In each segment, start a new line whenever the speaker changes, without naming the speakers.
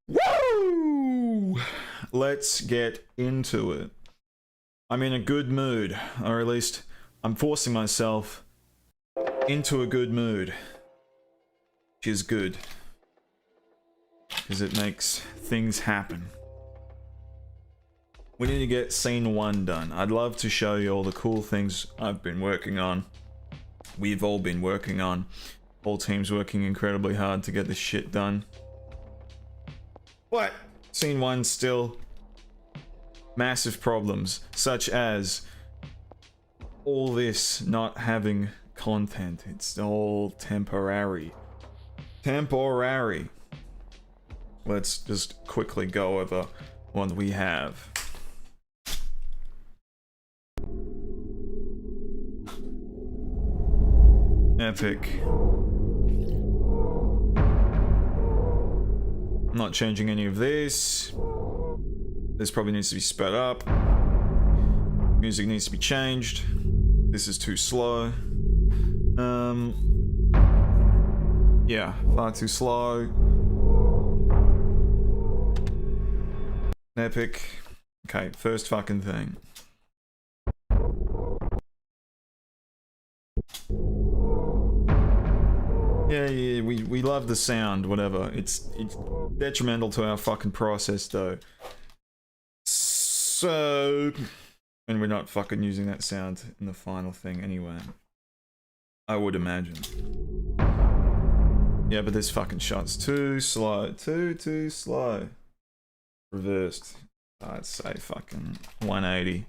Woo! Let's get into it. I'm in a good mood, or at least I'm forcing myself into a good mood, which is good, because it makes things happen. We need to get scene 1 done. I'd love to show you all the cool things I've been working on. We've all been working on. Whole team's working incredibly hard to get this shit done. But scene 1 still massive problems, such as all this not having content. It's all temporary. Temporary. Let's just quickly go over what we have. Epic. I'm not changing any of this. This probably needs to be sped up. Music needs to be changed. This is too slow. Yeah, far too slow. Epic. Okay, first fucking thing. Yeah, we love the sound, whatever. It's detrimental to our fucking process though. So, and we're not fucking using that sound in the final thing anyway. I would imagine. Yeah, but this fucking shot's too slow. Too slow. Reversed. I'd say fucking 180.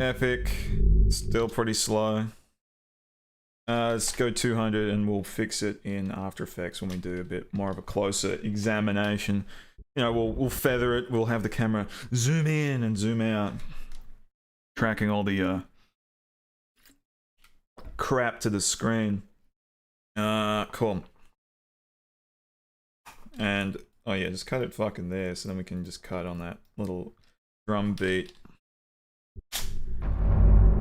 Epic. Still pretty slow. Let's go 200 and we'll fix it in After Effects when we do a bit more of a closer examination. You know, we'll feather it, we'll have the camera zoom in and zoom out, tracking all the crap to the screen. Cool. And, oh yeah, just cut it fucking there so then we can just cut on that little drum beat.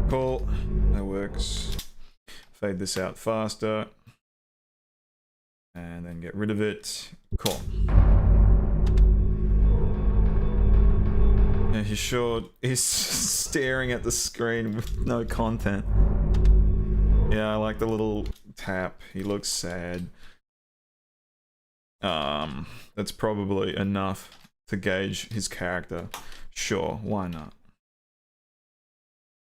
Cool, that works. Fade this out faster. And then get rid of it. Cool. And he sure is staring at the screen with no content. Yeah, I like the little tap. He looks sad. That's probably enough to gauge his character. Sure, why not?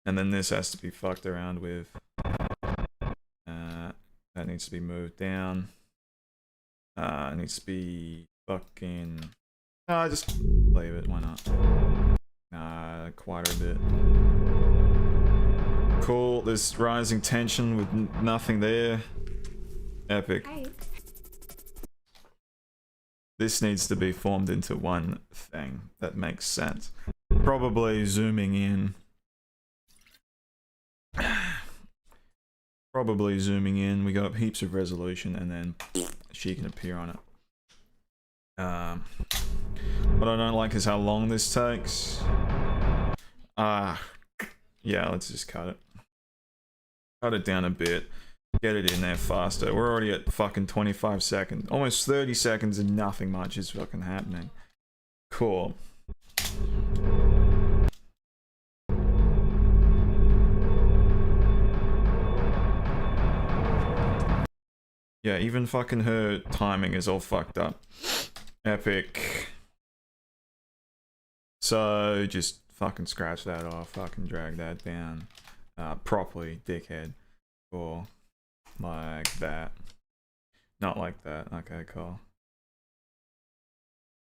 And then this has to be fucked around with. That needs to be moved down. It needs to be fucking... just leave it, why not? Quite a bit. Cool, there's rising tension with nothing there. Epic.
Hi.
This needs to be formed into one thing. That makes sense. Probably zooming in. Probably zooming in, we got heaps of resolution and then she can appear on it. What I don't like is how long this takes. Yeah, let's just cut it. Cut it down a bit. Get it in there faster. We're already at fucking 25 seconds. Almost 30 seconds and nothing much is fucking happening. Cool. Yeah, even fucking her timing is all fucked up. Epic. So, just fucking scratch that off, fucking drag that down. Properly, dickhead. Or like that. Not like that. Okay, cool.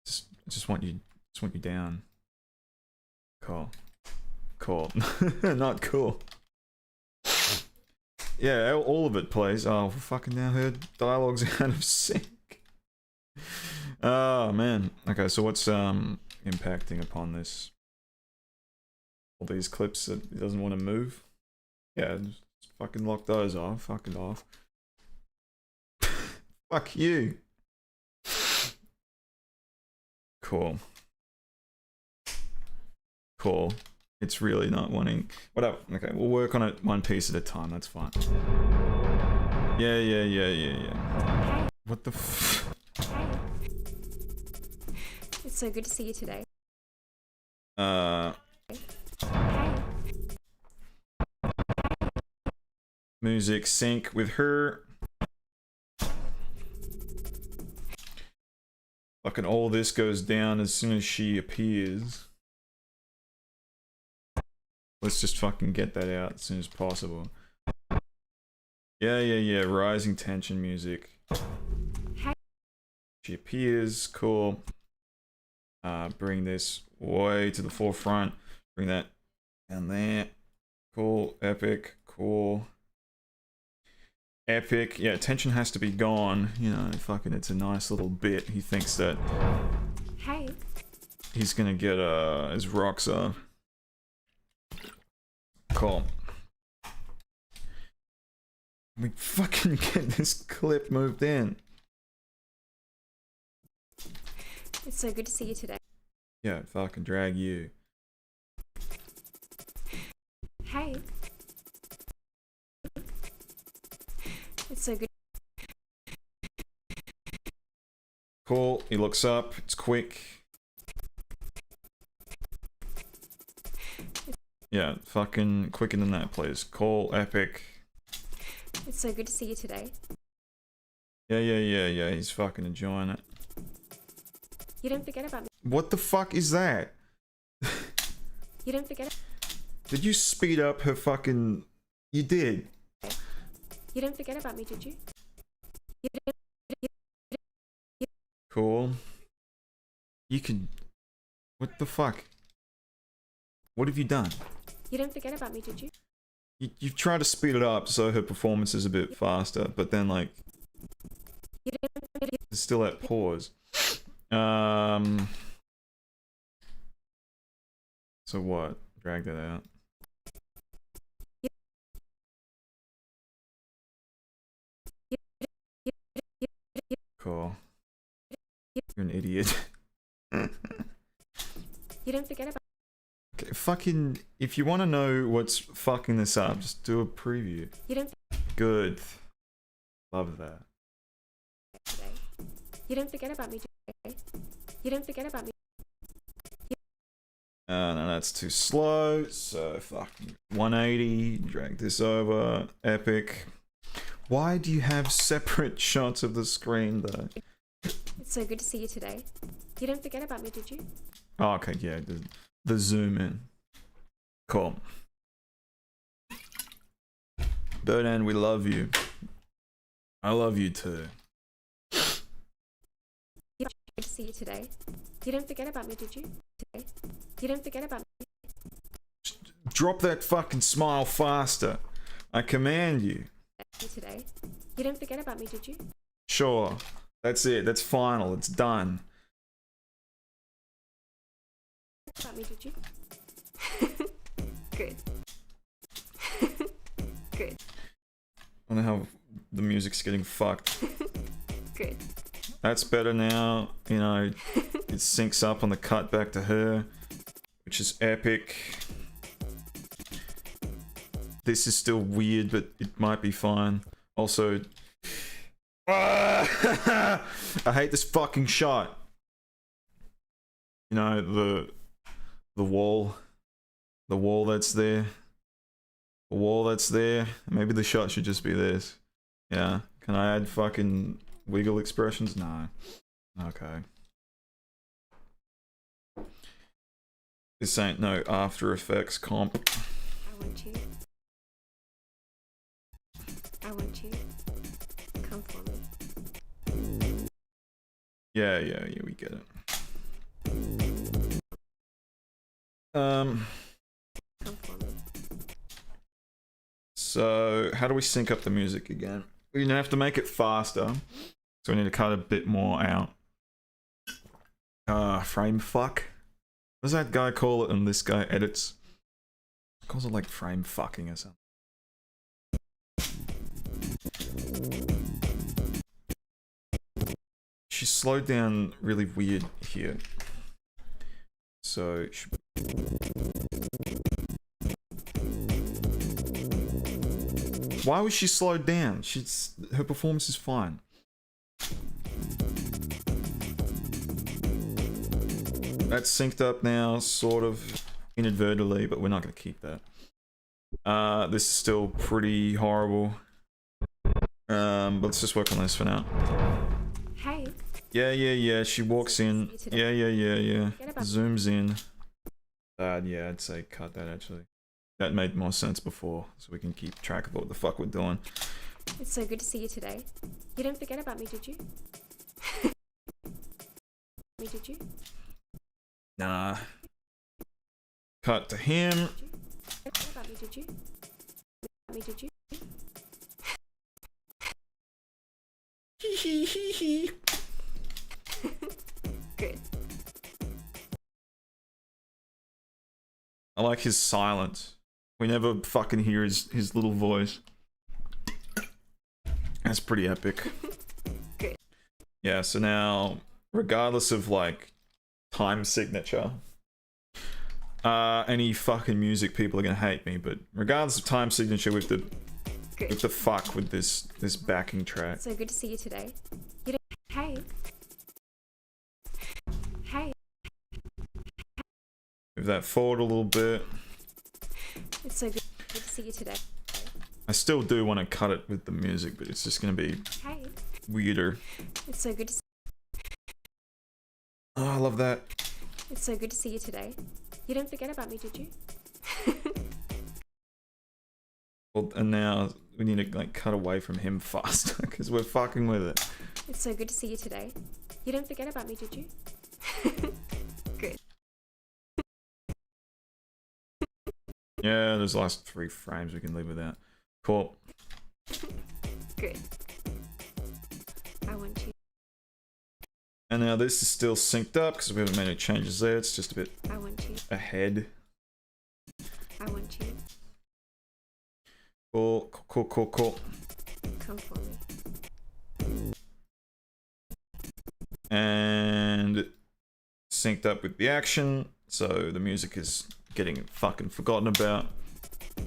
Just want you down. Cool. Cool. Not cool. Yeah, all of it, please. Oh, fucking now her dialogue's out of sync. Oh, man. Okay, so what's impacting upon this? All these clips that it doesn't want to move? Yeah, just fucking lock those off. Fucking off. Fuck you. Cool. Cool. It's really not wanting. Whatever. Okay, we'll work on it one piece at a time. That's fine. Yeah. What the f.
It's so good to see you today.
Music sync with her. Fucking all this goes down as soon as she appears. Let's just fucking get that out as soon as possible. Yeah. Rising tension music. She appears. Cool. Bring this way to the forefront. Bring that down there. Cool. Epic. Cool. Epic. Yeah, tension has to be gone. You know, fucking it's a nice little bit. He thinks that he's gonna get his rocks up. Cool. We fucking get this clip moved in.
It's so good to see you today.
Yeah, fucking drag you.
Hey. It's so good.
Cool. He looks up. It's quick. Yeah, fucking quicker than that, please. Cool. Epic.
It's so good to see you today.
Yeah. He's fucking enjoying it.
You don't forget about me.
What the fuck is that?
You don't forget.
Did you speed up her fucking... You did.
You don't forget about me, did you?
Cool. You can... What the fuck? What have you done?
You don't forget about me, did you?
You've tried to speed it up so her performance is a bit faster, but then like... It's still at pause. So what? Drag that out. Cool. You're an idiot.
You don't forget about.
Okay, fucking. If you want to know what's fucking this up, just do a preview.
You don't.
Good. Love that.
Today. You don't forget about me today. You don't forget about me.
No, that's too slow. So fucking 180. Drag this over. Epic. Why do you have separate shots of the screen though?
It's so good to see you today. You don't forget about me, did you?
Oh, okay, yeah, the zoom in. Cool. Birdand, we love you. I love you too.
It's good to see you today. You don't forget about me, did you? Today. You don't forget about me.
Drop that fucking smile faster. I command you.
Today. You don't forget about me, did you?
Sure. That's it. That's final. It's done.
About me, did you? Good. Good.
I don't know how the music's getting fucked.
Good.
That's better now. You know, it syncs up on the cut back to her, which is epic. This is still weird, but it might be fine. Also, I hate this fucking shot. You know, the wall that's there. The wall that's there. Maybe the shot should just be this. Yeah. Can I add fucking wiggle expressions? No. Okay. This ain't no After Effects comp.
I want you. I want you. Come for me.
Yeah, we get it.
Come for me.
So how do we sync up the music again? We have to make it faster, so we need to cut a bit more out. Frame fuck. What does that guy call it? And this guy edits. Calls it like frame fucking or something. She slowed down really weird here. So why was she slowed down? Her performance is fine. That's synced up now, sort of inadvertently, but we're not going to keep that. This is still pretty horrible. But let's just work on this for now.
Hey.
Yeah. She walks in. Yeah. Zooms in. Yeah, I'd say cut that actually. That made more sense before, so we can keep track of what the fuck we're doing.
It's so good to see you today. You didn't forget about me, did you? Did you?
Nah. Cut to him.
Did you? Forget about me, did you? Did you? Good.
I like his silence. We never fucking hear his little voice. That's pretty epic.
Good.
Yeah, so now, regardless of like time signature, any fucking music, people are gonna hate me, but regardless of time signature with the fuck with this backing track.
So good to see you today. You don't. Hey.
Move that forward a little bit.
It's so good to see you today.
I still do want to cut it with the music, but it's just gonna be weirder.
It's so good to see.
Oh, I love that.
It's so good to see you today. You didn't forget about me, did you?
Well, and now we need to like cut away from him faster because we're fucking with it.
It's so good to see you today. You didn't forget about me, did you? Good.
Yeah, there's the last 3 frames we can leave with that. Cool.
Good. I want you.
And now this is still synced up because we haven't made any changes there. It's just a bit
I want you.
ahead.
I want you.
Cool.
Come for me.
And synced up with the action, so the music is getting fucking forgotten about.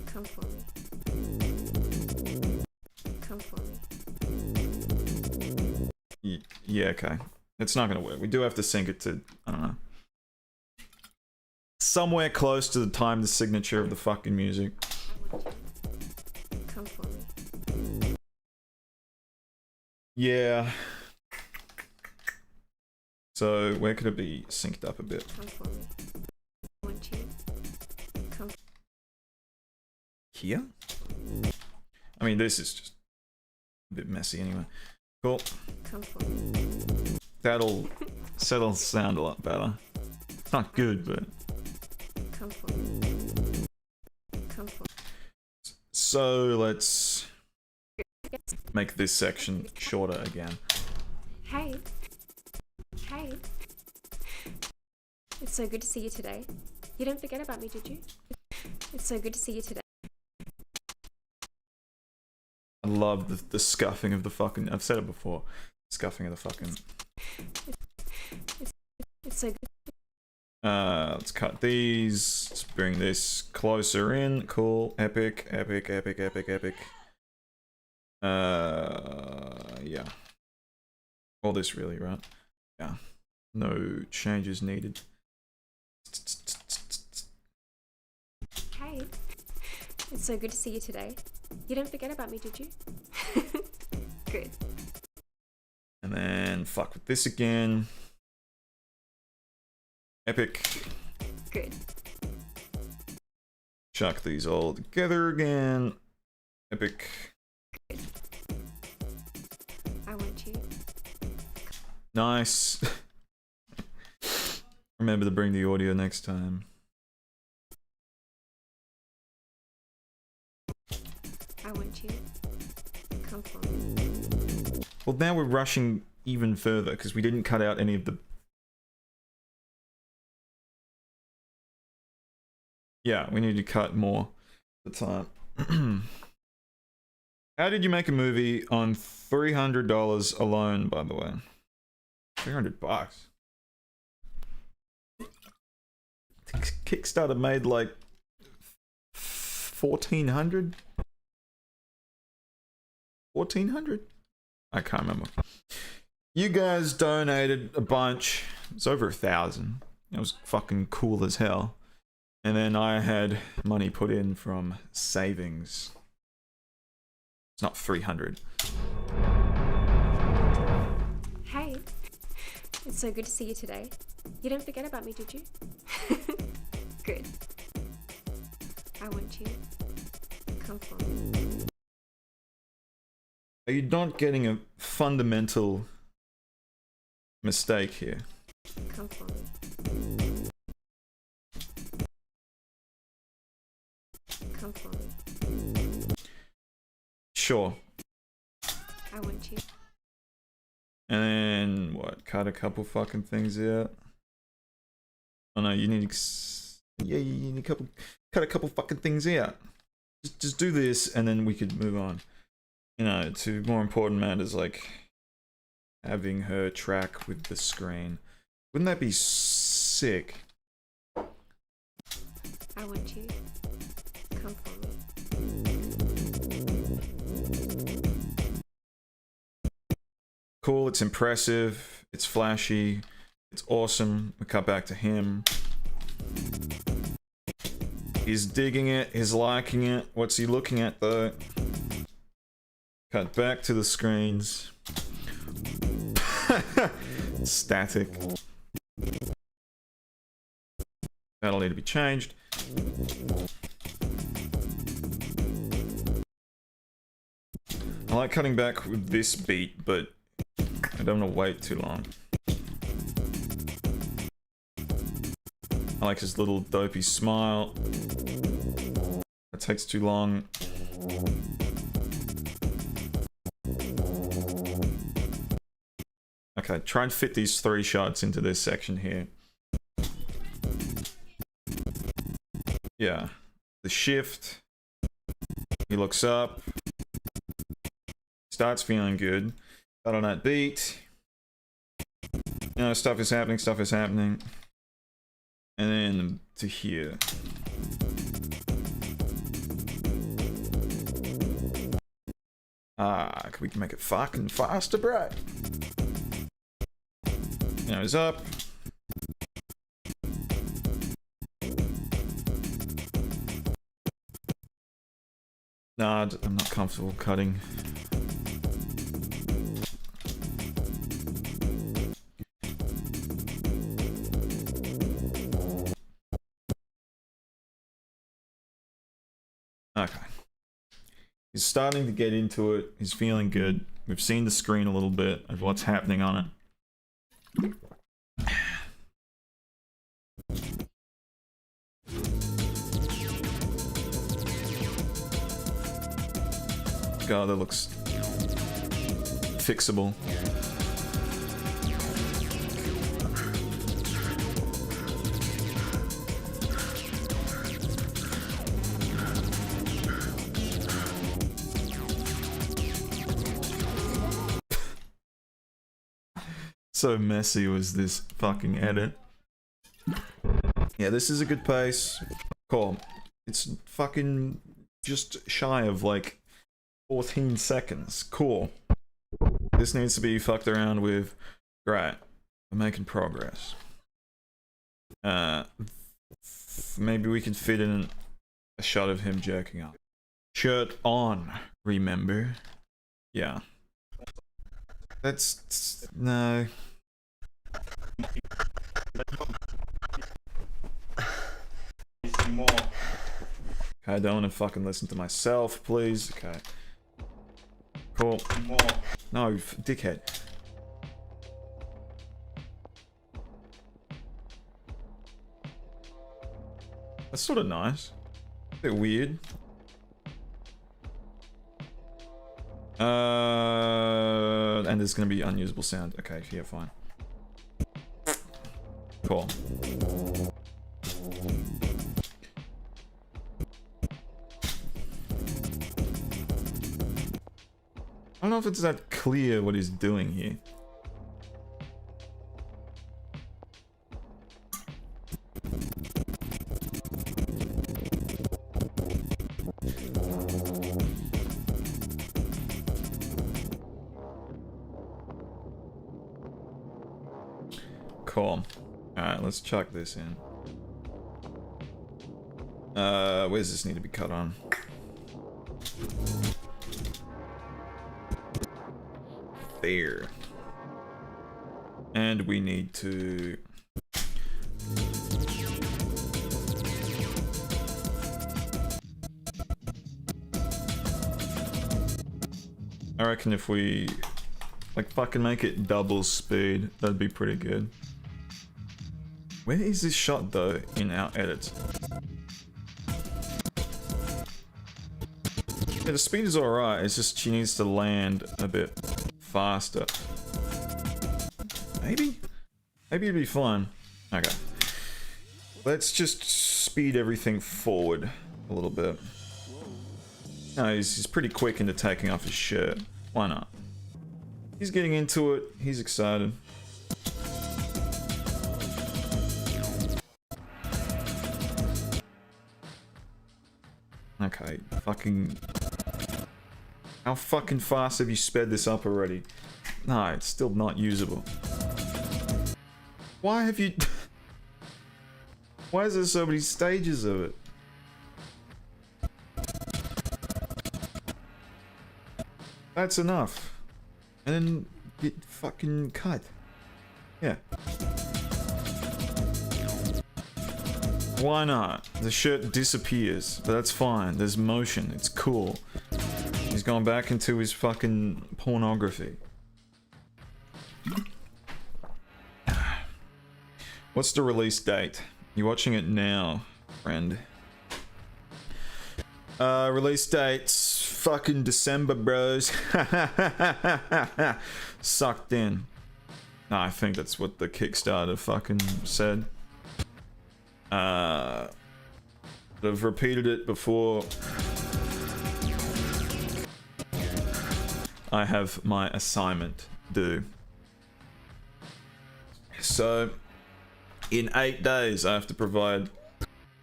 Come for me. Come for me.
Yeah, okay. It's not gonna work. We do have to sync it to, I don't know, somewhere close to the time the signature of the fucking music.
I want you. Come for me.
Yeah. So where could it be synced up a bit?
Come for me. I want you. Come.
Here? I mean, this is just a bit messy anyway. Cool.
Come for me.
That'll sound a lot better. It's not good, but...
Come for me. Come for me.
So let's make this section shorter again.
Hey. It's so good to see you today. You didn't forget about me, did you? It's so good to see you today.
I love the scuffing of the fucking... I've said it before. Scuffing of the fucking...
It's so good.
Let's cut these. Let's bring this closer in. Cool. Epic. Yeah. All this really, right? Yeah. No changes needed.
Hey. It's so good to see you today. You didn't forget about me, did you? Good.
And then fuck with this again. Epic.
Good.
Chuck these all together again. Epic.
Good. I want you.
Nice. Remember to bring the audio next time.
I want you. Come for me.
Well, now we're rushing even further because we didn't cut out any of the... Yeah, we need to cut more at the time. How did you make a movie on $300 alone, by the way? $300. Kickstarter made like 1,400? 1,400? I can't remember. You guys donated a bunch. It's over 1,000. It was fucking cool as hell. And then I had money put in from savings. It's not 300.
Hey, it's so good to see you today. You didn't forget about me, did you? Good. I want you. Come for me.
Are you not getting a fundamental mistake here?
Come for me. Come for me.
Sure.
I want you.
And then what? Cut a couple fucking things out. Oh no, you need yeah, you need cut a couple fucking things out. Just do this, and then we could move on. You know, to more important matters like having her track with the screen. Wouldn't that be sick?
I want you. Come for me.
Cool, it's impressive, it's flashy, it's awesome. We cut back to him. He's digging it, he's liking it. What's he looking at though? Cut back to the screens. Static. That'll need to be changed. I like cutting back with this beat, but I don't want to wait too long. I like his little dopey smile. It takes too long. Okay, try and fit these 3 shots into this section here. Yeah. The shift. He looks up. Starts feeling good. Got on that beat. You know, stuff is happening, stuff is happening. And then to here. Ah, we can make it fucking faster, bro. You know, he's up. Nah, I'm not comfortable cutting. Okay. He's starting to get into it. He's feeling good. We've seen the screen a little bit of what's happening on it. God, that looks fixable. So messy was this fucking edit. Yeah, this is a good pace. Cool. It's fucking just shy of like 14 seconds. Cool. This needs to be fucked around with. Great. We're making progress. Maybe we can fit in a shot of him jerking up. Shirt on, remember? Yeah. That's... no. Okay, I don't want to fucking listen to myself, please. Okay. Cool. No, dickhead. That's sort of nice. A bit weird. And there's gonna be unusable sound. Okay, yeah, fine. Cool. don't know if it's that clear what he's doing here. Cool. Alright, let's chuck this in. Where's this need to be cut on? There. And we need to... I reckon if we... like fucking make it double speed, that'd be pretty good. Where is this shot though in our edits? Yeah, the speed is alright, it's just she needs to land a bit faster. Maybe? Maybe it'd be fun. Okay. Let's just speed everything forward a little bit. No, he's pretty quick into taking off his shirt. Why not? He's getting into it, he's excited. Okay, fucking... How fucking fast have you sped this up already? No, it's still not usable. Why have you... Why is there so many stages of it? That's enough. And then get fucking cut. Yeah. Why not? The shirt disappears, but that's fine. There's motion. It's cool. He's gone back into his fucking pornography. What's the release date? You're watching it now, friend. Release date's fucking December, bros. Sucked in. No, I think that's what the Kickstarter fucking said. I've repeated it before. I have my assignment due. So, in 8 days, I have to provide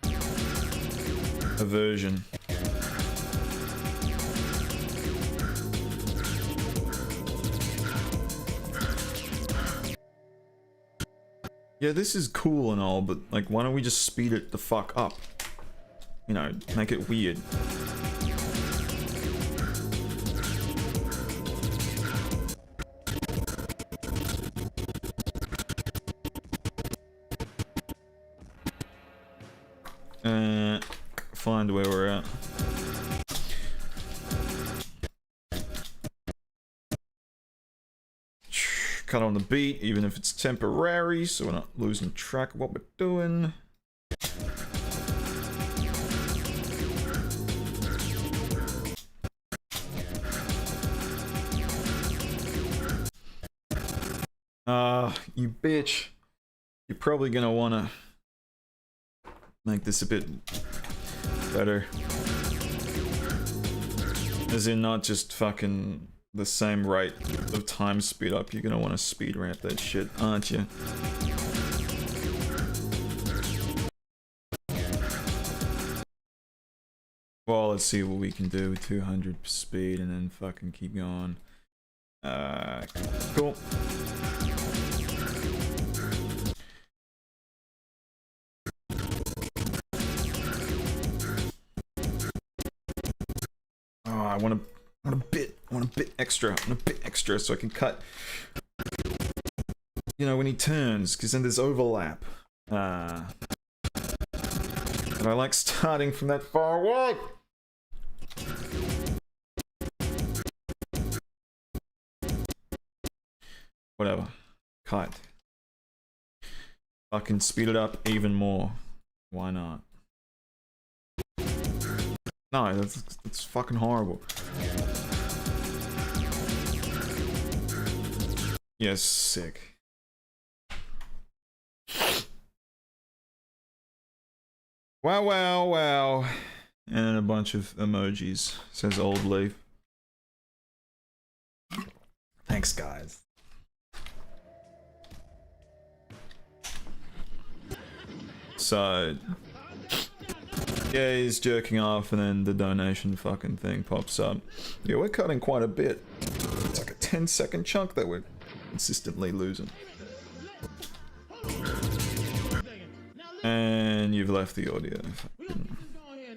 a version. Yeah, this is cool and all, but like, why don't we just speed it the fuck up? You know, make it weird. Find where we're at. Cut on the beat, even if it's temporary, so we're not losing track of what we're doing. You bitch. You're probably gonna wanna make this a bit better. As in, not just fucking the same rate of time speed up. You're gonna want to speed ramp that shit, aren't you? Well, let's see what we can do with 200 speed and then fucking keep going. Cool. Oh, I want a bit extra. I want a bit extra so I can cut, you know, when he turns, because then there's overlap. And I like starting from that far away. Whatever. Cut. Fucking speed it up even more. Why not? No, that's fucking horrible. Yes, sick. Wow, wow, wow. And a bunch of emojis. Says old leaf. Thanks, guys. So, yeah, he's jerking off and then the donation fucking thing pops up. Yeah, we're cutting quite a bit. It's like a 10-second chunk that we're consistently losing. And you've left the audio.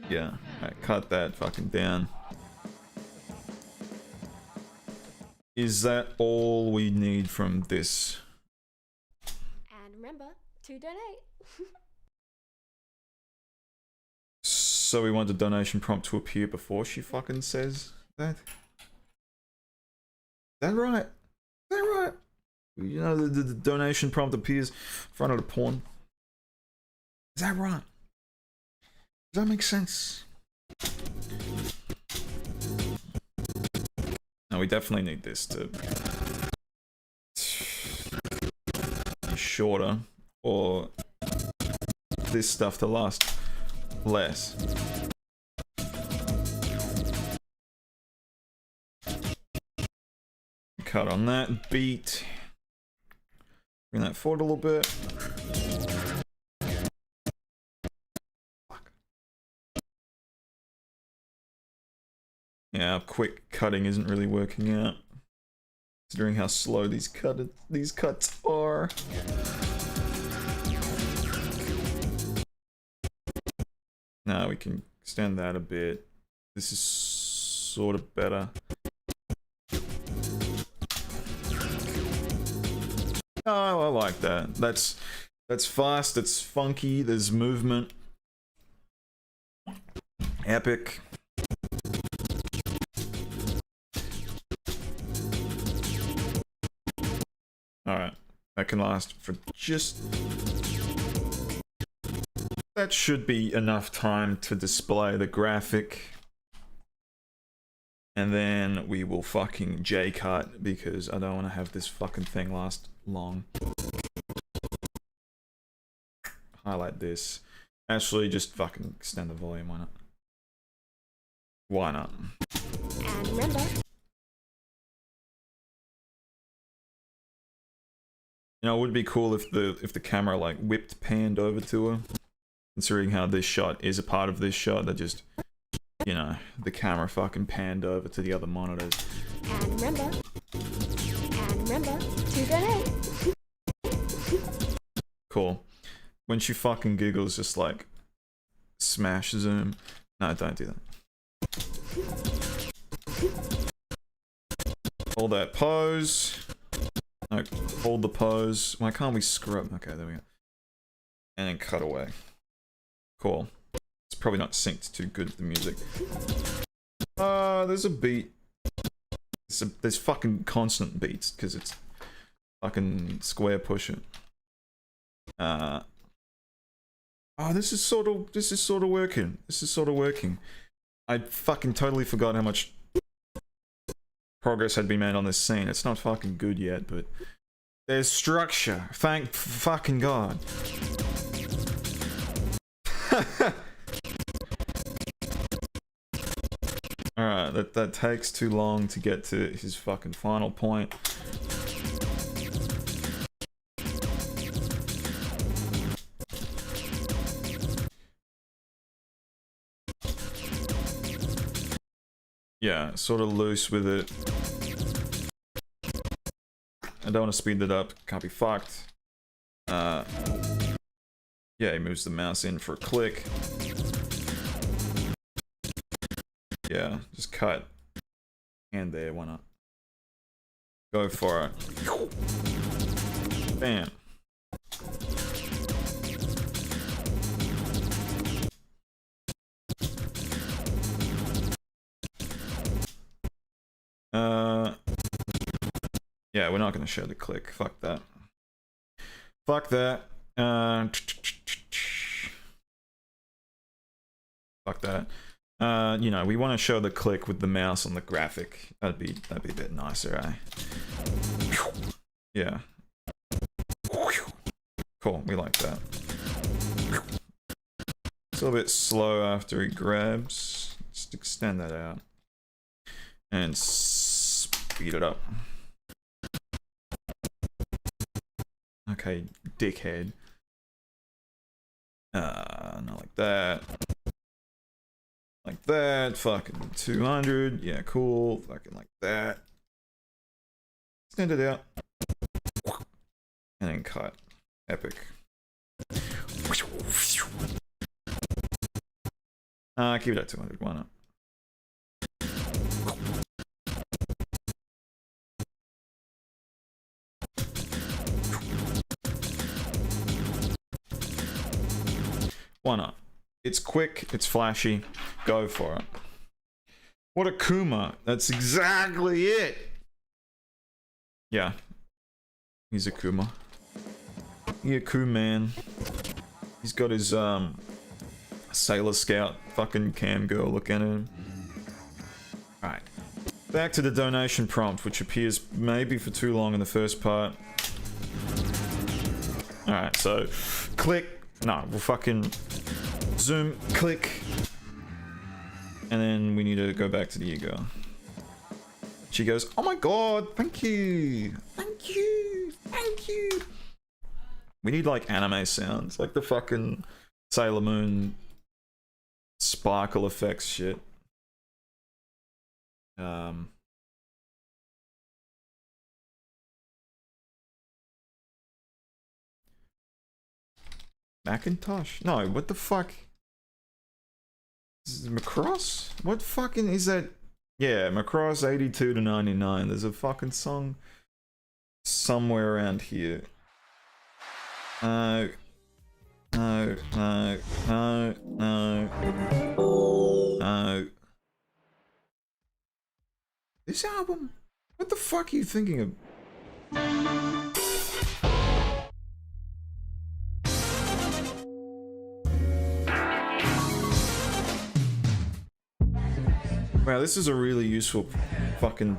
Yeah, right, cut that fucking down. Is that all we need from this?
And remember to donate.
So we want the donation prompt to appear before she fucking says that? Is that right? Is that right? You know, the donation prompt appears in front of the porn. Is that right? Does that make sense? No, we definitely need this to be shorter, or this stuff to last less. Cut on that beat. Bring that forward a little bit. Fuck. Yeah, quick cutting isn't really working out, considering how slow these cuts are. Now we can extend that a bit. This is sort of better. Oh, I like that. That's fast, it's funky, there's movement. Epic. Alright, that can last for just... That should be enough time to display the graphic. And then we will fucking J-cut, because I don't want to have this fucking thing last long. Highlight this. Actually, just fucking extend the volume, why not? Why not?
And remember.
You know, it would be cool if the camera like whipped panned over to her. Considering how this shot is a part of this shot, that just, you know, the camera fucking panned over to the other monitors.
And remember to donate.
Cool. When she fucking giggles, just like smash zoom. No, don't do that. Hold that pose. No, hold the pose. Why can't we scrub? Okay, there we go. And then cut away. Cool. It's probably not synced too good with the music. There's a beat. There's fucking constant beats because it's fucking square pushing. Oh, this is sort of working. This is sort of working. I fucking totally forgot how much progress had been made on this scene. It's not fucking good yet, but there's structure. Thank fucking God. Alright, that takes too long to get to his fucking final point. Yeah, sort of loose with it. I don't want to speed it up, can't be fucked. Yeah, he moves the mouse in for a click. Yeah, just cut. And there, why not? Go for it. Bam. Yeah, we're not gonna show the click. Fuck that. Fuck that. Fuck that. You know, we want to show the click with the mouse on the graphic. That'd be a bit nicer, eh? Yeah. Cool, we like that. It's a little bit slow after he grabs. Just extend that out. And speed it up. Okay, dickhead. Not like that. Like that. Fucking 200. Yeah, cool. Fucking like that. Extend it out. And then cut. Epic. Keep it at 200. Why not? Why not? It's quick, it's flashy, go for it. What a Kuma, that's exactly it! Yeah. He's a Kuma. He a Kuma man. He's got his, Sailor Scout fucking cam girl looking at him. Alright. Back to the donation prompt, which appears maybe for too long in the first part. Alright, so, click. No, we'll fucking zoom, click, and then we need to go back to the ego. She goes, oh my god, thank you, thank you, thank you. We need like anime sounds, like the fucking Sailor Moon sparkle effects shit. Macintosh? No, what the fuck? This is Macross? What fucking is that? Yeah, Macross 82 to 99. There's a fucking song somewhere around here. No. No, no, no, no. No. This album? What the fuck are you thinking of? Wow, this is a really useful fucking...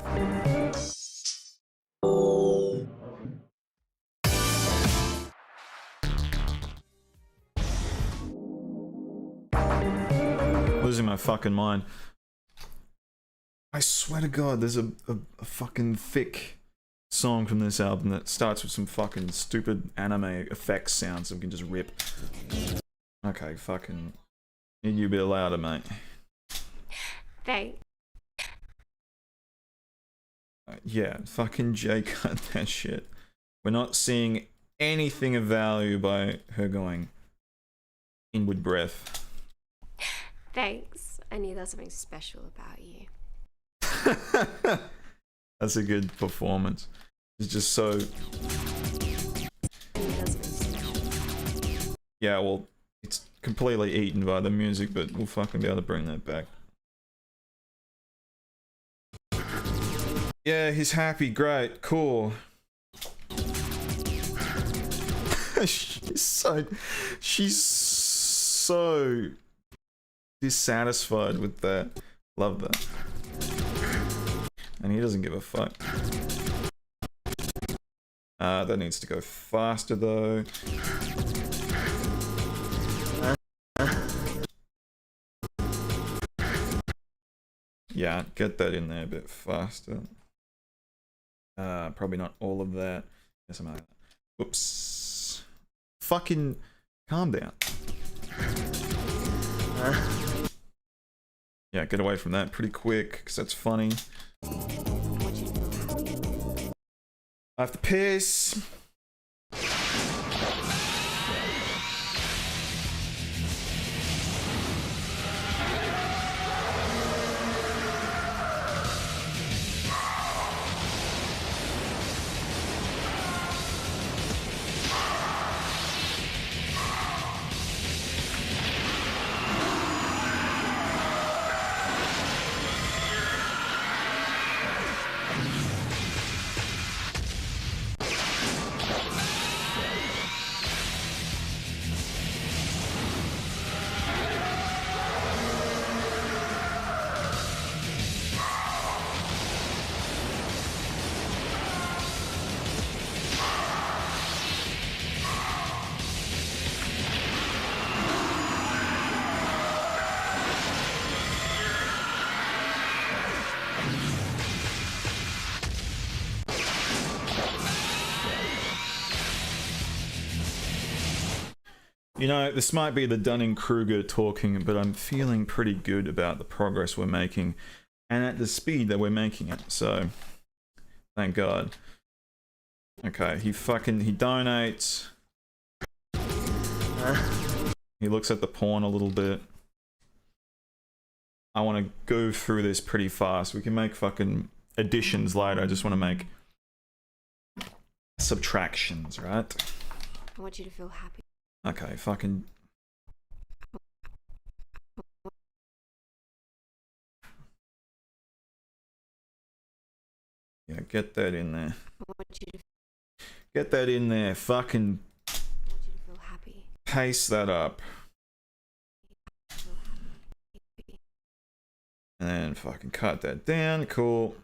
Losing my fucking mind. I swear to God, there's a fucking thick song from this album that starts with some fucking stupid anime effects sounds that we can just rip. Okay, fucking... Need you a bit louder, mate.
Thanks.
Yeah, fucking Jay cut that shit. We're not seeing anything of value by her going inward breath.
Thanks. I knew there was something special about you.
That's a good performance. It's just so... Yeah, well, it's completely eaten by the music, but we'll fucking be able to bring that back. Yeah, he's happy, great, cool. she's so dissatisfied with that. Love that. And he doesn't give a fuck. That needs to go faster though. Yeah, get that in there a bit faster. Probably not all of that. Yeah, something like that. Whoops. Fucking calm down. Yeah, get away from that pretty quick, because that's funny. I have to piss. You know, this might be the Dunning-Kruger talking, but I'm feeling pretty good about the progress we're making and at the speed that we're making it, so thank God. Okay, he donates. He looks at the porn a little bit. I want to go through this pretty fast. We can make fucking additions later. I just want to make subtractions, right?
I want you to feel happy.
Okay, fucking... Yeah, get that in there.
I want you to
Get that in there. Fucking
I want you to feel happy.
paste that up.
Feel happy.
And then fucking cut that down. Cool.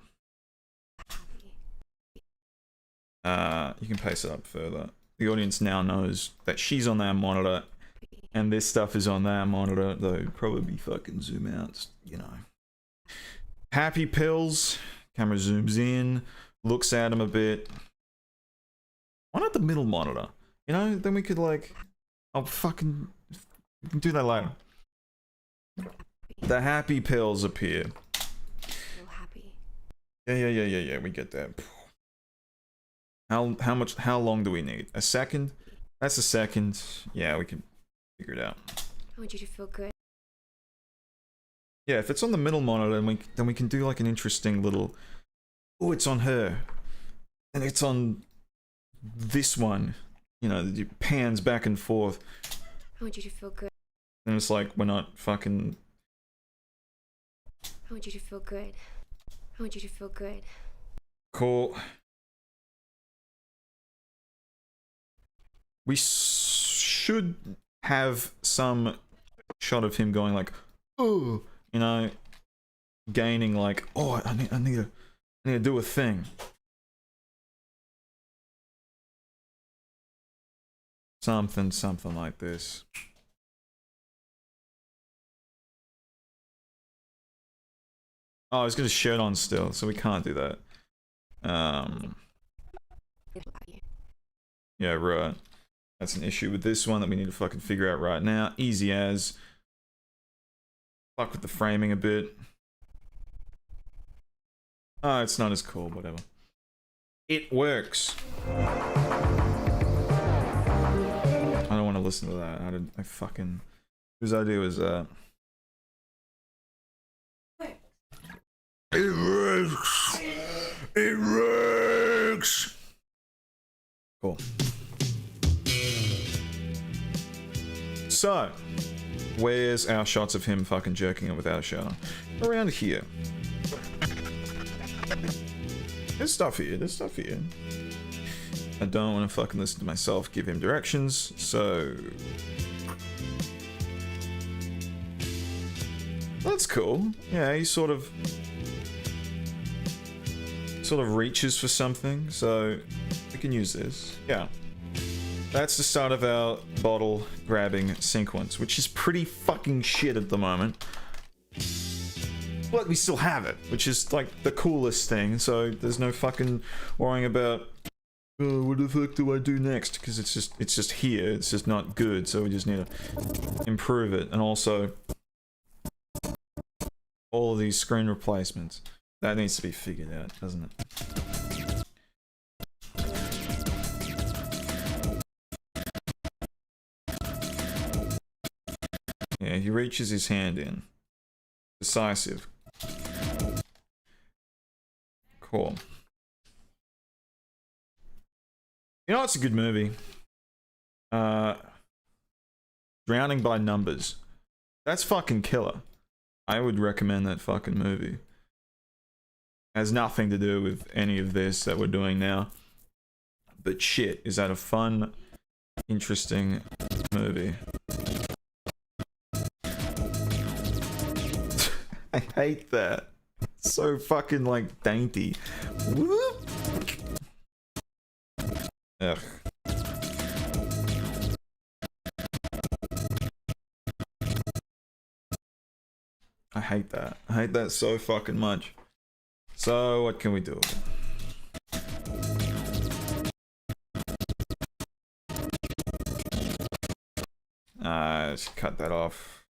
You can paste it up further. The audience now knows that she's on that monitor and this stuff is on that monitor, though probably fucking zoom out, you know. Happy pills. Camera zooms in, looks at him a bit. Why not the middle monitor? You know, then we could like... I'll fucking... We can do that later. The happy pills appear.
Feel happy.
Yeah, we get that. How long do we need? A second? That's a second. Yeah, we can figure it out.
I want you to feel good.
Yeah, if it's on the middle monitor, then we can do like an interesting little... Oh, it's on her. And it's on this one. You know, it pans back and forth.
I want you to feel good.
And it's like, we're not fucking...
I want you to feel good. I want you to feel good.
Cool. We should have some shot of him going like, oh, you know, gaining like, oh, I need to do a thing. Something like this. Oh, he's got his shirt on still, so we can't do that. Yeah, right. That's an issue with this one that we need to fucking figure out right now. Easy as. Fuck with the framing a bit. Oh, it's not as cool, whatever. It works. I don't want to listen to that. I fucking... Whose idea was that? It works! It works! Cool. So, where's our shots of him fucking jerking it without a shirt on? Around here. There's stuff here, I don't want to fucking listen to myself give him directions, so... That's cool. Yeah, he sort of reaches for something, so we can use this. Yeah. That's the start of our bottle grabbing sequence, which is pretty fucking shit at the moment. But we still have it, which is like the coolest thing, so there's no fucking worrying about, oh, what the fuck do I do next? Because it's just here, it's just not good, so we just need to improve it. And also, all of these screen replacements, that needs to be figured out, doesn't it? Yeah, he reaches his hand in. Decisive. Cool. You know, it's a good movie. Drowning by Numbers. That's fucking killer. I would recommend that fucking movie. Has nothing to do with any of this that we're doing now. But shit, is that a fun, interesting movie? I hate that. It's so fucking like dainty. Whoop. Ugh. I hate that. I hate that so fucking much. So what can we do? let's cut that off.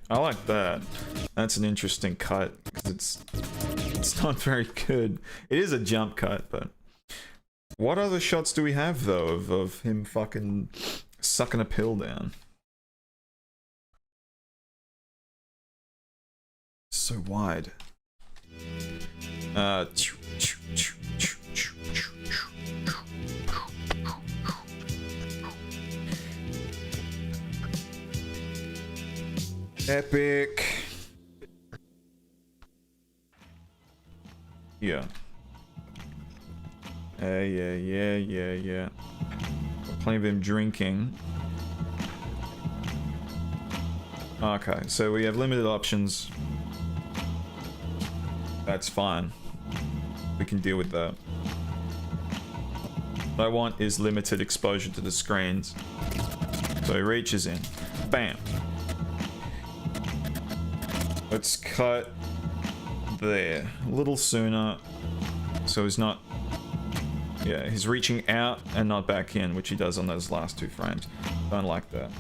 I like that. That's an interesting cut because it's not very good. It is a jump cut, but what other shots do we have though of him fucking sucking a pill down? So wide. Epic. Yeah. Yeah. Plenty of him drinking. Okay, so we have limited options. That's fine. We can deal with that. What I want is limited exposure to the screens. So he reaches in. Bam. Let's cut there. A little sooner. So he's not... Yeah, he's reaching out and not back in, which he does on those last 2 frames. Don't like that.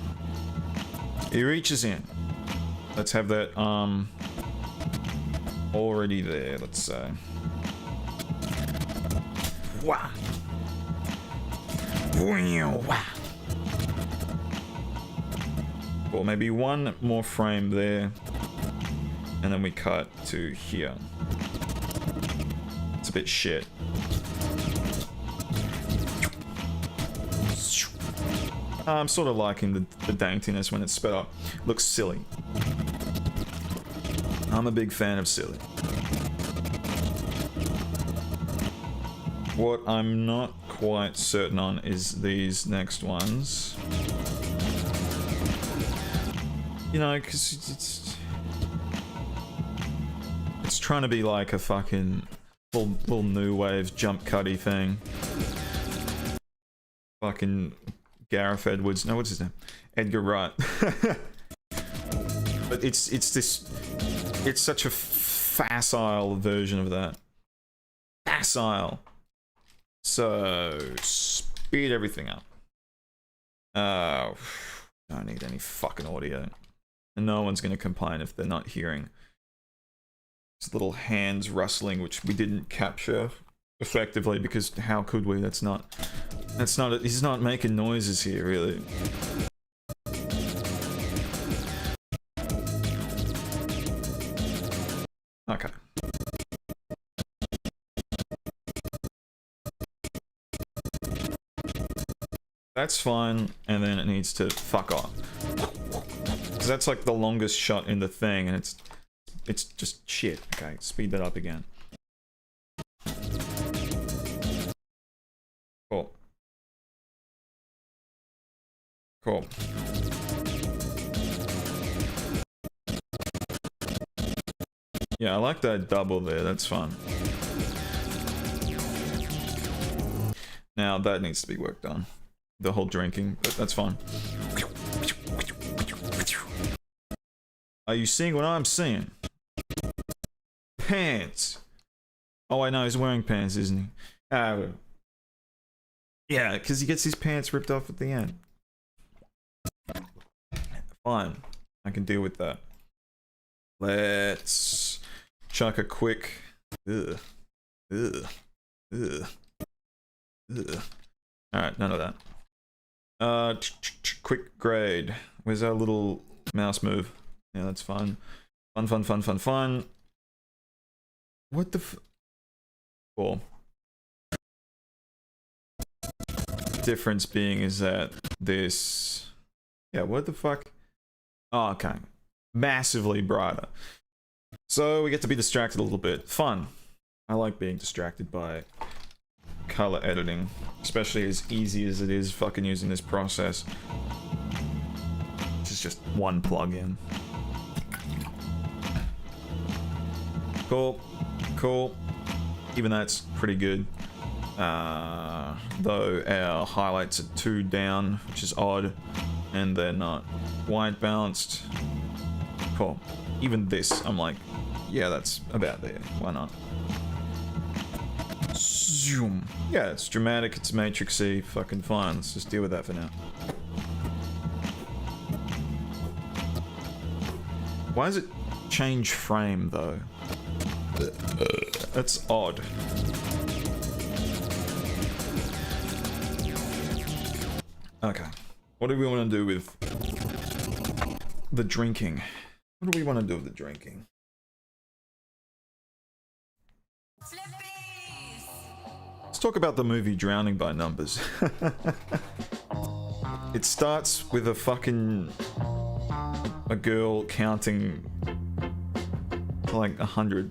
He reaches in. Let's have that arm already there, let's say. Wah! Or maybe one more frame there. And then we cut to here. It's a bit shit. I'm sort of liking the daintiness when it's sped up. Looks silly. I'm a big fan of silly. What I'm not quite certain on is these next ones. You know, because it's trying to be like a fucking little new wave jump cutty thing. Fucking Gareth Edwards. No, what's his name? Edgar Wright. But it's such a facile version of that. Facile. So speed everything up. Don't need any fucking audio. And no one's gonna complain if they're not hearing his little hands rustling, which we didn't capture effectively because how could we? That's not he's not making noises here, really. Okay. That's fine, and then it needs to fuck off. Because that's like the longest shot in the thing, and it's just shit. Okay, speed that up again. Cool. Cool. Yeah, I like that double there, that's fun. Now that needs to be worked on. The whole drinking, but that's fine. Are you seeing what I'm seeing? Pants! Oh, I know, he's wearing pants, isn't he? Yeah, because he gets his pants ripped off at the end. Fine, I can deal with that. Let's chuck a quick... Ugh. Alright, none of that. Quick grade. Where's our little mouse move? Yeah, that's fun. Fun. What the f... Cool. Difference being is that this... Yeah, what the fuck? Oh, okay. Massively brighter. So we get to be distracted a little bit. Fun. I like being distracted by color editing, especially as easy as it is fucking using this process. Which is just one plugin. Cool. Even that's pretty good. Though our highlights are 2 down, which is odd, and they're not white balanced. Cool. Even this, I'm like, yeah, that's about there. Why not? Zoom. Yeah, it's dramatic, it's matrixy, fucking fine. Let's just deal with that for now. Why does it change frame though? That's odd. Okay. What do we want to do with the drinking? What do we want to do with the drinking? Let's talk about the movie Drowning by Numbers. It starts with a girl counting to like 100.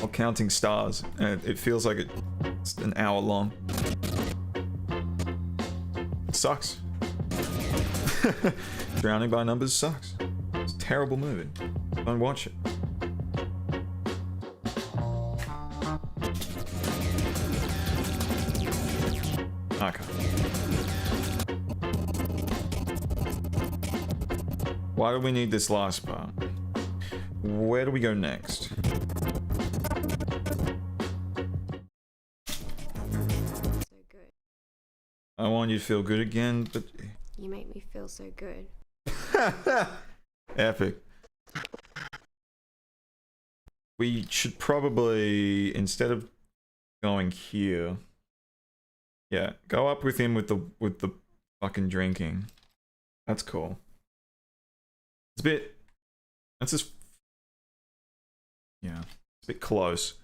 Or counting stars, and it feels like it's an hour long. It sucks. Drowning by Numbers sucks. It's a terrible movie. Don't watch it. Okay. Why do we need this last part? Where do we go next?
So good.
I want you to feel good again, but...
You make me feel so good.
Epic. We should probably, instead of going here... Yeah, go up with him with the fucking drinking. That's cool. It's a bit... That's just... Yeah, it's a bit close.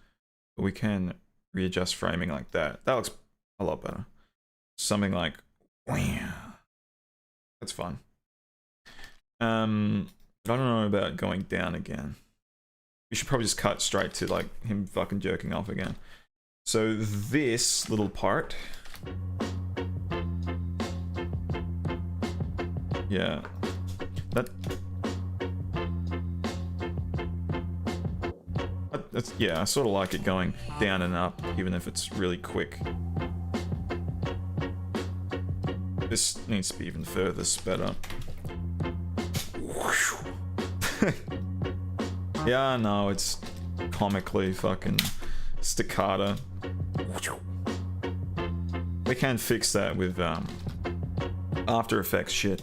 But we can readjust framing like that. That looks a lot better. Something like... Wow. That's fun. I don't know about going down again. We should probably just cut straight to like him fucking jerking off again. So this little part... Yeah. That's, yeah, I sort of like it going down and up, even if it's really quick. This needs to be even further sped up. Yeah, no, it's comically fucking staccato. They can fix that with After Effects shit.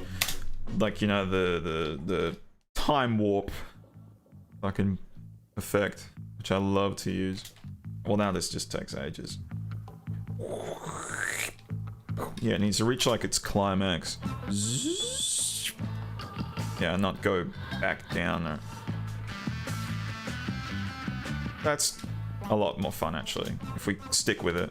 Like, you know, the time warp fucking effect, which I love to use. Well, now this just takes ages. Yeah, it needs to reach like its climax. Yeah, not go back down. Or... That's a lot more fun, actually, if we stick with it.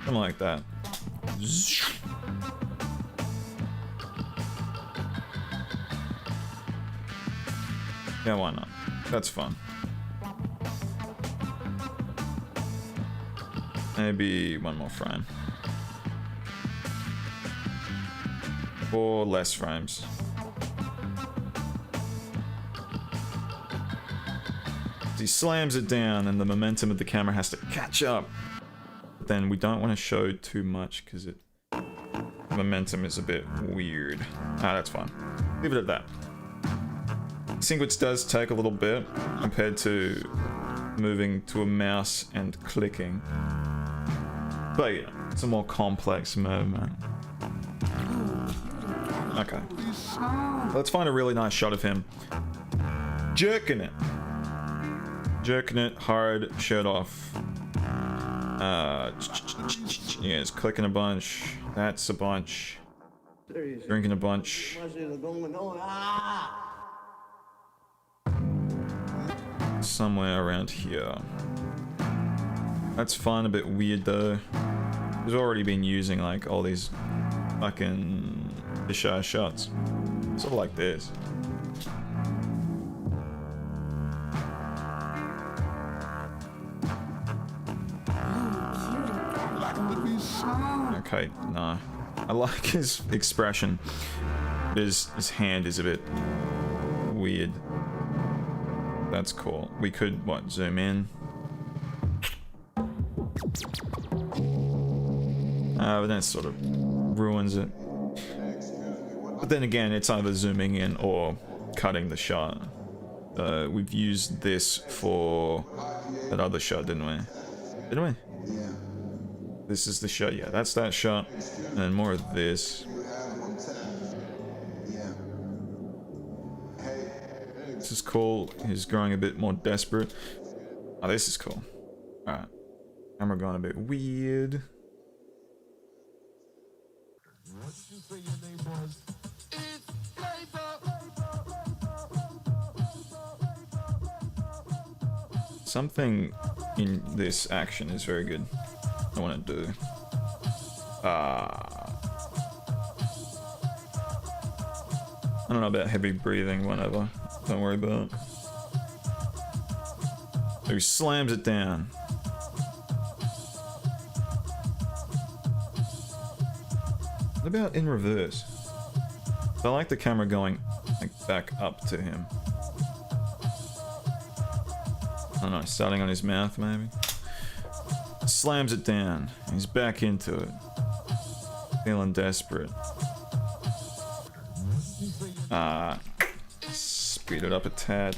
Something like that. Yeah, why not? That's fun. Maybe one more frame. Or less frames. He slams it down and the momentum of the camera has to catch up. But then we don't want to show too much because the momentum is a bit weird. Ah, that's fine. Leave it at that. Sequence does take a little bit compared to moving to a mouse and clicking. But yeah, it's a more complex movement. Okay. Let's find a really nice shot of him jerking it. Jerking it hard, shirt off. Yeah, it's clicking a bunch. That's a bunch. Drinking a bunch. Somewhere around here. That's fun, a bit weird though. We've already been using like all these fucking fisheye shots. Sort of like this. Okay, nah. I like his expression. His hand is a bit weird. That's cool. We could, what, zoom in? But then it sort of ruins it. But then again, it's either zooming in or cutting the shot. We've used this for that other shot, didn't we? Didn't we? This is the shot, yeah, that's that shot. And more of this. This is cool. He's growing a bit more desperate. Oh, this is cool. Alright. Camera going a bit weird. Something in this action is very good. I want to do. I don't know about heavy breathing, whatever. Don't worry about it. So he slams it down. What about in reverse? I like the camera going like back up to him. I don't know, starting on his mouth maybe. Slams it down. He's back into it. Feeling desperate. Speed it up a tad.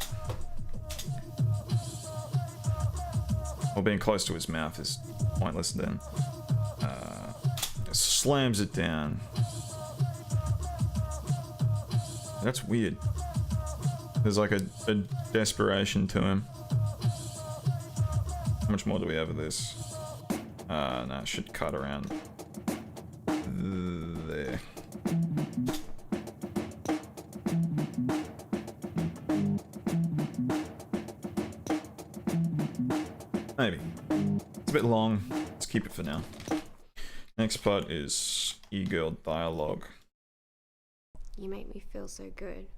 Or being close to his mouth is pointless then. Slams it down. That's weird. There's like a desperation to him. How much more do we have of this? No, it should cut around there. Maybe. It's a bit long. Let's keep it for now. Next part is e-girl dialogue.
You make me feel so good.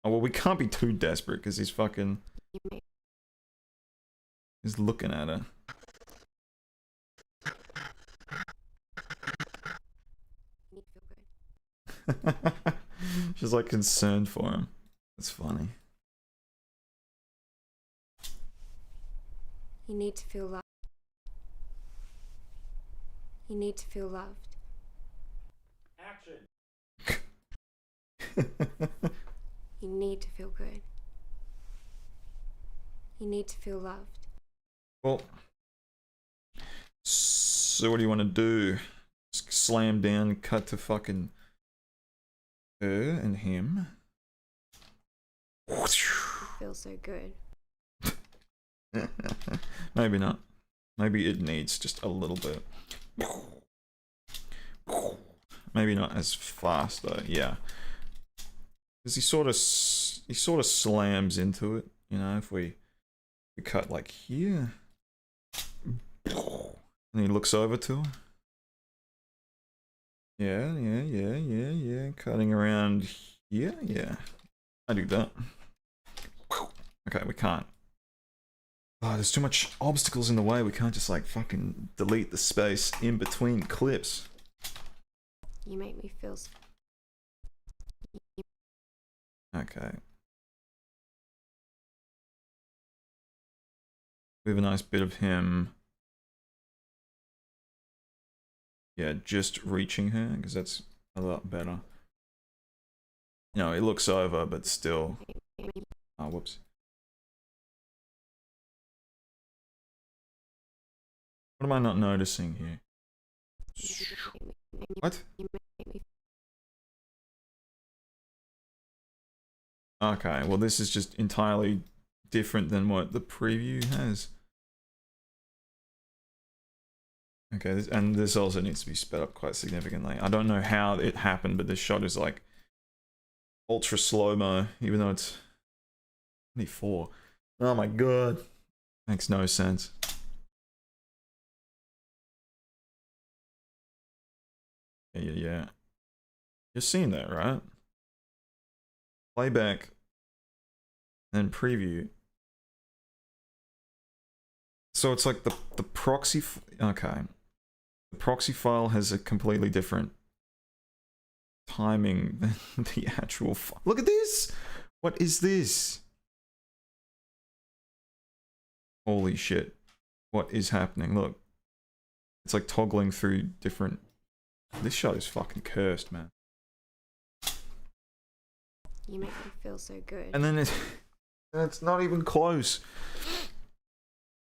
Oh, well, we can't be too desperate because he's fucking... He's looking at her. She's like concerned for him. That's funny.
You need to feel loved. You need to feel loved.
Action.
You need to feel good. You need to feel loved.
Well, so what do you want to do? Slam down, cut to fucking her and him.
It feels so good.
Maybe not. Maybe it needs just a little bit. Maybe not as fast though. Yeah, because he sort of slams into it. You know, if we cut like here, and he looks over to her. Yeah. Cutting around here. Yeah, I do that. Okay, we can't. Oh, there's too much obstacles in the way. We can't just like fucking delete the space in between clips.
You make me feel so...
Okay. We have a nice bit of him. Yeah, just reaching her, because that's a lot better. You know, it looks over, but still. Oh, whoops. What am I not noticing here? What? Okay, well this is just entirely different than what the preview has. Okay, and this also needs to be sped up quite significantly. I don't know how it happened, but this shot is like ultra slow-mo, even though it's only 4. Oh my god. Makes no sense. Yeah. You're seeing that, right? Playback, then preview. So it's like the proxy. Okay, the proxy file has a completely different timing than the actual file. Look at this. What is this? Holy shit! What is happening? Look, it's like toggling through different. This shot is fucking cursed, man.
You make me feel so good.
And then it's not even close.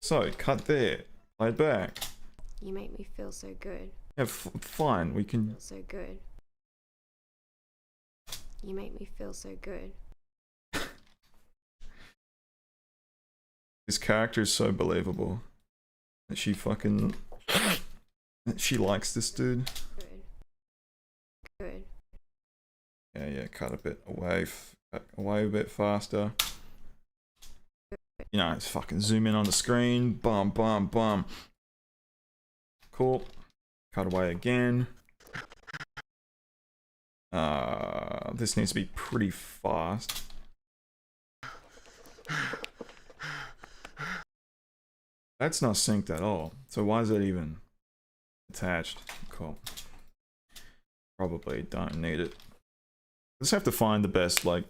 So, cut there. Play it back.
You make me feel so good.
Yeah, fine. We can...
Feel so good. You make me feel so good.
This character is so believable. That she fucking... that she likes this dude.
Good. Good.
Yeah, cut a bit away. Away a bit faster. You know, it's fucking zoom in on the screen. Bum, bum, bum. Cool. Cut away again. This needs to be pretty fast. That's not synced at all. So why is it even attached? Cool. Probably don't need it. Just have to find the best, like,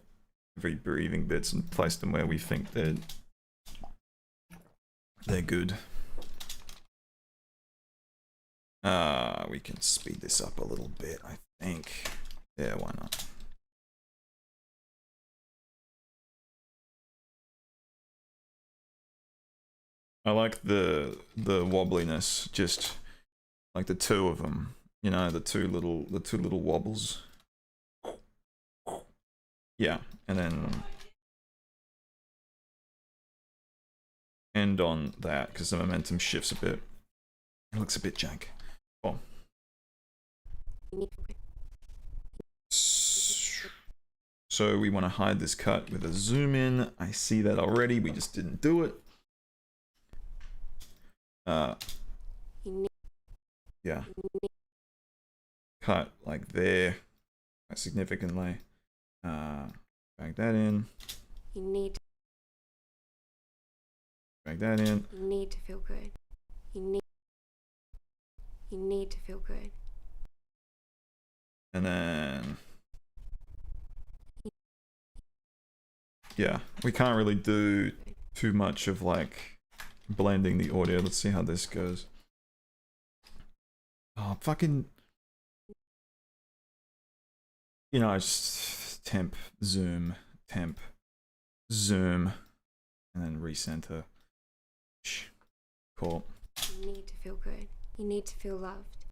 every breathing bits and place them where we think they're good. We can speed this up a little bit, I think. Yeah, why not? I like the wobbliness, just like the two of them. You know, the two little wobbles. Yeah, and then end on that because the momentum shifts a bit. It looks a bit jank. Cool. So we want to hide this cut with a zoom in. I see that already. We just didn't do it. Yeah. Cut like there, quite significantly. Drag that in.
You need.
Drag that in.
You need to feel good. You need to feel good.
And then, yeah, we can't really do too much of like blending the audio. Let's see how this goes. Oh, fucking, you know, just temp, zoom, and then recenter. Cool.
You need to feel good. You need to feel loved.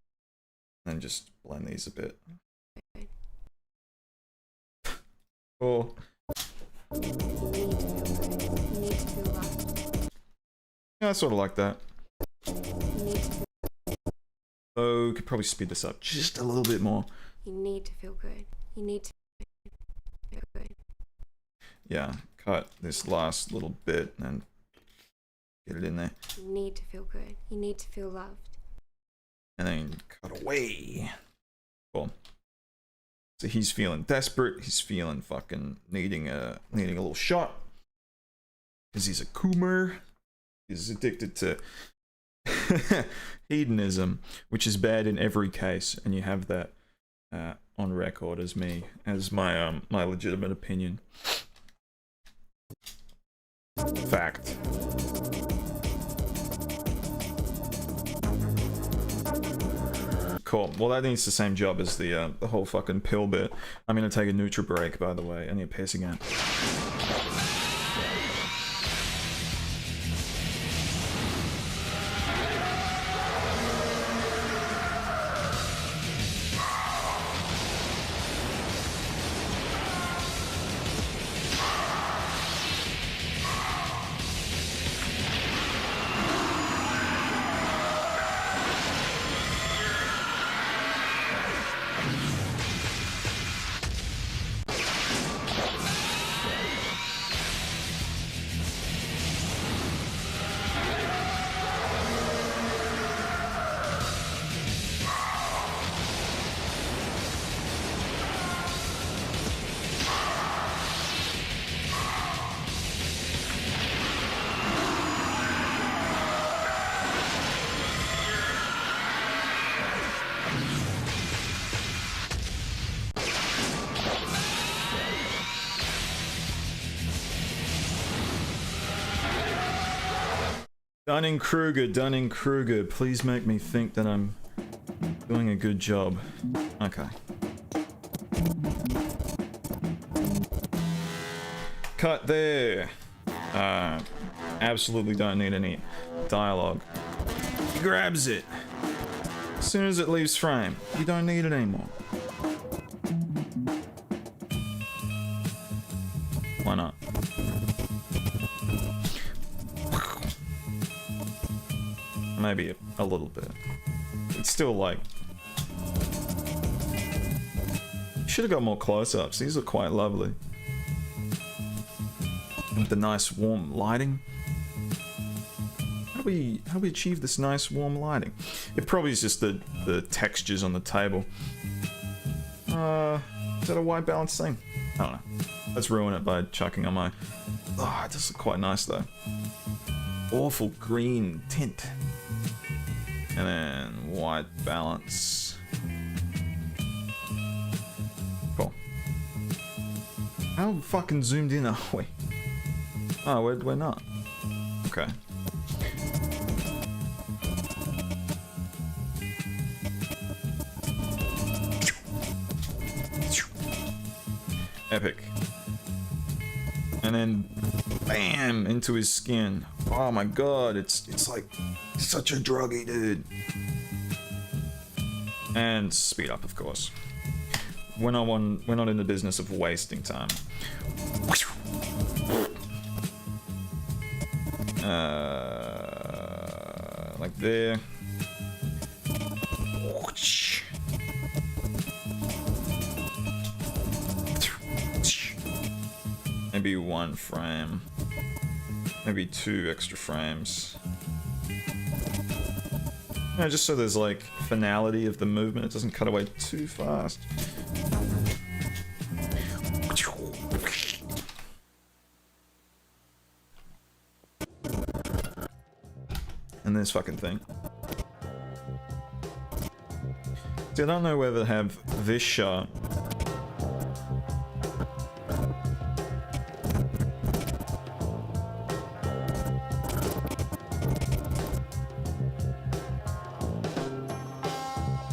And just blend these a bit. Cool.
You need to feel good. You need to feel loved.
Yeah, I sort of like that.
You need to feel.
So, could probably speed this up just a little bit more.
You need to feel good. You need to feel good.
Yeah, cut this last little bit and get it in there.
You need to feel good. You need to feel loved.
And then cut away. Cool. So he's feeling desperate. He's feeling fucking needing a little shot. Because he's a coomer. He's addicted to hedonism, which is bad in every case. And you have that on record as my my legitimate opinion. Fact. Cool. Well, that needs the same job as the whole fucking pill bit. I'm gonna take a Nutra break, by the way. I need to piss again. Dunning-Kruger, please make me think that I'm doing a good job. Okay. cut there. Absolutely don't need any dialogue. He grabs it. As soon as it leaves frame, you don't need it anymore. Why not? Maybe a little bit. It's still like... Should have got more close-ups. These are quite lovely. With the nice warm lighting. How do we achieve this nice warm lighting? It probably is just the textures on the table. Is that a white balance thing? I don't know. Let's ruin it by chucking on my... Oh, it does look quite nice though. Awful green tint. And then white balance. Cool. How fucking zoomed in are we? Oh, we're not. Okay. Epic. And then bam into his skin. Oh my god, it's like such a druggy dude. And speed up, of course. We're not in the business of wasting time. Like there. Maybe 1 frame. Maybe 2 extra frames. No, just so there's like finality of the movement. It doesn't cut away too fast. And this fucking thing. See, I don't know whether to have this shot.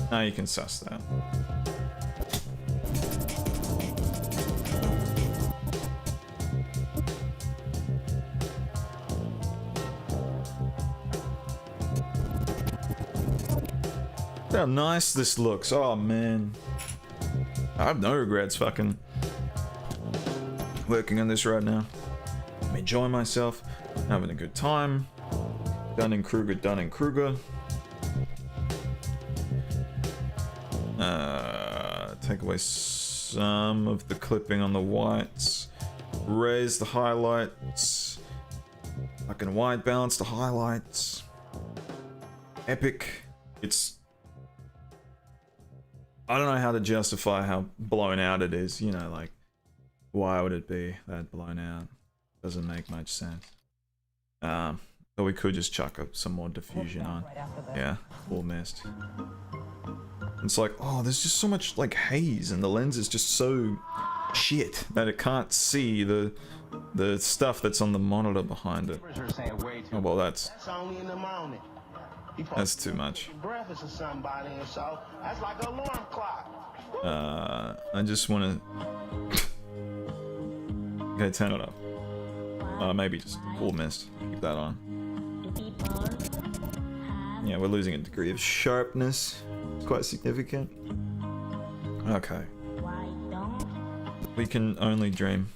Now you can suss that. How nice this looks. Oh man. I have no regrets fucking working on this right now. I'm enjoying myself, having a good time. Dunning-Kruger, Dunning-Kruger. Take away some of the clipping on the whites. Raise the highlights. Fucking white balance the highlights. Epic. It's... I don't know how to justify how blown out it is, you know, like, why would it be that blown out? Doesn't make much sense. But we could just chuck up some more diffusion on. Yeah, full mist. It's like, oh, there's just so much, like, haze, and the lens is just so shit that it can't see the stuff that's on the monitor behind it. Oh, well, that's too much. I just want to... Okay, turn it up. Maybe just full mist. Keep that on. Yeah, we're losing a degree of sharpness. It's quite significant. Okay. We can only dream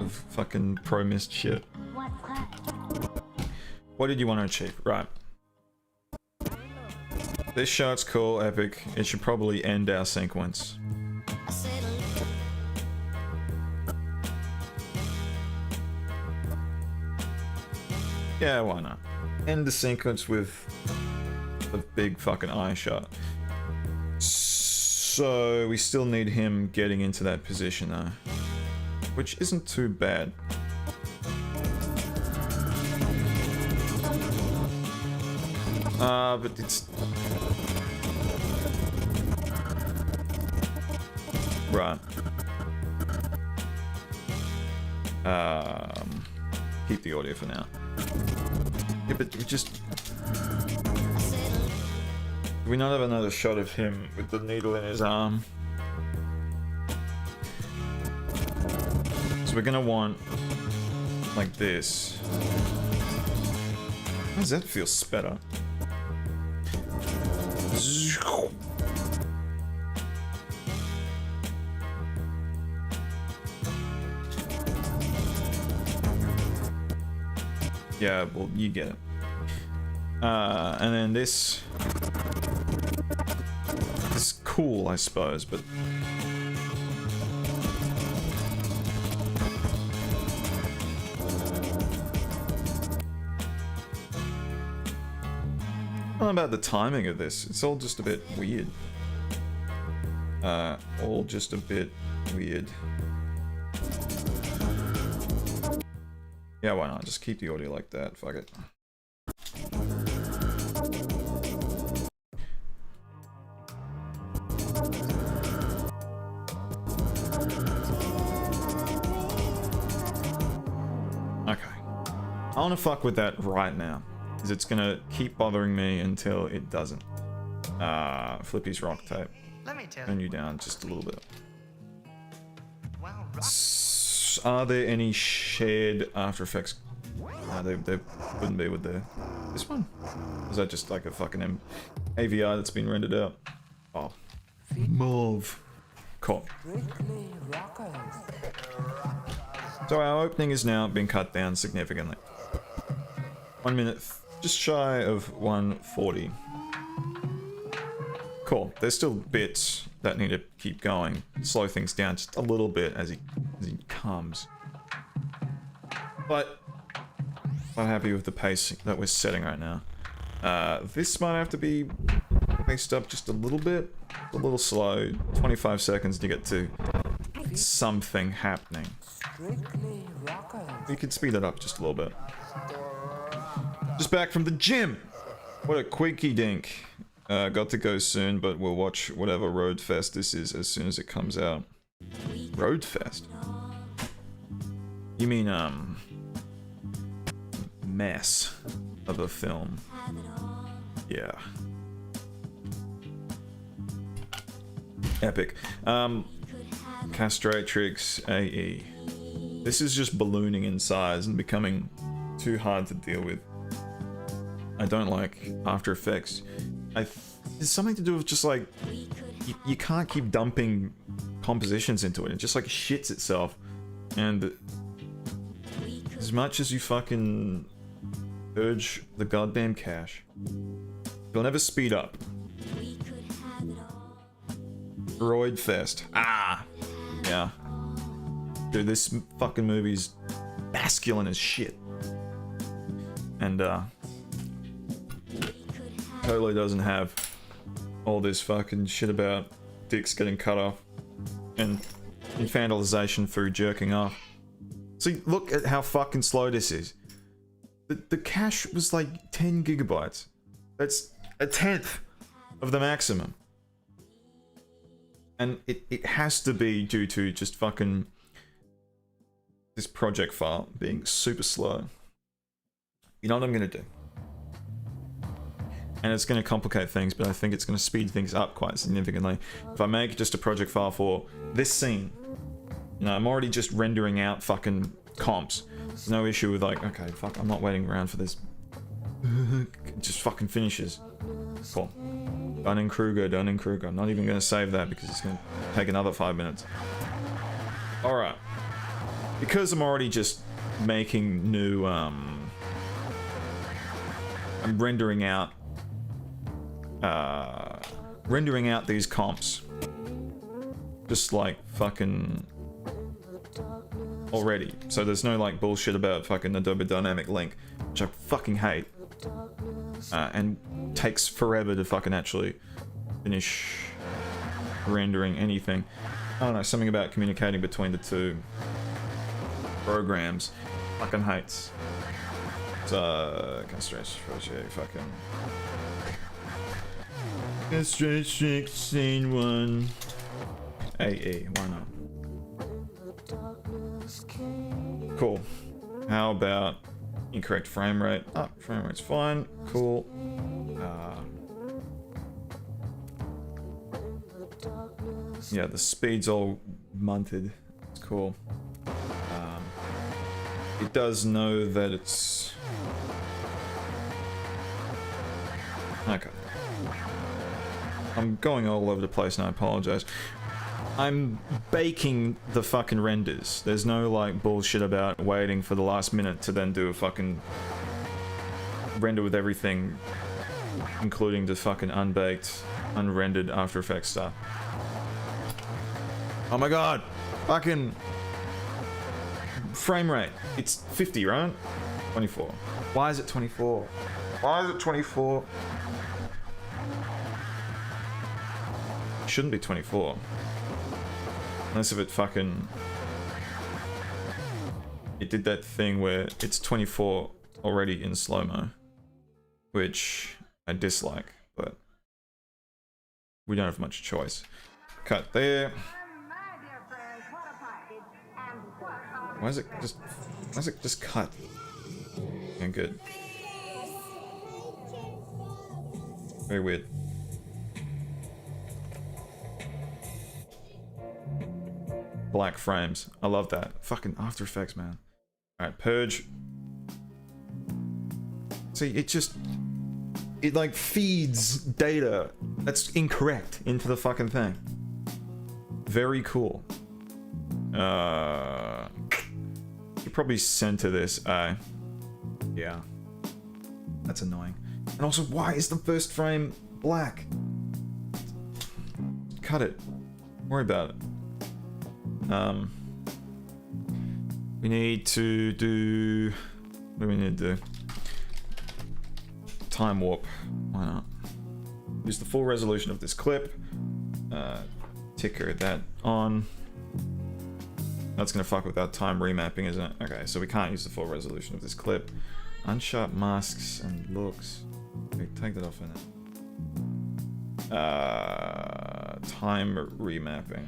of fucking pro mist shit. What did you want to achieve? Right. This shot's cool, epic. It should probably end our sequence. Yeah, why not? End the sequence with a big fucking eye shot. So we still need him getting into that position though, which isn't too bad. But it's... Right. Keep the audio for now. Yeah, but we just... Do we not have another shot of him with the needle in his arm? So we're gonna want like this. How does that feel better? Yeah, well, you get it. And then this is cool, I suppose, but I don't know about the timing of this. It's all just a bit weird. All just a bit weird. Yeah, why not? Just keep the audio like that. Fuck it. Okay. I want to fuck with that right now, because it's gonna keep bothering me until it doesn't. Flippy's rock tape.
Let me tell
Turn
you.
you down just a little bit.
Wow, rock.
Are there any shared After Effects? No, they wouldn't be with this one. Is that just like a fucking AVI that's been rendered out? Oh, mauve. Cool. So our opening is now being cut down significantly. 1 minute, just shy of 140. Cool. There's still bits that need to keep going. Slow things down just a little bit as he comes. But I'm happy with the pace that we're setting right now. This might have to be paced up just a little bit. A little slow. 25 seconds to get to something happening. We could speed it up just a little bit. Just back from the gym! What a quickie dink. Got to go soon, but we'll watch whatever Road Fest this is as soon as it comes out. Road Fest? You mean, mess of a film. Yeah. Epic. CASTRATRIX AE. This is just ballooning in size and becoming too hard to deal with. I don't like After Effects. It's something to do with just like you can't keep dumping compositions into it. It just like shits itself. And as much as you fucking urge the goddamn cache, you'll never speed up. Roid Fest. Ah! Yeah. Dude, this fucking movie's masculine as shit. And, totally doesn't have all this fucking shit about dicks getting cut off and infantilization through jerking off. See, look at how fucking slow this is. The cache was like 10 gigabytes. That's a tenth of the maximum. And it has to be due to just fucking this project file being super slow. You know what I'm gonna do? And it's going to complicate things, but I think it's going to speed things up quite significantly. If I make just a project file for this scene, you know, I'm already just rendering out fucking comps. There's no issue with like, okay, fuck, I'm not waiting around for this. It just fucking finishes. Cool. Dunning-Kruger, Dunning-Kruger. I'm not even going to save that because it's going to take another 5 minutes. Alright. Because I'm already just making new, I'm rendering out these comps just like fucking already, so there's no like bullshit about fucking Adobe Dynamic Link, which I fucking hate, and takes forever to fucking actually finish rendering anything. I don't know, something about communicating between the two programs fucking hates. So CASTRATRIX project fucking CASTRATRIX Scene 1 AE, why not? Cool. How about incorrect frame rate? Oh, frame rate's fine. Cool. Yeah, the speed's all munted. It's cool. it does know that it's... Okay. I'm going all over the place and I apologize. I'm baking the fucking renders. There's no like bullshit about waiting for the last minute to then do a fucking render with everything, including the fucking unbaked, unrendered After Effects stuff. Oh my god! Fucking frame rate. It's 50, right? 24. Why is it 24? Why is it 24? It shouldn't be 24. Unless if it fucking... It did that thing where it's 24 already in slow-mo. Which I dislike, but we don't have much choice. Cut there. Why is it just cut? And good. Very weird. Black frames. I love that. Fucking After Effects, man. Alright, purge. See, it like feeds data that's incorrect into the fucking thing. Very cool. Should probably center this. Yeah. That's annoying. And also, why is the first frame black? Cut it. Don't worry about it. We need to do... What do we need to do? Time warp. Why not? Use the full resolution of this clip. Ticker that on. That's gonna fuck with our time remapping, isn't it? Okay, so we can't use the full resolution of this clip. Unsharp masks and looks. Okay, take that off in it. Time remapping.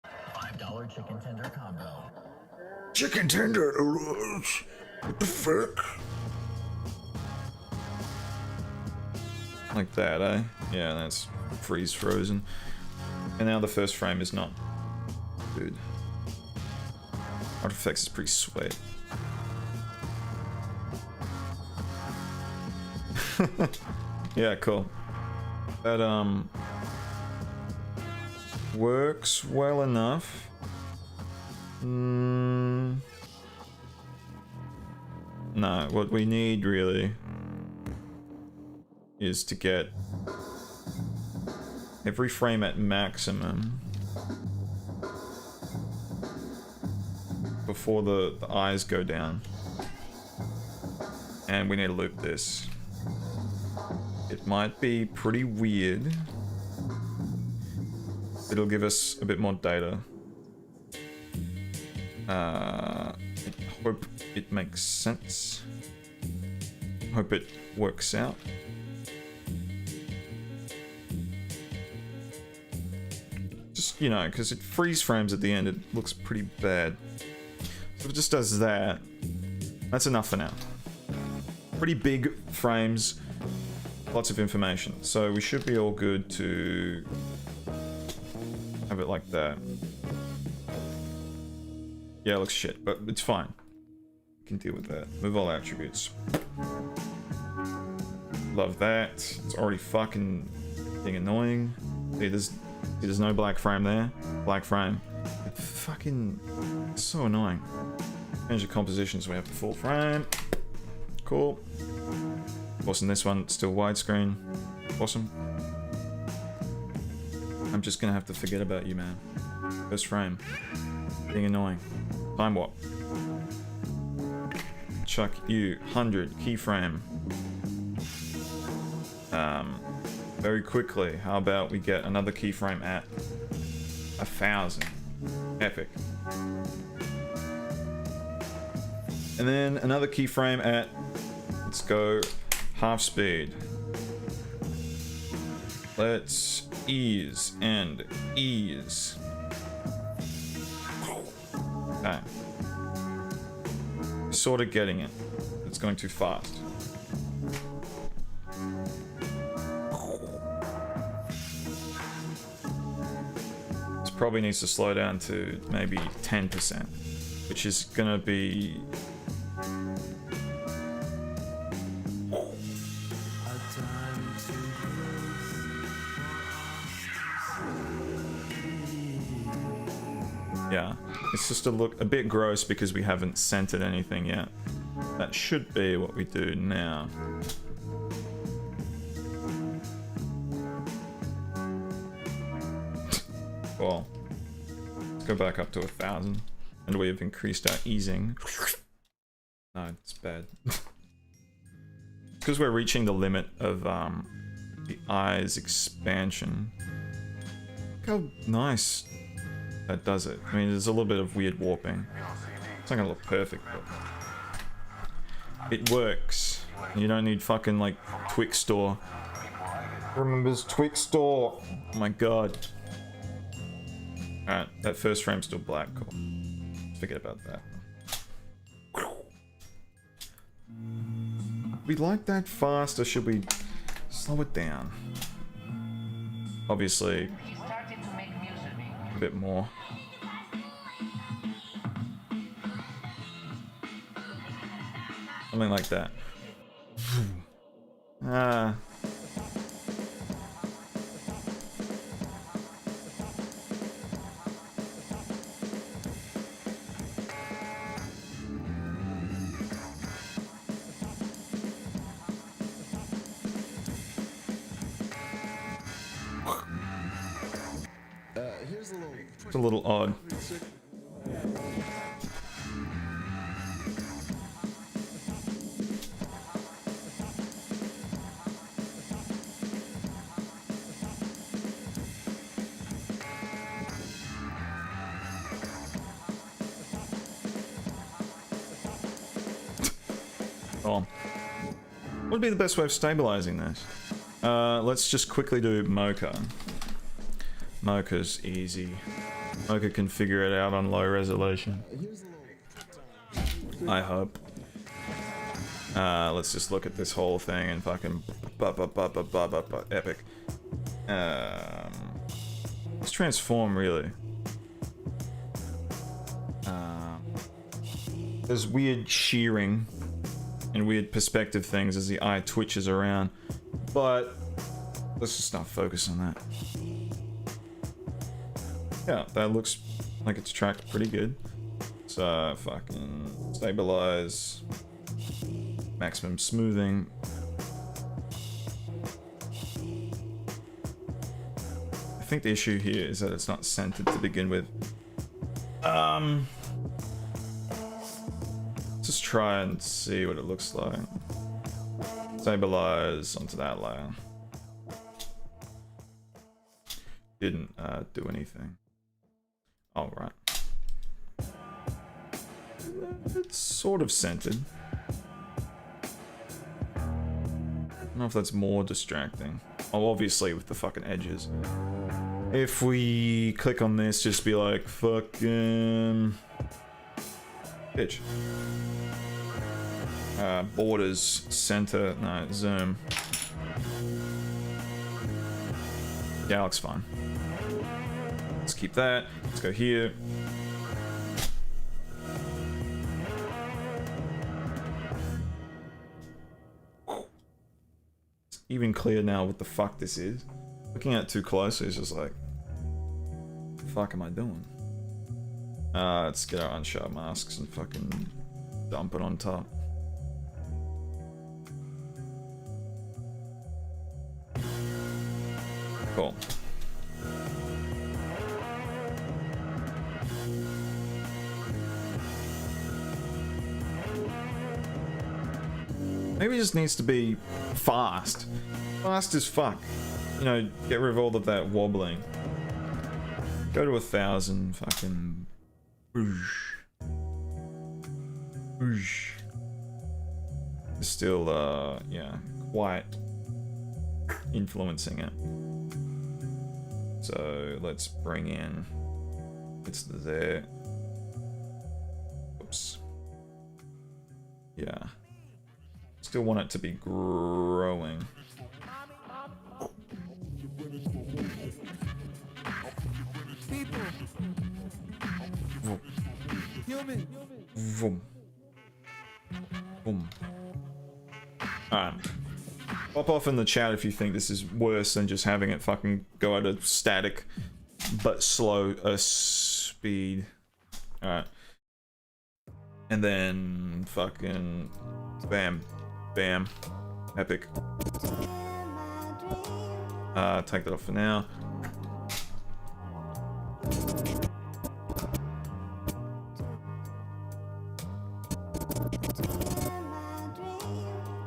$5 chicken tender combo.
Chicken tender. What the fuck? Like that, eh? Yeah, that's freeze frozen. And now the first frame is not. Dude. After Effects is pretty sweet. Yeah, cool. That works well enough. No, what we need really is to get every frame at maximum before the eyes go down. And we need to loop this. It might be pretty weird. It'll give us a bit more data. I hope it makes sense. Hope it works out. Just, you know, because it freeze frames at the end, it looks pretty bad. So if it just does that, that's enough for now. Pretty big frames, lots of information. So we should be all good to have it like that. Yeah, it looks shit, but it's fine. We can deal with that. Move all attributes. Love that. It's already fucking being annoying. See, there's no black frame there. Black frame. It's fucking so annoying. Change the composition so we have the full frame. Cool. Of course, in this one, it's still widescreen. Awesome. I'm just gonna have to forget about you, man. First frame. Being annoying. Time warp. Chuck you. 100. Keyframe. Very quickly, how about we get another keyframe at 1,000. Epic. And then another keyframe at, let's go, half speed. Let's ease and ease. Okay. Sort of getting it. It's going too fast. probably needs to slow down to maybe 10%, which is gonna be... Yeah, it's just a bit gross because we haven't centered anything yet. That should be what we do now. Well, let's go back up to 1,000, and we have increased our easing. No, it's bad. Because we're reaching the limit of the eye's expansion. Look how nice that does it. I mean, there's a little bit of weird warping. It's not gonna look perfect, but it works. You don't need fucking like Twix store. Remembers Twix store. Oh my god. Alright, that first frame's still black. Cool. Forget about that. We like that fast, or should we slow it down? Obviously, a bit more. Something like that. It's a little odd. Oh. What would be the best way of stabilizing this? Let's just quickly do Mocha. Mocha's easy. Mocha can figure it out on low resolution. I hope. Let's just look at this whole thing and fucking epic. Let's transform, really. There's weird shearing and weird perspective things as the eye twitches around, but let's just not focus on that. Yeah, that looks like it's tracked pretty good. So fucking stabilize, maximum smoothing. I think the issue here is that it's not centered to begin with. Just try and see what it looks like. Stabilize onto that layer. Didn't do anything. All right. It's sort of centered. I don't know if that's more distracting. Oh, obviously with the fucking edges. If we click on this, just be like, fucking... Bitch. Borders, center, no, zoom. Yeah, looks fine. Let's keep that. Let's go here. It's even clear now what the fuck this is. Looking at it too close, it's just like, what the fuck am I doing? Let's get our unsharp masks and fucking dump it on top. Cool. Maybe it just needs to be fast. Fast as fuck. You know, get rid of all of that wobbling. Go to 1,000, fucking... Whoosh. Whoosh. Still, yeah, quite influencing it. So let's bring in... It's there. Oops. Yeah. Still want it to be growing.
People,
Vroom. Boom. Alright. Pop off in the chat if you think this is worse than just having it fucking go at a static but slow speed. Alright. And then fucking bam. Bam. Epic. Take that off for now.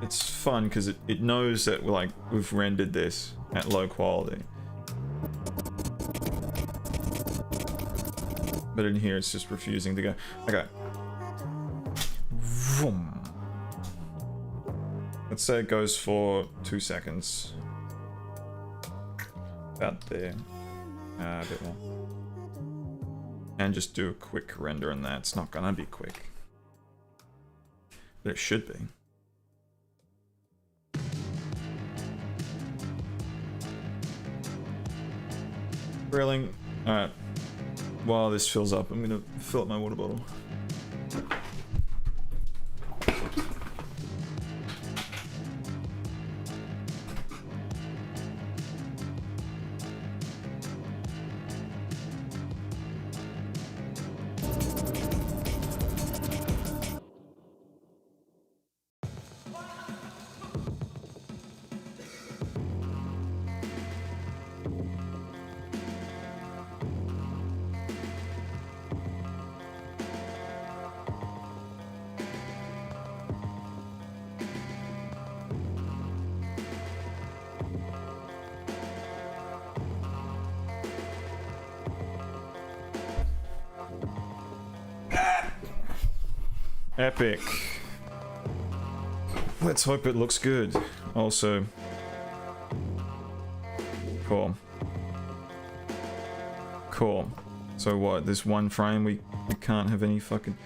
It's fun because it knows that like we've rendered this at low quality. But in here it's just refusing to go. Okay. Vroom. Let's say it goes for 2 seconds. About there. A bit more. And just do a quick render on that. It's not gonna be quick. But it should be. Grilling. Alright. While this fills up, I'm gonna fill up my water bottle. Epic. Let's hope it looks good. Also, cool. Cool. So what? This one frame we can't have any fucking.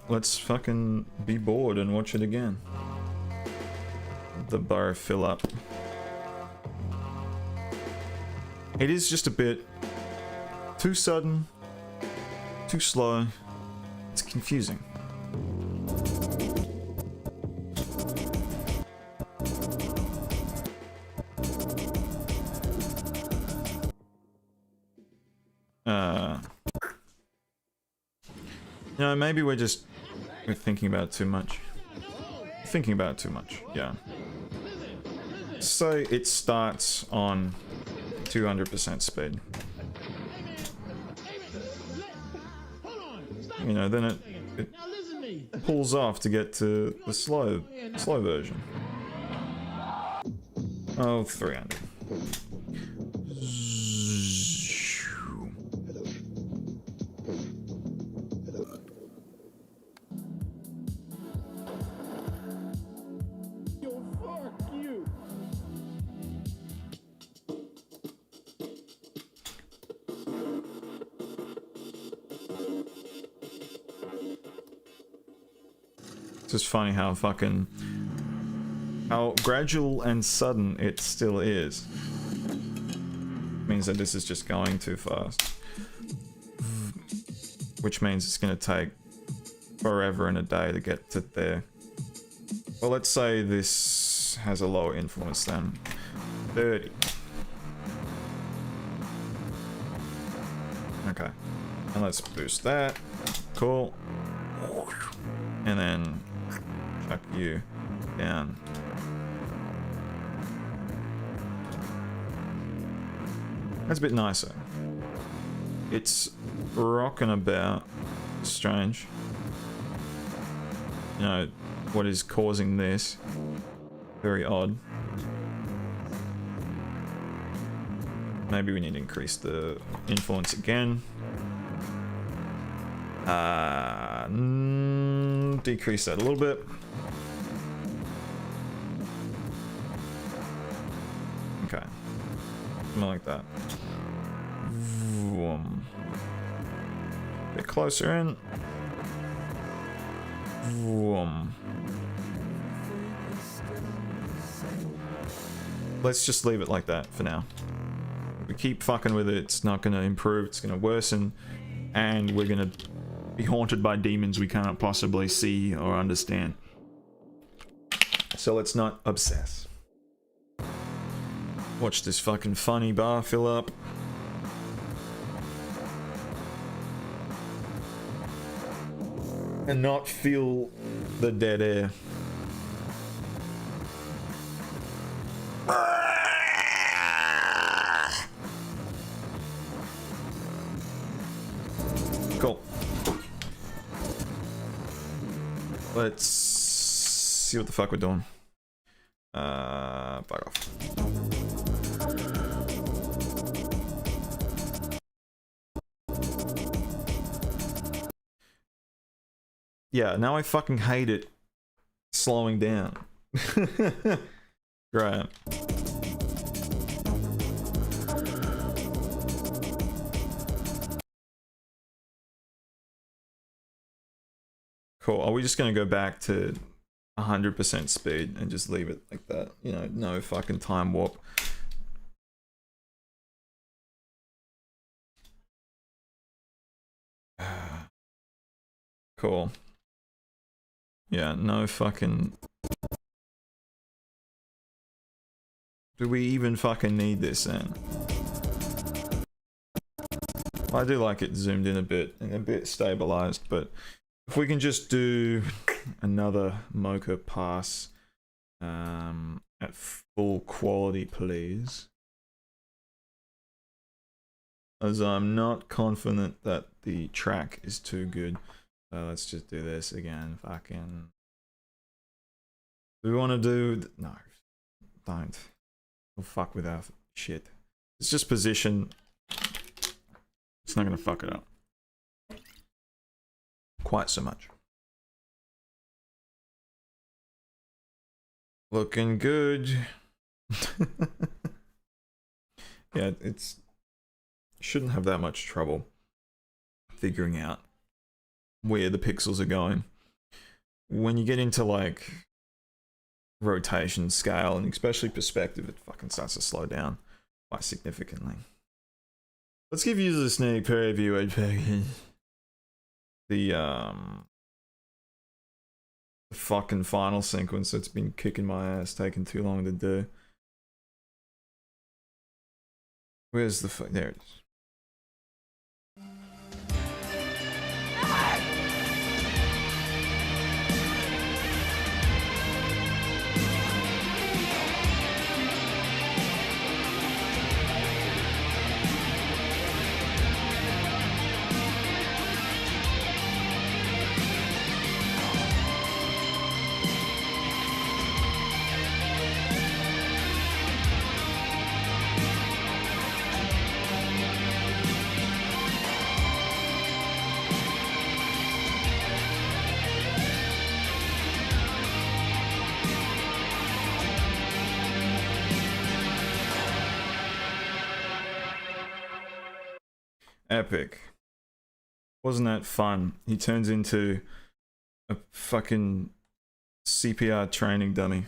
Let's fucking be bored and watch it again. The bar fill up. It is just a bit too sudden, too slow. It's confusing. You know, maybe we're thinking about it too much. Thinking about it too much, yeah. So it starts on 200% speed. You know, then it pulls off to get to the slow version. Oh, 300. It's just funny how gradual and sudden it still is. Means that this is just going too fast. Which means it's gonna take forever and a day to get to there. Well, let's say this has a lower influence than 30. Okay. And let's boost that. Cool. And then chuck you down. That's a bit nicer. It's rocking about. Strange. You know, what is causing this? Very odd. Maybe we need to increase the influence again. Decrease that a little bit. Okay. Something like that. Vroom. Bit closer in. Vroom. Let's just leave it like that for now. If we keep fucking with it, it's not gonna improve, it's gonna worsen, and we're gonna be haunted by demons we can't possibly see or understand. So let's not obsess. Watch this fucking funny bar fill up. And not feel the dead air. Cool. Let's see what the fuck we're doing. Fuck off. Yeah, now I fucking hate it slowing down. Great. Cool. Are we just gonna go back to 100% speed and just leave it like that? You know, no fucking time warp. Cool. Yeah, no fucking... Do we even fucking need this then? I do like it zoomed in a bit and a bit stabilized, but if we can just do another mocha pass at full quality, please. As I'm not confident that the track is too good. So let's just do this again. Fucking... Do we want to do... No. Don't. We'll fuck with our shit. It's just position. It's not gonna fuck it up. Quite so much. Looking good. Yeah, it's... Shouldn't have that much trouble figuring out where the pixels are going. When you get into like rotation, scale, and especially perspective, it fucking starts to slow down quite significantly. Let's give users a sneak preview. The fucking final sequence that's been kicking my ass, taking too long to do. Where's the fuck? There it is. Epic. Wasn't that fun? He turns into a fucking CPR training dummy.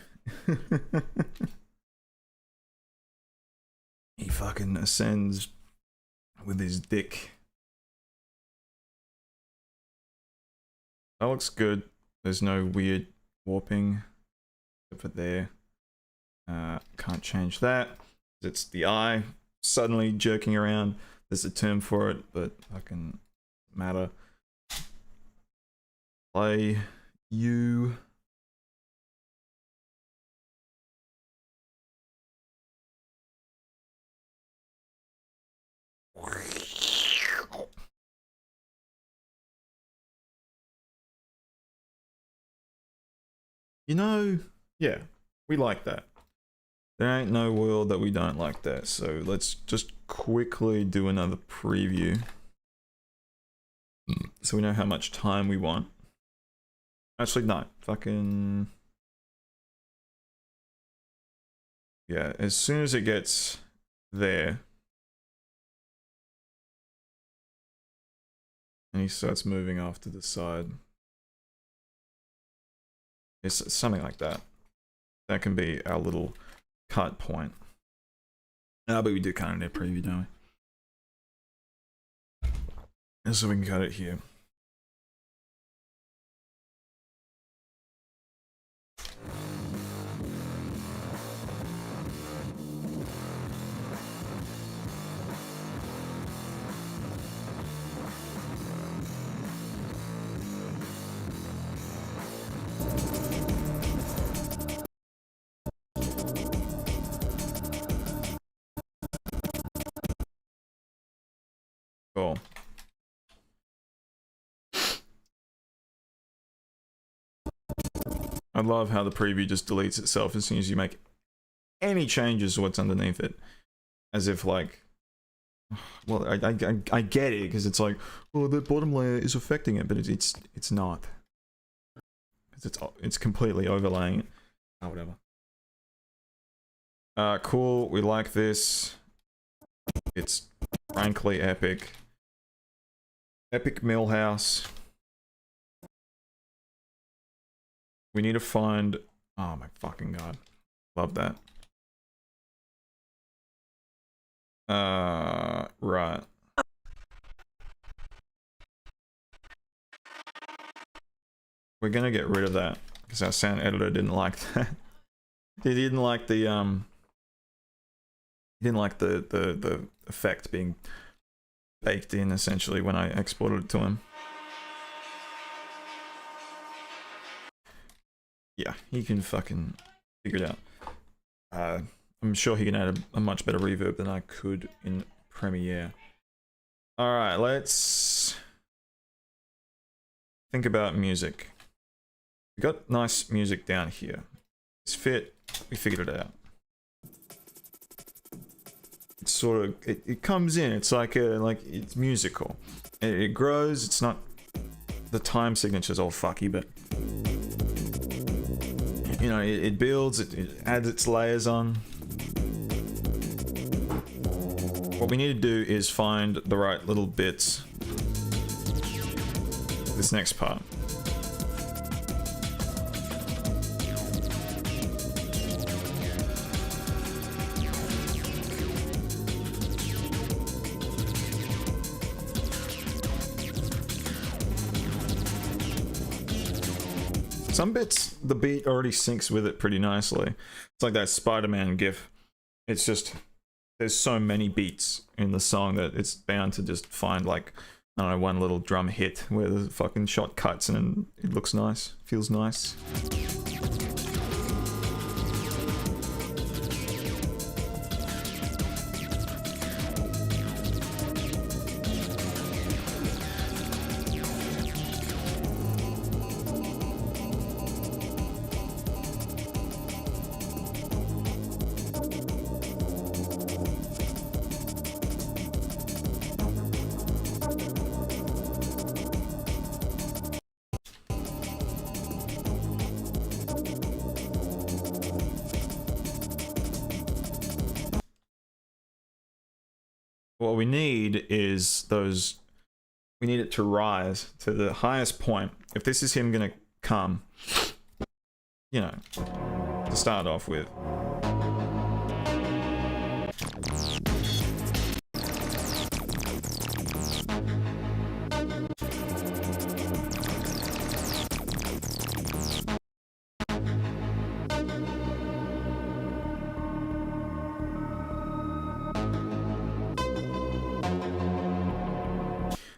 He fucking ascends with his dick. That looks good. There's no weird warping except for there. Can't change that. It's the eye suddenly jerking around. There's a term for it, but fucking matter. Play you. You know, yeah, we like that. There ain't no world that we don't like that, so let's just quickly do another preview. So we know how much time we want. Actually, no, fucking... Yeah, as soon as it gets there, and he starts moving off to the side. It's something like that. That can be our little cut point. No, but we do cut it in a preview, don't we? And so we can cut it here. Cool. I love how the preview just deletes itself as soon as you make any changes to what's underneath it. As if like, well, I get it, because it's like, oh, the bottom layer is affecting it, but it's not. It's completely overlaying it. Oh, whatever. Cool, we like this. It's frankly epic. Epic Millhouse. We need to find... Oh my fucking god. Love that. Right. We're gonna get rid of that, because our sound editor didn't like that. He didn't like the, he didn't like the effect being baked in, essentially, when I exported it to him. Yeah, he can fucking figure it out. I'm sure he can add a much better reverb than I could in Premiere. Alright, let's think about music. We got nice music down here. It's fit, we figured it out. It's sort of, it comes in, it's like it's musical. It grows, it's not, the time signature's all fucky, but you know, it builds, it adds its layers on. What we need to do is find the right little bits. This next part. Some bits, the beat already syncs with it pretty nicely. It's like that Spider-Man gif. It's just, there's so many beats in the song that it's bound to just find like, I don't know, one little drum hit where the fucking shot cuts and it looks nice, feels nice. What we need is those, we need it to rise to the highest point. If this is him gonna come, you know, to start off with.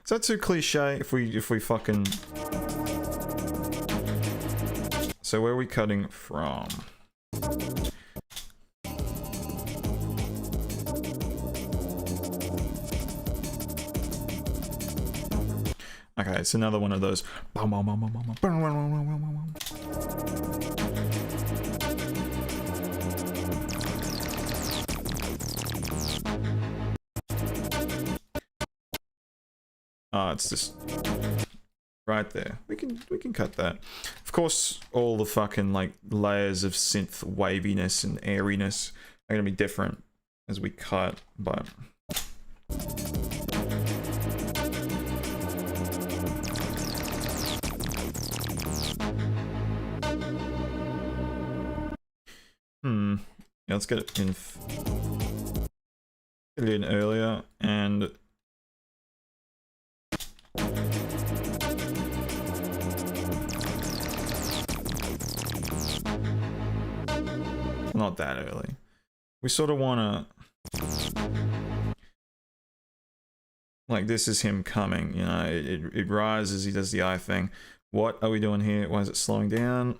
Is that too cliche if we fucking... So where are we cutting from? Okay, it's another one of those. It's just right there. We can cut that. Of course, all the fucking like layers of synth waviness and airiness are gonna be different as we cut, but Yeah, let's get it in. Get it in earlier and. Not that early. We sort of want to. Like, this is him coming, you know, it rises, he does the eye thing. What are we doing here? Why is it slowing down?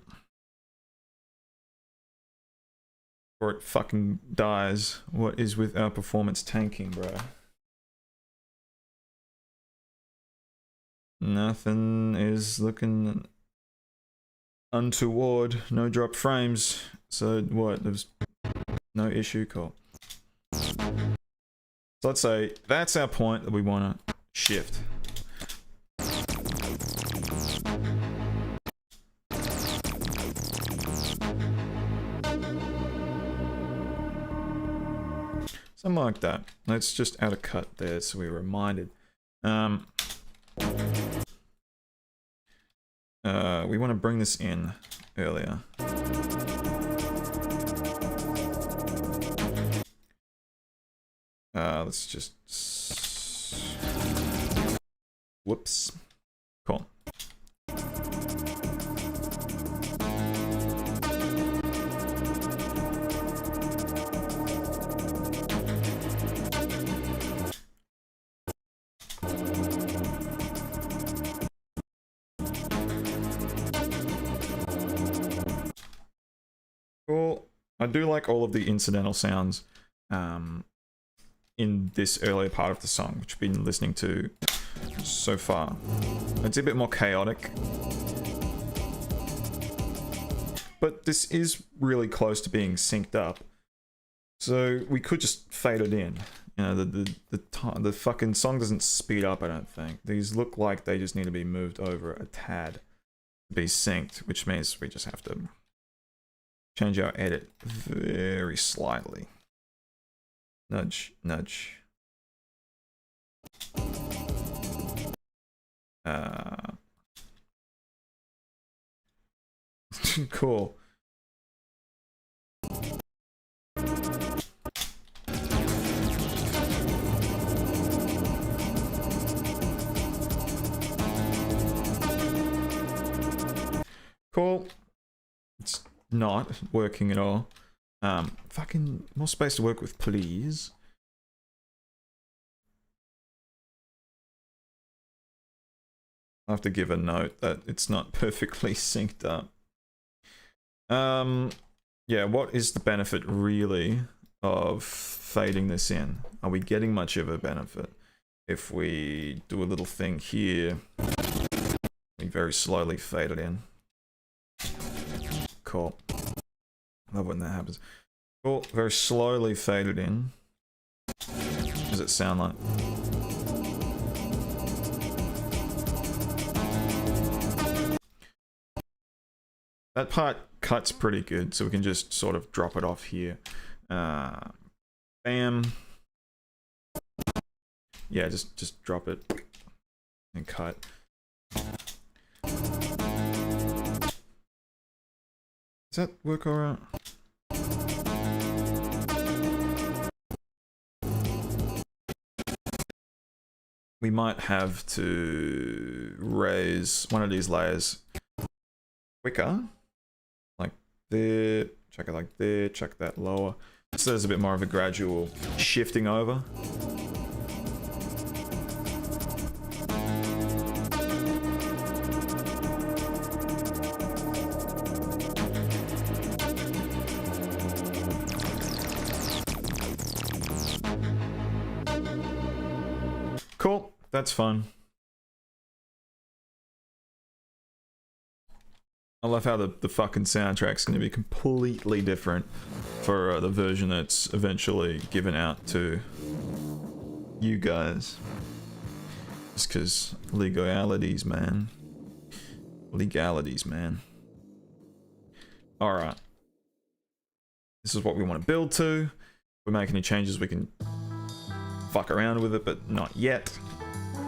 Or it fucking dies. What is with our performance tanking, bro? Nothing is looking untoward. No drop frames. So what? There's no issue. Cool. So let's say that's our point that we want to shift. Something like that. Let's just add a cut there so we're reminded. We want to bring this in earlier. Let's just... Whoops. Cool. Cool. I do like all of the incidental sounds in this earlier part of the song, which we've been listening to so far. It's a bit more chaotic. But this is really close to being synced up. So we could just fade it in. You know, the fucking song doesn't speed up, I don't think. These look like they just need to be moved over a tad to be synced, which means we just have to change our edit very slightly. Nudge, nudge. Cool. Cool. It's not working at all. Fucking more space to work with, please. I have to give a note that it's not perfectly synced up. Yeah, what is the benefit really of fading this in? Are we getting much of a benefit? If we do a little thing here, we very slowly fade it in. Cool. Love when that happens. Cool, very slowly fade it in. What does it sound like? That part cuts pretty good, so we can just sort of drop it off here. Bam. Yeah, just drop it and cut. Does that work alright? We might have to raise one of these layers quicker. Like there, chuck it like there, chuck that lower. So there's a bit more of a gradual shifting over. Cool, that's fun. I love how the fucking soundtrack's going to be completely different for the version that's eventually given out to you guys. Just because legalities, man. Legalities, man. Alright. This is what we want to build to. If we make any changes, we can fuck around with it, but not yet.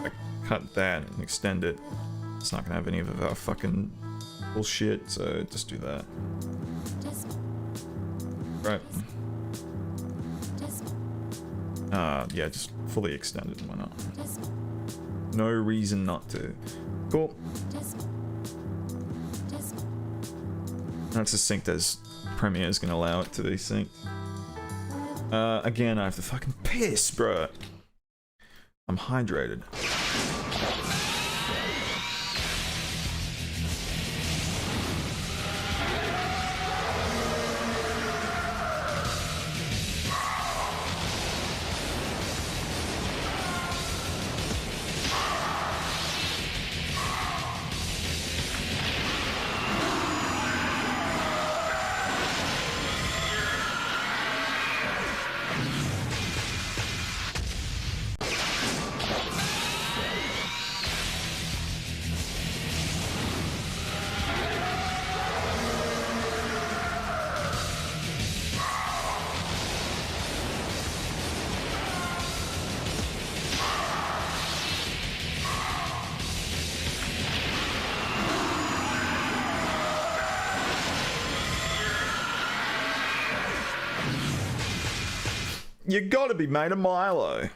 I cut that and extend it. It's not going to have any of our fucking bullshit, so just do that. Right. Yeah, just fully extended. Why not? No reason not to. Cool. That's as synced as Premiere is gonna allow it to be synced. Again, I have to fucking piss, bro. I'm hydrated. You gotta be made of Milo.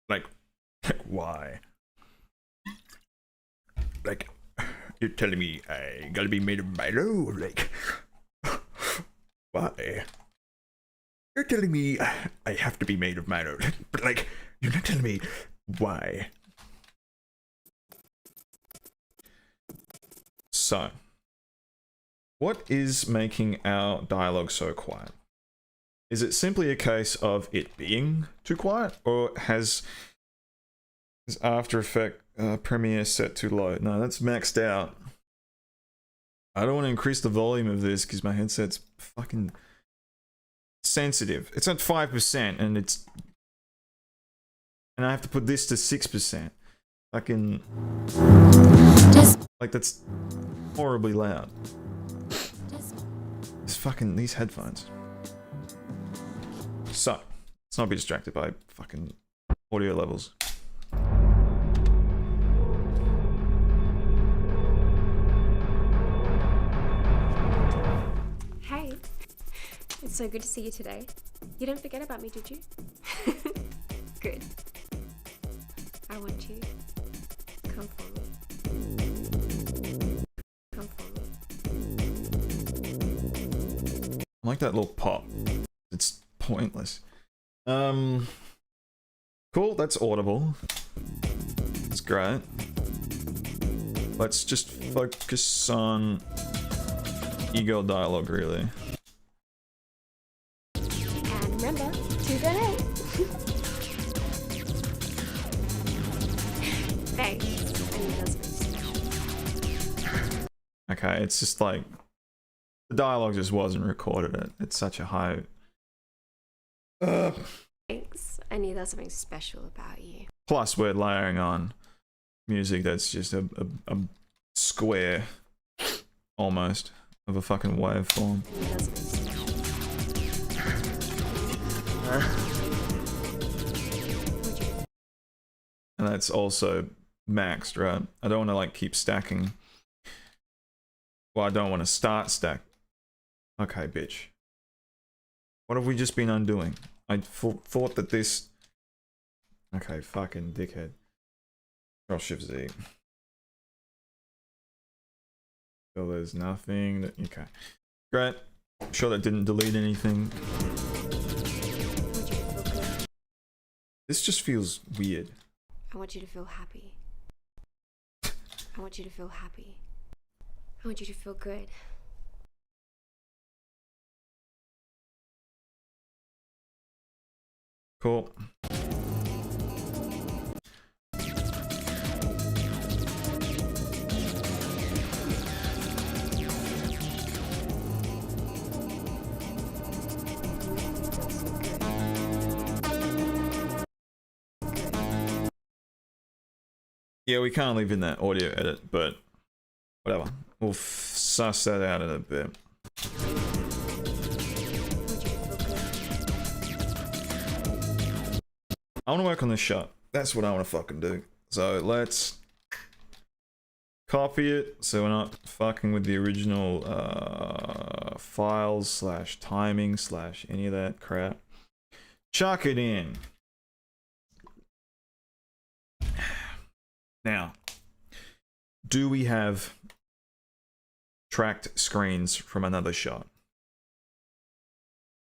Like why? Like, you're telling me I gotta be made of Milo? Like, why? You're telling me I have to be made of Milo, but like, you're not telling me why. So, what is making our dialogue so quiet? Is it simply a case of it being too quiet, or has After Effects Premiere set too low? No, that's maxed out. I don't want to increase the volume of this because my headset's fucking sensitive. It's at 5% and I have to put this to 6%. Fucking, like, that's horribly loud. It's fucking these headphones. So, let's not be distracted by fucking audio levels.
Hey, it's so good to see you today. You didn't forget about me, did you? Good. I want you. Come for me. Come for me.
I like that little pop. It's pointless. Cool, that's audible. That's great. Let's just focus on ego dialogue, really.
And remember to donate. Thanks. And it does make sense.
Okay, it's just like the dialogue just wasn't recorded. It's such a high.
Thanks. I knew there's something special about you.
Plus, we're layering on music that's just a square, almost, of a fucking waveform.
I knew there's something special.
And that's also maxed, right? I don't want to like keep stacking. Well, I don't want to start stack. Okay, bitch. What have we just been undoing? I thought that this... Okay, fucking dickhead. Control Shift Z. So there's nothing that... Okay. Great. I'm sure that didn't delete anything. This just feels weird.
I want you to feel happy. I want you to feel happy. I want you to feel good.
Cool. Yeah, we can't leave in that audio edit, but whatever. We'll suss that out in a bit. I want to work on this shot. That's what I want to fucking do. So let's copy it so we're not fucking with the original files slash timing slash any of that crap. Chuck it in. Now, do we have tracked screens from another shot?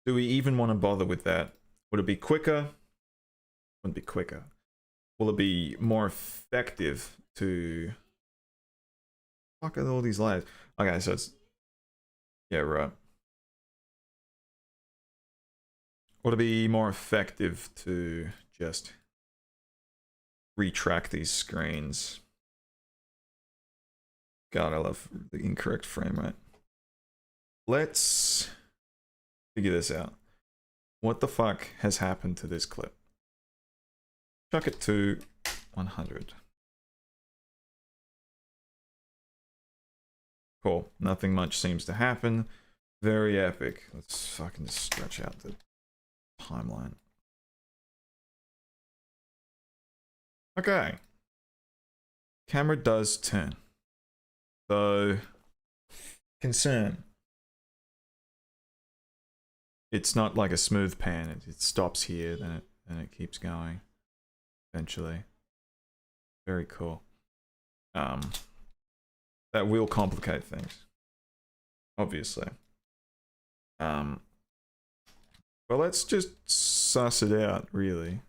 Do we even want to bother with that? Would it be quicker? Wouldn't be quicker. Will it be more effective to... Fuck are all these layers? Okay, so it's... Yeah, right. Would it be more effective to just retrack these screens? God, I love the incorrect frame rate. Let's figure this out. What the fuck has happened to this clip? Chuck it to 100. Cool. Nothing much seems to happen. Very epic. Let's fucking just stretch out the timeline. Okay. Camera does turn. So, concern. It's not like a smooth pan. It stops here, then it keeps going. Eventually. Very cool. That will complicate things. Obviously. But let's just suss it out, really.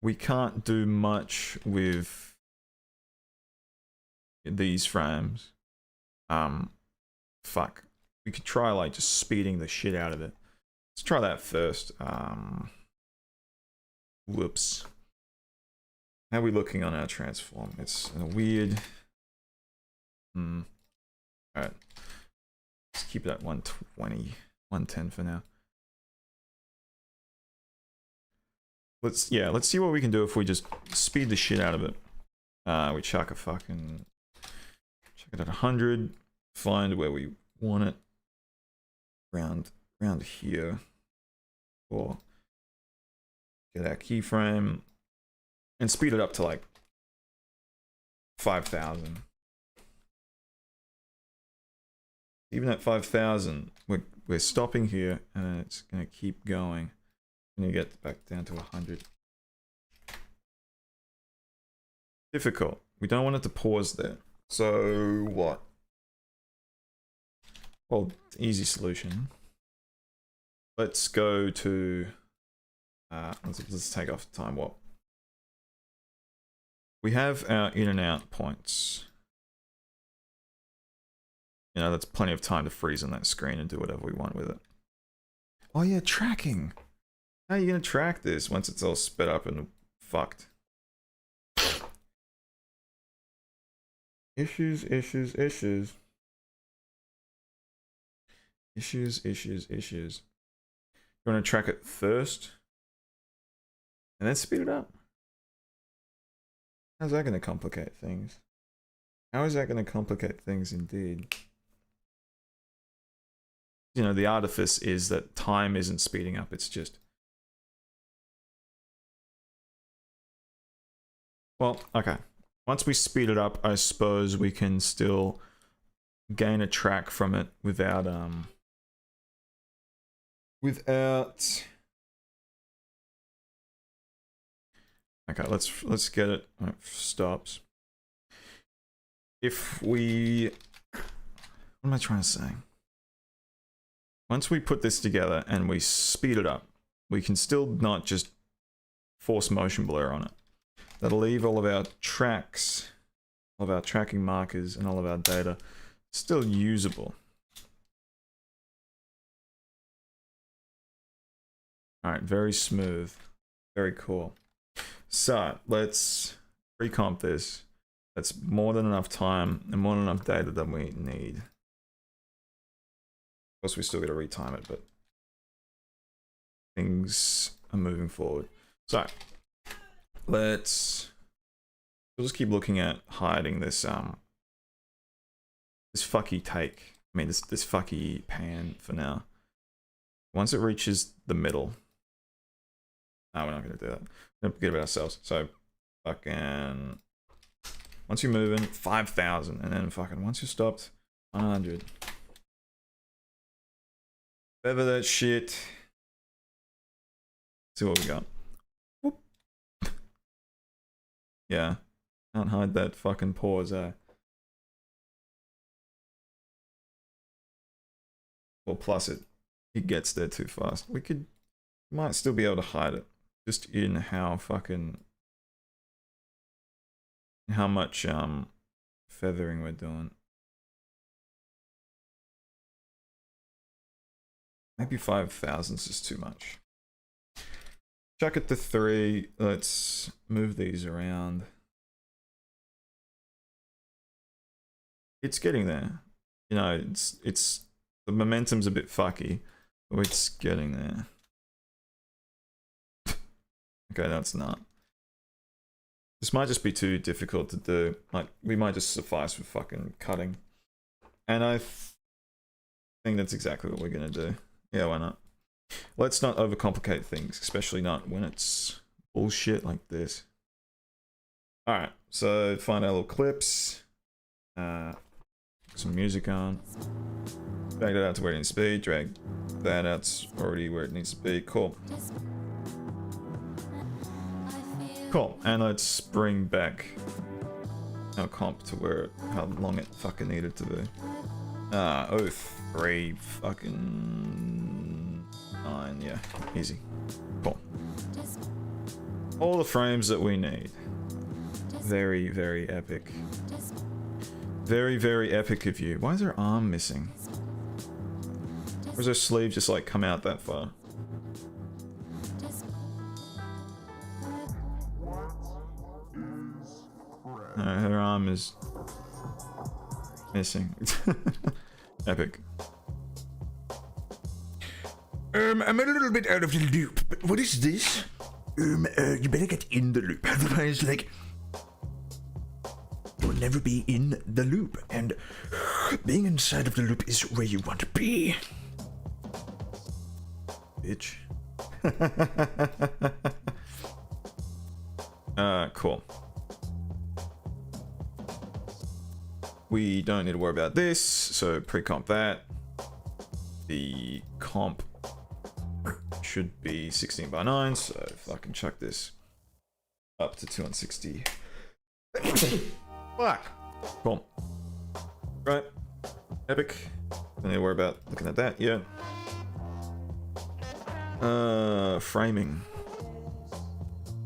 We can't do much with these frames. Fuck. We could try like just speeding the shit out of it. Let's try that first. Whoops. How are we looking on our transform? It's a weird... Alright. Let's keep it at 120, 110 for now. Let's see what we can do if we just speed the shit out of it. We chuck it at 100, find where we want it. Around here. Or get our keyframe and speed it up to like 5,000. Even at 5,000, we're stopping here, and it's gonna keep going. And you get back down to 100. Difficult. We don't want it to pause there. So what? Well, easy solution. Let's go to. Let's take off time warp. We have our in and out points. You know, that's plenty of time to freeze on that screen and do whatever we want with it. Oh yeah, tracking. How are you gonna track this once it's all sped up and fucked? Issues. You want to track it first and then speed it up? How's that going to complicate things? How is that going to complicate things indeed? You know, the artifice is that time isn't speeding up, it's just... Well, okay. Once we speed it up, I suppose we can still gain a track from it without okay, let's get it. It stops. If we, what am I trying to say? Once we put this together and we speed it up, we can still not just force motion blur on it. That'll leave all of our tracks, all of our tracking markers, and all of our data still usable. Alright, very smooth. Very cool. So, let's recomp this. That's more than enough time and more than enough data that we need. Of course, we still got to retime it, but things are moving forward. So, we'll just keep looking at hiding this this fucky take. I mean, this fucky pan for now. Once it reaches the middle, no, we're not gonna do that. We're gonna forget about ourselves. So, fucking once you're moving 5,000, and then fucking once you're stopped, 100. Feather that shit. See what we got. Whoop. Yeah. Can't hide that fucking pause, eh? Well, plus it gets there too fast. We might still be able to hide it. Just in how much feathering we're doing. Maybe 5,000 is too much. Chuck it to 3. Let's move these around. It's getting there. You know, it's the momentum's a bit fucky, but it's getting there. Okay, that's not. This might just be too difficult to do. Like, we might just suffice for fucking cutting. And I think that's exactly what we're gonna do. Yeah, why not? Let's not overcomplicate things, especially not when it's bullshit like this. Alright, so find our little clips. Some music on. Drag that out to where it needs to be. Drag that out already where it needs to be. Cool. Cool, and let's bring back our comp to where how long it fucking needed to be. 03 fucking 9, yeah, easy. Cool. All the frames that we need. Very, very epic. Very, very epic of you. Why is her arm missing? Or does her sleeve just like come out that far? No, her arm is missing. Epic.
I'm a little bit out of the loop, but what is this? You better get in the loop, otherwise, like, you'll never be in the loop, and being inside of the loop is where you want to be.
Bitch. Cool. We don't need to worry about this, so pre-comp that. The comp should be 16 by 9, so if I can chuck this up to 260. Fuck! Cool. Right. Epic. Don't need to worry about looking at that yet. Framing.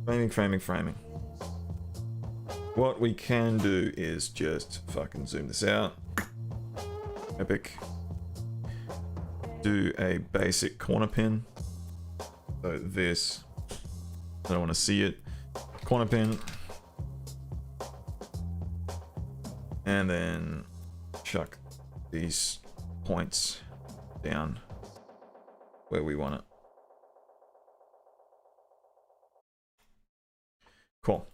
Framing. What we can do is just fucking zoom this out. Epic. Do a basic corner pin. So this. I don't want to see it. Corner pin. And then chuck these points down where we want it. Cool.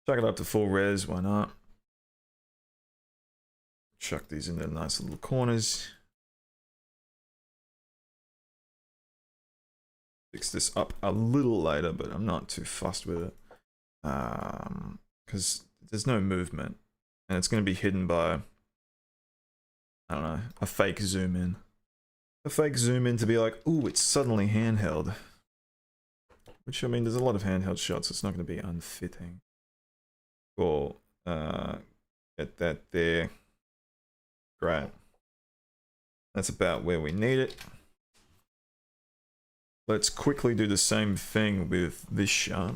Chuck it up to full res, why not? Chuck these into nice little corners. Fix this up a little later, but I'm not too fussed with it. Because there's no movement. And it's going to be hidden by, I don't know, a fake zoom in. A fake zoom in to be like, ooh, it's suddenly handheld. Which, I mean, there's a lot of handheld shots, it's not going to be unfitting. Cool. Get that there. Great. That's about where we need it. Let's quickly do the same thing with this shot.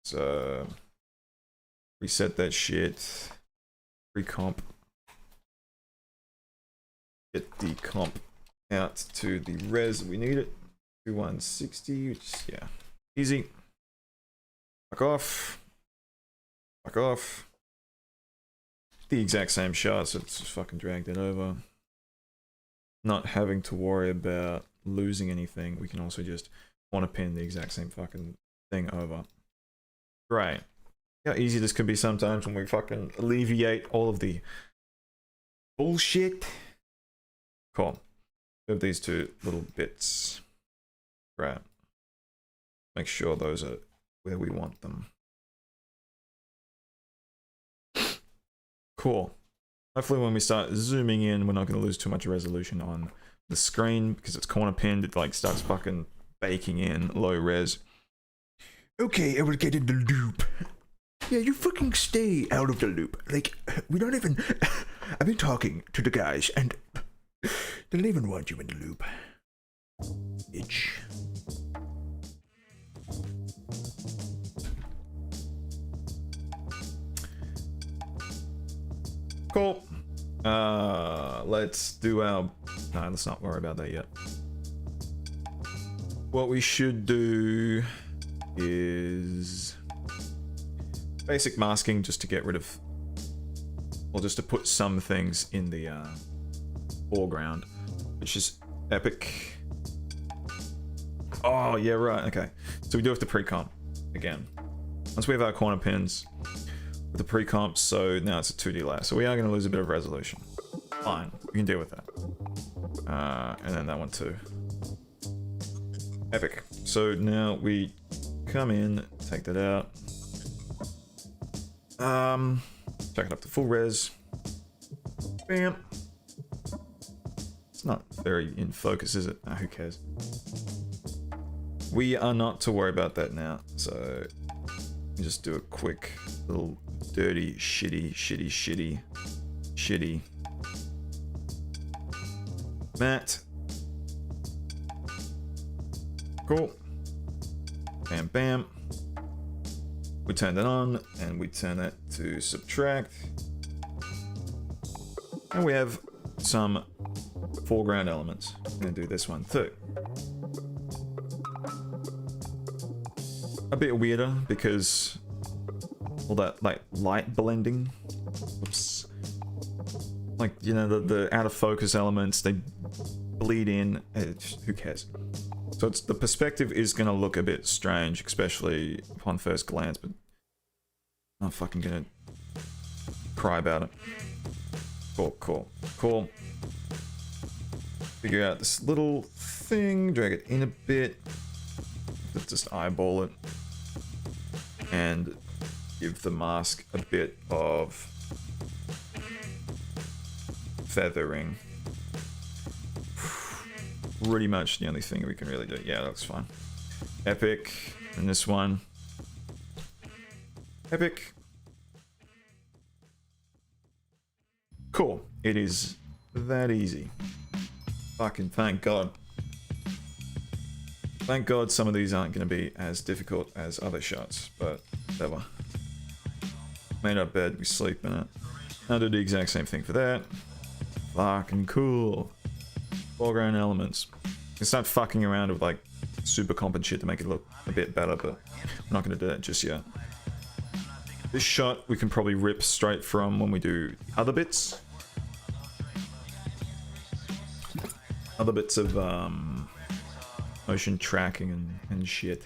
So, reset that shit. Pre-comp. Get the comp out to the res we need it. 2160, which is, yeah, easy. Fuck off. Fuck off. The exact same shot, so let's just fucking drag that over. Not having to worry about losing anything. We can also just want to pin the exact same fucking thing over. Great. How easy this can be sometimes when we fucking alleviate all of the bullshit. Cool. We have these two little bits. Right. Make sure those are where we want them. Cool. Hopefully when we start zooming in, we're not going to lose too much resolution on the screen because it's corner pinned. It like starts fucking baking in low res.
Okay, I will get in the loop. Yeah, you fucking stay out of the loop. Like, we don't even... I've been talking to the guys, and they don't even want you in the loop. Bitch.
Cool. Let's do our... No, let's not worry about that yet. What we should do is basic masking just to get rid of, or just to put some things in the foreground, which is epic. Oh yeah, right, okay. So we do have to pre-comp again. Once we have our corner pins with the pre-comp, so now it's a 2D layer. So we are going to lose a bit of resolution. Fine, we can deal with that. And then that one too. Epic. So now we come in, take that out. Check it up to full res. Bam. It's not very in focus, is it? Ah, who cares? We are not to worry about that now. So just do a quick little dirty, shitty matte. Cool. Bam, bam. We turn that on, and we turn that to subtract. And we have some foreground elements. I'm gonna do this one too. A bit weirder because all that like light blending. Oops. Like, you know, the out of focus elements, they bleed in. Who cares? So it's, the perspective is going to look a bit strange, especially upon first glance, but I'm not fucking going to cry about it. Cool. Figure out this little thing, drag it in a bit, let's just eyeball it, and give the mask a bit of feathering. Pretty much the only thing we can really do. Yeah, that's fine. Epic. And this one. Epic. Cool. It is that easy. Fucking thank God. Thank God some of these aren't going to be as difficult as other shots, but whatever. Made our bed, we sleep in it. I'll do the exact same thing for that. Fucking cool. Foreground elements. You can start fucking around with like super comp and shit to make it look a bit better, but I'm not going to do that just yet. This shot we can probably rip straight from when we do other bits. Other bits of motion tracking and shit.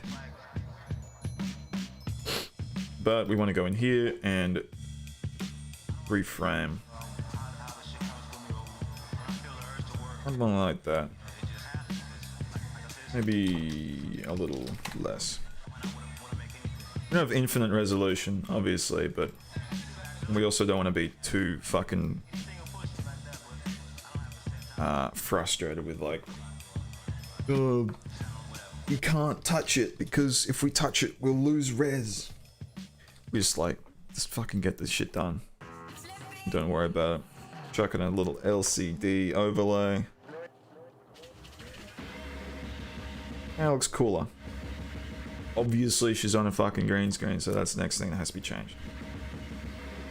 But we want to go in here and reframe. Something like that. Maybe a little less. We don't have infinite resolution, obviously, but we also don't want to be too fucking frustrated with like, oh, you can't touch it because if we touch it, we'll lose res. We just fucking get this shit done. Don't worry about it. Chuck in a little LCD overlay. That looks cooler. Obviously, she's on a fucking green screen, so that's the next thing that has to be changed.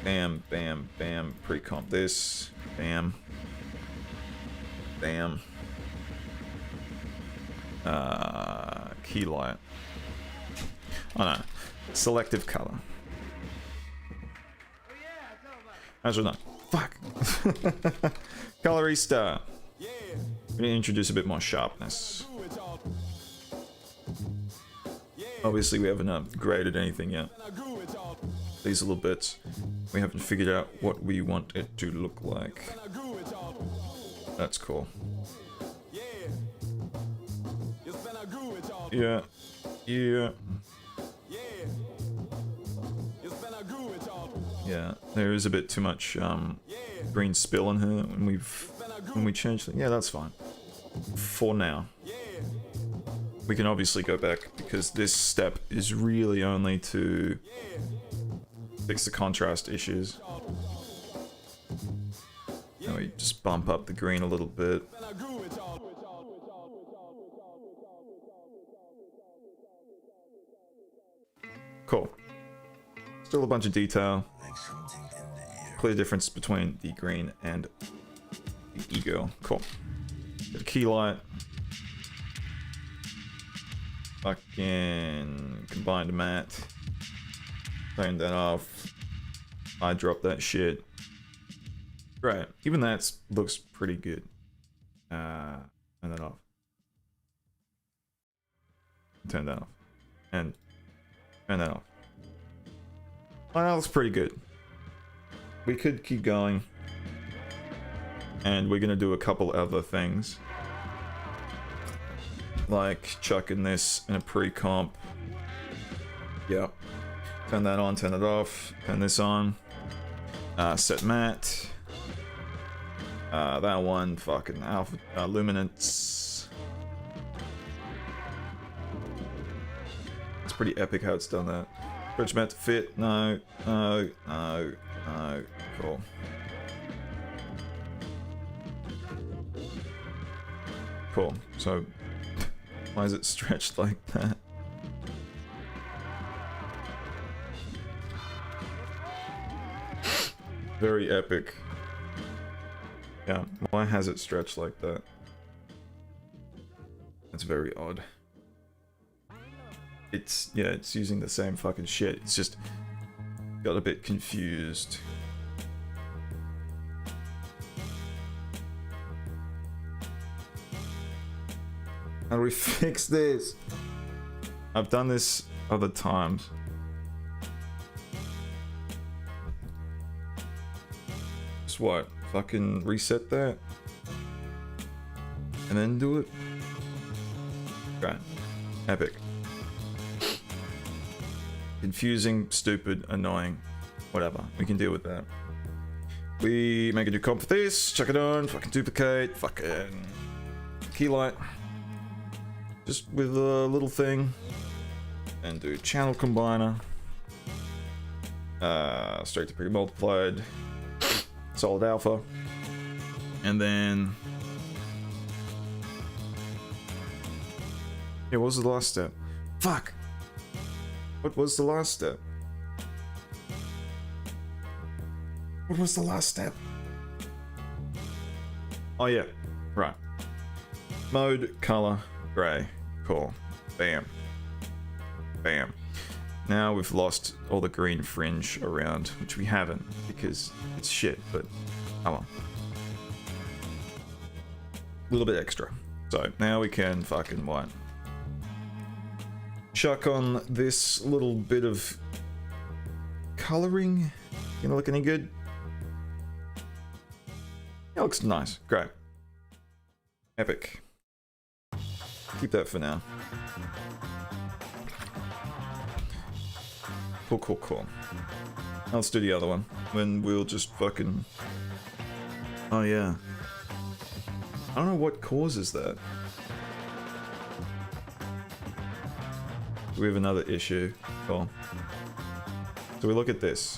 Bam, bam, bam. Pre-comp this. Bam. Bam. Key light. Oh no. Selective color. Actually, no. Fuck. Colorista. We need to introduce a bit more sharpness. Obviously, we haven't upgraded anything yet. These little bits, we haven't figured out what we want it to look like. That's cool. Yeah. Yeah. Yeah, there is a bit too much green spill in here when we change it. Yeah, that's fine. For now. We can obviously go back because this step is really only to fix the contrast issues. And we just bump up the green a little bit. Cool. Still a bunch of detail. Clear difference between the green and the e-girl. Cool. The key light. Fucking combined matte. Turn that off. I drop that shit. Right. Even that looks pretty good. Turn that off. Turn that off. And turn that off. Well, that looks pretty good. We could keep going. And we're gonna do a couple other things. Like chucking this in a pre-comp. Yep. Turn that on, turn it off. Turn this on. Set matte. That one, fucking alpha luminance. It's pretty epic how it's done that. Stretch matte to fit. No, no, no, no. Cool. Cool. So, why is it stretched like that? Very epic. Yeah, why has it stretched like that? That's very odd. It's, yeah, it's using the same fucking shit. It's just got a bit confused. How do we fix this? I've done this other times. Just what? Fucking reset that? And then do it? Right. Epic. Confusing, stupid, annoying. Whatever. We can deal with that. We make a new comp for this. Chuck it on. Fucking duplicate. Fucking key light. Just with a little thing. And do channel combiner. Straight to pre-multiplied. Solid alpha. And then... yeah, what was the last step? Fuck! What was the last step? What was the last step? Oh yeah, right. Mode, color, gray. Cool. Bam. Bam. Now we've lost all the green fringe around, which we haven't, because it's shit, but oh well. A little bit extra. So now we can fucking what? Chuck on this little bit of coloring. Gonna look any good? It looks nice. Great. Epic. Keep that for now. Cool, cool, cool. Now let's do the other one. When we'll just fucking... oh yeah. I don't know what causes that. We have another issue. Cool. So we look at this.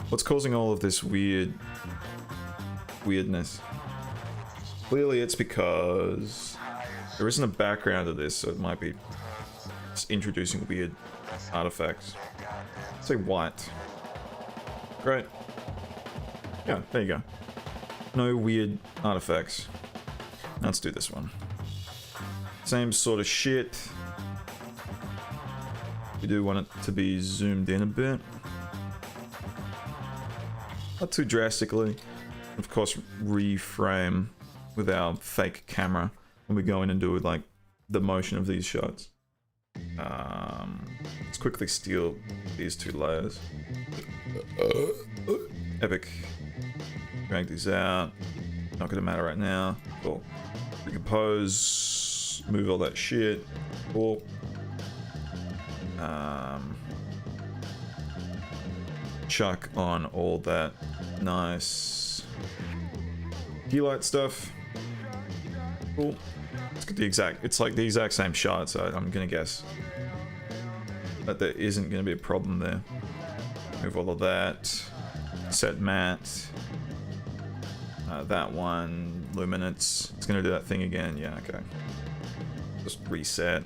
What's causing all of this weirdness? Clearly it's because there isn't a background to this, so it might be just introducing weird artifacts. Say white. Great. Yeah, there you go. No weird artifacts. Let's do this one. Same sort of shit. We do want it to be zoomed in a bit. Not too drastically. Of course, reframe with our fake camera when we go in and do like the motion of these shots. Let's quickly steal these two layers. Epic. Drag these out. Not gonna matter right now. Cool. Recompose. Move all that shit. chuck on all that nice key light stuff. Cool. It's like the exact same shot, so I'm gonna guess that there isn't gonna be a problem there. Move all of that. Set matte. That one. Luminance. It's gonna do that thing again. Yeah, okay. Just reset.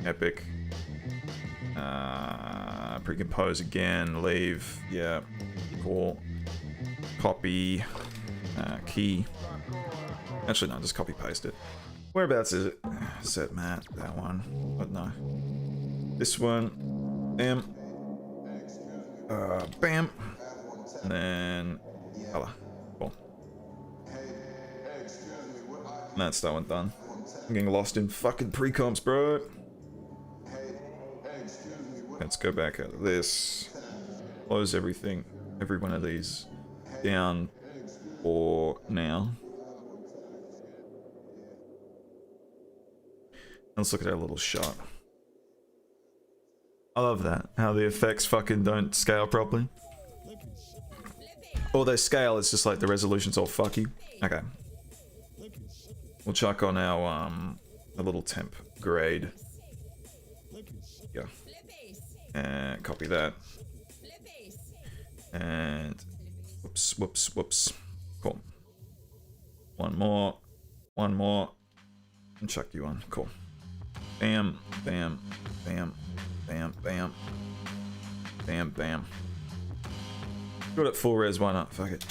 Epic. Pre-compose again. Leave. Yeah. Cool. Copy. Key. Actually, no, just copy paste it. Whereabouts is it? Set matte. That one. But no. This one. Bam. Bam. And then color. Cool. And that's that one done. I'm getting lost in fucking pre-comps, bro. Let's go back out of this. Close everything. Every one of these down for now. Let's look at our little shot. I love that. How the effects fucking don't scale properly. Or they scale, it's just like the resolution's all fucky. Okay. We'll chuck on our a little temp grade. Yeah. And copy that. And whoops, whoops, whoops. Cool. One more. One more. And chuck you on. Cool. Bam, bam, bam, bam, bam. Bam, bam. Got it full res, why not? Fuck it.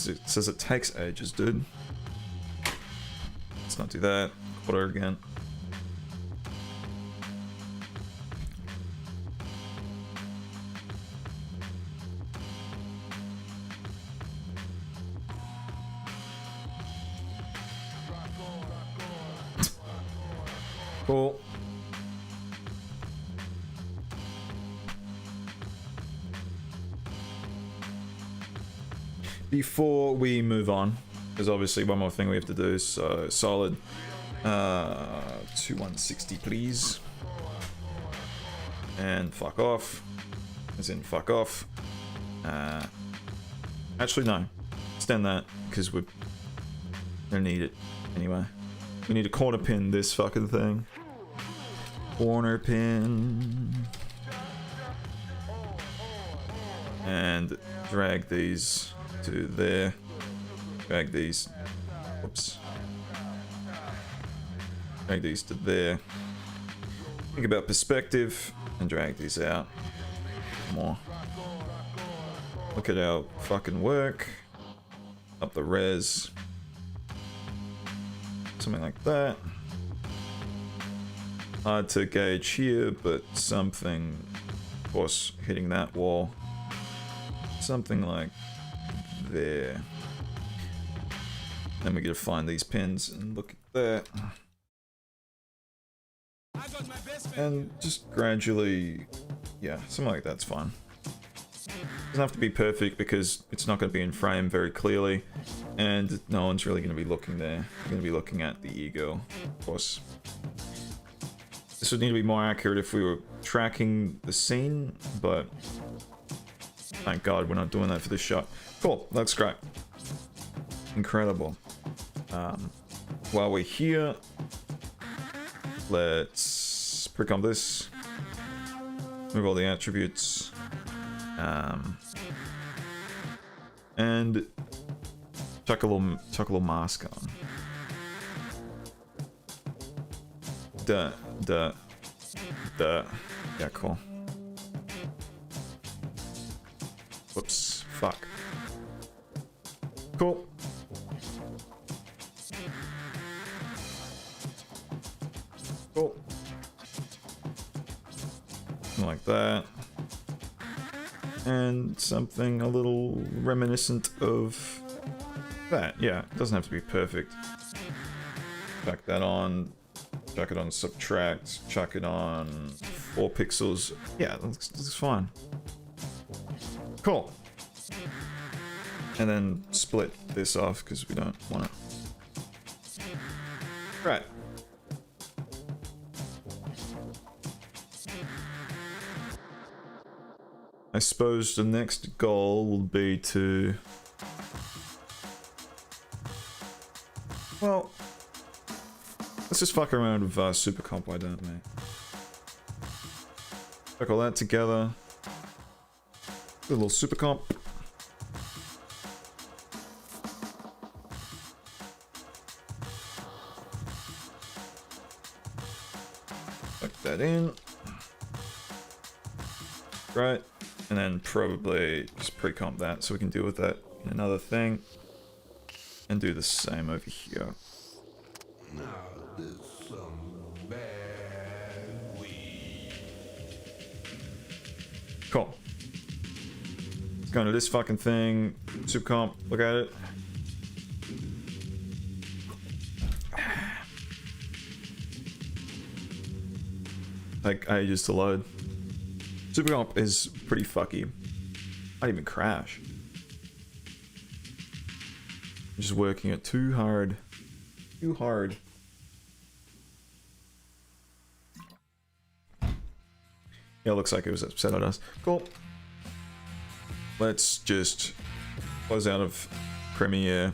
It says it takes ages, dude. Let's not do that. Quarter again. Cool. Before we move on, there's obviously one more thing we have to do, so solid to 160 please. And fuck off. As in fuck off. Actually no. Extend that, because we don't need it anyway. We need to corner pin this fucking thing. Corner pin. And drag these to there. Drag these. Whoops. Drag these to there. Think about perspective and drag these out. More. Look at our fucking work. Up the res. Something like that. Hard to gauge here, but something, of course, hitting that wall. Something like there. Then we gotta find these pins and look at that. And just gradually, yeah, something like that's fine. Doesn't have to be perfect because it's not going to be in frame very clearly, and no one's really going to be looking there. You're going to be looking at the ego, of course. This would need to be more accurate if we were tracking the scene, but thank God we're not doing that for this shot. Cool, that's great. Incredible. While we're here, let's prick on this. Move all the attributes. And chuck a little mask on. Duh. Yeah, cool. Whoops. Fuck. Cool. Cool. Something like that. And something a little reminiscent of that. Yeah, it doesn't have to be perfect. Chuck that on. Chuck it on subtract. Chuck it on 4 pixels. Yeah, that's fine. Cool. And then split this off because we don't want it. Right. I suppose the next goal will be to... Well, let's just fuck around with super comp, why don't we? Fuck all that together. Do a little super comp. Plug that in. Right. And then probably just pre-comp that so we can deal with that in another thing. And do the same over here. Cool. Let's go into this fucking thing. Super comp, look at it. Like, ages to load. Super comp is pretty fucky. Might even crash. I'm just working it too hard. Too hard. Yeah, it looks like it was upset at us. Cool. Let's just close out of Premiere.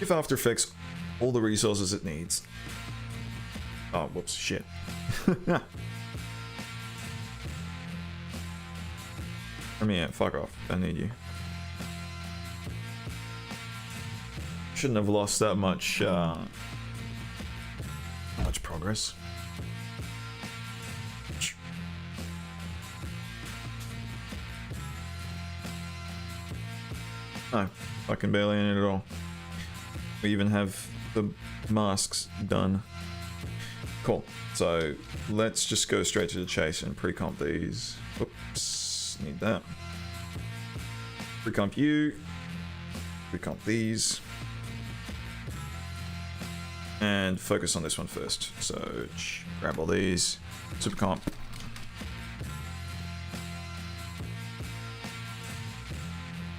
Give After Effects all the resources it needs. Oh, whoops, shit. Premiere, fuck off. Don't need you. Shouldn't have lost that much progress. No, fucking barely in it at all. We even have the masks done. Cool. So let's just go straight to the chase and pre-comp these. Oops, need that. Pre-comp you. Pre-comp these. And focus on this one first. So grab all these. Super comp.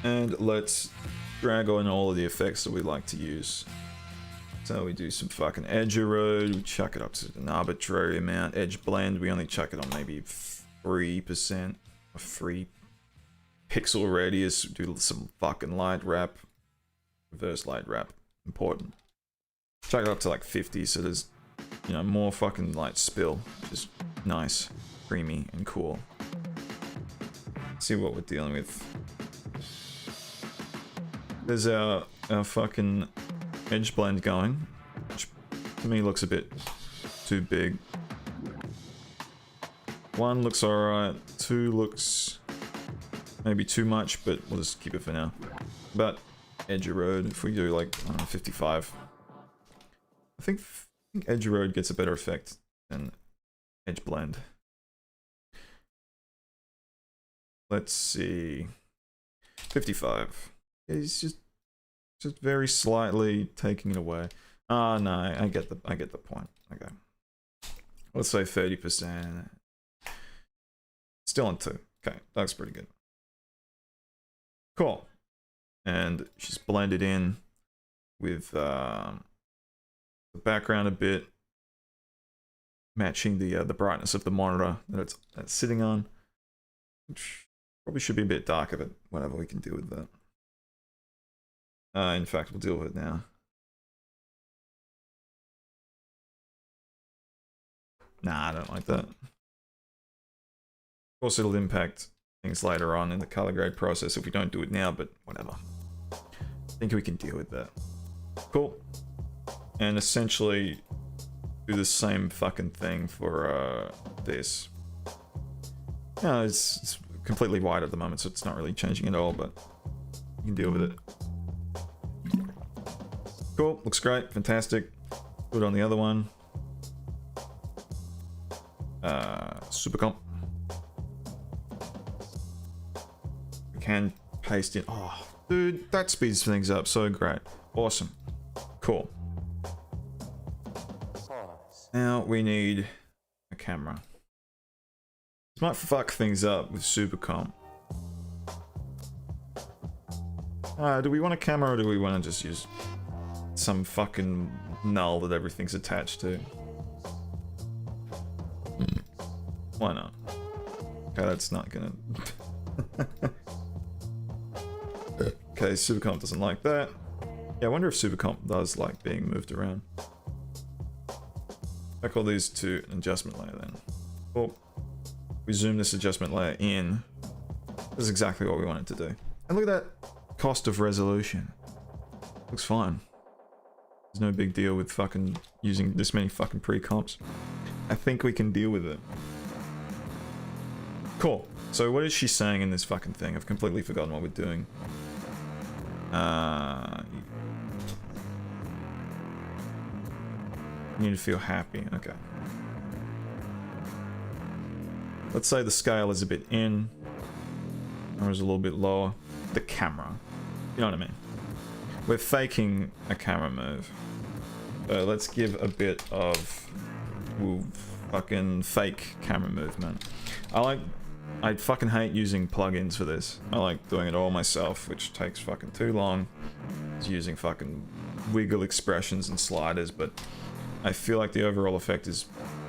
And let's drag on all of the effects that we like to use. So we do some fucking edge erode, we chuck it up to an arbitrary amount. Edge blend, we only chuck it on maybe 3% or 3 pixel radius. Do some fucking light wrap. Reverse light wrap, important. Chuck it up to like 50 so there's, you know, more fucking light spill. Just nice, creamy, and cool. Let's see what we're dealing with. There's our fucking edge blend going, which to me looks a bit too big. 1 looks alright, 2 looks maybe too much, but we'll just keep it for now. But edge erode, if we do like, I don't know, 55. I think edge erode gets a better effect than edge blend. Let's see. 55. It's just very slightly taking it away. Ah, no, I get the point. Okay. Let's say 30%. Still on 2. Okay, that looks pretty good. Cool. And she's blended in with the background a bit, matching the brightness of the monitor that it's sitting on, which probably should be a bit darker, but whatever, we can deal with that. In fact, we'll deal with it now. Nah, I don't like that. Of course, it'll impact things later on in the color grade process if we don't do it now, but whatever. I think we can deal with that. Cool. And essentially do the same fucking thing for this. No, it's completely white at the moment, so it's not really changing at all, but you can deal with it. Cool, looks great, fantastic. Put it on the other one. Super comp. We can paste in. Oh, dude, that speeds things up so great. Awesome. Cool. Now we need a camera. This might fuck things up with super comp. Do we want a camera or do we want to just use some fucking null that everything's attached to? Why not? Okay, that's not gonna Okay, Supercomp doesn't like that. Yeah, I wonder if Supercomp does like being moved around. I call these to an adjustment layer then. Well, we zoom this adjustment layer in. This is exactly what we wanted to do. And look at that cost of resolution. Looks fine. There's no big deal with fucking using this many fucking pre-comps. I think we can deal with it. Cool. So what is she saying in this fucking thing? I've completely forgotten what we're doing. You need to feel happy. Okay. Let's say the scale is a bit in. Or is a little bit lower. The camera. You know what I mean? We're faking a camera move. Let's give a bit of fucking fake camera movement. I fucking hate using plugins for this. I like doing it all myself, which takes fucking too long. It's using fucking wiggle expressions and sliders, but I feel like the overall effect is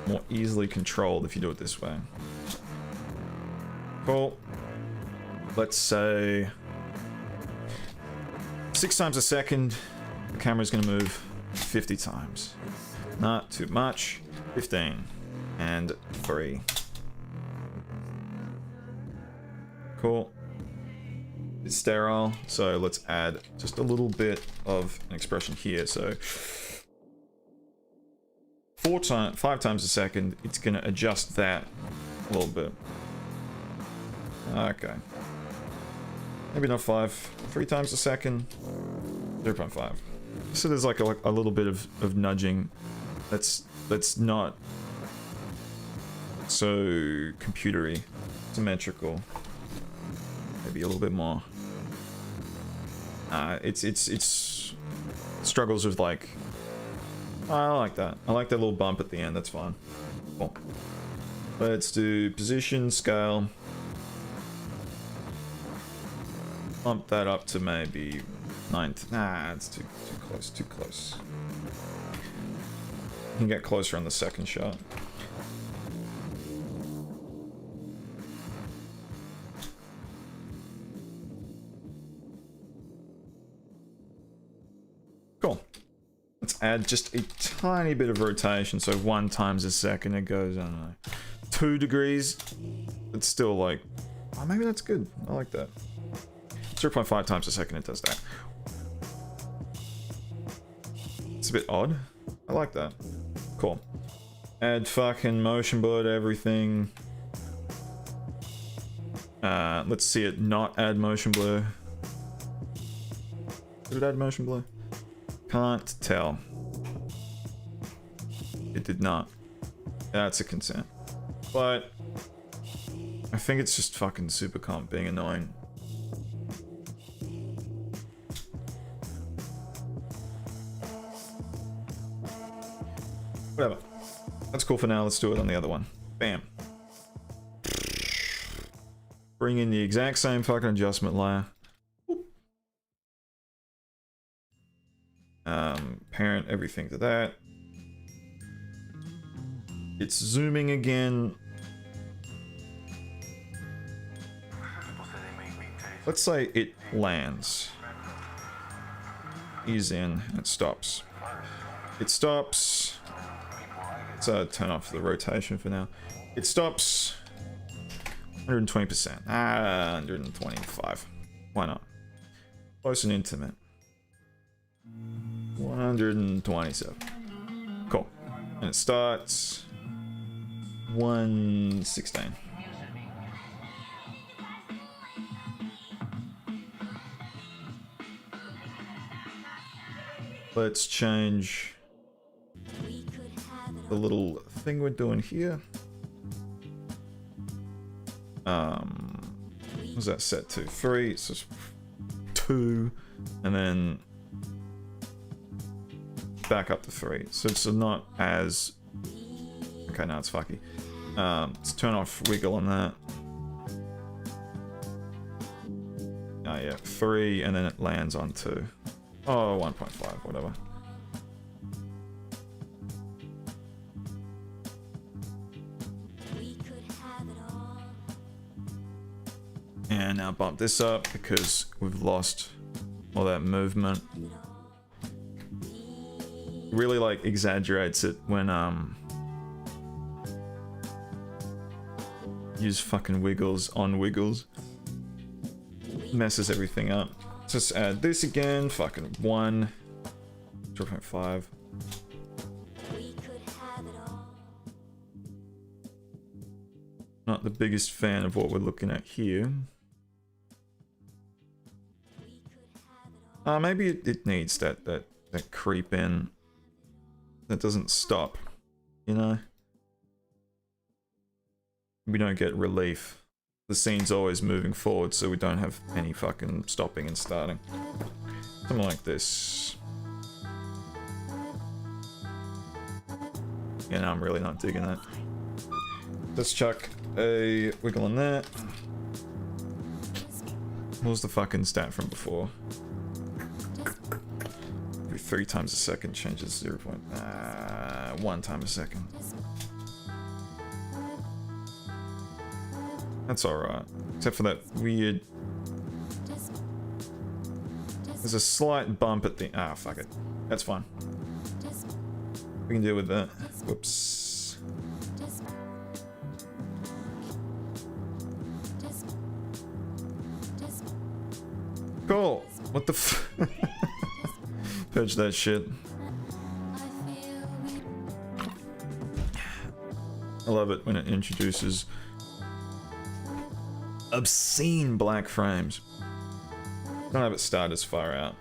more easily controlled if you do it this way. Cool. Let's say 6 times a second, the camera's gonna move 50 times. Not too much. 15 and 3. Cool. It's sterile, so let's add just a little bit of an expression here. So 5 times a second, it's gonna adjust that a little bit. Okay. Maybe not 5. 3 times a second. 0.5. So there's like a little bit of nudging. That's not so computery, symmetrical. Maybe a little bit more. It's struggles with like. I like that. I like that little bump at the end. That's fine. Cool. Let's do position, scale. Bump that up to maybe 9. Nah, it's too close. Too close. You can get closer on the second shot. Cool. Let's add just a tiny bit of rotation. So 1 times a second it goes, I don't know, 2 degrees. It's still like, oh, maybe that's good. I like that. 0.5 times a second it does that. It's a bit odd. I like that. Cool. Add fucking motion blur to everything. Let's see it not add motion blur. Did it add motion blur? Can't tell. It did not. That's a consent. But I think it's just fucking Supercomp being annoying. Whatever. That's cool for now. Let's do it on the other one. Bam. Bring in the exact same fucking adjustment layer. Parent everything to that. It's zooming again. Let's say it lands. Ease in and it stops. It stops. Let's turn off the rotation for now. It stops. 120%. 125. Why not? Close and intimate. 127. Cool. And it starts 116. Let's change the little thing we're doing here. What's that set to? 3, so it's 2, and then back up to 3. So it's not as... Okay, now it's fucky. Let's turn off wiggle on that. Oh yeah, 3, and then it lands on 2. Oh, 1.5, whatever. And now bump this up because we've lost all that movement. Really like exaggerates it when use fucking wiggles on wiggles. Messes everything up. Let's just add this again. Fucking 1. 0.5. Not the biggest fan of what we're looking at here. Maybe it needs that creep in. That doesn't stop, you know? We don't get relief. The scene's always moving forward, so we don't have any fucking stopping and starting. Something like this. Yeah, no, I'm really not digging that. Let's chuck a wiggle on that. What was the fucking stat from before? 3 times a second changes 0.1 time a second. That's alright. Except for that weird... There's a slight bump at the... Ah, fuck it. That's fine. We can deal with that. Whoops. Cool. What the f... Purge that shit. I love it when it introduces obscene black frames. Don't have it start as far out.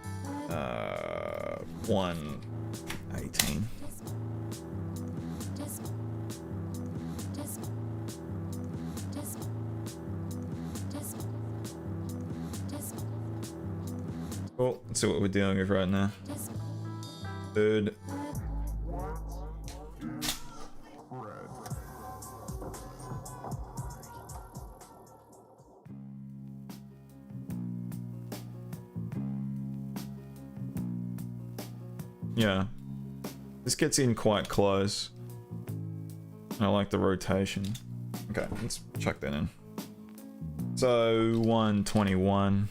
118. Cool. Let's see what we're dealing with right now. Third. Yeah. This gets in quite close. I like the rotation. Okay, let's chuck that in. So 121.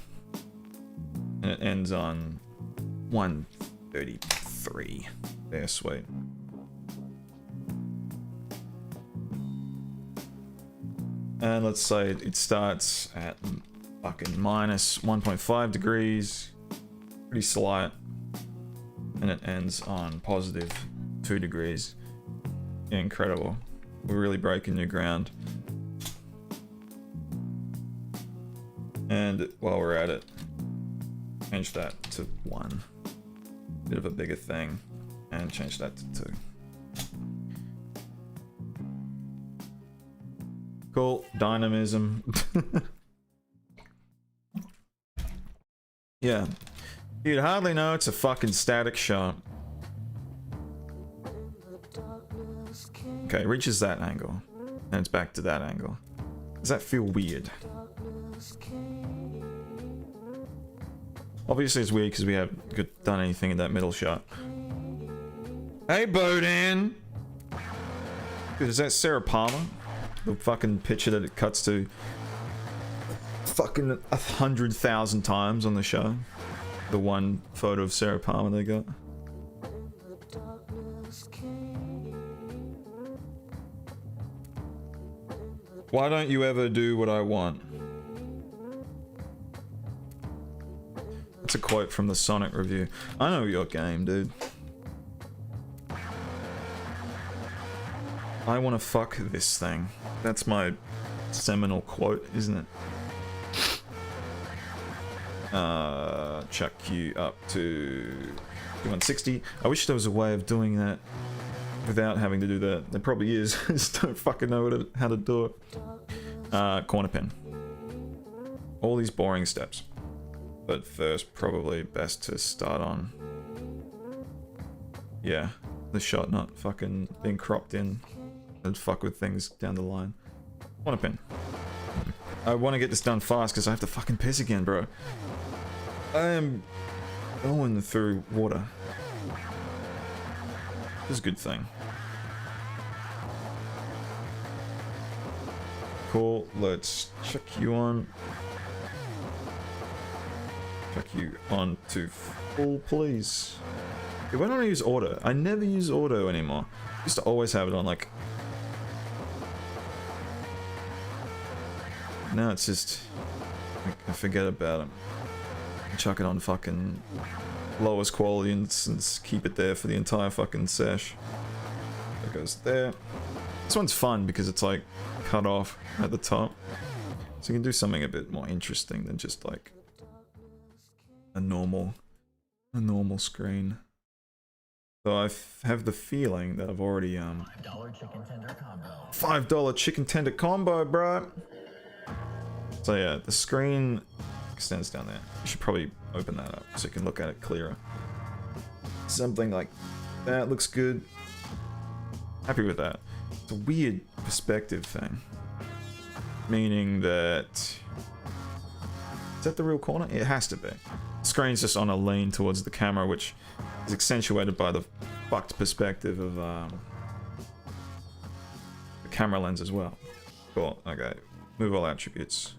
And it ends on 133. There, sweet. And let's say it starts at fucking minus 1.5 degrees. Pretty slight. And it ends on positive 2 degrees. Incredible. We're really breaking new ground. And while we're at it, change that to 1. Bit of a bigger thing. And change that to 2. Cool. Dynamism. Yeah. You'd hardly know it's a fucking static shot. Okay, it reaches that angle. And it's back to that angle. Does that feel weird? Obviously it's weird because we haven't done anything in that middle shot. Hey, Bodan! Dude, is that Sarah Palmer? The fucking picture that it cuts to fucking 100,000 times on the show. The one photo of Sarah Palmer they got. Why don't you ever do what I want? That's a quote from the Sonic review. I know your game, dude. I want to fuck this thing. That's my seminal quote, isn't it? Chuck you up to 160. I wish there was a way of doing that without having to do that. There probably is. I just don't fucking know how to do it. Corner pin. All these boring steps. But first, probably best to start on... Yeah, the shot not fucking being cropped in and fuck with things down the line. Corner pin. I want to get this done fast because I have to fucking piss again, bro. I am going through water. This is a good thing. Cool, let's check you on. Check you on to full, please. Yeah, why don't I use auto? I never use auto anymore. I used to always have it on like. Now it's just I forget about it. Chuck it on fucking lowest quality and keep it there for the entire fucking sesh. That goes there. This one's fun because it's like cut off at the top, so you can do something a bit more interesting than just like a normal screen. So I have the feeling that I've already
$5 chicken tender combo.
$5 chicken tender combo, bro. So yeah, the screen extends down there. You should probably open that up so you can look at it clearer. Something like that looks good. Happy with that. It's a weird perspective thing. Meaning that... Is that the real corner? It has to be. The screen's just on a lean towards the camera, which is accentuated by the fucked perspective of the camera lens as well. Cool, okay. Move all attributes.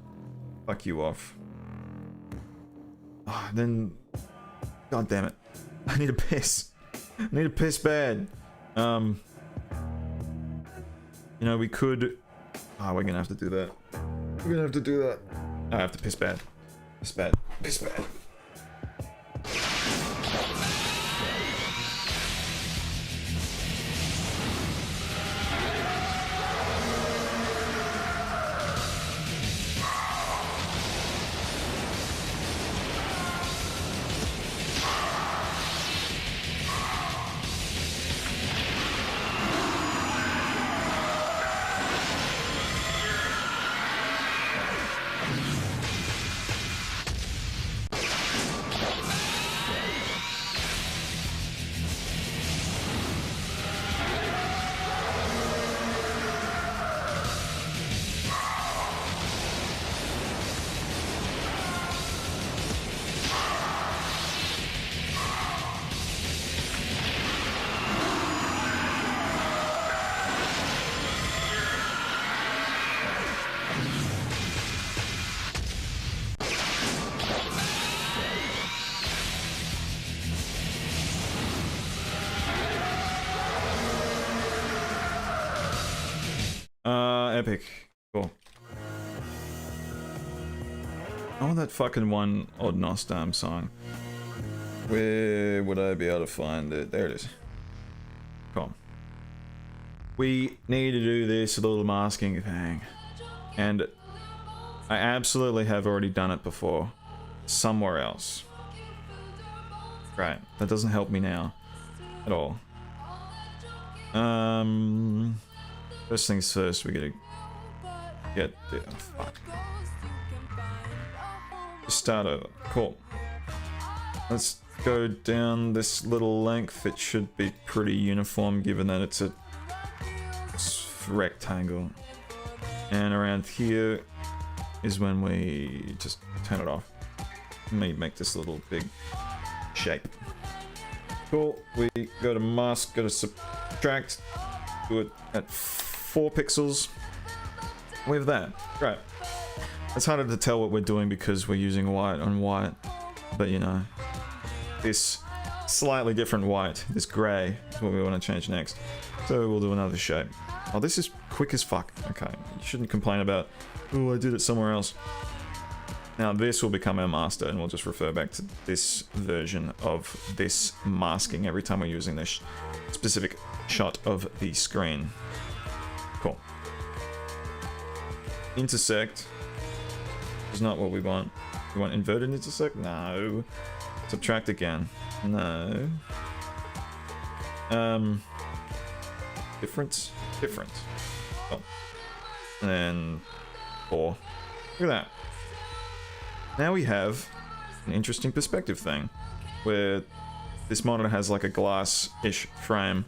Fuck you off. Oh, then... God damn it. I need a piss. I need a piss bad. You know, we could... Oh, we're gonna have to do that. We're gonna have to do that. I have to piss bad. Piss bad. Piss bad. Epic. Cool. Oh, that fucking one Odd Nostam song. Where would I be able to find it? There it is. Cool. We need to do this little masking thing. And I absolutely have already done it before. Somewhere else. Right. That doesn't help me now. At all. First things first, we gotta get the... Oh, fuck. Just start over. Cool. Let's go down this little length. It should be pretty uniform given that it's a rectangle. And around here is when we just turn it off. Let me make this little big shape. Cool. We go to mask, go to subtract, do it at 4 pixels. We have that. Great. It's harder to tell what we're doing because we're using white on white, but you know, this slightly different white, this grey, is what we want to change next. So we'll do another shape. Oh, this is quick as fuck. Okay, you shouldn't complain about, oh, I did it somewhere else. Now this will become our master, and we'll just refer back to this version of this masking every time we're using this specific shot of the screen. Cool. Intersect is not what we want. We want inverted intersect? No. Subtract again. No. Difference? Different. Oh. And then 4. Look at that. Now we have an interesting perspective thing, where this monitor has like a glass-ish frame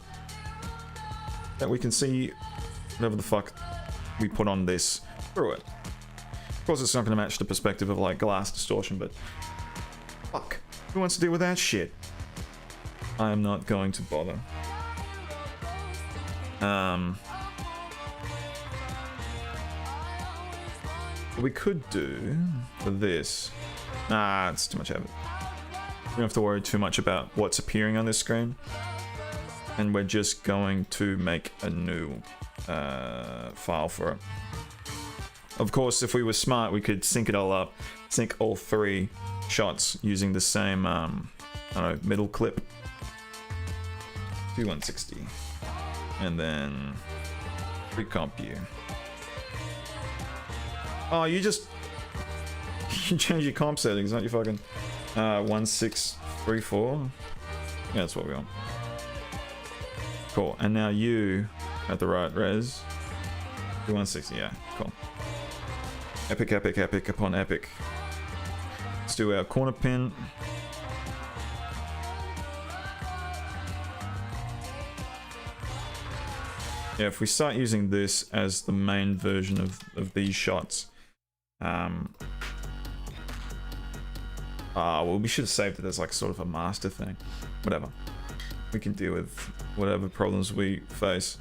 that we can see whatever the fuck we put on this through it. Of course it's not going to match the perspective of like glass distortion, but fuck, who wants to deal with that shit? I am not going to bother. What we could do for this... Nah, it's too much effort. We don't have to worry too much about what's appearing on this screen. And we're just going to make a new file for it. Of course, if we were smart, we could sync it all up, sync all 3 shots using the same, I don't know, middle clip. Do 160. And then recomp you. Oh, you change your comp settings, not your fucking 1634. Yeah, that's what we want. Cool. And now you at the right res. 160, yeah, cool. Epic, epic, epic upon epic. Let's do our corner pin. Yeah, if we start using this as the main version of these shots, well, we should have saved it as like sort of a master thing. Whatever. We can deal with whatever problems we face.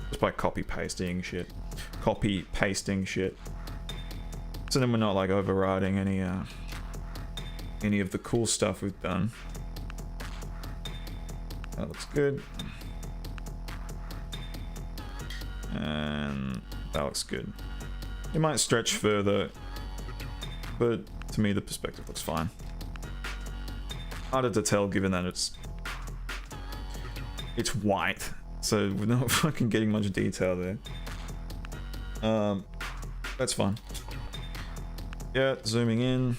Just by copy pasting shit. Copy pasting shit. So then we're not like overriding any of the cool stuff we've done. That looks good. And that looks good. It might stretch further, but to me the perspective looks fine. Harder to tell given that it's white, so we're not fucking getting much detail there. That's fine. Yeah, zooming in.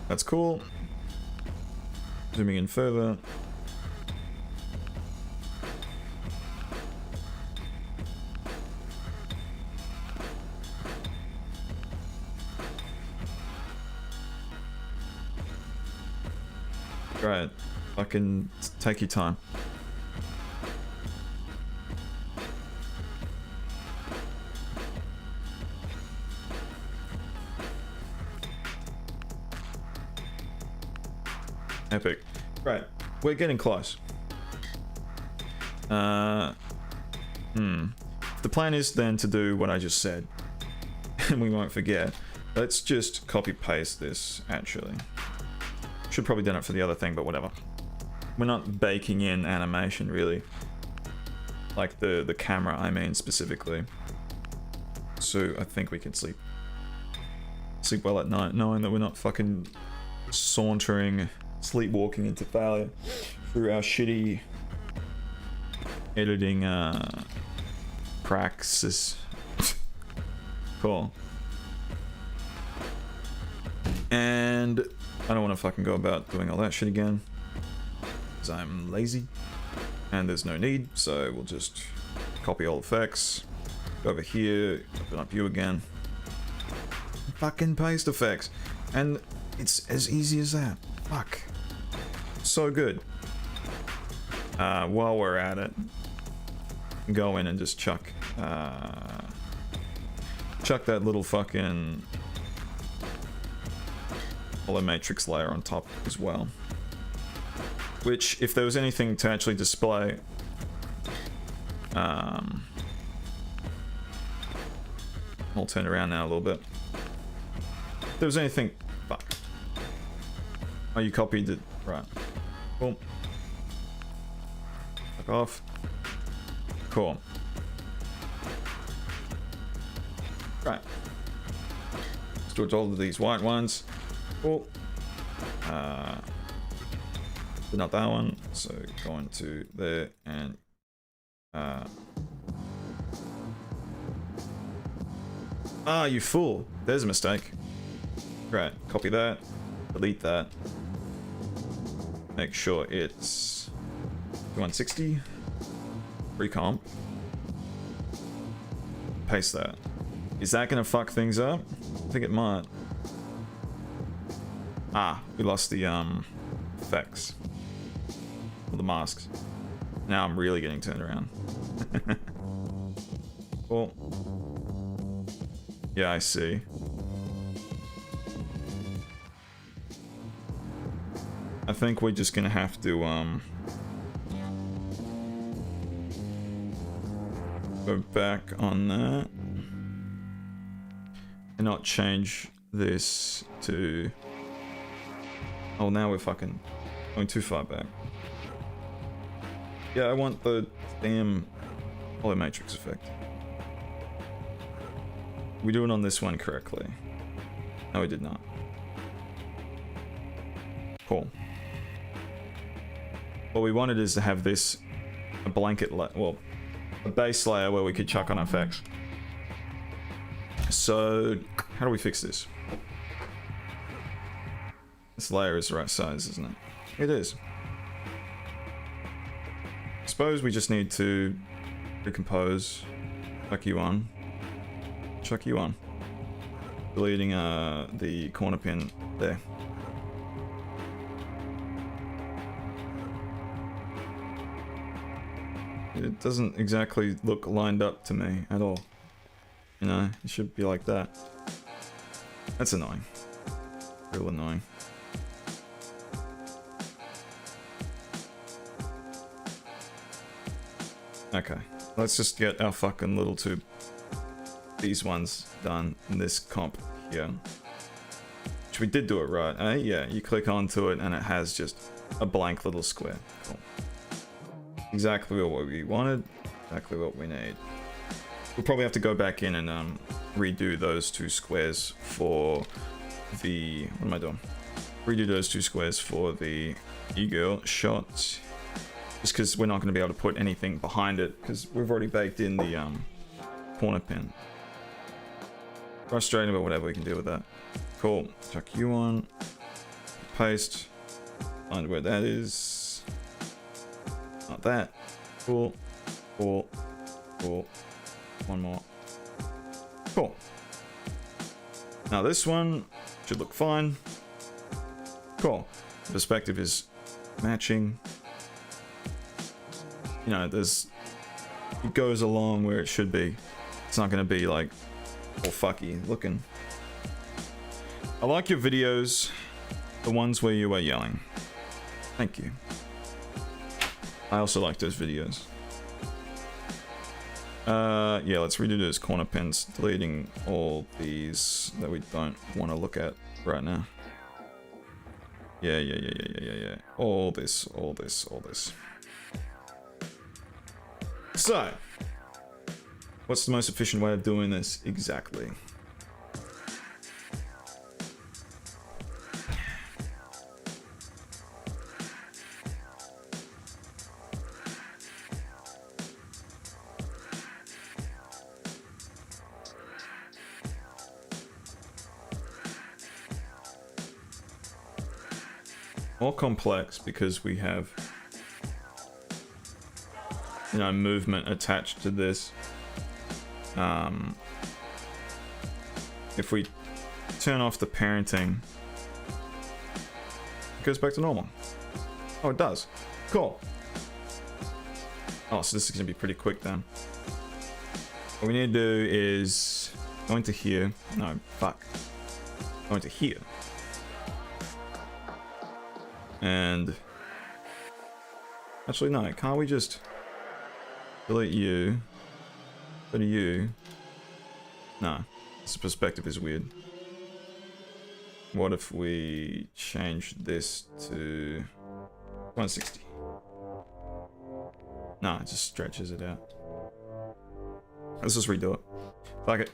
That's cool. Zooming in further. Right, fucking take your time. Epic. Right, we're getting close. The plan is then to do what I just said, and we won't forget. Let's just copy paste this, actually. Should probably done it for the other thing, but whatever. We're not baking in animation, really. Like the camera, I mean, specifically. So I think we can sleep well at night, knowing that we're not fucking sauntering, sleepwalking into failure through our shitty editing praxis. Cool. And I don't want to fucking go about doing all that shit again, because I'm lazy and there's no need, so we'll just copy all effects, go over here, open up you again, fucking paste effects, and it's as easy as that. Fuck. So good. While we're at it, go in and just chuck that little fucking hollow matrix layer on top as well. Which, if there was anything to actually display, I'll turn around now a little bit. If there was anything, fuck. Oh, you copied it, right? Cool. Fuck off. Cool. Right. Let's do all of these white ones. Cool. But not that one, so go into there and you fool. There's a mistake. Right, copy that, delete that. Make sure it's 160. Recomp. Paste that. Is that gonna fuck things up? I think it might. We lost the effects. Or the masks. Now I'm really getting turned around. Cool. Yeah, I see. I think we're just gonna have to Go back on that. And not change this to... Oh, now we're fucking going too far back. Yeah, I want the damn hollow matrix effect. We do it on this one correctly. No, we did not. Cool. What we wanted is to have this a blanket well, a base layer where we could chuck on effects. So how do we fix this? This layer is the right size, isn't it? It is. I suppose we just need to recompose. Chuck you on. Chuck you on. Deleting the corner pin there. It doesn't exactly look lined up to me at all. You know, it should be like that. That's annoying. Real annoying. Okay, let's just get our fucking little these ones done in this comp here. Which we did do it right, eh? Yeah, you click onto it and it has just a blank little square. Cool. Exactly what we wanted, exactly what we need. We'll probably have to go back in and redo those two squares for the... What am I doing? Redo those two squares for the e-girl shot. Just because we're not going to be able to put anything behind it because we've already baked in the corner pin. Frustrating, but whatever, we can deal with that. Cool. Chuck you on. Paste. Find where that is. Not that. Cool. Cool. Cool. One more. Cool. Now this one should look fine. Cool. Perspective is matching. You know, it goes along where it should be. It's not gonna be like all fucky looking. I like your videos, the ones where you are yelling. Thank you. I also like those videos. Yeah, let's redo those corner pins, deleting all these that we don't want to look at right now. Yeah. All this. So, what's the most efficient way of doing this exactly? More complex because we have, you know, movement attached to this. If we turn off the parenting, it goes back to normal. Oh, it does. Cool. Oh, so this is gonna be pretty quick then. What we need to do is go into here. No, fuck. Go into here. And actually, no, can't we just delete you? Go to you. No, this perspective is weird. What if we change this to 160? No, it just stretches it out. Let's just redo it. Fuck it.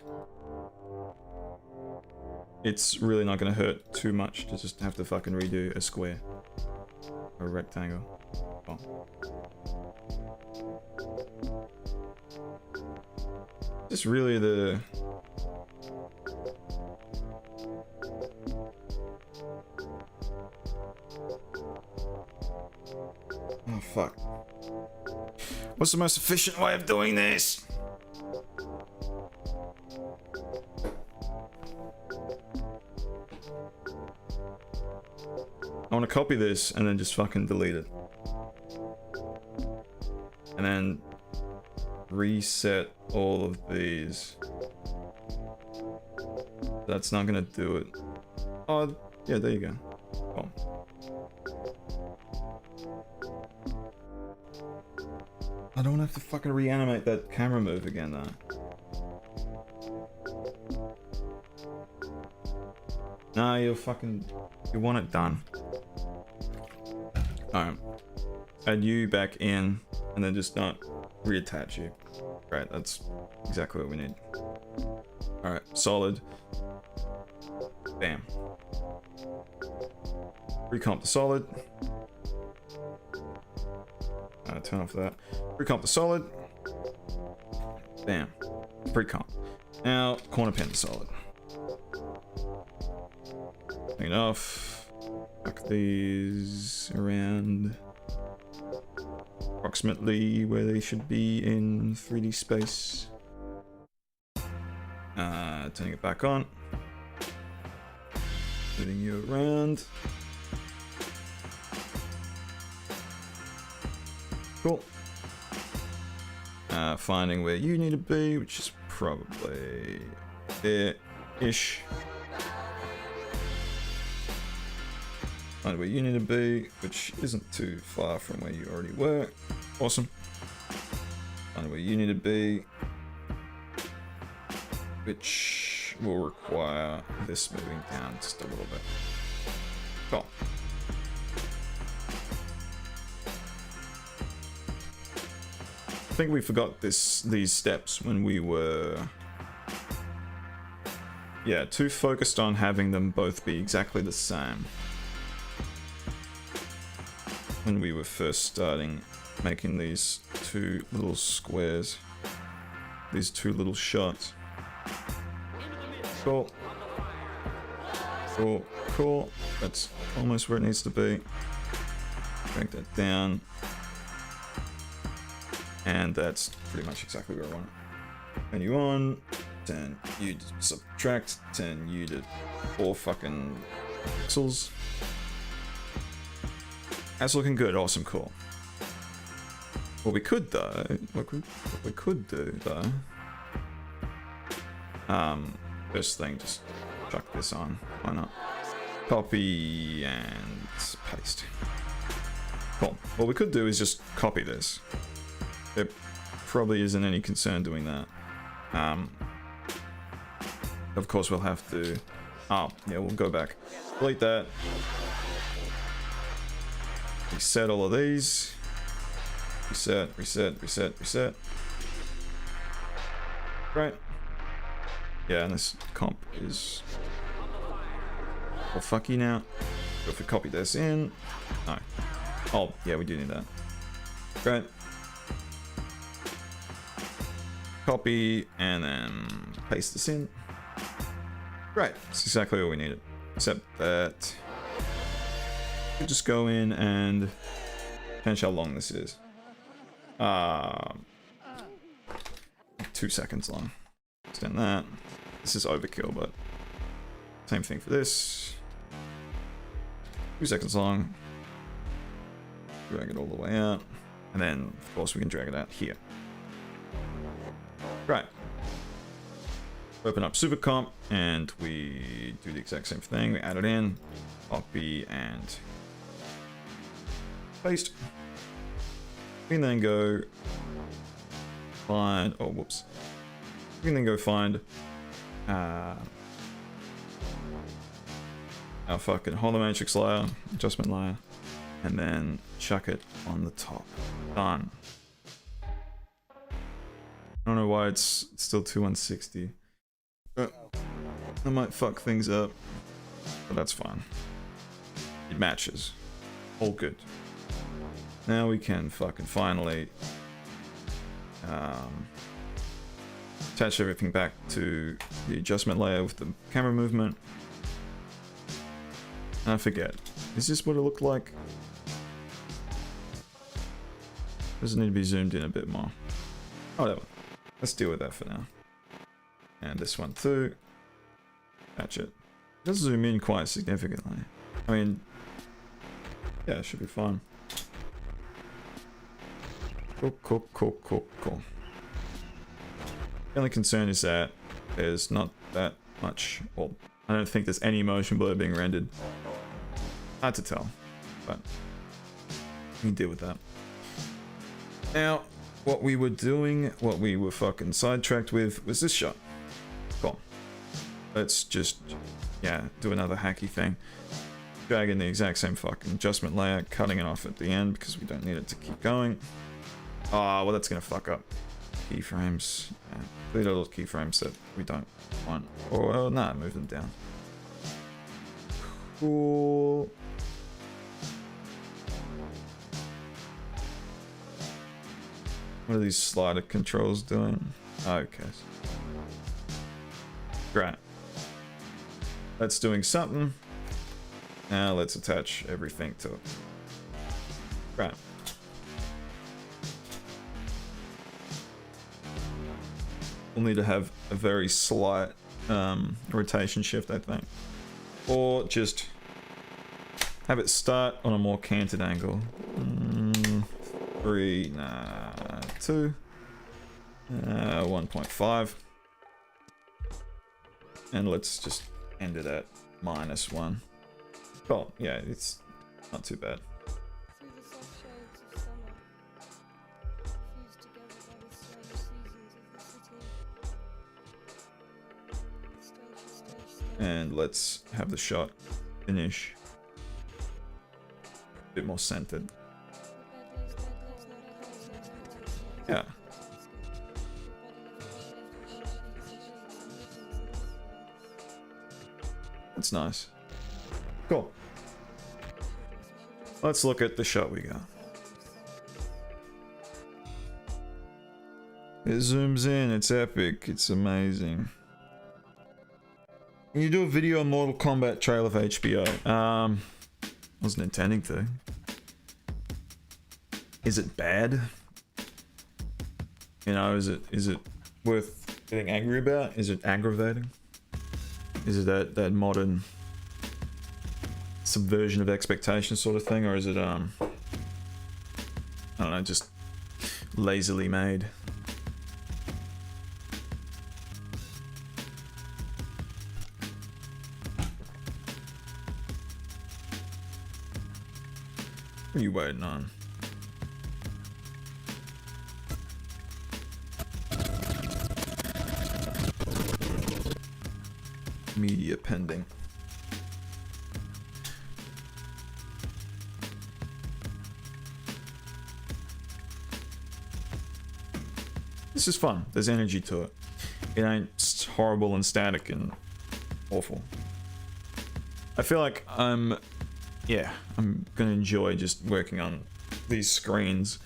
It's really not gonna hurt too much to just have to fucking redo a square. Or a rectangle. Oh. Just really the... Oh fuck. What's the most efficient way of doing this? I want to copy this and then just fucking delete it. And then reset all of these. That's not gonna do it. Oh, yeah, there you go. Oh. I don't have to fucking reanimate that camera move again, though. No, you want it done. Alright. Add you back in, and then just not reattach you. Right, that's exactly what we need. Alright, solid. Bam. Recomp the solid. Turn off that. Recomp the solid. Bam. Recomp. Now, corner pin the solid. Clean off. Tuck these around approximately where they should be in 3D space. Turning it back on. Moving you around. Cool. Finding where you need to be, which is probably there-ish. Find where you need to be, which isn't too far from where you already were. Awesome. Find where you need to be, which will require this moving down just a little bit. Cool. I think we forgot these steps when we were too focused on having them both be exactly the same when we were first starting making these two little squares, these two little shots. Cool. Cool, cool. That's almost where it needs to be. Drag that down. And that's pretty much exactly where I want it. Menu on, 10 U to subtract, 10 U to 4 fucking pixels. That's looking good, awesome, cool. What we could though, what we could do though, first thing, just chuck this on, why not? Copy and paste. Cool. What we could do is just copy this. There probably isn't any concern doing that. Of course we'll have to, we'll go back. Delete that. Reset all of these. Reset, reset, reset, reset. Right. Yeah, and this comp is all fucky now. So if we copy this in, no. Oh, yeah, we do need that. Great. Copy and then paste this in. Great, that's exactly what we needed. Except that we just go in and change how long this is. 2 seconds long. Extend that. This is overkill, but same thing for this. 2 seconds long. Drag it all the way out. And then, of course, we can drag it out here. Right. Open up Super Comp, and we do the exact same thing. We add it in, copy, and paste. We can then go find, we can then go find our fucking hollow matrix layer, adjustment layer, and then chuck it on the top. Done. I don't know why it's still 2160. But I might fuck things up, but that's fine. It matches. All good. Now we can fucking finally attach everything back to the adjustment layer with the camera movement. And I forget, is this what it looked like? Does it need to be zoomed in a bit more? Oh, whatever. Let's deal with that for now. And this one too. Patch it. It does zoom in quite significantly. I mean, yeah, it should be fine. Cool, cool, cool, cool, cool. The only concern is that there's not that much, well, I don't think there's any motion blur being rendered. Hard to tell, but we can deal with that. Now, what we were doing, what we were fucking sidetracked with, was this shot. Cool. Let's just, yeah, do another hacky thing. Drag in the exact same fucking adjustment layer, cutting it off at the end because we don't need it to keep going. Oh, well, that's gonna fuck up keyframes. Yeah, 3 little keyframes that we don't want. Or, well, nah, move them down. Cool. What are these slider controls doing? Okay. Great. That's doing something. Now let's attach everything to it. Great. We'll need to have a very slight rotation shift, I think. Or just have it start on a more canted angle. 3, nah, 2, 1.5. And let's just end it at -1. Cool, yeah, it's not too bad.
Through the soft shades of summer, fused together by the strange seasons of the city.
And let's have the shot finish a bit more centered. Yeah. That's nice. Cool. Let's look at the shot we got. It zooms in, it's epic, it's amazing. Can you do a video on Mortal Kombat trailer for HBO? Wasn't intending to. Is it bad? You know, is it worth getting angry about? Is it aggravating? Is it that modern subversion of expectation sort of thing, or is it I don't know, just lazily made? What are you waiting on? Media pending. This is fun. There's energy to it. It ain't horrible and static and awful. I feel like I'm gonna enjoy just working on these screens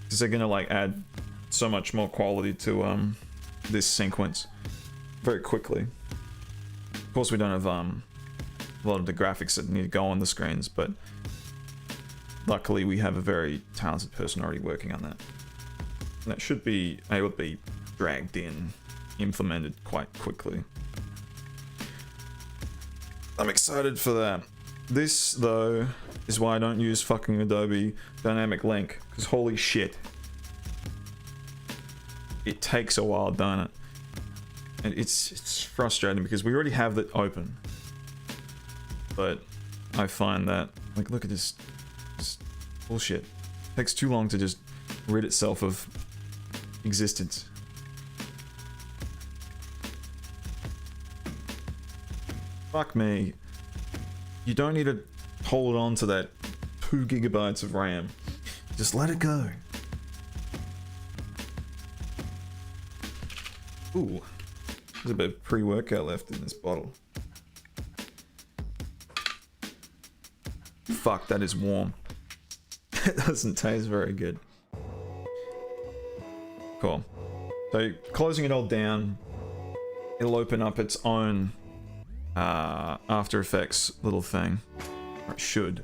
because they're gonna like add so much more quality to this sequence very quickly. Of course, we don't have a lot of the graphics that need to go on the screens, but luckily we have a very talented person already working on that. And that should be able to be dragged in, implemented quite quickly. I'm excited for that. This, though, is why I don't use fucking Adobe Dynamic Link, because holy shit. It takes a while, don't it? And it's frustrating because we already have it open. But I find that, like, look at this bullshit. It takes too long to just rid itself of existence. Fuck me. You don't need to hold on to that 2 gigabytes of RAM. Just let it go. Ooh. There's a bit of pre-workout left in this bottle. Fuck, that is warm. It doesn't taste very good. Cool. So, closing it all down, it'll open up its own After Effects little thing. Or it should.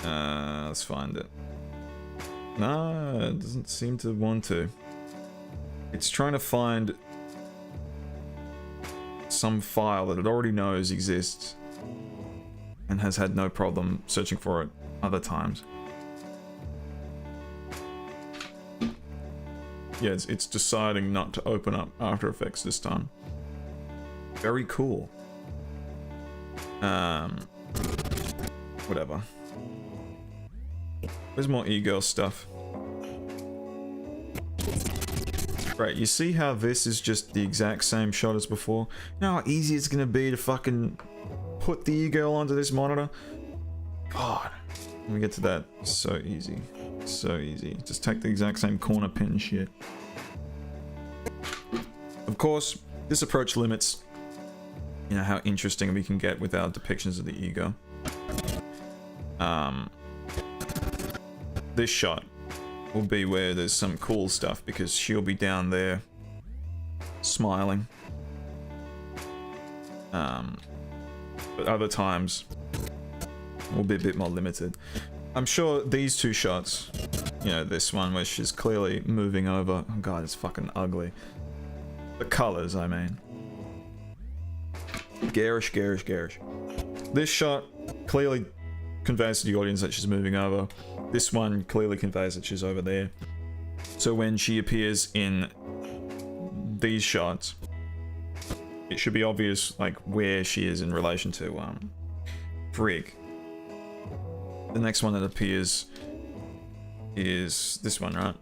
Let's find it. No, it doesn't seem to want to. It's trying to find some file that it already knows exists and has had no problem searching for it other times. Yeah, it's deciding not to open up After Effects this time. Very cool. Whatever. There's more e-girl stuff. Right, you see how this is just the exact same shot as before? You know how easy it's gonna be to fucking put the e-girl onto this monitor? God. When we get to that, so easy. So easy. Just take the exact same corner pin shit. Of course, this approach limits, you know, how interesting we can get with our depictions of the ego. This shot will be where there's some cool stuff because she'll be down there smiling. But other times will be a bit more limited. I'm sure these two shots, you know, this one where she's clearly moving over. Oh god, it's fucking ugly. The colors, I mean. Garish, garish, garish. This shot clearly conveys to the audience that she's moving over. This one clearly conveys that she's over there. So when she appears in these shots, it should be obvious like where she is in relation to Frigg. The next one that appears is this one, right?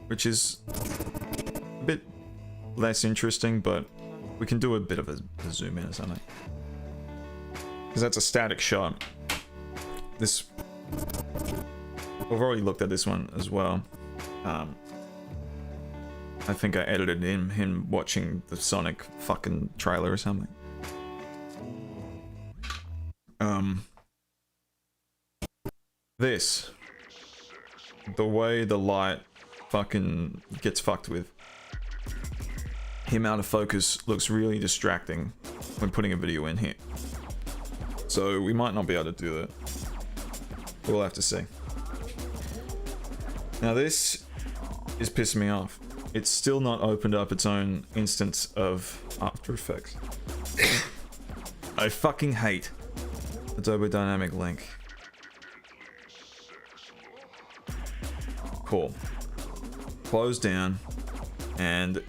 Which is a bit less interesting, but we can do a bit of a zoom in or something. Because that's a static shot. This... We've already looked at this one as well. I think I edited him watching the Sonic fucking trailer or something. This. The way the light fucking gets fucked with. Him out of focus looks really distracting when putting a video in here. So we might not be able to do that. We'll have to see. Now this is pissing me off. It's still not opened up its own instance of After Effects. I fucking hate Adobe Dynamic Link. Cool. Close down and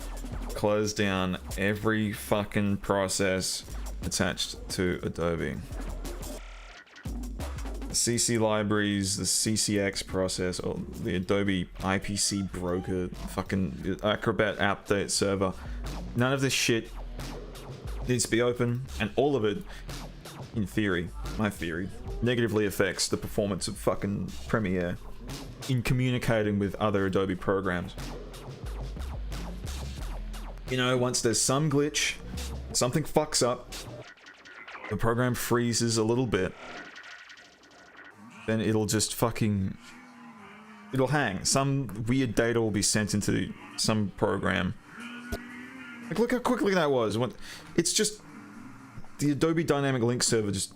close down every fucking process attached to Adobe. CC libraries, the CCX process, or the Adobe IPC broker, fucking Acrobat Update server. None of this shit needs to be open, and all of it, in theory, my theory, negatively affects the performance of fucking Premiere in communicating with other Adobe programs. You know, once there's some glitch, something fucks up, the program freezes a little bit, then it'll just fucking... it'll hang. Some weird data will be sent into some program. Like, look how quickly that was. It's just... the Adobe Dynamic Link server just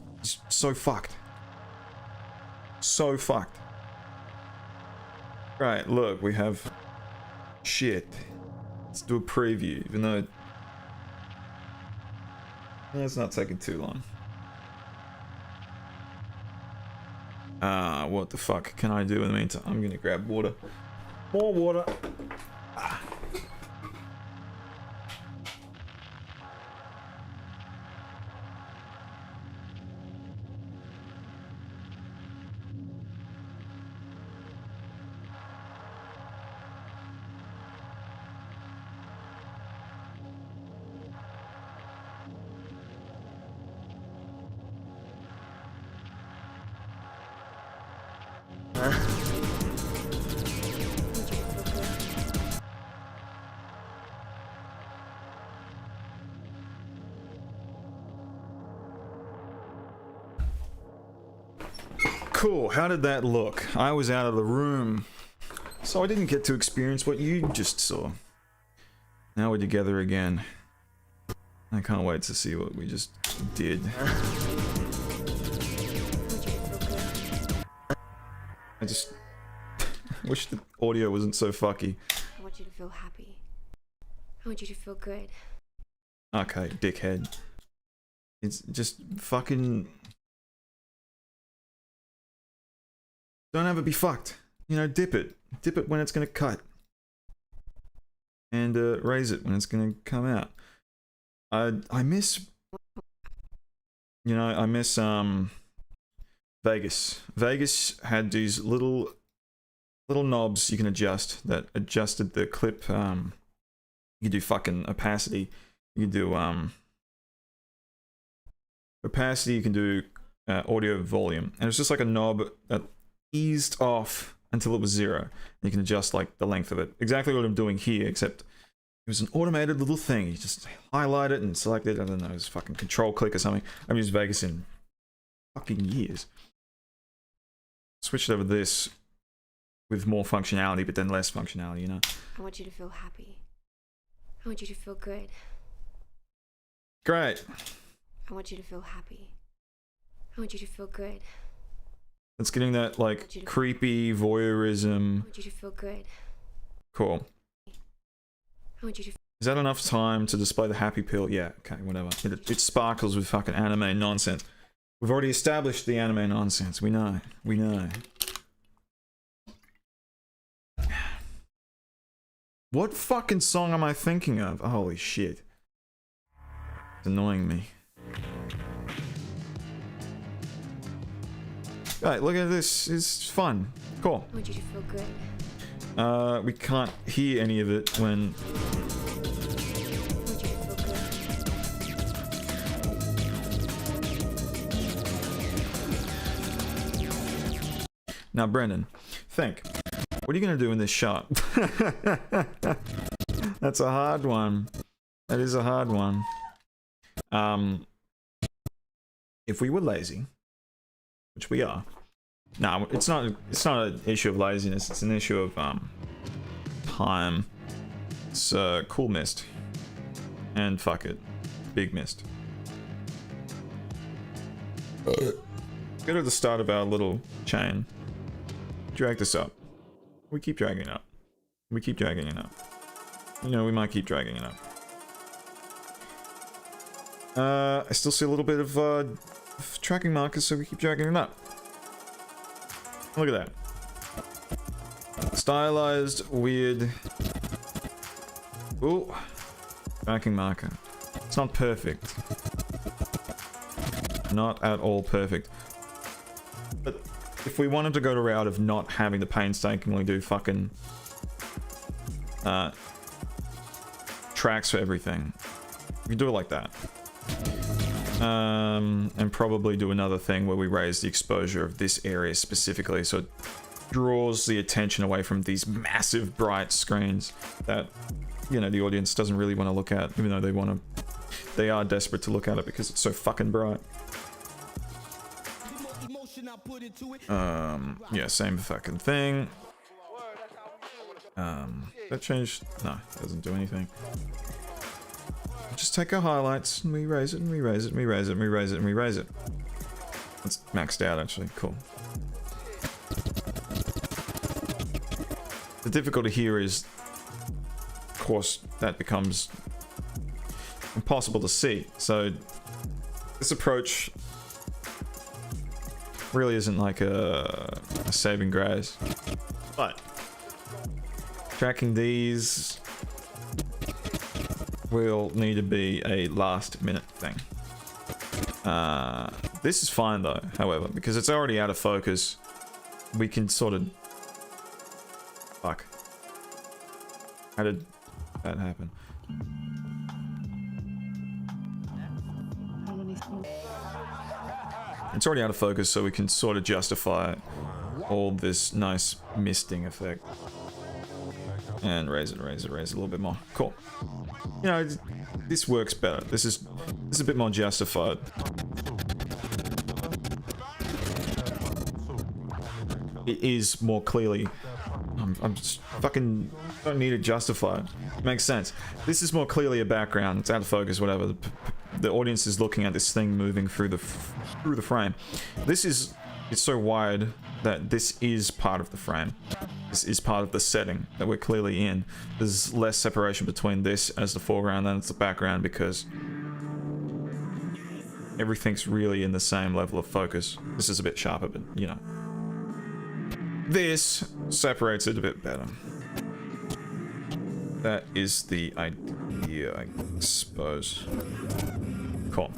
so fucked. So fucked. Right, look, we have... shit. Let's do a preview, even though... it's not taking too long. What the fuck can I do in the meantime? I'm gonna grab water. More water. Cool, how did that look? I was out of the room, so I didn't get to experience what you just saw. Now we're together again. I can't wait to see what we just did. I just wish the audio wasn't so fucky.
I want you to feel happy. I want you to feel good.
Okay, dickhead. It's just fucking... don't have it be fucked. You know, dip it. Dip it when it's gonna cut. And raise it when it's gonna come out. I miss... you know, I miss Vegas. Vegas had these little little knobs you can adjust that adjusted the clip. You can do fucking opacity. You can do opacity. You can do audio volume, and it's just like a knob that eased off until it was 0. You can adjust like the length of it. Exactly what I'm doing here, except it was an automated little thing. You just highlight it and select it. I don't know, it's fucking control click or something. I haven't used Vegas in fucking years. Switched over this with more functionality, but then less functionality, you know?
I want you to feel happy. I want you to feel good.
Great.
I want you to feel happy. I want you to feel good.
It's getting that like creepy voyeurism.
I want you to feel good.
Cool.
I want you to.
Is that enough time to display the happy pill? Yeah, okay, whatever. It sparkles with fucking anime nonsense. We've already established the anime nonsense. We know. We know. What fucking song am I thinking of? Holy shit. It's annoying me. Right, look at this. It's fun. Cool.
I want you to feel good.
We can't hear any of it when...
I want you to feel good.
Now, Brendan, think. What are you going to do in this shot? That's a hard one. That is a hard one. If we were lazy, which we are. No, it's not an issue of laziness, it's an issue of time. It's cool mist. And fuck it. Big mist. Go to the start of our little chain. Drag this up. We keep dragging it up. We keep dragging it up. You know, we might keep dragging it up. I still see a little bit of tracking markers, so we keep dragging it up. Look at that. Stylized, weird. Ooh. Tracking marker. It's not perfect. Not at all perfect. But if we wanted to go the route of not having to painstakingly do fucking tracks for everything, we can do it like that. And probably do another thing where we raise the exposure of this area specifically so it draws the attention away from these massive bright screens that, you know, the audience doesn't really want to look at, even though they are desperate to look at it because it's so fucking bright. Yeah, same fucking thing. That changed? No, it doesn't do anything. Just take our highlights and we raise it and we raise it and we raise it and we raise it and we raise it. It's maxed out actually, cool. The difficulty here is, of course, that becomes impossible to see. So this approach really isn't like a saving grace. But tracking these will need to be a last minute thing. This is fine though, however, because it's already out of focus. We can sort of... Fuck. How did that happen? It's already out of focus, so we can sort of justify all this nice misting effect. And raise it, raise it, raise it a little bit more. Cool. You know, this works better. This is a bit more justified. It is more clearly... I'm just fucking... don't need it justified. Makes sense. This is more clearly a background. It's out of focus, whatever. The audience is looking at this thing moving through the frame. This is... it's so wide that this is part of the frame. This is part of the setting that we're clearly in. There's less separation between this as the foreground than it's the background because everything's really in the same level of focus. This is a bit sharper, but you know. This separates it a bit better. That is the idea, I suppose. Cool.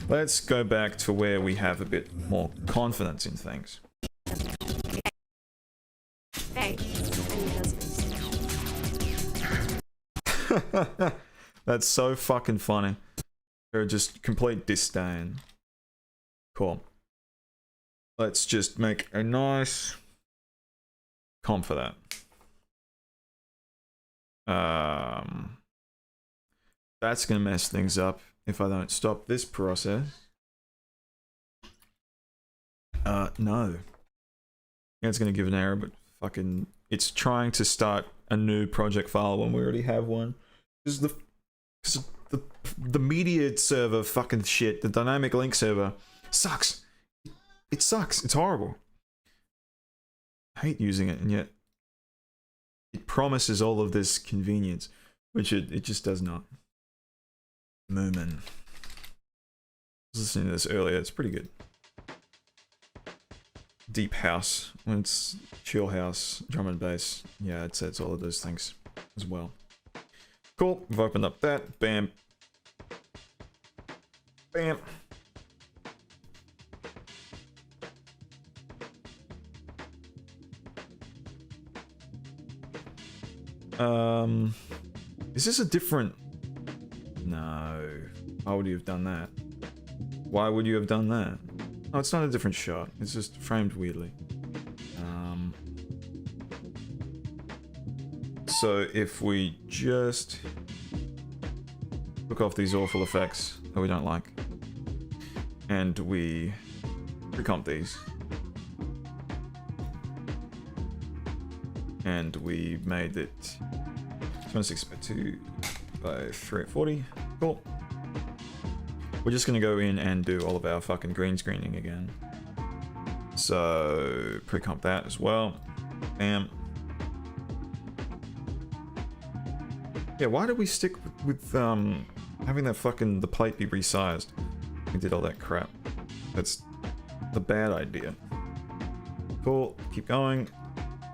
Let's go back to where we have a bit more confidence in things.
Hey.
That's so fucking funny. They're just complete disdain. Cool. Let's just make a nice comp for that. That's gonna mess things up if I don't stop this process. No. It's gonna give an error, but fucking, it's trying to start a new project file when we already have one. Because the media server fucking shit, the dynamic link server, sucks. It sucks. It's horrible. I hate using it, and yet it promises all of this convenience, which it just does not. Moomin. I was listening to this earlier. It's pretty good. Deep house, when it's chill house, drum and bass. Yeah, it says all of those things as well. Cool. We've opened up that. Bam. Bam. Is this a different... No. Why would you have done that? Why would you have done that? Oh, it's not a different shot. It's just framed weirdly. So if we just took off these awful effects that we don't like, and we recomp these, and we made it 26 by 2 by 340. Cool. We're just gonna go in and do all of our fucking green screening again. So pre-comp that as well. Bam. Yeah, why did we stick with having that fucking the plate be resized? We did all that crap. That's the bad idea. Cool. Keep going.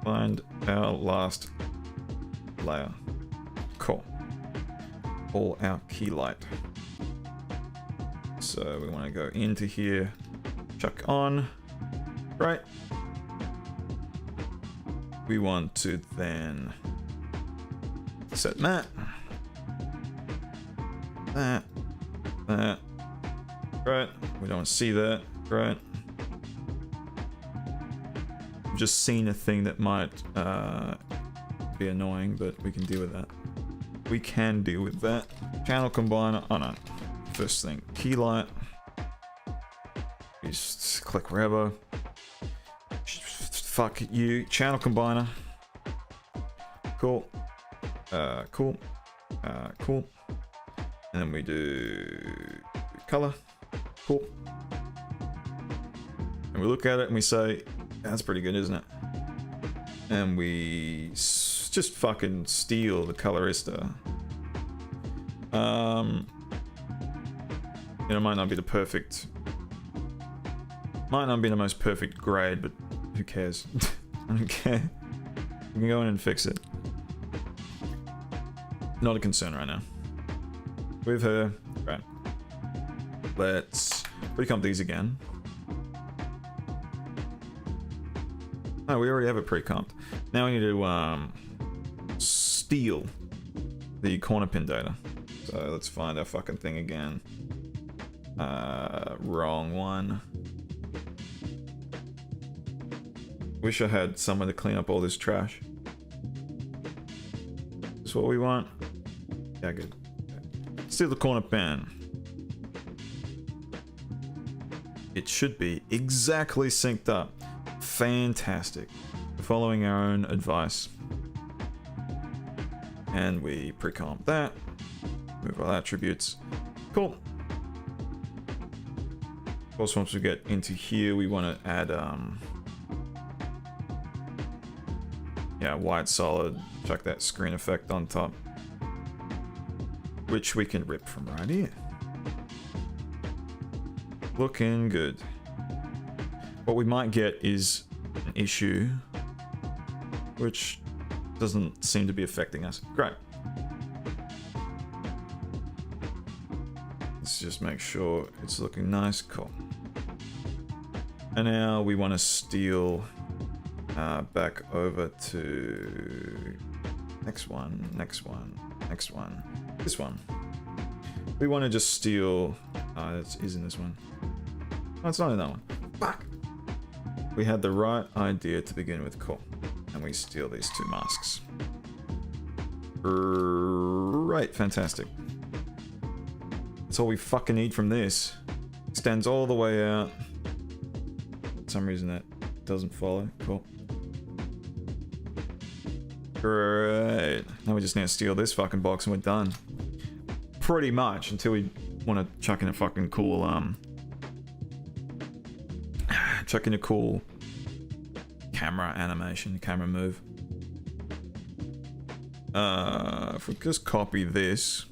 Find our last layer. Cool. All our key light. So we want to go into here, chuck on, right? We want to then set that, that, right? We don't see that, right? I've just seen a thing that might be annoying, but we can deal with that. We can deal with that. Channel combiner, oh no. First thing, key light. Just click wherever. Fuck you. Channel combiner. Cool. Cool. Cool. And then we do color. Cool. And we look at it and we say, that's pretty good, isn't it? And we just fucking steal the colorista. You know, it might not be the perfect... Might not be the most perfect grade, but who cares? I don't care. You can go in and fix it. Not a concern right now. With her. Right. Let's pre-comp these again. Oh, we already have it pre-comped. Now we need to steal the corner pin data. So let's find our fucking thing again. Wrong one. Wish I had someone to clean up all this trash. Is what we want? Yeah, good. Steal the corner pin. It should be exactly synced up. Fantastic. We're following our own advice. And we pre-comp that. Move all attributes. Cool. Of course, once we get into here, we want to add yeah, white solid. Chuck that screen effect on top, which we can rip from right here. Looking good. What we might get is an issue, which doesn't seem to be affecting us. Great. Let's just make sure it's looking nice. Cool. And now we want to steal back over to next one. Next one. This one. We want to just steal... it is in this one. Oh, it's not in that one. Fuck! We had the right idea to begin with. Cool. And we steal these 2 masks. Right, fantastic. That's all we fucking need from this. Extends all the way out. For some reason that doesn't follow. Cool. Great. Now we just need to steal this fucking box and we're done. Pretty much, until we want to chuck in a fucking cool, chuck in a cool camera animation, camera move. If we just copy this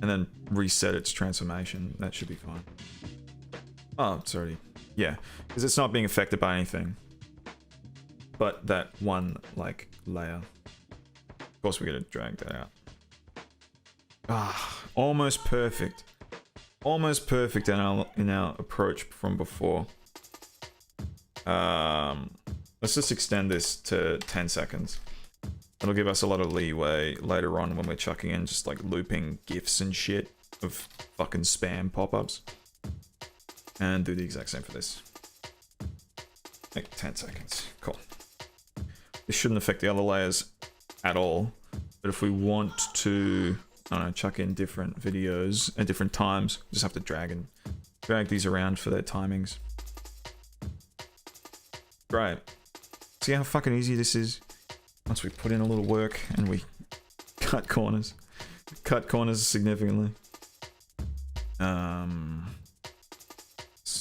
and then reset its transformation, that should be fine. Oh, it's already... Yeah, because it's not being affected by anything but that one, like, layer. Of course, we gotta drag that out. Ah, almost perfect. Almost perfect in our approach from before. Let's just extend this to 10 seconds. It'll give us a lot of leeway later on when we're chucking in just like looping GIFs and shit of fucking spam pop-ups. And do the exact same for this. Like 10 seconds. Cool. This shouldn't affect the other layers at all. But if we want to, I don't know, chuck in different videos at different times, just have to drag these around for their timings. Great. See how fucking easy this is? Once we put in a little work and we cut corners. Cut corners significantly.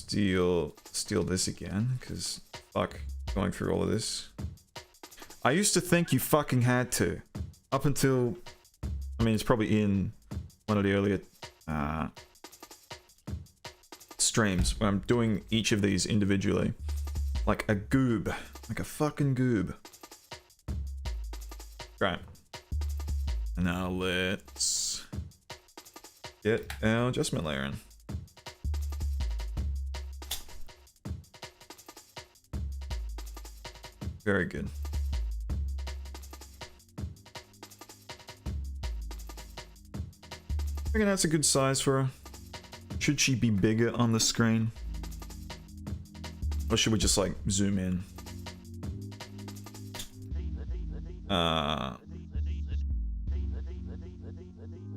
Steal this again, because fuck going through all of this. I used to think you fucking had to. Up until, I mean, it's probably in one of the earlier streams where I'm doing each of these individually. Like a goob. Like a fucking goob. Great. And now let's get our adjustment layer in. Very good. I reckon that's a good size for her. Should she be bigger on the screen? Or should we just like zoom in?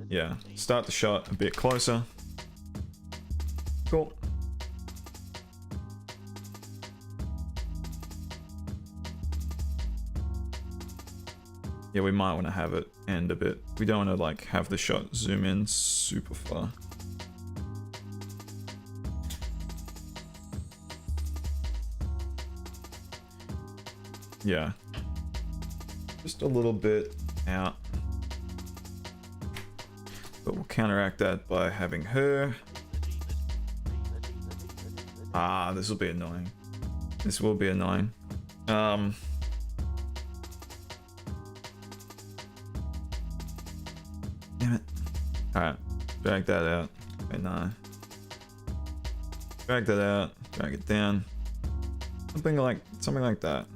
Yeah, start the shot a bit closer. Cool. Yeah, we might want to have it end a bit. We don't want to like have the shot zoom in super far. Yeah. Just a little bit out. But we'll counteract that by having her. Ah, this will be annoying. This will be annoying. Damn it. Alright. Drag that out. Okay, no. Drag that out. Drag it down. Something like that.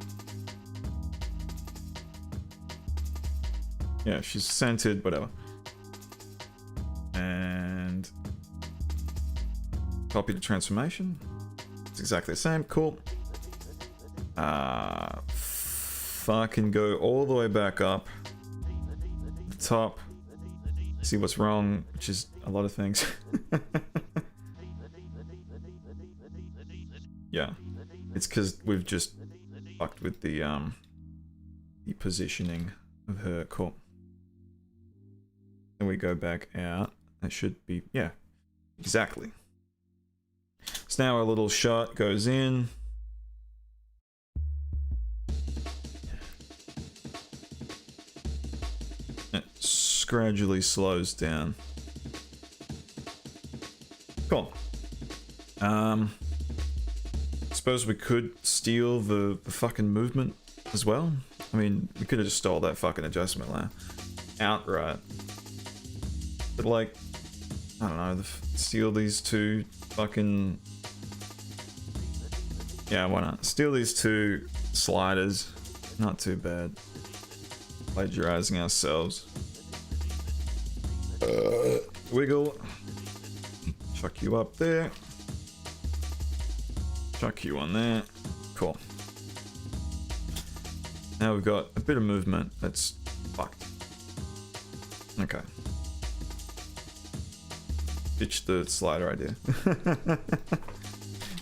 Yeah, she's centered, whatever. And copy the transformation. It's exactly the same. Cool. Fucking go all the way back up. The top. See what's wrong, which is a lot of things. Yeah. It's because we've just fucked with the positioning of her. Cool. Then we go back out. That should be, yeah, exactly. So now our little shot goes in. It gradually slows down. Cool. Suppose we could steal the fucking movement as well. I mean, we could have just stole that fucking adjustment layer outright. But like, I don't know, steal these 2 fucking... Yeah, why not? Steal these 2 sliders. Not too bad. Plagiarizing ourselves. Wiggle. Chuck you up there. Chuck you on there. Cool. Now we've got a bit of movement that's fucked. Okay. Ditch the slider idea.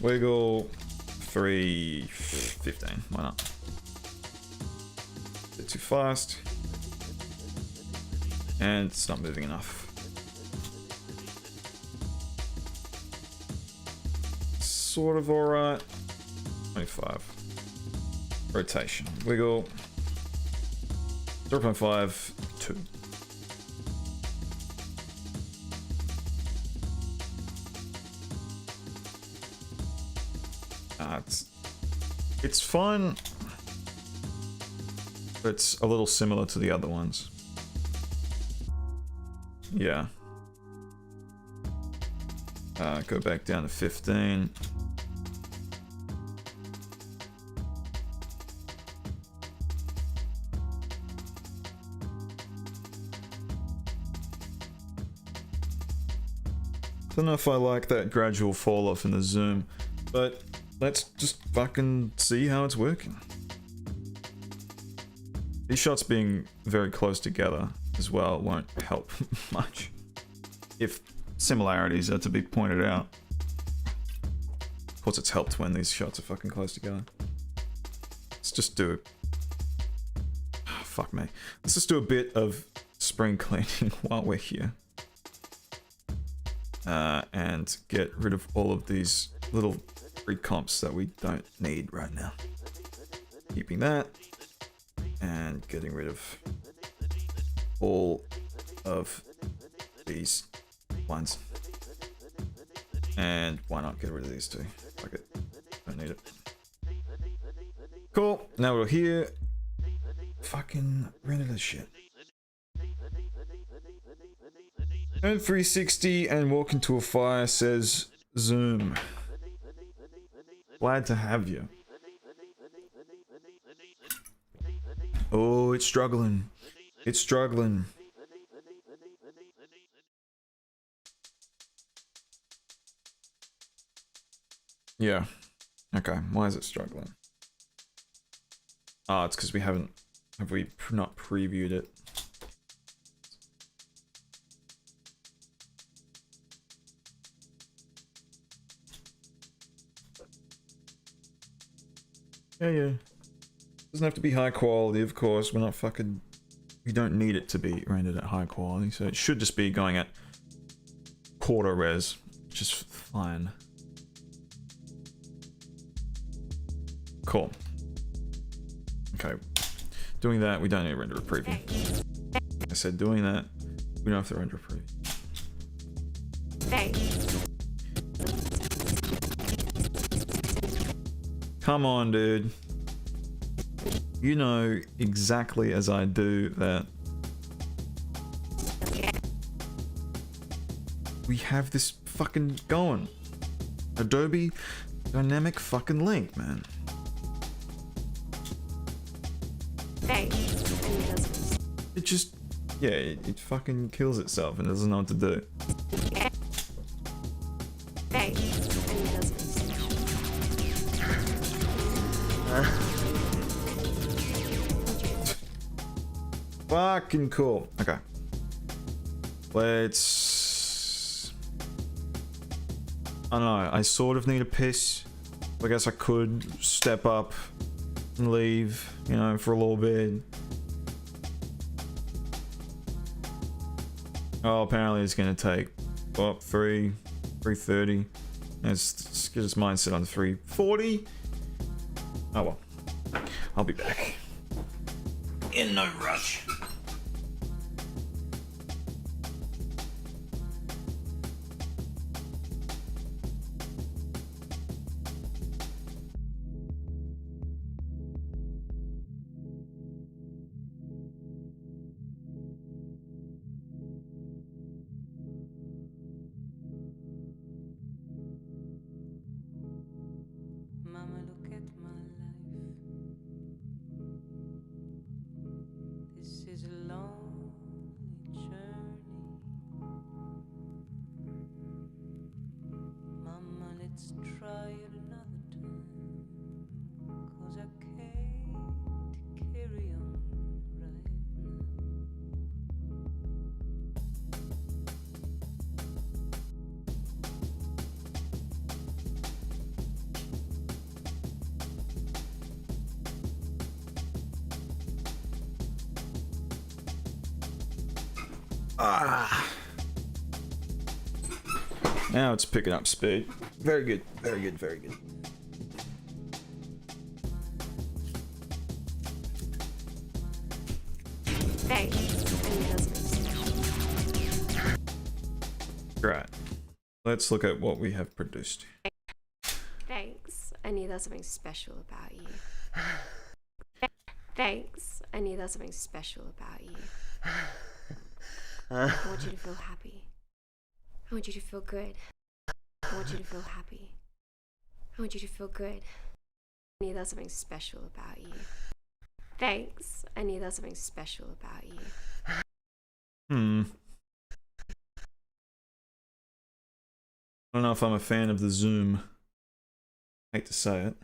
Wiggle 315. Why not? Bit too fast. And it's not moving enough. Sort of alright. 25. Rotation. Wiggle. 0.5. 2. It's fine. It's a little similar to the other ones. Yeah. Go back down to 15. I don't know if I like that gradual fall off in the zoom, but let's just fucking see how it's working. These shots being very close together as well won't help much, if similarities are to be pointed out. Of course it's helped when these shots are fucking close together. Let's just do it. Oh, fuck me. Let's just do a bit of spring cleaning while we're here. And get rid of all of these little pre-comps that we don't need right now. Keeping that. And getting rid of all of these ones. And why not get rid of these two? Fuck it. Don't need it. Cool. Now we're here. Fucking render this shit. Turn 360 and walk into a fire, says Zoom. Glad to have you. Oh, it's struggling. It's struggling. Yeah. Okay, why is it struggling? Ah, it's because we haven't... Have we not previewed it? Yeah. Doesn't have to be high quality, of course. We're not fucking... We don't need it to be rendered at high quality, so it should just be going at quarter res, which is fine. Cool. Okay. Doing that, we don't need to render a preview. I said doing that, we don't have to render a preview. Come on, dude. You know exactly as I do that we have this fucking going. Adobe Dynamic fucking Link, man. It just, yeah, it fucking kills itself and doesn't know what to do. Fucking cool. Okay. Let's... I don't know, I sort of need a piss. I guess I could step up and leave, you know, for a little bit. Oh, apparently it's gonna take, what, 3:30. Let's get his mindset on 3:40. Oh well. I'll be back. In no rush.
Mama, look at my life. This is
Now it's picking up speed. Very good, very good, very good.
Thanks. I need those special.
Right. Let's look at what we have produced.
Thanks. I knew there was something special about you. Thanks. I knew there was something special about you. I want you to feel happy. I want you to feel good. I want you to feel happy. I want you to feel good. I knew there was something special about you. Thanks. I knew there was something special about you.
I don't know if I'm a fan of the zoom. Hate to say it.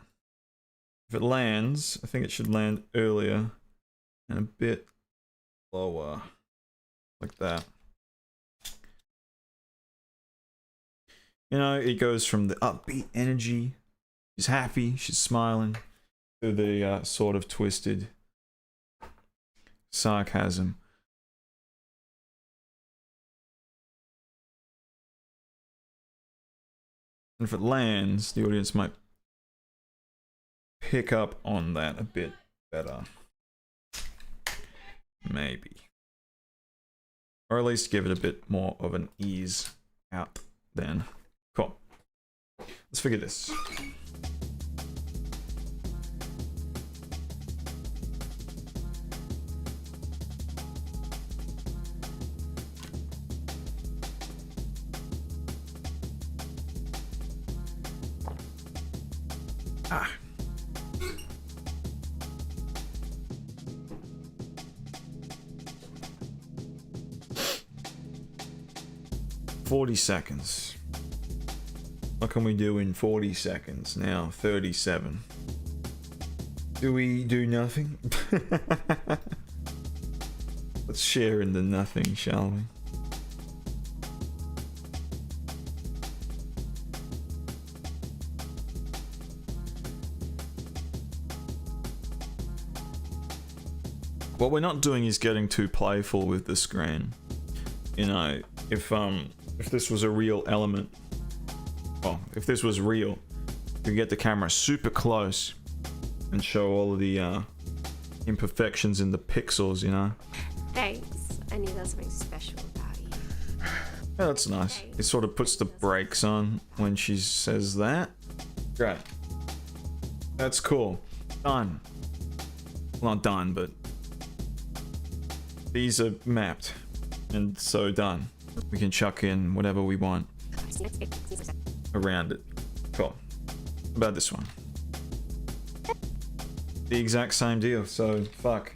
If it lands, I think it should land earlier and a bit lower. Like that. You know, it goes from the upbeat energy, she's happy, she's smiling, to the sort of twisted sarcasm. And if it lands, the audience might pick up on that a bit better. Maybe. Or at least give it a bit more of an ease out then. Cool. Let's figure this. Ah. $40. What can we do in 40 seconds? Now 37. Do we do nothing? Let's share in the nothing, shall we? What we're not doing is getting too playful with the screen. You know, if this was a real element, well, if this was real, we could get the camera super close and show all of the imperfections in the pixels, you know?
Thanks. I knew there was something special about you.
Yeah, that's nice. It sort of puts the brakes on when she says that. Great. That's cool. Done. Well, not done, but these are mapped. And so done. We can chuck in whatever we want around it. Cool. What about this one? The exact same deal, so fuck.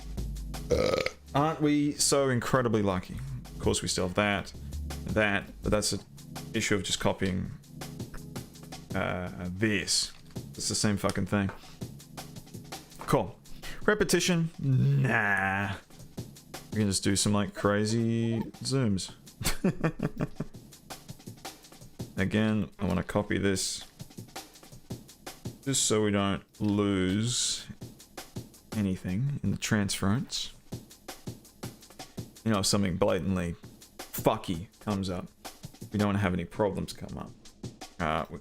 Aren't we so incredibly lucky? Of course we still have that, but that's an issue of just copying this. It's the same fucking thing. Cool. Repetition? Nah. We can just do some like crazy zooms. Again, I want to copy this just so we don't lose anything in the transference. You know, if something blatantly fucky comes up, we don't want to have any problems come up.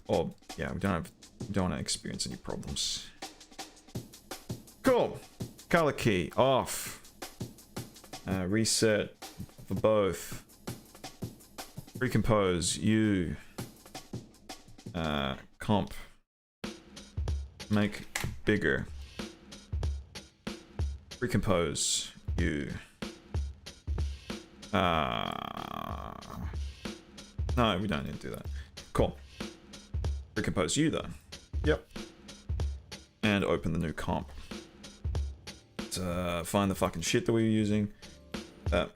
Or yeah, we don't want to experience any problems. Cool. Color key off. Reset for both. Recompose U. Comp. Make bigger. Recompose U. No, we don't need to do that. Cool. Recompose U though. Yep. And open the new comp. Find the fucking shit that we were using. That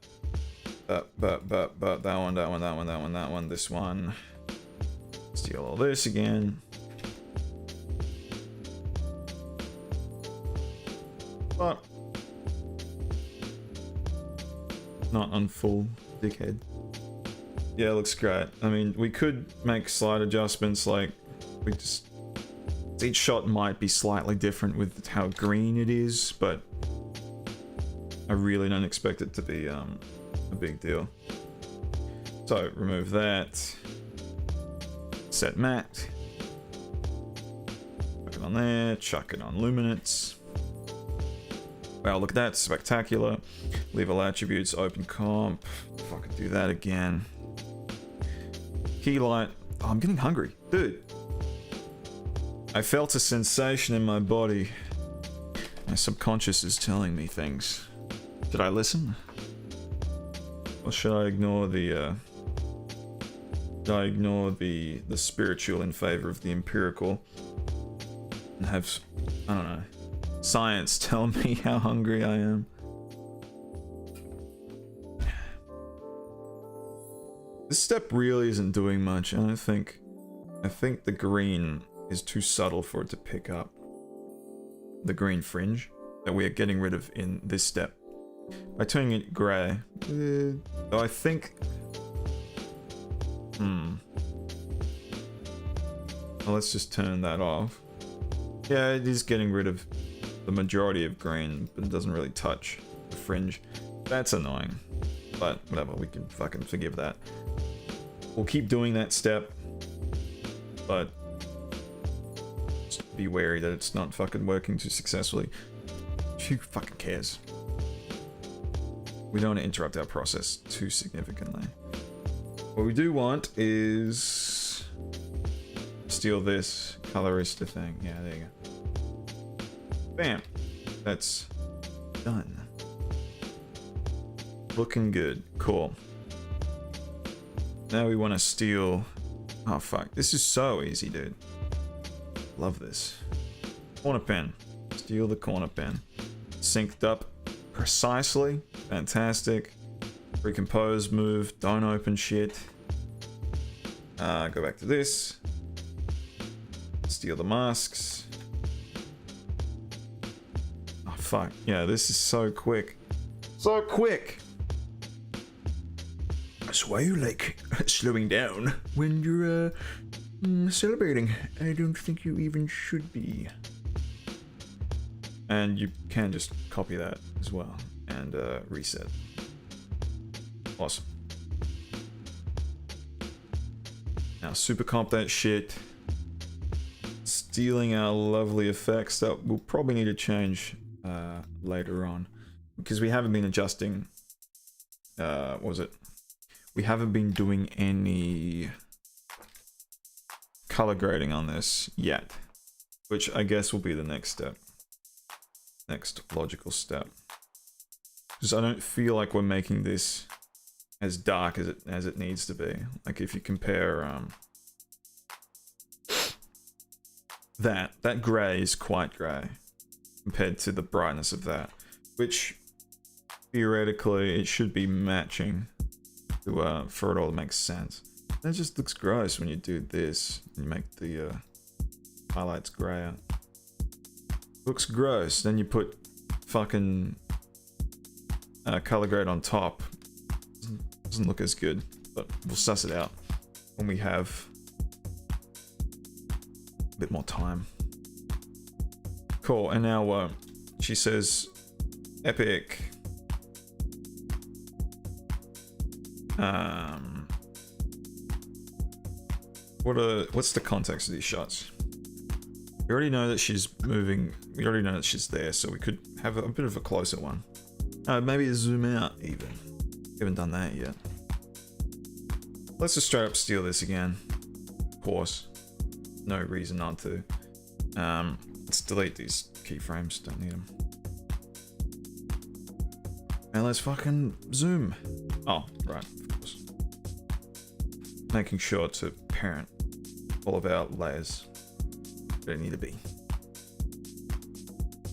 one, this one. Steal all this again. But not on full dickhead. Yeah, it looks great. I mean, we could make slight adjustments, like each shot might be slightly different with how green it is, but I really don't expect it to be a big deal. So remove that. Set matte. Chuck it on there. Chuck it on luminance. Wow, look at that. Spectacular. Leave all attributes. Open comp. Fucking do that again. Key light. Oh, I'm getting hungry. Dude. I felt a sensation in my body. My subconscious is telling me things. Should I listen? Or should I ignore the spiritual in favor of the empirical? And have, I don't know, science tell me how hungry I am? This step really isn't doing much, and I think the green is too subtle for it to pick up. The green fringe that we are getting rid of in this step. By turning it grey, though I think... Well, let's just turn that off. Yeah, it is getting rid of the majority of green, but it doesn't really touch the fringe. That's annoying. But whatever, we can fucking forgive that. We'll keep doing that step, but just be wary that it's not fucking working too successfully. Who fucking cares? We don't want to interrupt our process too significantly. What we do want is steal this colorista thing. Yeah, there you go. Bam. That's done. Looking good. Cool. Now we want to steal... Oh fuck, this is so easy, dude. Love this. Corner pen. Steal the corner pen. Synced up precisely. Fantastic. Recompose, move, don't open shit. Go back to this. Steal the masks. Oh fuck, yeah, this is so quick. So quick!
So why are you like slowing down when you're celebrating? I don't think you even should be.
And you can just copy that as well and reset. Awesome. Now super comp that shit. Stealing our lovely effects that we'll probably need to change later on. Because we haven't been adjusting, what was it? We haven't been doing any color grading on this yet. Which I guess will be the next step. Next logical step. Because I don't feel like we're making this as dark as it needs to be. Like if you compare that gray is quite gray compared to the brightness of that, which theoretically it should be matching to for it all to make sense. That just looks gross when you do this and you make the highlights grayer. Looks gross. Then you put fucking color grade on top. Doesn't look as good, but we'll suss it out when we have a bit more time. Cool, and now she says epic. What's the context of these shots? We already know that she's moving. We already know that she's there, so we could have a bit of a closer one. Maybe a zoom out even. We haven't done that yet. Let's just straight up steal this again. Of course. No reason not to. Let's delete these keyframes. Don't need them. And let's fucking zoom. Oh, right, of course. Making sure to parent all of our layers where they need to be.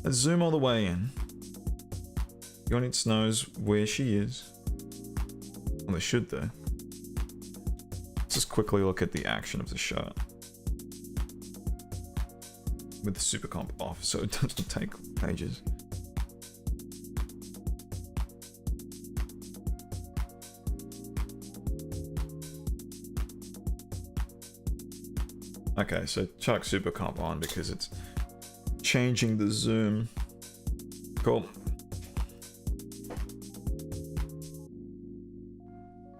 Let's zoom all the way in. The audience knows where she is. Well, they should though. Let's just quickly look at the action of the shot. With the super comp off, so it doesn't take pages. Okay, so chuck super comp on because it's changing the zoom. Cool.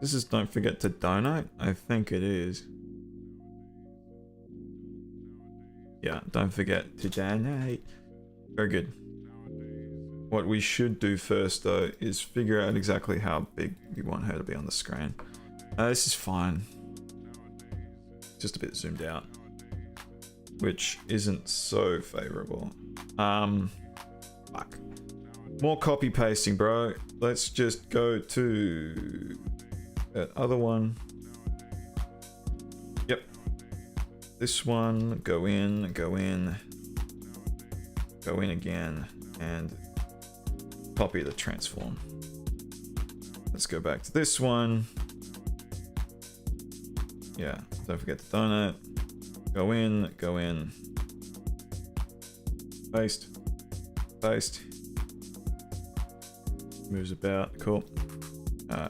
This is don't forget to donate? I think it is. Yeah, don't forget to donate. Very good. What we should do first though is figure out exactly how big we want her to be on the screen. This is fine. Just a bit zoomed out, which isn't so favorable. Fuck. More copy pasting, bro. Let's just go to that other one. Yep. This one, go in, go in, go in again, and copy the transform. Let's go back to this one. Yeah, don't forget to donut. Go in, go in. Paste. Paste. Moves about, cool.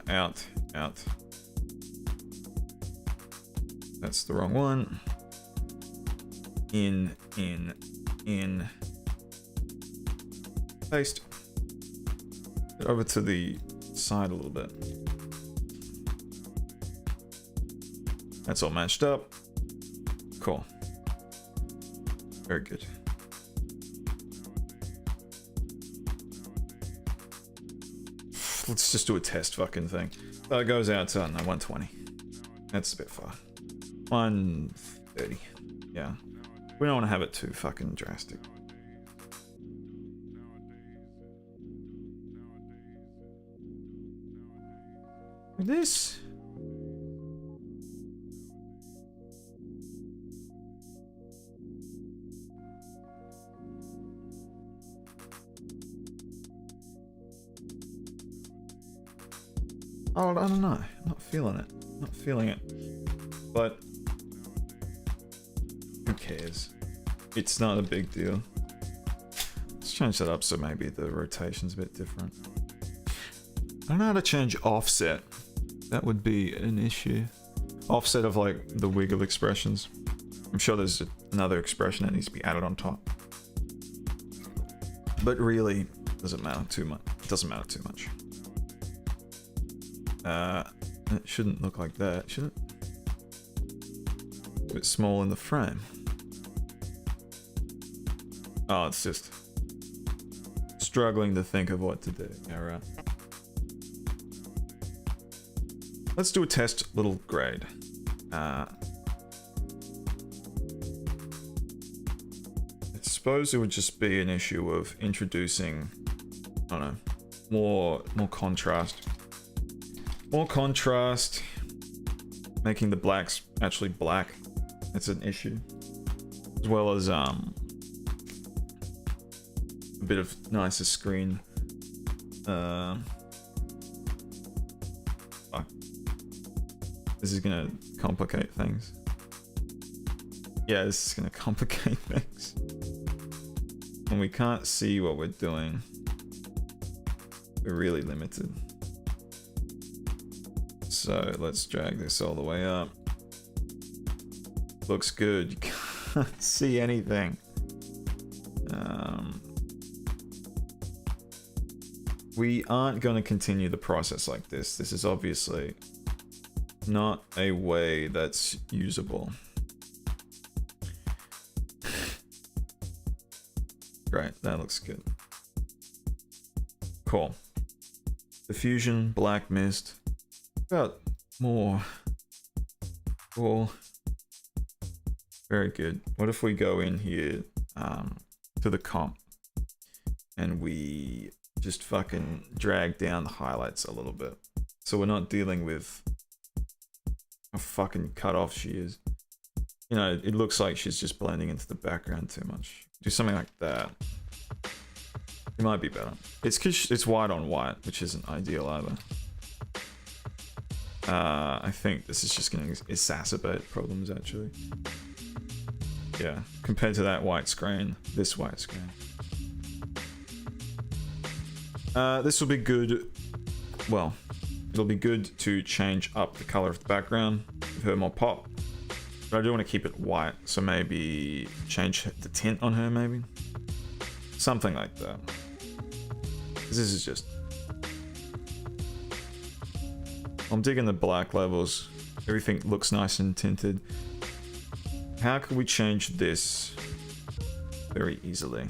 Out, out. That's the wrong one. In, in. Paste. Get over to the side a little bit. That's all matched up. Cool. Very good. Let's just do a test fucking thing. It goes out to, I don't know, 120. That's a bit far. 130. Yeah. We don't want to have it too fucking drastic. This. Oh, I don't know. I'm not feeling it. Not feeling it. But who cares? It's not a big deal. Let's change that up so maybe the rotation's a bit different. I don't know how to change offset. That would be an issue. Offset of like the wiggle expressions. I'm sure there's another expression that needs to be added on top. But really, doesn't matter too much. It doesn't matter too much. It shouldn't look like that, should it? A bit small in the frame. Oh, it's just struggling to think of what to do. Alright. Let's do a test little grade. I suppose it would just be an issue of introducing, I don't know, more contrast. More contrast, making the blacks actually black. That's an issue. As well as a bit of nicer screen. Fuck. This is gonna complicate things. Yeah, this is gonna complicate things. And we can't see what we're doing. We're really limited. So let's drag this all the way up. Looks good. You can't see anything. We aren't going to continue the process like this. This is obviously not a way that's usable. Great, that looks good. Cool. Diffusion, black mist. About more. Cool. Very good. What if we go in here to the comp and we just fucking drag down the highlights a little bit, so we're not dealing with how fucking cut off she is. You know, it looks like she's just blending into the background too much. Do something like that. It might be better. It's because it's white on white, which isn't ideal either. I think this is just going to exacerbate problems, actually. Yeah, compared to that white screen, this white screen. This will be good. Well, it'll be good to change up the color of the background, give her more pop. But I do want to keep it white, so maybe change the tint on her, maybe? Something like that. This is just... I'm digging the black levels. Everything looks nice and tinted. How can we change this very easily?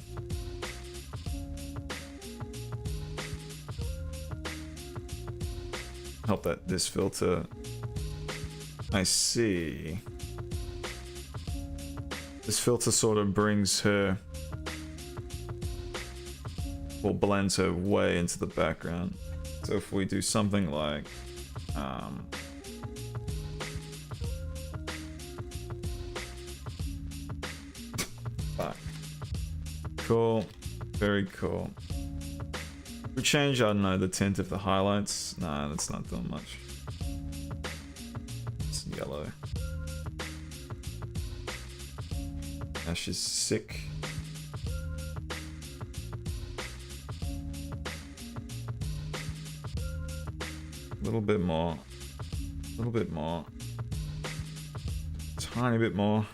Help that this filter. I see. This filter sort of brings her, or blends her way into the background. So if we do something like, fuck. Cool, very cool. We change, I don't know, the tint of the highlights. Nah, that's not doing much. It's yellow. Ash is sick. A little bit more. A little bit more. Tiny bit more.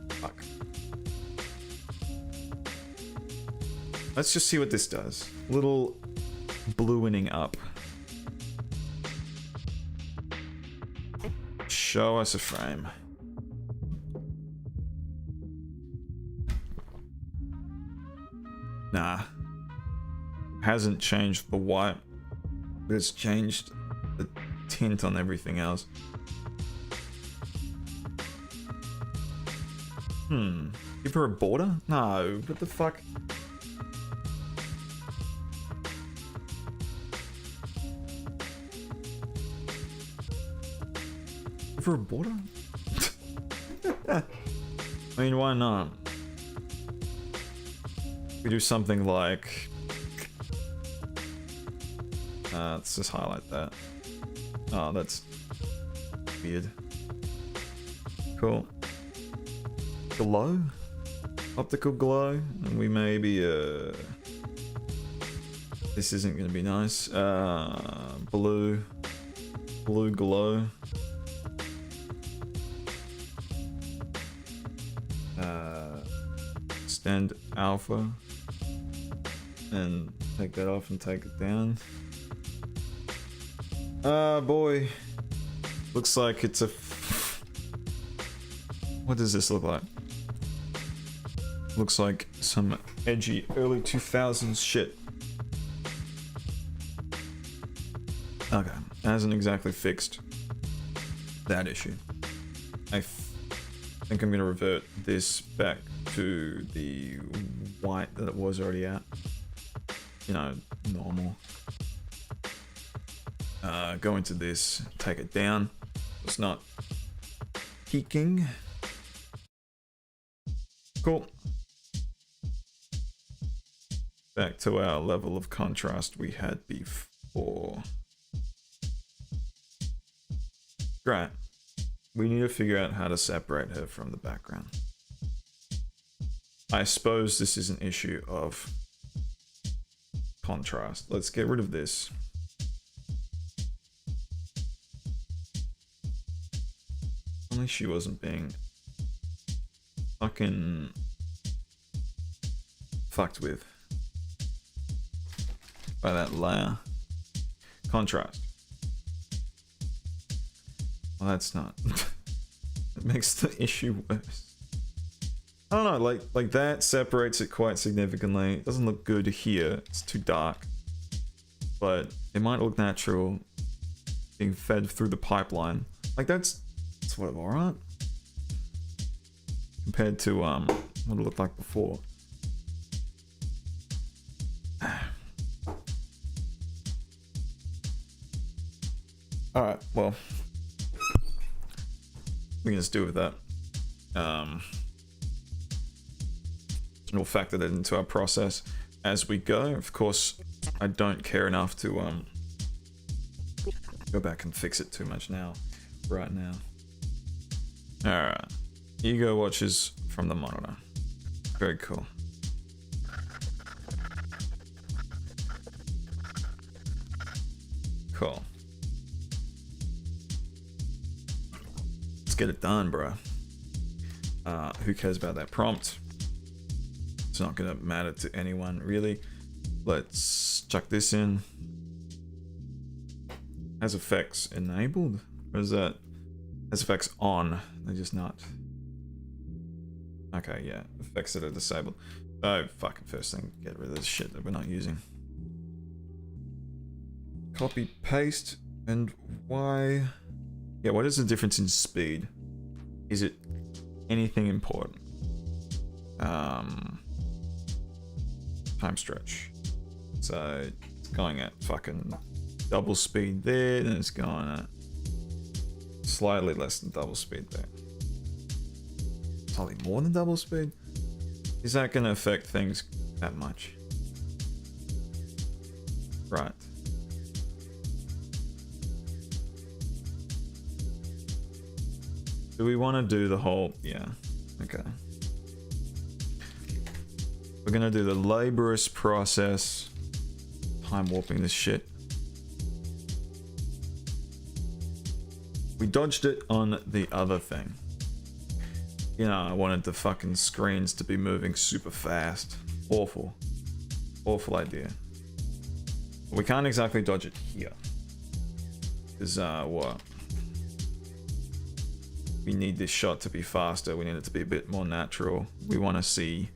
Fuck. Let's just see what this does. Little blueing up. Show us a frame. Nah. Hasn't changed the white, but it's changed the tint on everything else. Give her a border? No, what the fuck? Give her a border? I mean, why not? We do something like... let's just highlight that. Oh, that's weird. Cool. Glow? Optical glow? And we maybe, this isn't gonna be nice. Blue. Blue glow. Stand alpha. And take that off and take it down. Boy. Looks like it's a... What does this look like? Looks like some edgy early 2000s shit. Okay, hasn't exactly fixed that issue. I think I'm gonna revert this back to the white that it was already at. You know, normal. Go into this, take it down. It's not peaking. Cool. Back to our level of contrast we had before. Great. We need to figure out how to separate her from the background. I suppose this is an issue of contrast. Let's get rid of this. Only she wasn't being fucking fucked with by that layer. Contrast. Well, that's not. It makes the issue worse. I don't know, like that separates it quite significantly. It doesn't look good here. It's too dark. But it might look natural being fed through the pipeline. Like that's whatever, alright? Compared to what it looked like before. Alright, well. We can just do with that. And we'll factor that into our process as we go. Of course, I don't care enough to go back and fix it too much now, right now. Alright, ego watches from the monitor. Very cool. Cool. Let's get it done, bro. Who cares about that prompt? It's not gonna matter to anyone, really. let's chuck this in. Has effects enabled? Or is that has effects on? They're just not. Okay, yeah, effects that are disabled. Oh, fucking first thing, get rid of this shit that we're not using. Copy, paste, and why? Yeah, what is the difference in speed? Is it anything important? Time stretch. So it's going at fucking double speed there, and it's going at slightly less than double speed there. Slightly more than double speed? Is that going to affect things that much? Right. Do we want to do the whole... Yeah, okay. We're going to do the laborious process. Time warping this shit. We dodged it on the other thing. You know, I wanted the fucking screens to be moving super fast. Awful. Awful idea. We can't exactly dodge it here. Because, what? We need this shot to be faster. We need it to be a bit more natural. We want to see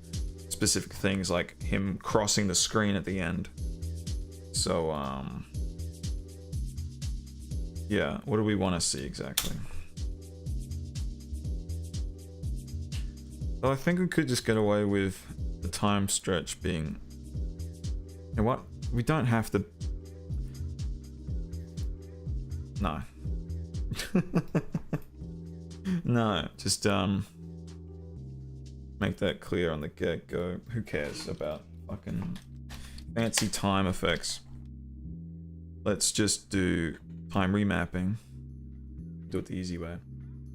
specific things like him crossing the screen at the end. So, yeah, what do we want to see exactly? So I think we could just get away with the time stretch being... You know what? We don't have to... No. No, just make that clear on the get-go. Who cares about fucking fancy time effects? Let's just do time remapping. Do it the easy way.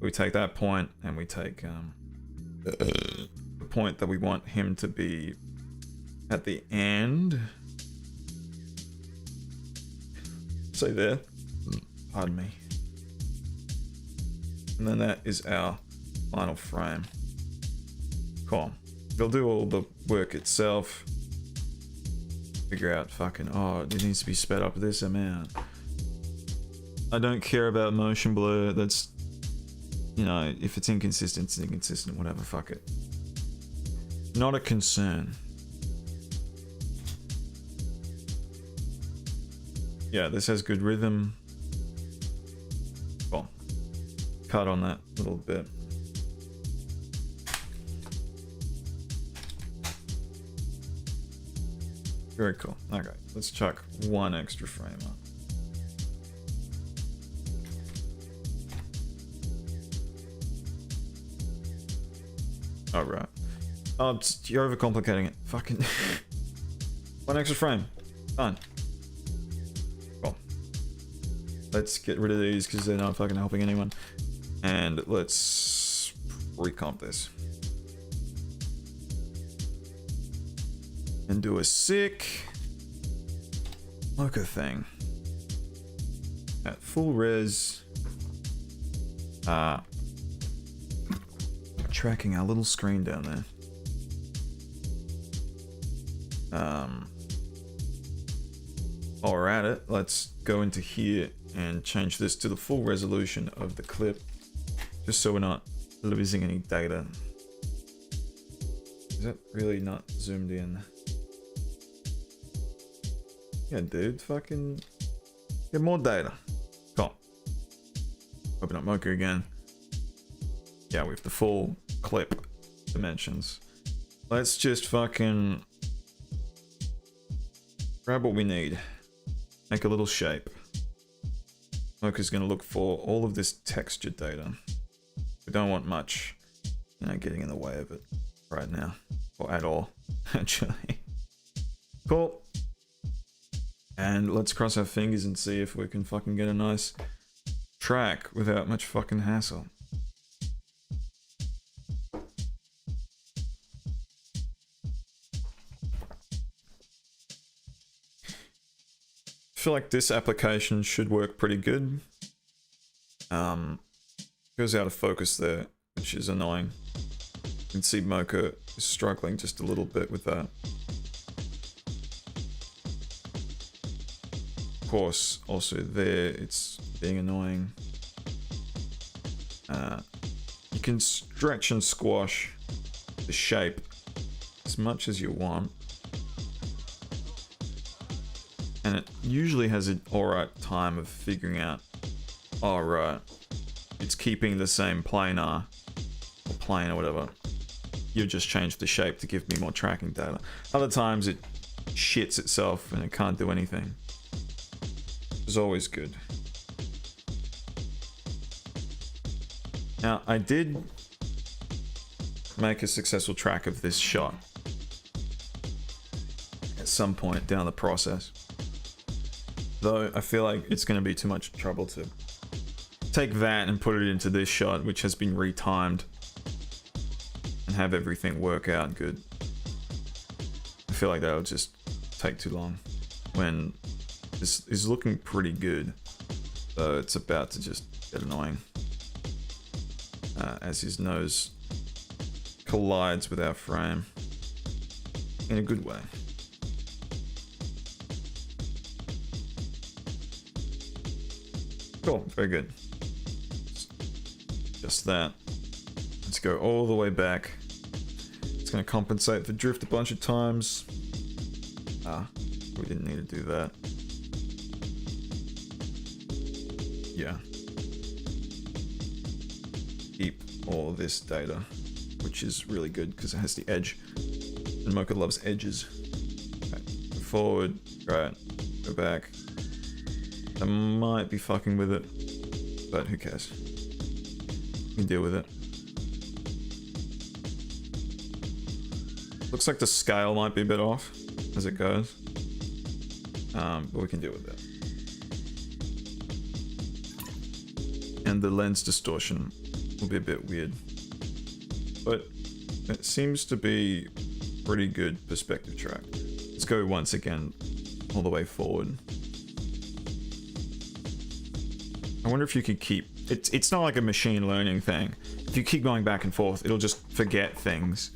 We take that point and we take the point that we want him to be at the end. Say there. Pardon me. And then that is our final frame. Cool. We'll do all the work itself. Figure out fucking, oh, it needs to be sped up this amount. I don't care about motion blur. That's, you know, if it's inconsistent, it's inconsistent. Whatever, fuck it. Not a concern. Yeah, this has good rhythm. Cool. Cut on that little bit. Very cool. Okay, let's chuck one extra frame on. Oh, right. Oh, you're overcomplicating it. Fucking... one extra frame. Done. Cool. Let's get rid of these because they're not fucking helping anyone. And let's recomp this. And do a sick Mocha thing. At full res. Tracking our little screen down there. While we're at it, let's go into here and change this to the full resolution of the clip. Just so we're not losing any data. Is that really not zoomed in? Yeah, dude, fucking get more data. Cool. Open up Mocha again. Yeah, we have the full clip dimensions. Let's just fucking grab what we need. Make a little shape. Mocha's gonna look for all of this texture data. We don't want much, you know, getting in the way of it right now. Or at all, actually. Cool. And let's cross our fingers and see if we can fucking get a nice track without much fucking hassle. I feel like this application should work pretty good. Goes out of focus there, which is annoying. You can see Mocha is struggling just a little bit with that. course, also there, it's being annoying. You can stretch and squash the shape as much as you want. And it usually has an alright time of figuring out, oh right, it's keeping the same planar, or plane or whatever. You just change the shape to give me more tracking data. Other times it shits itself and it can't do anything. It's always good. Now, I did make a successful track of this shot at some point down the process. Though I feel like it's going to be too much trouble to take that and put it into this shot, which has been retimed, and have everything work out good. I feel like that'll just take too long when this is looking pretty good, so it's about to just get annoying as his nose collides with our frame in a good way. Cool, very good. Just that. Let's go all the way back. It's going to compensate for drift a bunch of times. We didn't need to do that. Yeah. Keep all this data, which is really good because it has the edge. And Mocha loves edges. Okay. Go forward, right, go back. I might be fucking with it, but who cares? You can deal with it. Looks like the scale might be a bit off as it goes, but we can deal with that. And the lens distortion will be a bit weird, but it seems to be pretty good perspective track. Let's go once again all the way forward. I wonder if you could keep... It's not like a machine learning thing. If you keep going back and forth, it'll just forget things.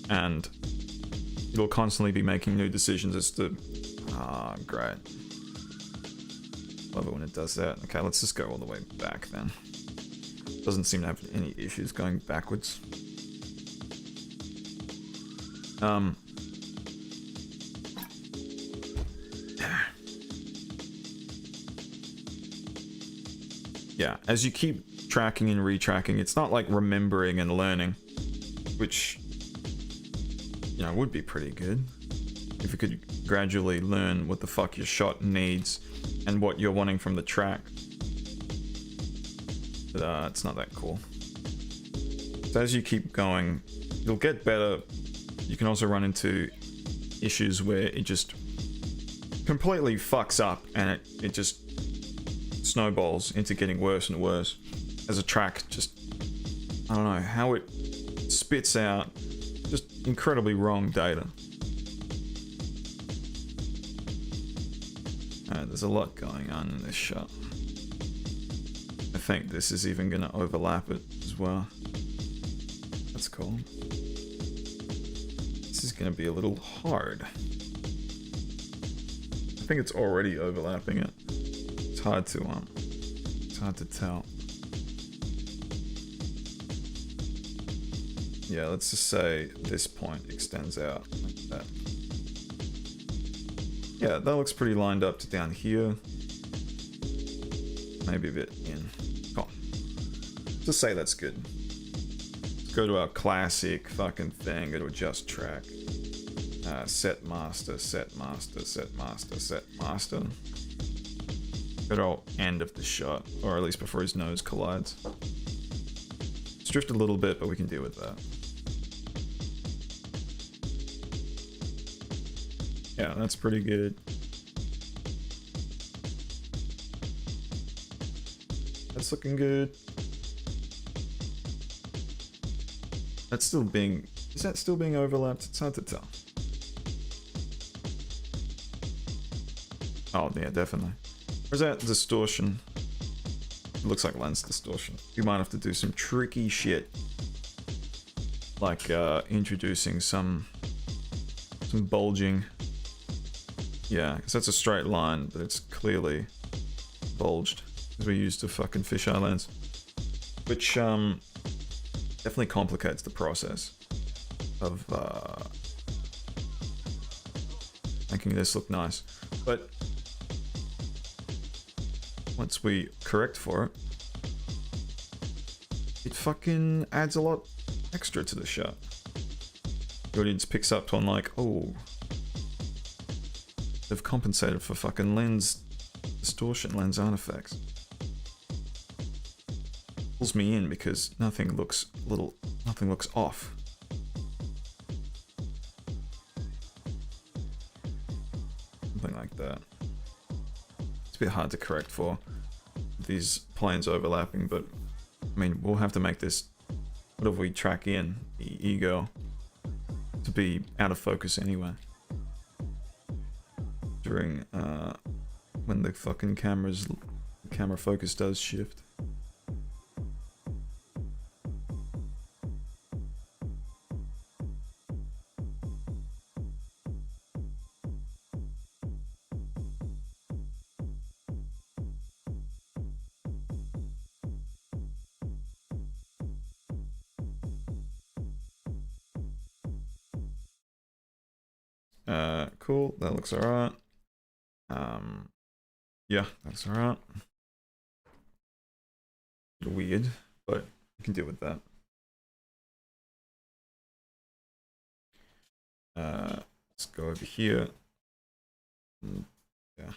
And it'll constantly be making new decisions as to... Ah, great. Love it when it does that. Okay, let's just go all the way back then. Doesn't seem to have any issues going backwards. Yeah, as you keep tracking and retracking, it's not like remembering and learning, which, you know, would be pretty good if you could gradually learn what the fuck your shot needs and what you're wanting from the track. But it's not that cool. So as you keep going, you'll get better. You can also run into issues where it just completely fucks up and it just snowballs into getting worse and worse as a track just, I don't know, how it spits out just incredibly wrong data. Alright, there's a lot going on in this shot. I think this is even going to overlap it as well. That's cool. This is going to be a little hard. I think it's already overlapping it. It's hard to tell. Yeah, let's just say this point extends out like that. Yeah, that looks pretty lined up to down here. Maybe a bit in. Cool. Just say that's good. Let's go to our classic fucking thing. Go to adjust track. Set master, set master, set master, set master. Go to our end of the shot, or at least before his nose collides. It's drifted a little bit, but we can deal with that. Yeah, that's pretty good. That's looking good. That's still being... Is that still being overlapped? It's hard to tell. Oh, yeah, definitely. Or is that distortion? It looks like lens distortion. You might have to do some tricky shit. Like introducing some bulging Yeah, because that's a straight line, but it's clearly bulged. Because we used a fucking fisheye lens. Which, definitely complicates the process of, making this look nice. But once we correct for it, it fucking adds a lot extra to the shot. The audience picks up on like, oh, they've compensated for fucking lens distortion, lens artifacts. Pulls me in because nothing looks off. Something like that. It's a bit hard to correct for these planes overlapping, but I mean, we'll have to make this, whatever we track in, the ego, to be out of focus anyway. During, when the fucking camera focus does shift. Cool, that looks alright. Yeah, that's alright. Weird, but you can deal with that. Let's go over here. Yeah.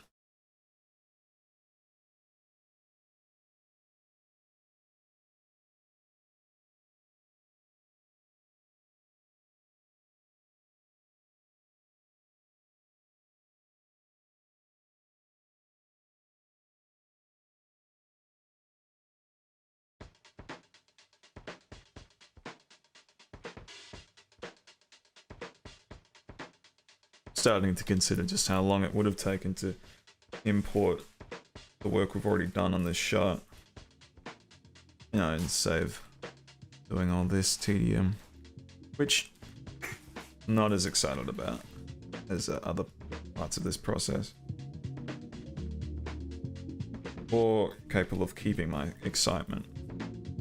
Starting to consider just how long it would have taken to import the work we've already done on this shot. You know, and save doing all this tedium, which I'm not as excited about as other parts of this process. Or capable of keeping my excitement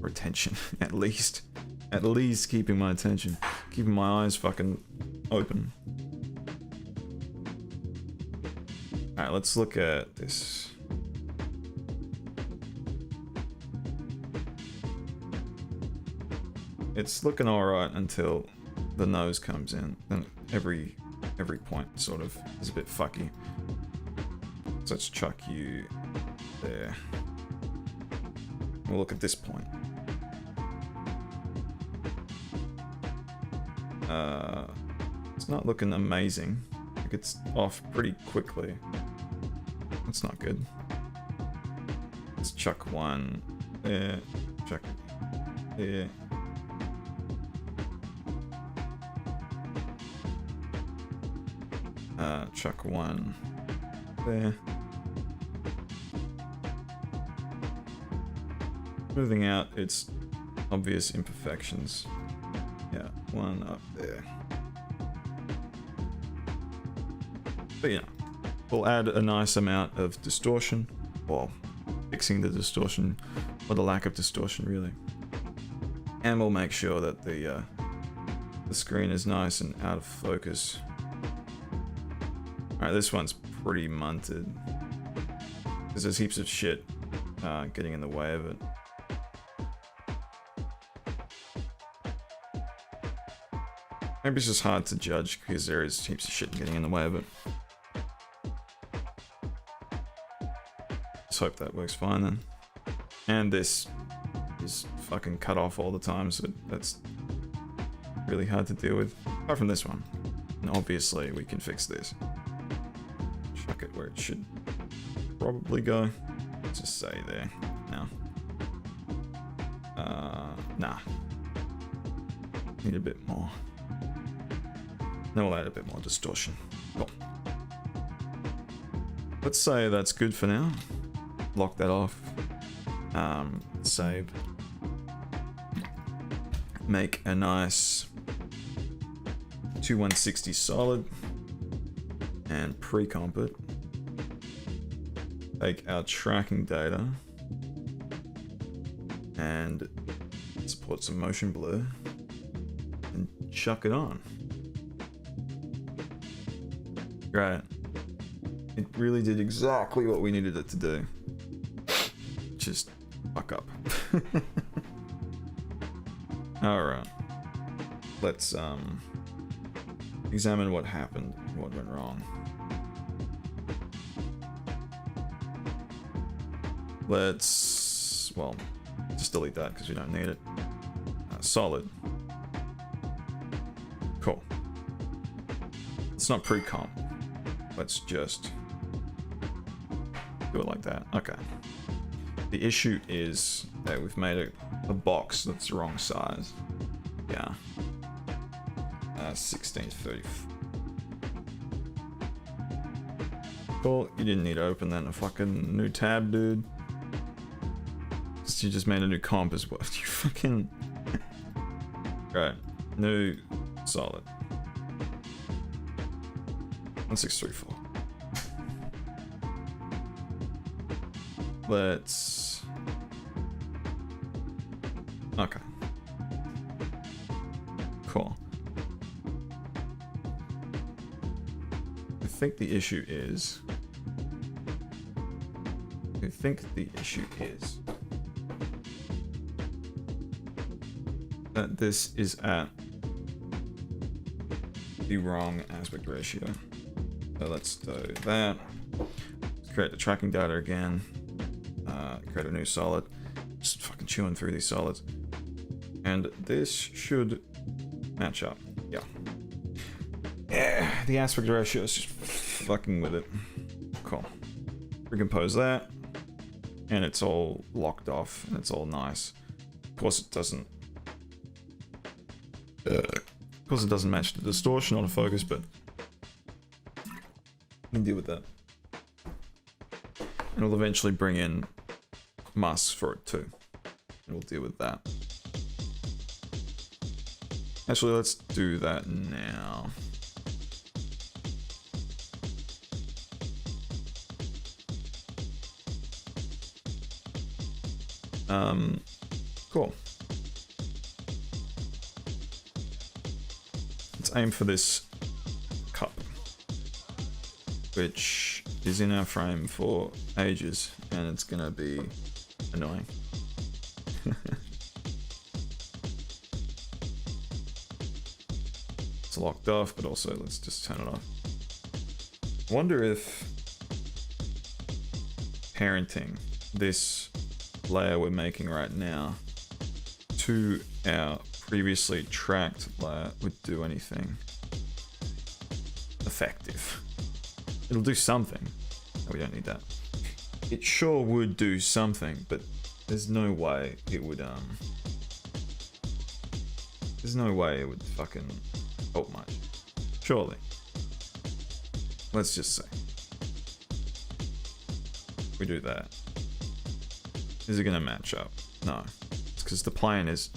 or attention, at least. At least keeping my attention. Keeping my eyes fucking open. Alright, let's look at this. It's looking alright until the nose comes in. Then every point sort of is a bit fucky. So let's chuck you there. We'll look at this point. It's not looking amazing. Like it's off pretty quickly. That's not good. Let's chuck one there. Chuck it there. Chuck one there. Smoothing out its obvious imperfections. Yeah, one up there. But yeah, we'll add a nice amount of distortion, well, fixing the distortion, or the lack of distortion really. And we'll make sure that the screen is nice and out of focus. Alright, this one's pretty munted. Because there's heaps of shit getting in the way of it. Maybe it's just hard to judge because there is heaps of shit getting in the way of it. Just hope that works fine then. And this is fucking cut off all the time, so that's really hard to deal with. Apart from this one. And obviously we can fix this. Chuck it where it should probably go. Let's just say there. No. Nah. Need a bit more. Then we'll add a bit more distortion. Cool. Let's say that's good for now. Lock that off. Save. Make a nice 2160 solid. and pre-comp it. Take our tracking data and support some motion blur and chuck it on. Great. It really did exactly what we needed it to do. Just fuck up. Alright. Let's examine what happened, what went wrong. Let's, well, just delete that because we don't need it. Solid. Cool. It's not pre-comp. Let's just do it like that. Okay. The issue is that we've made a box that's the wrong size. Yeah. 1630. Cool. You didn't need to open that in a fucking new tab, dude. You just made a new comp as well. You fucking... Right. New solid. 1634. Let's... Okay. Cool. I think the issue is... that this is at the wrong aspect ratio. So let's do that. Let's create the tracking data again. Create a new solid. Just fucking chewing through these solids. And this should match up. Yeah. Yeah, the aspect ratio is just fucking with it. Cool. Recompose that. And it's all locked off and it's all nice. Of course it doesn't. Of course it doesn't match the distortion on a focus, but we can deal with that. And we'll eventually bring in masks for it too. And we'll deal with that. Actually, let's do that now. Cool. Let's aim for this cup, which is in our frame for ages, and it's gonna be annoying. It's locked off, but also let's just turn it off. I wonder if parenting this layer we're making right now to our previously tracked layer would do anything effective. It'll do something. No, we don't need that. It sure would do something, but there's no way it would there's no way it would fucking help much. Surely. Let's just say we do that. Is it gonna match up? No. It's because the plane is...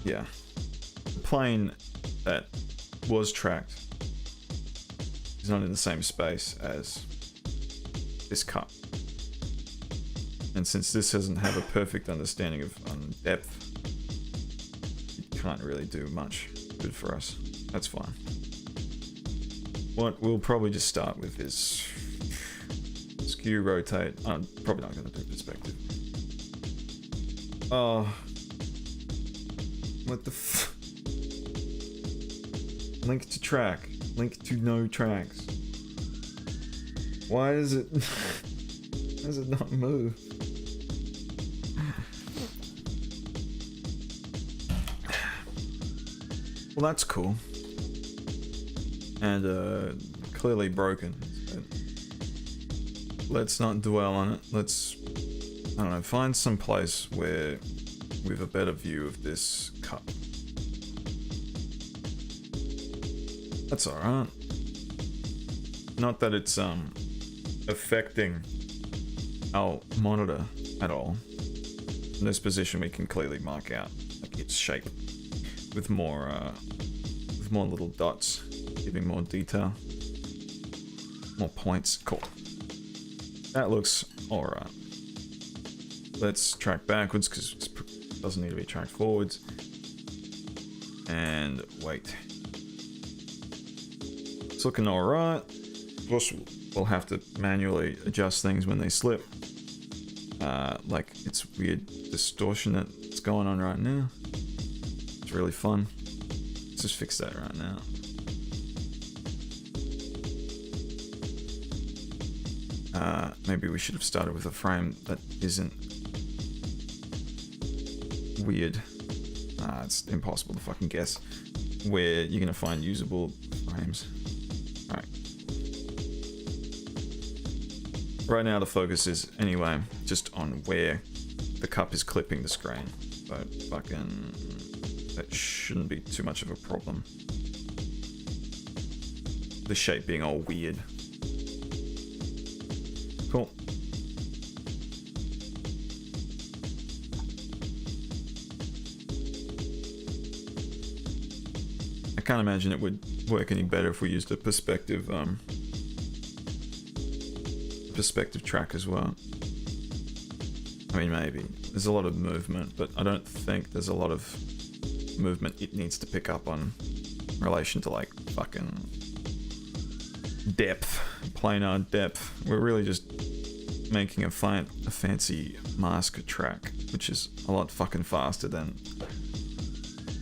Yeah. The plane that was tracked is not in the same space as this cup. And since this doesn't have a perfect understanding of depth, it can't really do much good for us. That's fine. What we'll probably just start with is skew, rotate. I'm probably not going to do perspective. Oh. What the f... Link to track. Link to no tracks. Why is it... Why does it not move? Well, that's cool. And, clearly broken. Let's not dwell on it. Let's, I don't know, find some place where we have a better view of this cup. That's alright. Not that it's, affecting our monitor at all. In this position we can clearly mark out like its shape with more little dots, giving more detail. More points. Cool. That looks alright. Let's track backwards because it doesn't need to be tracked forwards. And wait. It's looking alright. Of course, we'll have to manually adjust things when they slip. Like it's weird distortion that's going on right now. It's really fun. Let's just fix that right now. Maybe we should have started with a frame that isn't weird. It's impossible to fucking guess where you're gonna find usable frames. Alright. Right now the focus is, anyway, just on where the cup is clipping the screen. So fucking... that shouldn't be too much of a problem. The shape being all weird. Cool. I can't imagine it would work any better if we used a perspective track as well. I mean, maybe. There's a lot of movement, but I don't think there's a lot of movement it needs to pick up on in relation to like fucking depth, planar depth. We're really just making a fancy mask track, which is a lot fucking faster than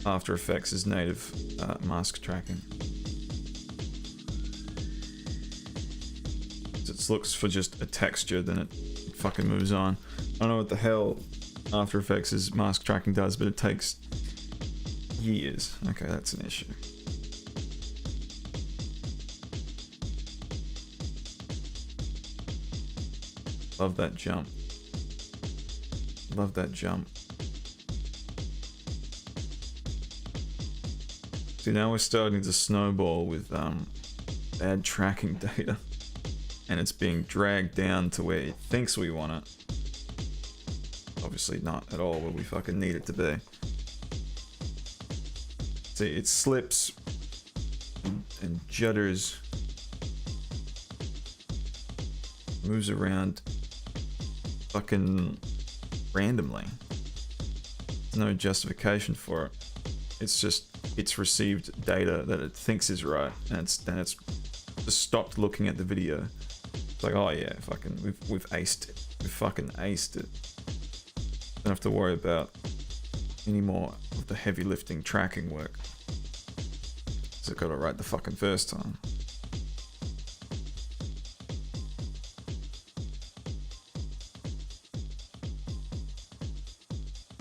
After Effects' native mask tracking. It looks for just a texture, then it fucking moves on. I don't know what the hell After Effects' mask tracking does, but it takes years. Okay, that's an issue. Love that jump. Love that jump. See, now we're starting to snowball with bad tracking data. And it's being dragged down to where it thinks we want it. Obviously not at all where we fucking need it to be. See, it slips and judders. Moves around fucking randomly. There's no justification for it. It's just, it's received data that it thinks is right, and it's just stopped looking at the video. It's like, oh yeah, fucking, we've aced it. We've fucking aced it. Don't have to worry about any more of the heavy lifting tracking work. So I got it right the fucking first time.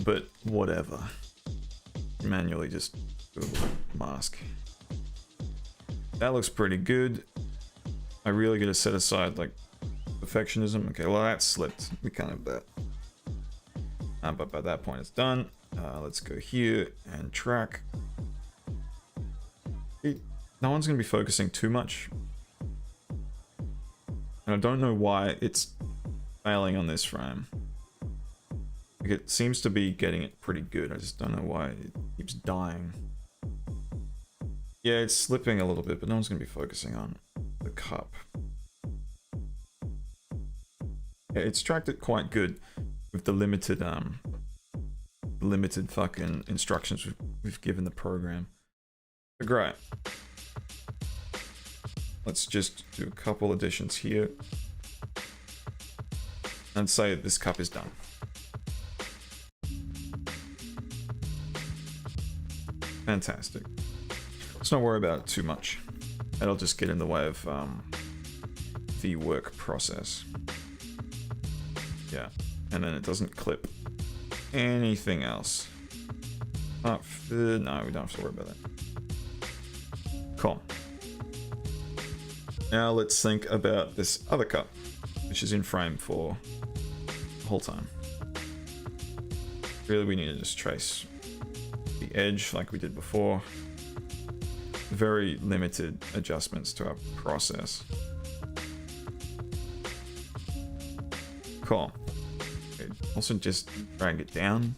But whatever. Manually just do a mask. That looks pretty good. I really gotta set aside like perfectionism. Okay, well that slipped. We can't have that. But by that point it's done. Let's go here and track. No one's gonna be focusing too much. And I don't know why it's failing on this frame. Like it seems to be getting it pretty good. I just don't know why it keeps dying. Yeah, it's slipping a little bit, but no one's gonna be focusing on the cup. Yeah, it's tracked it quite good with the limited fucking instructions we've given the program. But great. Let's just do a couple additions here and say this cup is done. Fantastic. Let's not worry about it too much. That'll just get in the way of the work process. Yeah, and then it doesn't clip anything else. No, we don't have to worry about that. Cool. Now let's think about this other cup, which is in frame for the whole time. Really, we need to just trace the edge like we did before. Very limited adjustments to our process. Cool. Okay, also just drag it down.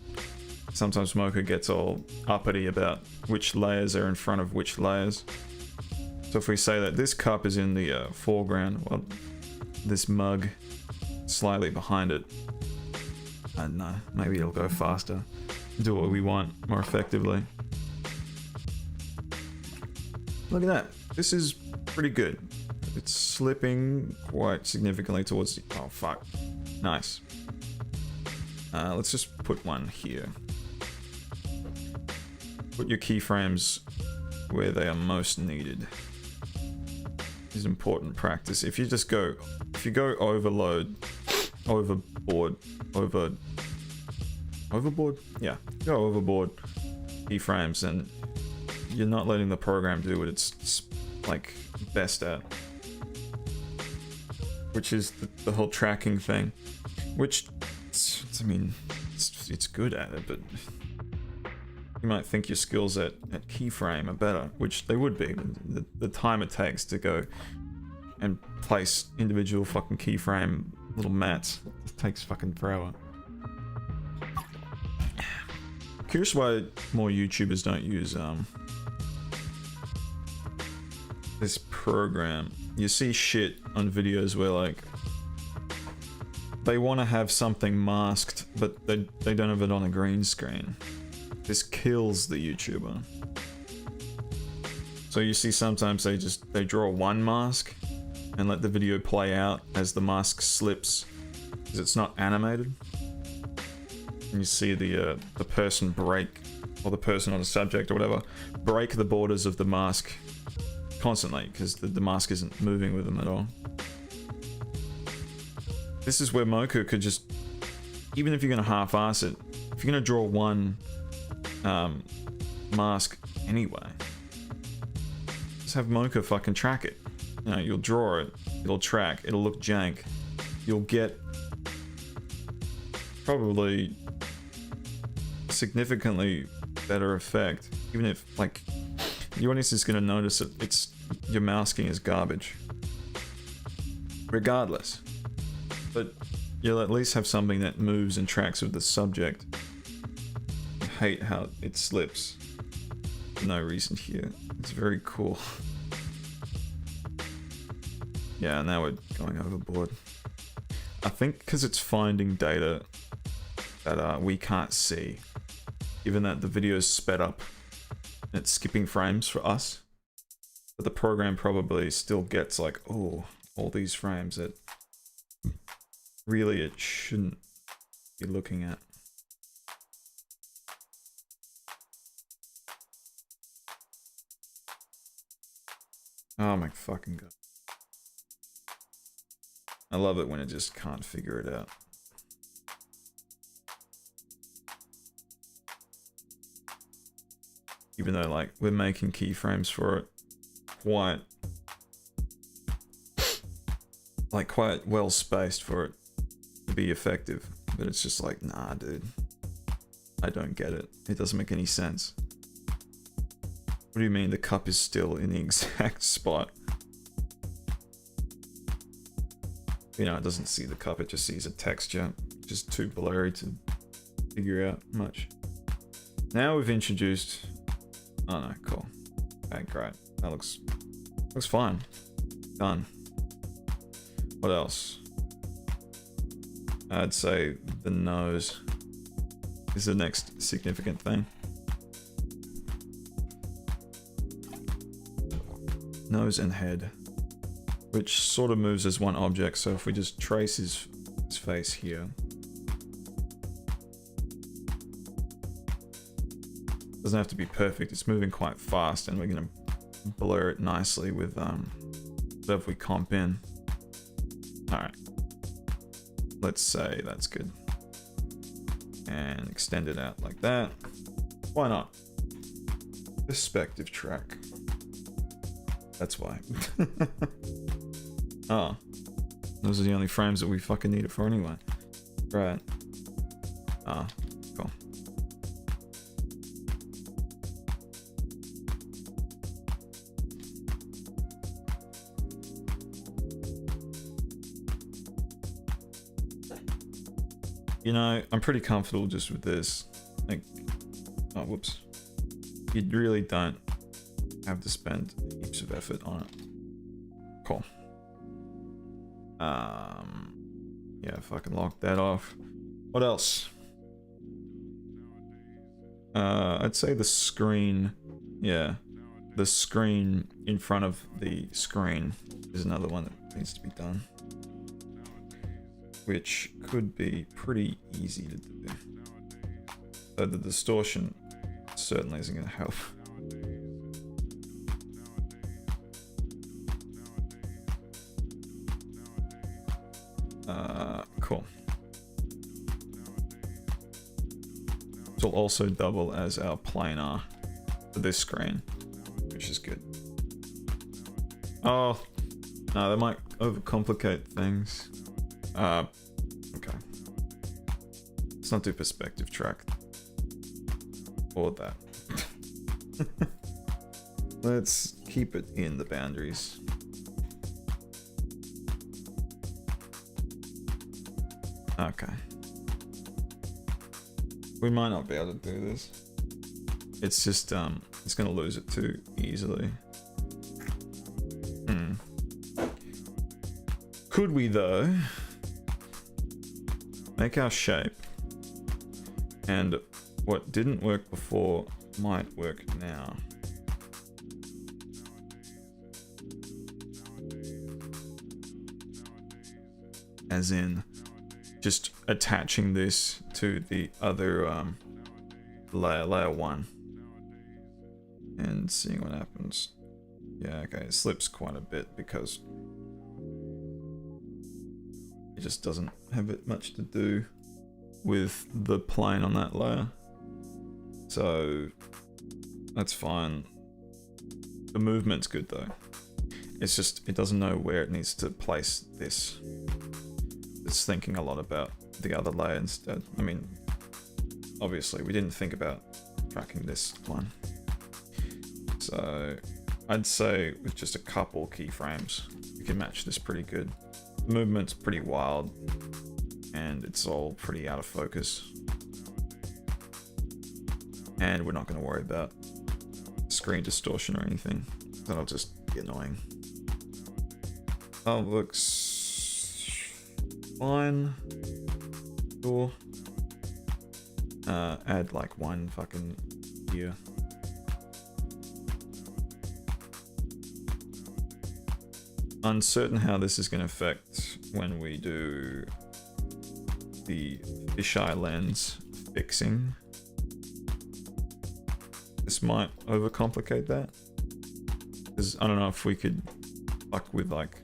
Sometimes Mocha gets all uppity about which layers are in front of which layers. So if we say that this cup is in the foreground, well, this mug slightly behind it, I don't know, maybe it'll go faster, do what we want more effectively. Look at that, this is pretty good. It's slipping quite significantly towards the, oh fuck, nice. Let's just put one here. Put your keyframes where they are most needed. This is important practice. If you go overboard, yeah, go overboard keyframes, and you're not letting the program do what it's like best at, which is the whole tracking thing, which I mean, it's good at it, but you might think your skills at keyframe are better, which they would be. The time it takes to go and place individual fucking keyframe little mats, it takes fucking forever. Curious why more YouTubers don't use this program. You see shit on videos where like they want to have something masked, but they don't have it on a green screen. This kills the YouTuber. So you see sometimes they draw one mask and let the video play out as the mask slips, because it's not animated. And you see the person break, or the person or the subject or whatever, break the borders of the mask constantly, because the mask isn't moving with them at all. This is where Mocha could just, even if you're gonna half-ass it, if you're gonna draw one mask anyway, just have Mocha fucking track it. You know, you'll draw it, it'll track, it'll look jank, you'll get probably significantly better effect, even if like your audience is gonna notice that your masking is garbage regardless, but you'll at least have something that moves and tracks with the subject. I hate how it slips for no reason here. It's very cool. Yeah, now we're going overboard. I think because it's finding data that we can't see, given that the video's sped up and it's skipping frames for us, but the program probably still gets like, oh, all these frames that really it shouldn't be looking at. Oh my fucking god. I love it when it just can't figure it out. Even though like we're making keyframes for it quite well spaced for it to be effective, but it's just like, nah dude, I don't get it. It doesn't make any sense. What do you mean the cup is still in the exact spot? You know, it doesn't see the cup, it just sees a texture. Just too blurry to figure out much. Now we've introduced... Oh no, cool. Okay, great. That looks fine. Done. What else? I'd say the nose is the next significant thing. Nose and head, which sort of moves as one object. So if we just trace his face here, doesn't have to be perfect, it's moving quite fast, and we're gonna blur it nicely with so if we comp in. Alright, let's say that's good, and extend it out like that. Why not? Perspective track. That's why. Oh, those are the only frames that we fucking need it for anyway. Right. Ah, cool. You know, I'm pretty comfortable just with this. Like, oh, whoops. You really don't have to spend heaps of effort on it. Cool. Yeah, fucking lock that off. What else? I'd say the screen. Yeah, the screen in front of the screen is another one that needs to be done, which could be pretty easy to do. But the distortion certainly isn't going to help. Cool. This will also double as our planar for this screen, which is good. Oh, no, that might overcomplicate things. Okay. Let's not do perspective track. Or that. Let's keep it in the boundaries. Okay. We might not be able to do this. It's just, it's gonna lose it too easily. Could we, though, make our shape, and what didn't work before might work now. As in, just attaching this to the other layer 1 and seeing what happens. Yeah, okay, it slips quite a bit because it just doesn't have it much to do with the plane on that layer. So that's fine. The movement's good though. It's just, it doesn't know where it needs to place this. It's thinking a lot about the other layer instead. I mean, obviously we didn't think about tracking this one. So I'd say with just a couple keyframes, we can match this pretty good. The movement's pretty wild and it's all pretty out of focus. And we're not going to worry about screen distortion or anything. That'll just be annoying. Oh, looks fine. Cool. Add like one fucking gear. Uncertain how this is going to affect when we do the fisheye lens fixing. This might overcomplicate that. Because I don't know if we could fuck with like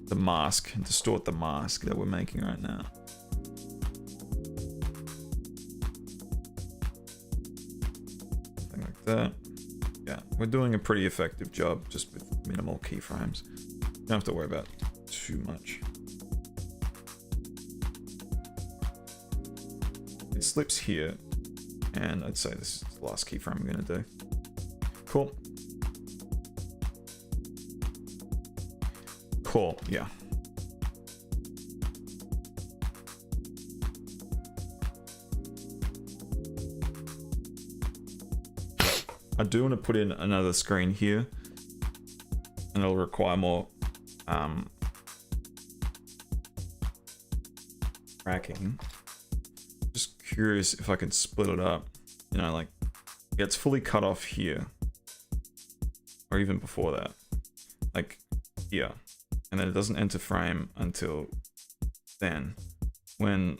the mask and distort the mask that we're making right now. Something like that. Yeah, we're doing a pretty effective job just with minimal keyframes. Don't have to worry about too much. It slips here, and I'd say this is the last keyframe I'm gonna do. Cool. Cool, yeah. I do want to put in another screen here, and it'll require more tracking. Just curious if I can split it up, you know, like it gets fully cut off here, or even before that, like here, and then it doesn't enter frame until then, when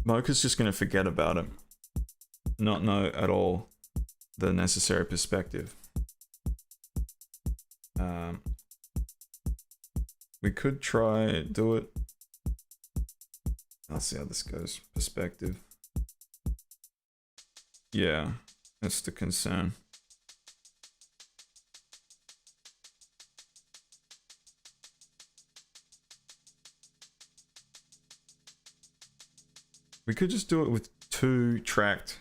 Mocha's just going to forget about it, not know at all the necessary perspective. We could try do it. Let's see how this goes. Perspective. Yeah, that's the concern. We could just do it with 2 tracked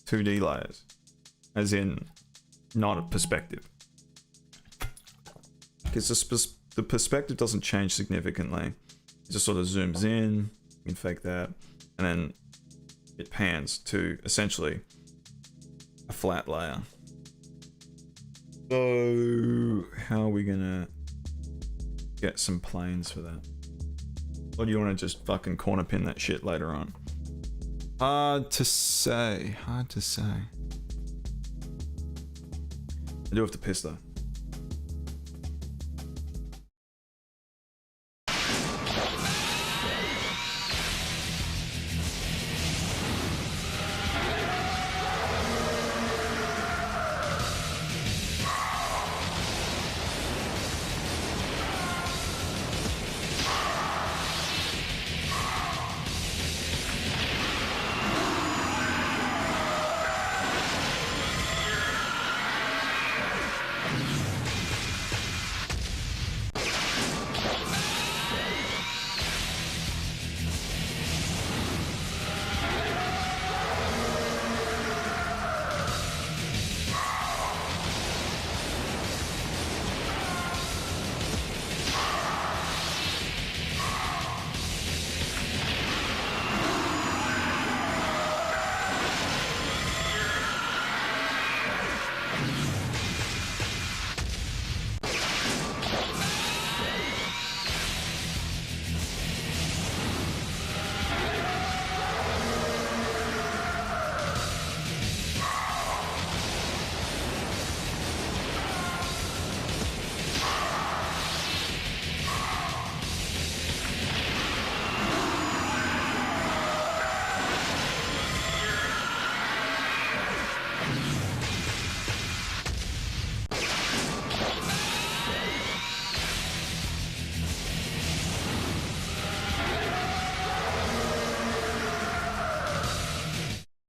2D layers, as in not a perspective, because the perspective doesn't change significantly. It just sort of zooms in, you can fake that, and then it pans to essentially a flat layer. So, how are we gonna get some planes for that? Or do you want to just fucking corner pin that shit later on? Hard to say. Hard to say. I do have to piss though.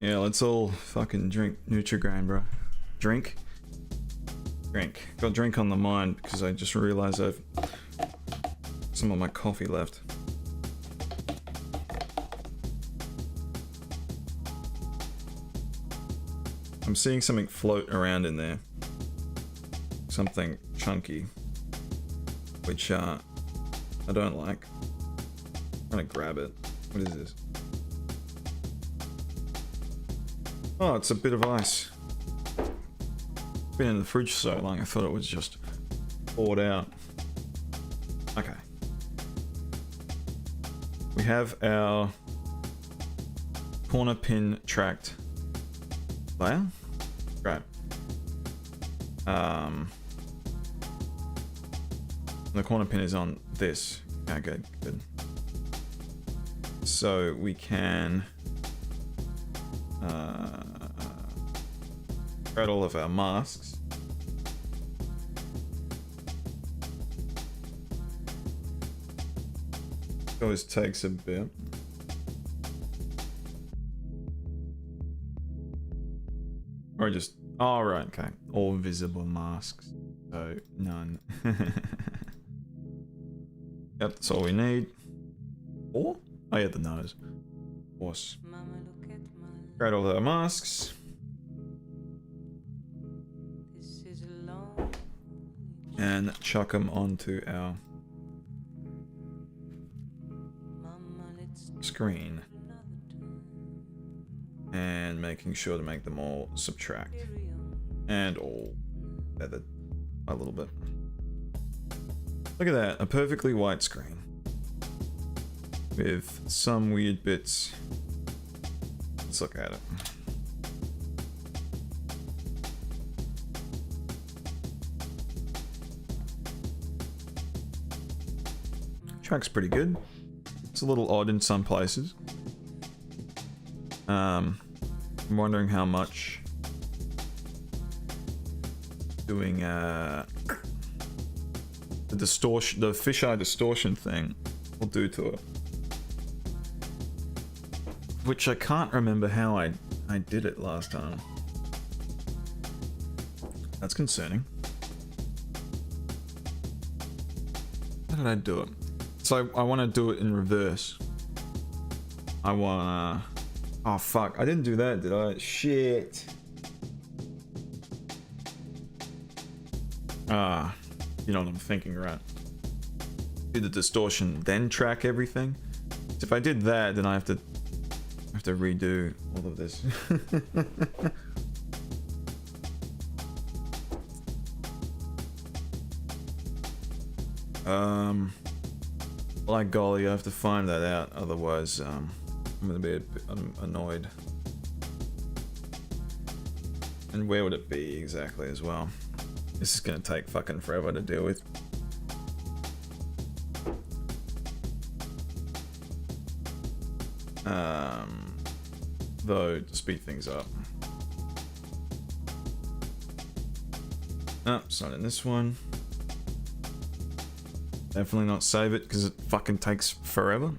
Yeah, let's all fucking drink Nutrigrain, bro. Drink? Drink. Got drink on the mind because I just realized I've some of my coffee left. I'm seeing something float around in there. Something chunky. Which, I don't like. I'm trying to grab it. What is this? Oh, it's a bit of ice. Been in the fridge so long, I thought it was just poured out. Okay. We have our corner pin tracked layer. Great. The corner pin is on this. Okay, good. So we can create all of our masks. Always takes a bit. Or just, oh right, okay. All visible masks. So none. Yep, that's all we need. Or? Oh yeah, the nose. Of course. Create all our masks. And chuck them onto our screen. And making sure to make them all subtract. And all feathered a little bit. Look at that, a perfectly white screen. With some weird bits. Let's look at it. Track's pretty good. It's a little odd in some places. I'm wondering how much doing the distortion, the fisheye distortion thing will do to it. Which I can't remember how I did it last time. That's concerning. How did I do it? So I want to do it in reverse. I want to... Oh fuck, I didn't do that, did I? Shit. You know what I'm thinking, right? Do the distortion, then track everything. So if I did that, then I have to redo all of this. Like golly, I have to find that out, otherwise, I'm gonna be annoyed. And where would it be exactly as well? This is gonna take fucking forever to deal with. Though, to speed things up. Oh, it's not in this one. Definitely not save it, because it fucking takes forever.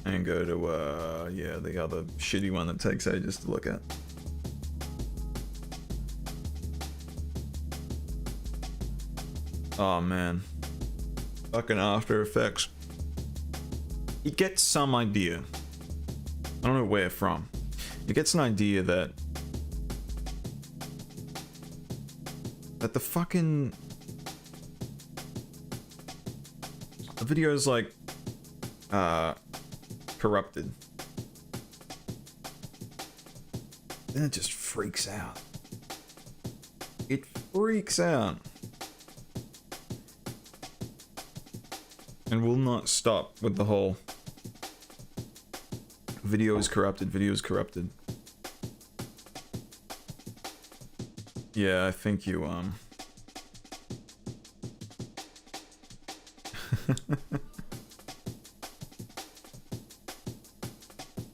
And go to, yeah, the other shitty one that takes ages to look at. Oh man. Fucking After Effects. You get some idea. I don't know where from. You get an idea that the fucking the video is like corrupted. Then it just freaks out. It freaks out. And will not stop with the whole video is corrupted, video is corrupted. Yeah, I think you, I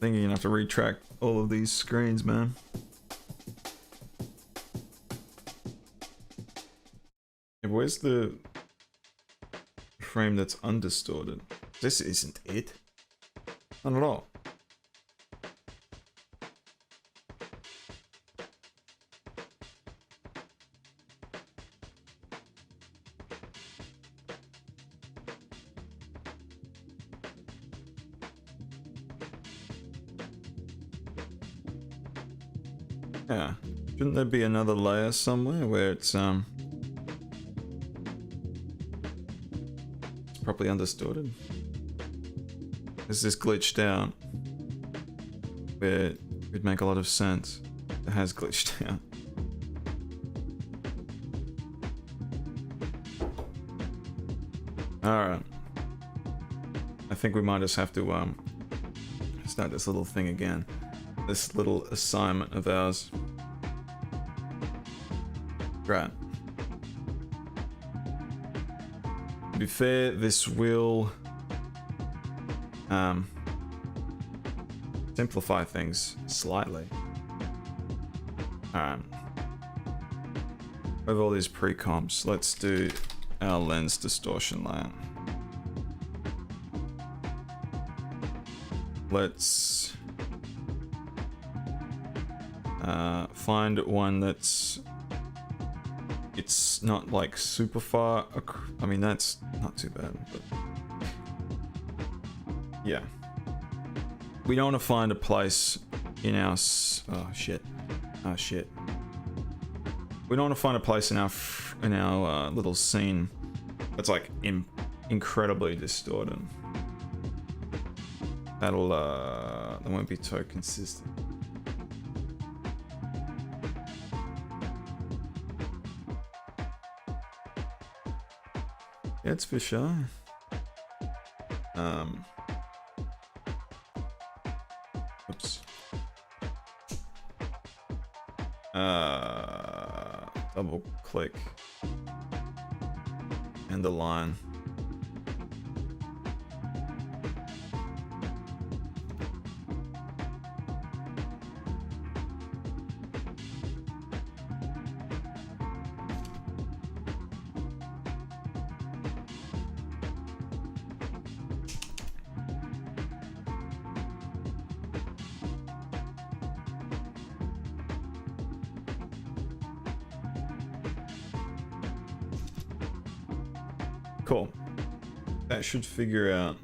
think you're gonna have to retract all of these screens, man. Yeah, where's the frame that's undistorted? This isn't it. Not at all. Yeah. Shouldn't there be another layer somewhere where it's properly undistorted? Is this glitched out? Where it would make a lot of sense. It has glitched out. Alright. I think we might just have to start this little thing again. This little assignment of ours. Right. To be fair, this will simplify things slightly. Alright. With all these pre-comps, let's do our lens distortion layer. Let's find one that's it's not like super far I mean, that's not too bad, but yeah, we don't want to find a place in our oh shit we don't want to find a place in our little scene that's like incredibly distorted. That won't be so consistent. Yeah, it's for sure. Oops. Double click and align. Cool. That should figure out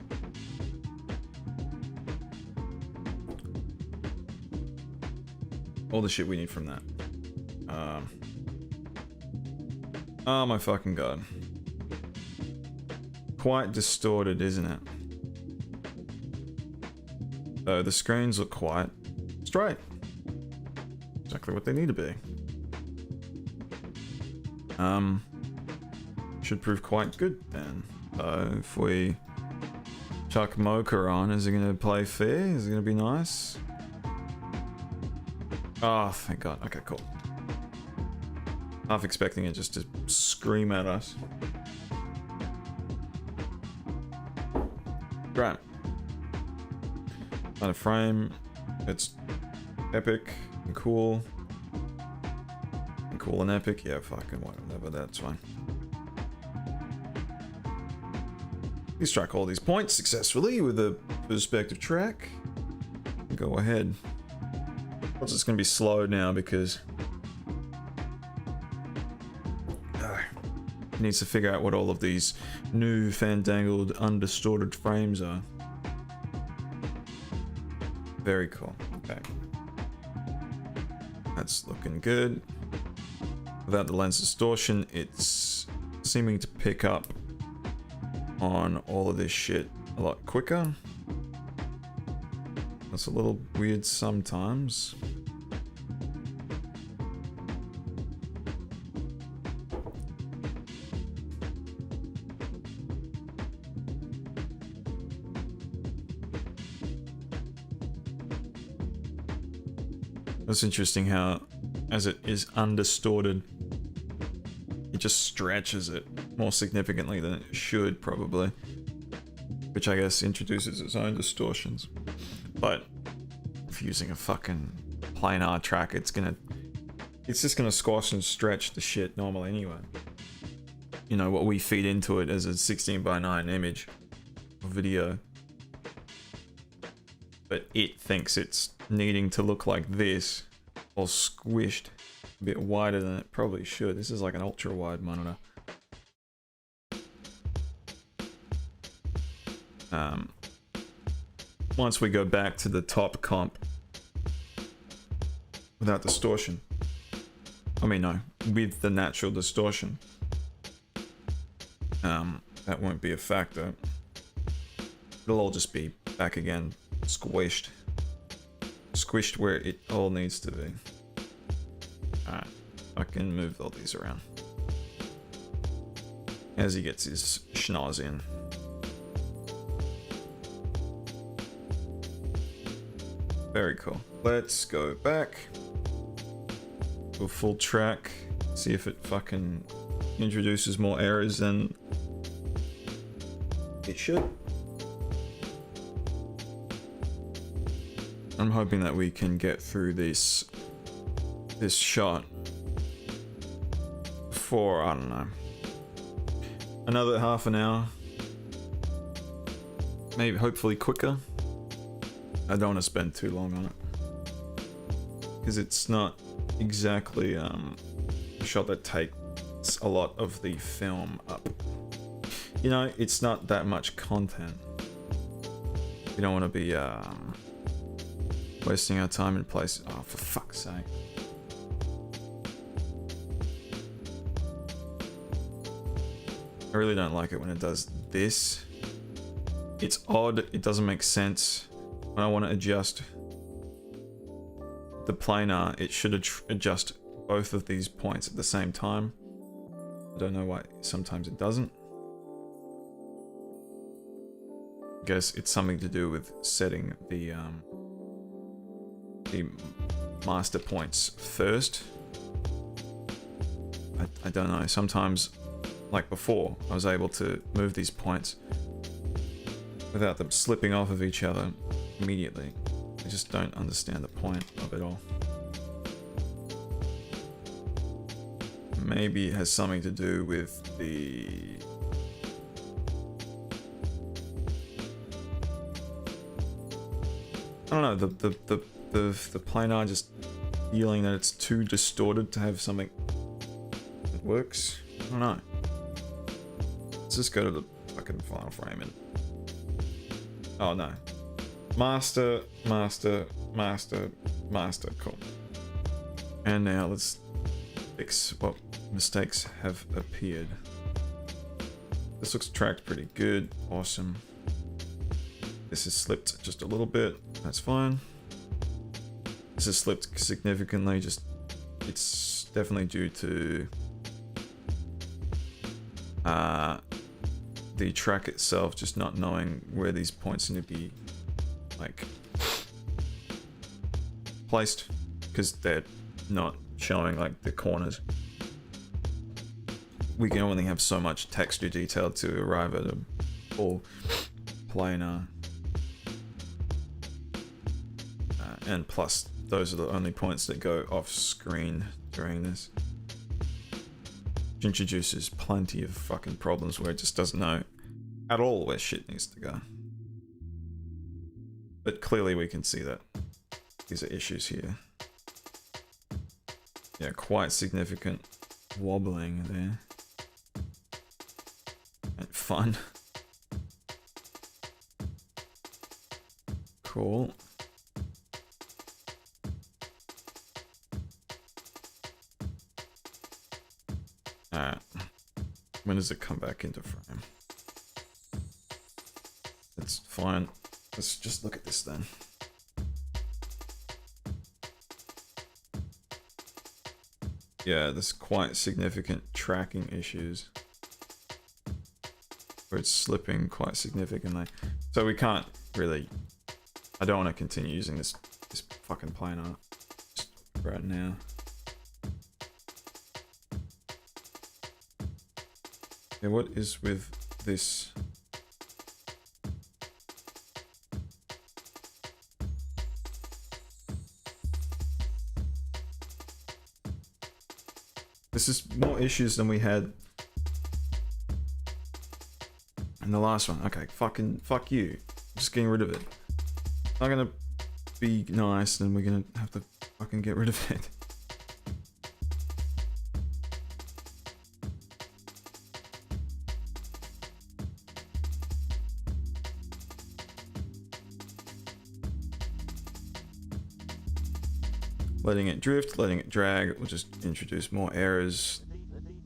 all the shit we need from that. Oh my fucking god. Quite distorted, isn't it? So the screens look quite straight. Exactly what they need to be. Should prove quite good then. If we chuck Mocha on, is it going to play fair? Is it going to be nice? Oh, thank God. Okay, cool. Half expecting it just to scream at us. Great. On a frame, it's epic and cool. And cool and epic, yeah, fucking whatever, that's fine. We struck all these points successfully with a perspective track. Go ahead. It's just gonna be slow now because it needs to figure out what all of these new fandangled undistorted frames are. Very cool. Okay. That's looking good. Without the lens distortion, it's seeming to pick up on all of this shit a lot quicker. That's a little weird sometimes. It's interesting how, as it is undistorted, it just stretches it more significantly than it should, probably. Which I guess introduces its own distortions. But if you're using a fucking planar track, it's just gonna squash and stretch the shit normally anyway. You know, what we feed into it as a 16:9 image or video. But it thinks it's needing to look like this, all squished, a bit wider than it probably should. This is like an ultra wide monitor. Once we go back to the top comp without distortion, I mean no, with the natural distortion, that won't be a factor. It'll all just be back again, squished where it all needs to be. Alright, I can move all these around as he gets his schnoz in. Very cool. Let's go back to a full track, see if it fucking introduces more errors than it should. I'm hoping that we can get through this shot for, I don't know, another half an hour, maybe, hopefully quicker. I don't want to spend too long on it because it's not exactly a shot that takes a lot of the film up. You know, it's not that much content. You don't want to be wasting our time in places. Oh, for fuck's sake. I really don't like it when it does this. It's odd, it doesn't make sense. When I want to adjust the planar, it should adjust both of these points at the same time. I don't know why sometimes it doesn't. I guess it's something to do with setting the master points first. I don't know, sometimes, like before, I was able to move these points without them slipping off of each other immediately. I just don't understand the point of it all. Maybe it has something to do with the I don't know, the planar just feeling that it's too distorted to have something that works. I don't know. Let's just go to the fucking final frame and oh no. Master, master, master, master, cool. And now let's fix what mistakes have appeared. This looks tracked pretty good, awesome. This is slipped just a little bit, that's fine. This is slipped significantly, just it's definitely due to the track itself just not knowing where these points need to be like placed because they're not showing like the corners. We can only have so much texture detail to arrive at a full planar. And plus, those are the only points that go off screen during this. Which introduces plenty of fucking problems where it just doesn't know at all where shit needs to go. But clearly we can see that these are issues here. Yeah, quite significant wobbling there. And fun. Cool. Alright. When does it come back into frame? That's fine. Let's just look at this then. Yeah, there's quite significant tracking issues. Where it's slipping quite significantly. So we can't really... I don't want to continue using this fucking planar just right now. Okay, what is with this? This is more issues than we had in the last one. Okay, fuck you. I'm just getting rid of it. I'm gonna be nice and we're gonna have to fucking get rid of it. Letting it drift, letting it drag will just introduce more errors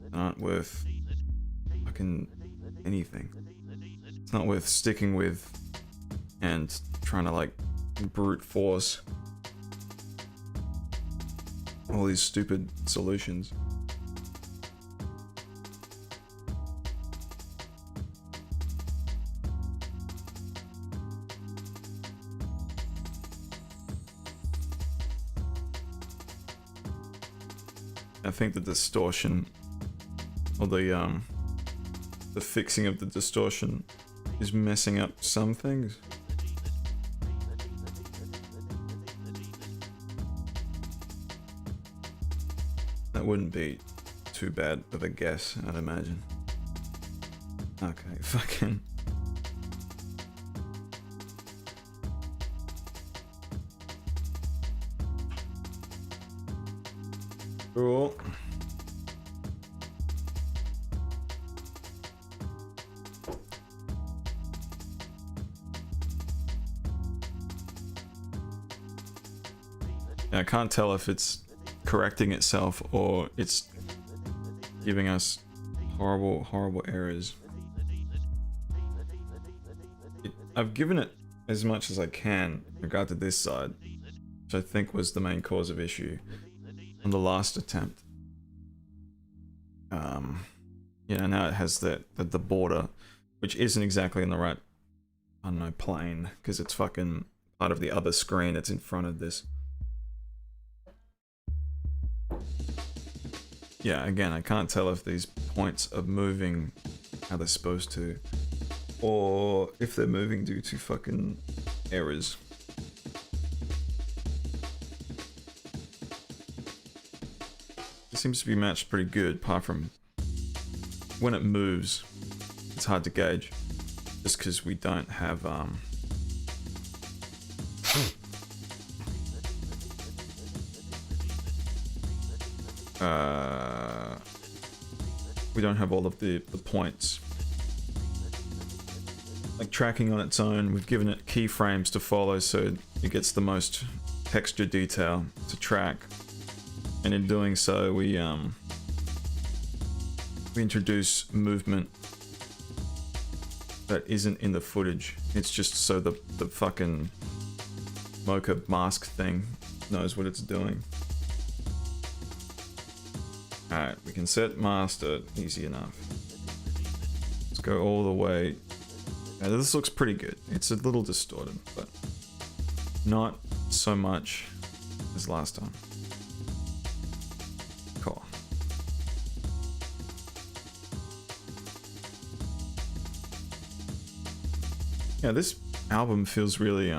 that aren't worth fucking anything. It's not worth sticking with and trying to like brute force all these stupid solutions. I think the distortion, or the fixing of the distortion is messing up some things. That wouldn't be too bad of a guess, I'd imagine. Okay, fucking... Cool. I can't tell if it's correcting itself or it's giving us horrible errors. I've given it as much as I can in regard to this side, which I think was the main cause of issue on the last attempt. You know, now it has the border, which isn't exactly in the right, I don't know, plane, because it's fucking part of the other screen that's in front of this. Yeah, again, I can't tell if these points are moving how they're supposed to, or if they're moving due to fucking errors. It seems to be matched pretty good, apart from when it moves, it's hard to gauge, just because we don't have we don't have all of the points. Like tracking on its own, we've given it keyframes to follow so it gets the most texture detail to track. And in doing so, we introduce movement that isn't in the footage. It's just so the fucking mocha mask thing knows what it's doing. Alright, we can set master, easy enough. go all the way. Yeah, this looks pretty good. It's a little distorted, but not so much as last time. Cool. Yeah, this album feels really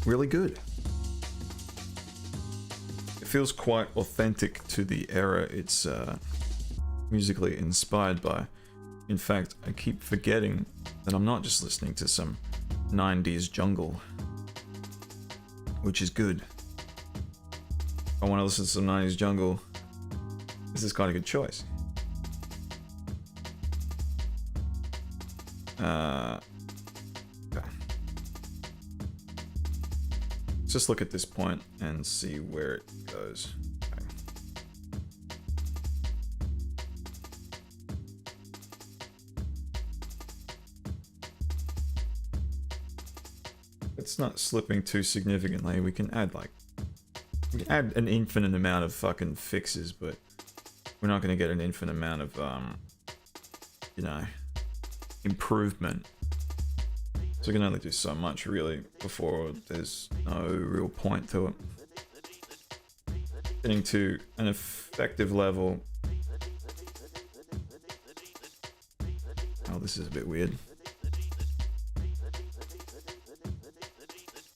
really good. It feels quite authentic to the era it's musically inspired by. In fact, I keep forgetting that I'm not just listening to some 90s jungle, which is good. If I want to listen to some 90s jungle, this is quite a good choice. Okay. Let's just look at this point and see where it goes. Okay. It's not slipping too significantly. We can add an infinite amount of fucking fixes, but we're not going to get an infinite amount of you know, improvement. So we can only do so much really before there's no real point to it. Getting to an effective level. Oh, this is a bit weird.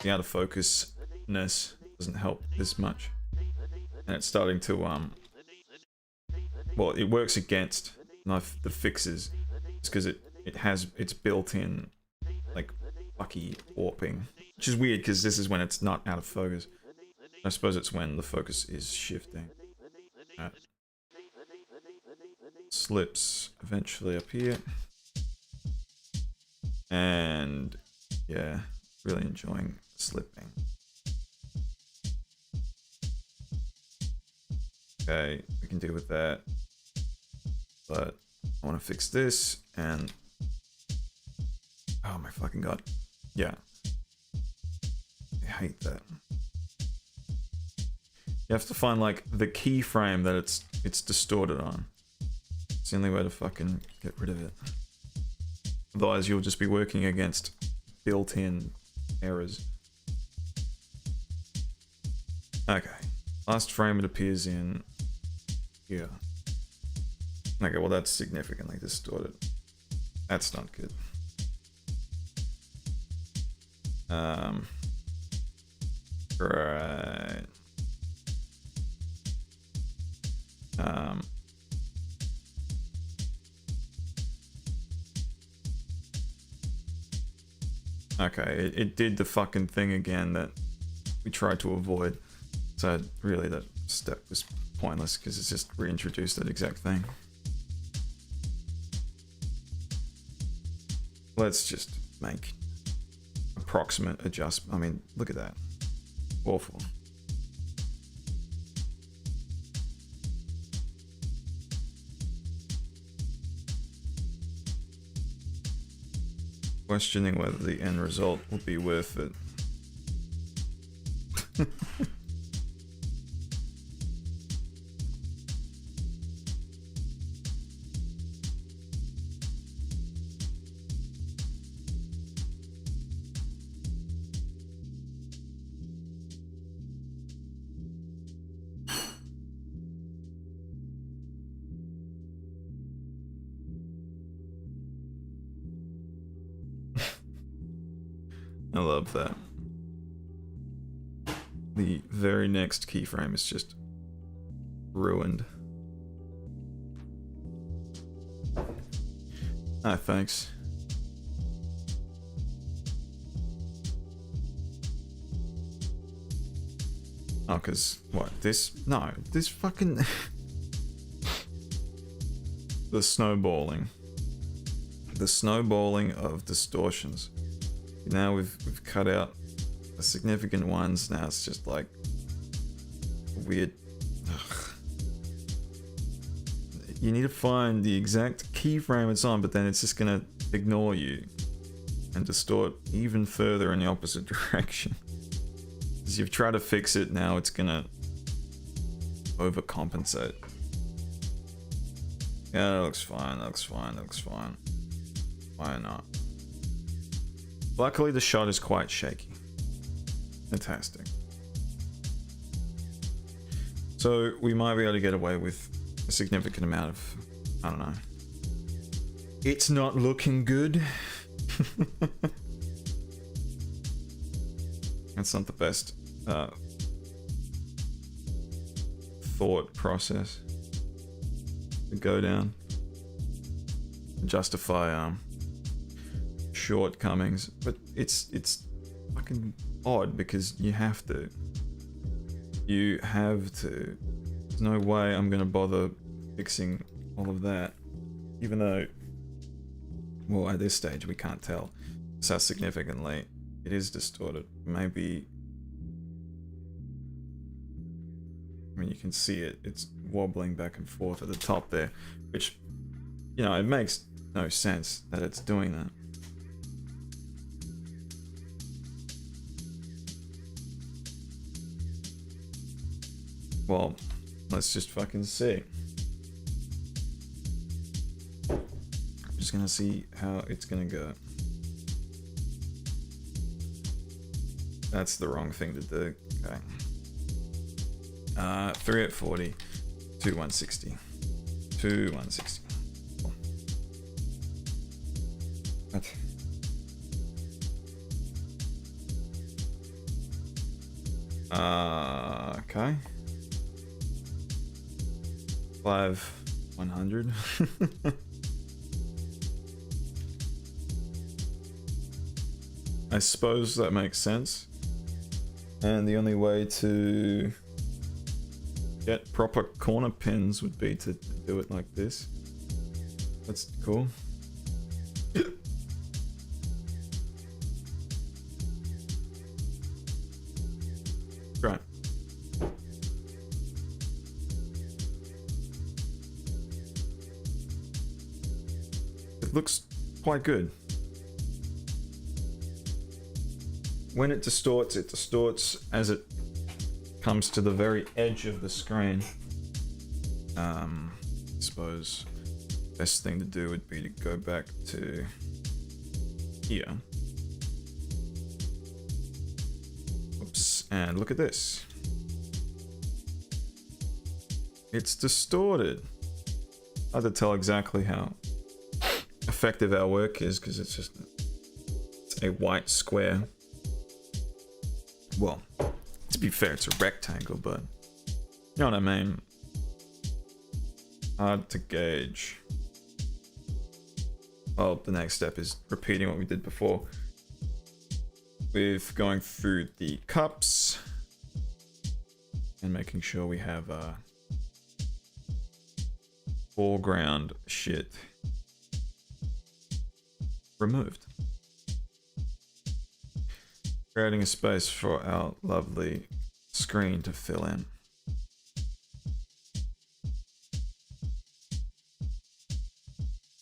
The out of focusness doesn't help this much. And it's starting to well, it works against the fixes. It's because it's built-in like fucky warping, which is weird because this is when it's not out of focus. I suppose it's when the focus is shifting. Right. Slips eventually up here, and yeah, really enjoying slipping. Okay, we can deal with that, but I want to fix this, and oh my fucking god, yeah, I hate that. You have to find like the keyframe that it's distorted on. It's the only way to fucking get rid of it. Otherwise, you'll just be working against built-in errors. Okay, last frame it appears in here. Okay, well that's significantly distorted. That's not good. Right. Okay, it did the fucking thing again that we tried to avoid. So really that step was pointless because it's just reintroduced that exact thing. Let's just make approximate adjustment. I mean, look at that. Awful. Questioning whether the end result will be worth it. I love that. The very next keyframe is just ruined. Ah, thanks. Oh, cause what? This? No, this fucking the snowballing. The snowballing of distortions. Now we've cut out the significant ones. Now it's just like weird. Ugh. You need to find the exact keyframe it's on, but then it's just gonna ignore you and distort even further in the opposite direction. As you've tried to fix it, now it's gonna overcompensate. Yeah, that looks fine, that looks fine, that looks fine. Why not? Luckily the shot is quite shaky. Fantastic. So we might be able to get away with a significant amount of, I don't know. It's not looking good. That's not the best thought process to go down. Justify shortcomings, but it's fucking odd because you have to. You have to. There's no way I'm gonna bother fixing all of that, even though, well, at this stage we can't tell just how significantly it is distorted. Maybe, I mean, you can see it. It's wobbling back and forth at the top there, which, you know, it makes no sense that it's doing that. Well, let's just fucking see. I'm just gonna see how it's gonna go. That's the wrong thing to do. Okay. 3 at 40, 2 160, 2 160. Cool. What? Okay. 5 100. I suppose that makes sense. And the only way to get proper corner pins would be to do it like this. That's cool. Right. It looks quite good. When it distorts as it comes to the very edge of the screen. I suppose best thing to do would be to go back to here. Oops, and look at this. It's distorted. Hard to tell exactly how effective our work is because it's a white square. Well, to be fair, it's a rectangle, but you know what I mean. Hard to gauge. Well, the next step is repeating what we did before with going through the cups and making sure we have foreground shit removed. Creating a space for our lovely screen to fill in.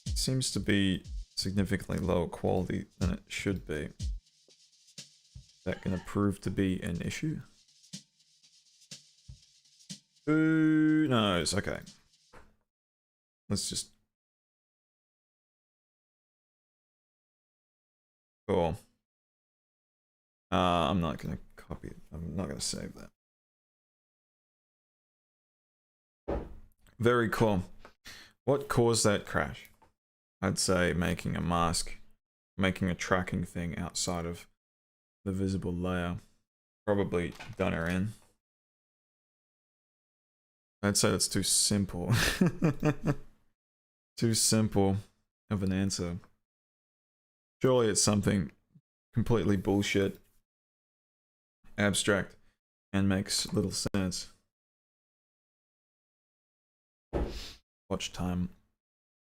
It seems to be significantly lower quality than it should be. That can prove to be an issue? Who knows? Okay. Let's just... Cool. I'm not gonna copy it. I'm not gonna save that. Very cool. What caused that crash? I'd say making a mask, making a tracking thing outside of the visible layer. Probably done her in. I'd say that's too simple. Too simple of an answer. Surely it's something completely bullshit, abstract, and makes little sense. Watch time.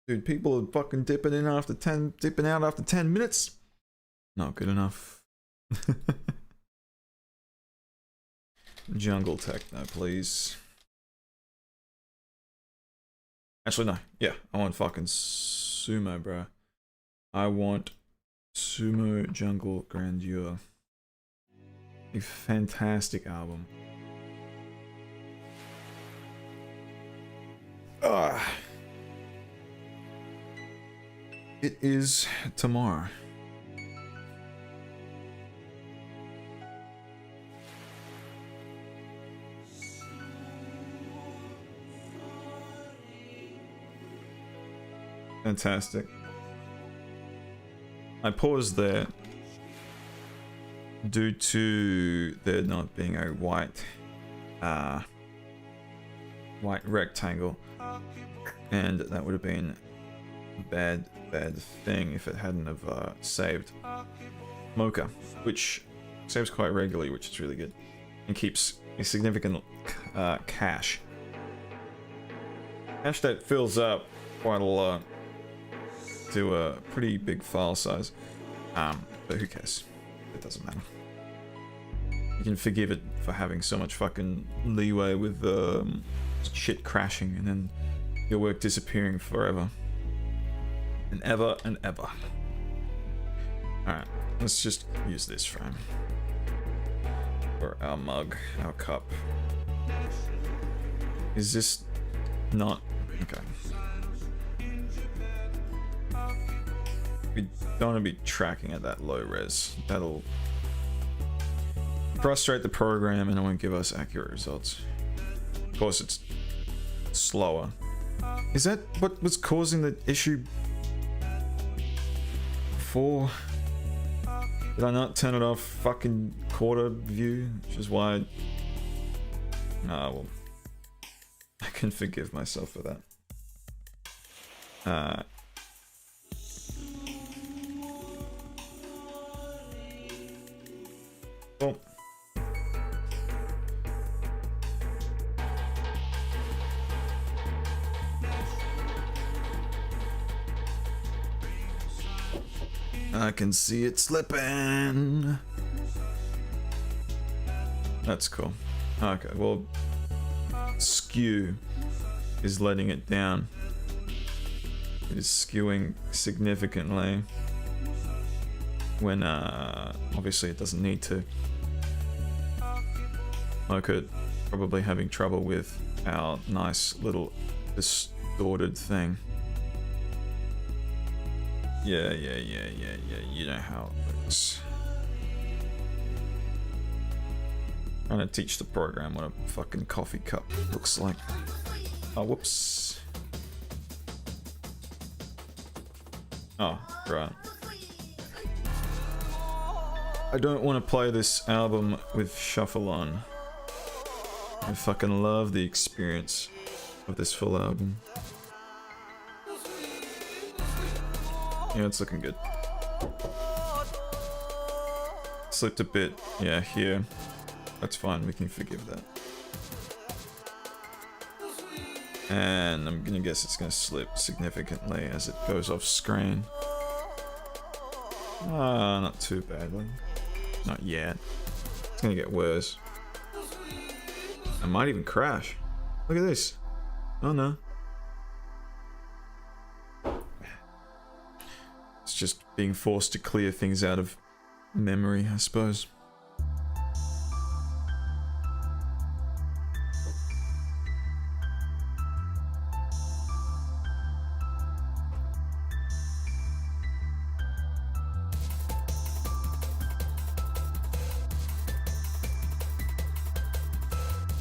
Dude, people are fucking dipping out after 10 minutes. Not good enough. Jungle techno, please. Actually, no. Yeah, I want fucking sumo, bro. I want Sumo Jungle Grandeur. A fantastic album. it is tomorrow. Fantastic. I paused there due to there not being a white rectangle, and that would have been a bad thing if it hadn't have saved Mocha, which saves quite regularly, which is really good, and keeps a significant cache that fills up quite a lot to a pretty big file size, but who cares? It doesn't matter. You can forgive it for having so much fucking leeway with shit crashing and then your work disappearing forever and ever and ever. Alright, let's just use this frame for our mug, our cup. Is this not okay? We don't want to be tracking at that low res. That'll frustrate the program and it won't give us accurate results. Of course, it's slower. Is that what was causing the issue before? Did I not turn it off fucking quarter view? Which is why well, I can forgive myself for that. Well, I can see it slipping. That's cool. Okay, well, skew is letting it down. It is skewing significantly when obviously it doesn't need to. Mocha probably having trouble with our nice little distorted thing. Yeah, you know how it works. Trying to teach the program what a fucking coffee cup looks like. Oh, whoops. Oh, right. I don't want to play this album with shuffle on. I fucking love the experience of this full album. Yeah, it's looking good. Slipped a bit, yeah, here. That's fine, we can forgive that. And I'm gonna guess it's gonna slip significantly as it goes off screen. Not too badly. Not yet. It's gonna get worse. I might even crash. Look at this. Oh no. It's just being forced to clear things out of memory, I suppose.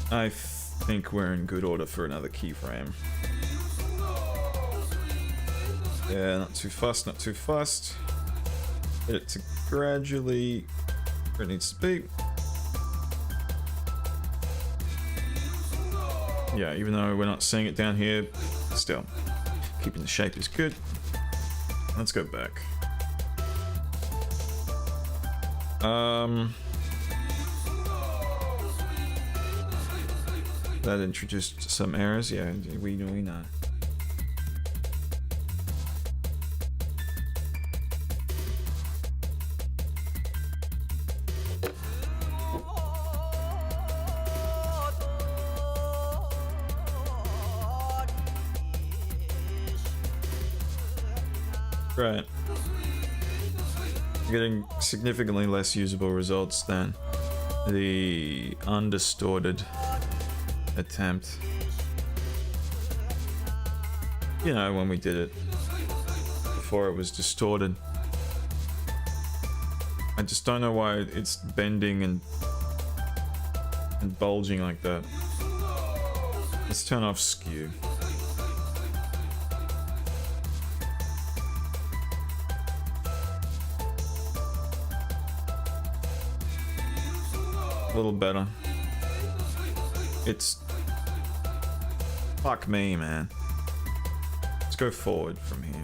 I think we're in good order for another keyframe. Yeah, not too fast, not too fast. Get it to gradually where it needs to be. Yeah, even though we're not seeing it down here, still, keeping the shape is good. Let's go back. That introduced some errors, yeah, we know. Right. Getting significantly less usable results than the undistorted attempt. You know, when we did it before it was distorted. I just don't know why it's bending and bulging like that. Let's turn off skew. A little better. It's... Fuck me, man. Let's go forward from here.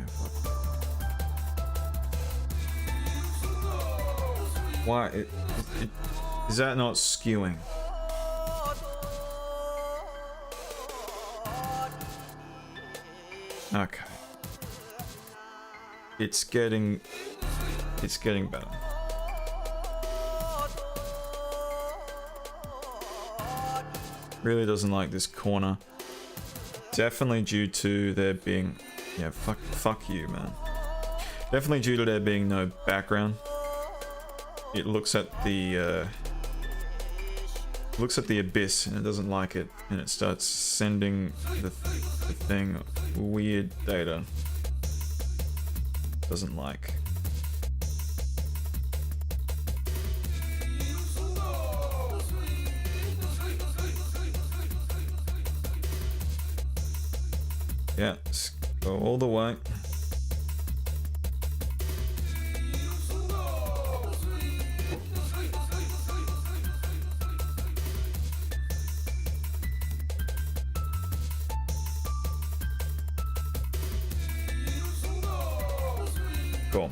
Why? Is that not skewing? Okay. It's getting better. Really doesn't like this corner. Definitely due to there being, yeah, fuck you, man. Definitely due to there being no background. It looks at the abyss and it doesn't like it, and it starts sending the thing weird data. Doesn't like. Yeah, let's go all the way. Cool.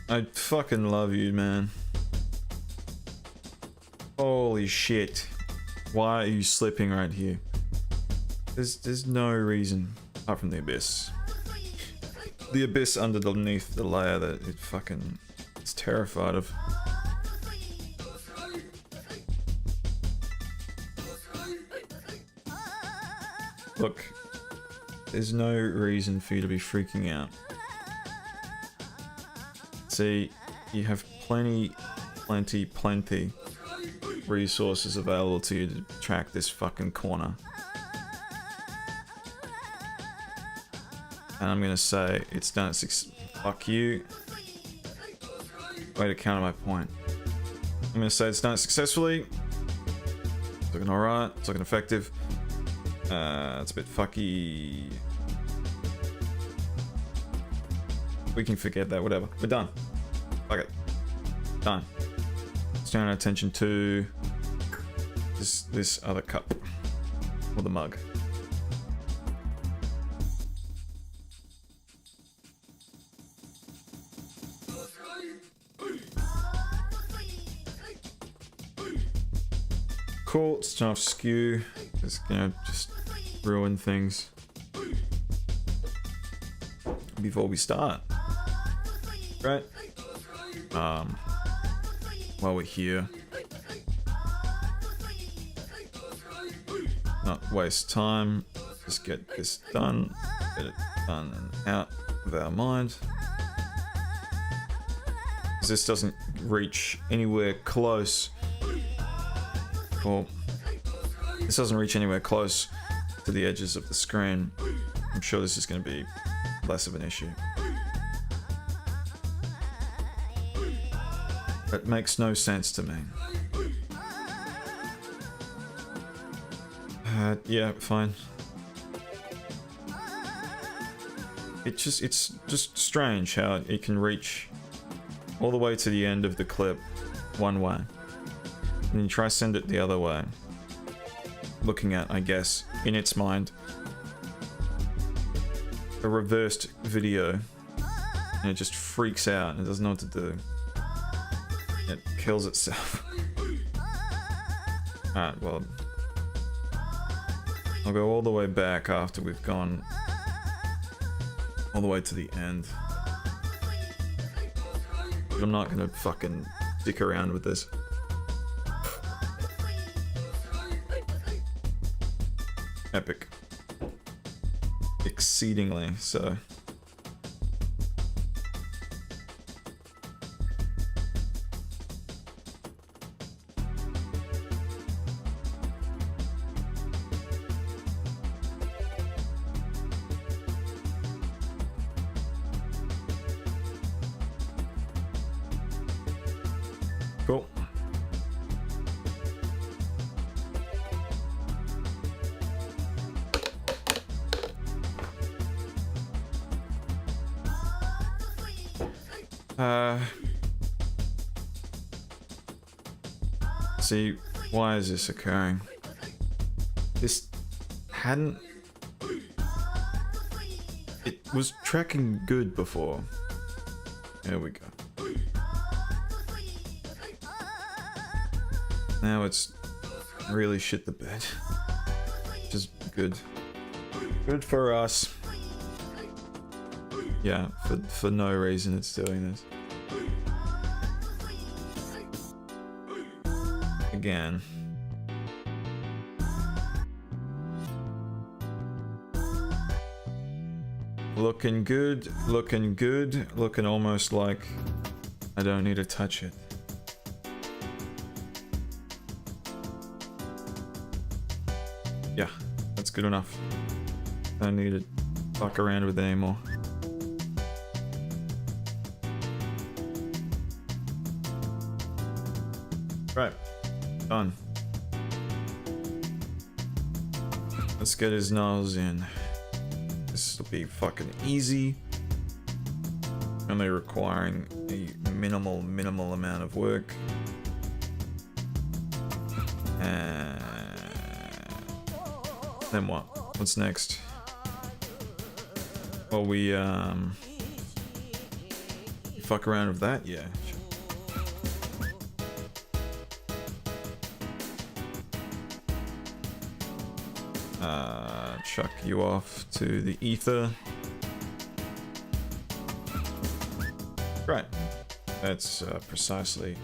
I fucking love you, man. Holy shit. Why are you slipping right here? There's no reason apart from the abyss. The abyss underneath the layer that it fucking is terrified of. Look, there's no reason for you to be freaking out. See, you have plenty resources available to you to track this fucking corner. And I'm gonna say it's done at 6. Fuck you. Way to counter my point. I'm gonna say it's done it successfully. It's looking alright. It's looking effective. It's a bit fucky. We can forget that, whatever. We're done. Fuck it. Done. Let's turn our attention to this other cup. Or the mug. Cool, it's turn off skew. It's gonna just ruin things before we start. Right? While we're here, not waste time, just get this done, get it done and out of our mind. This doesn't reach anywhere close. Well, this doesn't reach anywhere close to the edges of the screen. I'm sure this is going to be less of an issue. It makes no sense to me. Yeah, fine. It's just strange how it can reach all the way to the end of the clip one way. And then you try to send it the other way. Looking at, I guess, in its mind, a reversed video. And it just freaks out and it doesn't know what to do. It kills itself. Alright, well, I'll go all the way back after we've gone all the way to the end. But I'm not gonna fucking stick around with this. epic. Exceedingly so. Cool. See, why is this occurring? This hadn't... It was tracking good before. There we go. Now it's really shit the bed. Which is good. Good for us. Yeah, for no reason it's doing this. Again. Looking good, looking almost like I don't need to touch it. Yeah, that's good enough. Don't need to fuck around with it anymore. Right, done. Let's get his nose in. This will be fucking easy. Only requiring a minimal amount of work. And then what? What's next? Well, we fuck around with that, yeah. Chuck you off to the ether. Right. That's precisely...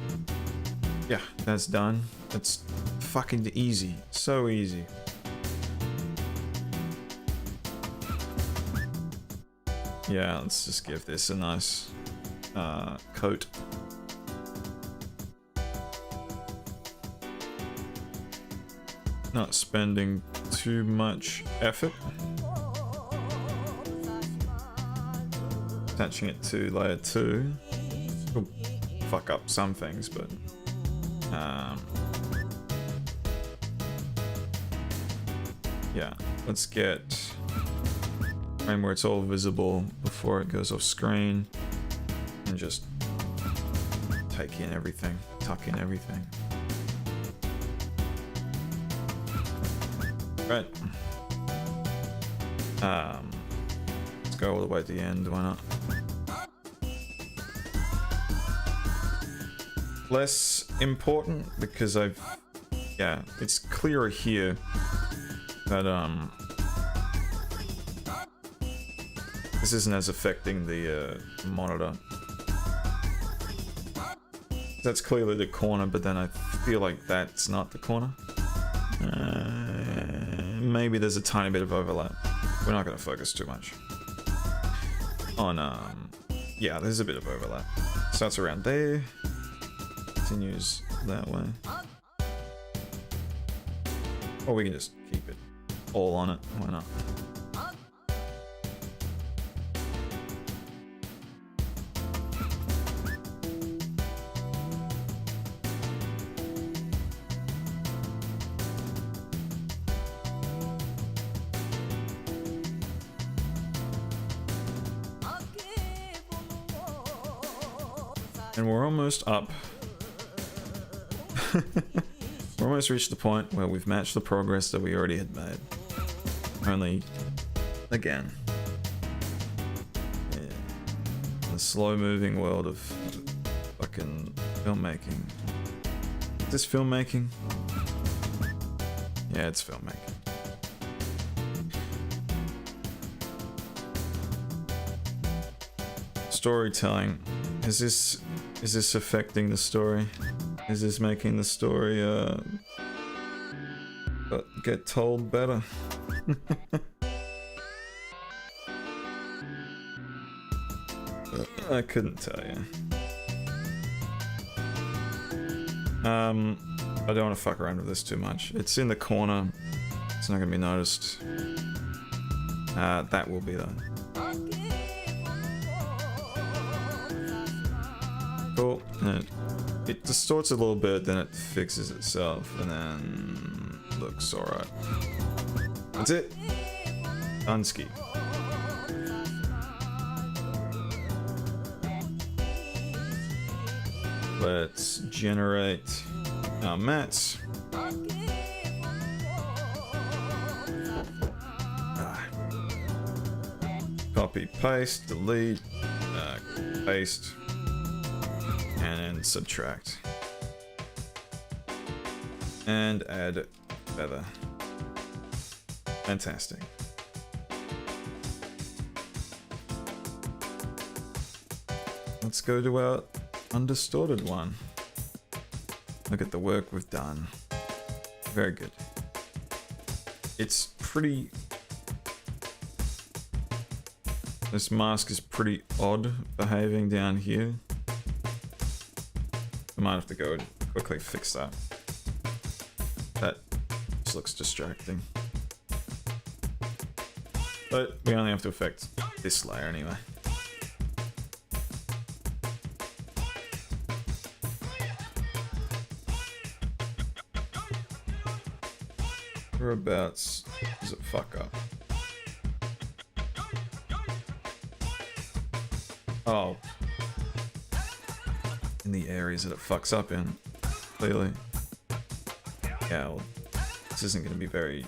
Yeah, that's done. That's fucking easy. So easy. Yeah, let's just give this a nice coat. Not spending too much effort. Attaching it to layer 2. Will fuck up some things, but yeah, let's get frame where it's all visible before it goes off screen, and just take in everything, tuck in everything. Right. Let's go all the way to the end, why not? Less important because yeah, it's clearer here that this isn't as affecting the monitor. That's clearly the corner, but then I feel like that's not the corner. Maybe there's a tiny bit of overlap. We're not going to focus too much on, yeah, there's a bit of overlap. Starts around there, continues that way. Or we can just keep it all on it, why not? And we're almost up. We're almost reached the point where we've matched the progress that we already had made. Only, again, yeah, the slow-moving world of fucking filmmaking. Is this filmmaking? Yeah, it's filmmaking. Storytelling. Is this affecting the story? Is this making the story get told better? I couldn't tell you. I don't want to fuck around with this too much. It's in the corner. It's not gonna be noticed. That will be though. Cool. And it distorts a little bit, then it fixes itself, and then looks alright. That's it. Unski. Let's generate our mats. Copy, paste, delete, paste, and then subtract. And add feather. Fantastic. Let's go to our undistorted one. Look at the work we've done. Very good. It's pretty... This mask is pretty odd behaving down here. I might have to go and quickly fix that. That just looks distracting. But we only have to affect this layer anyway. Whereabouts does it fuck up? Oh. In the areas that it fucks up in, clearly. Yeah, well, this isn't going to be very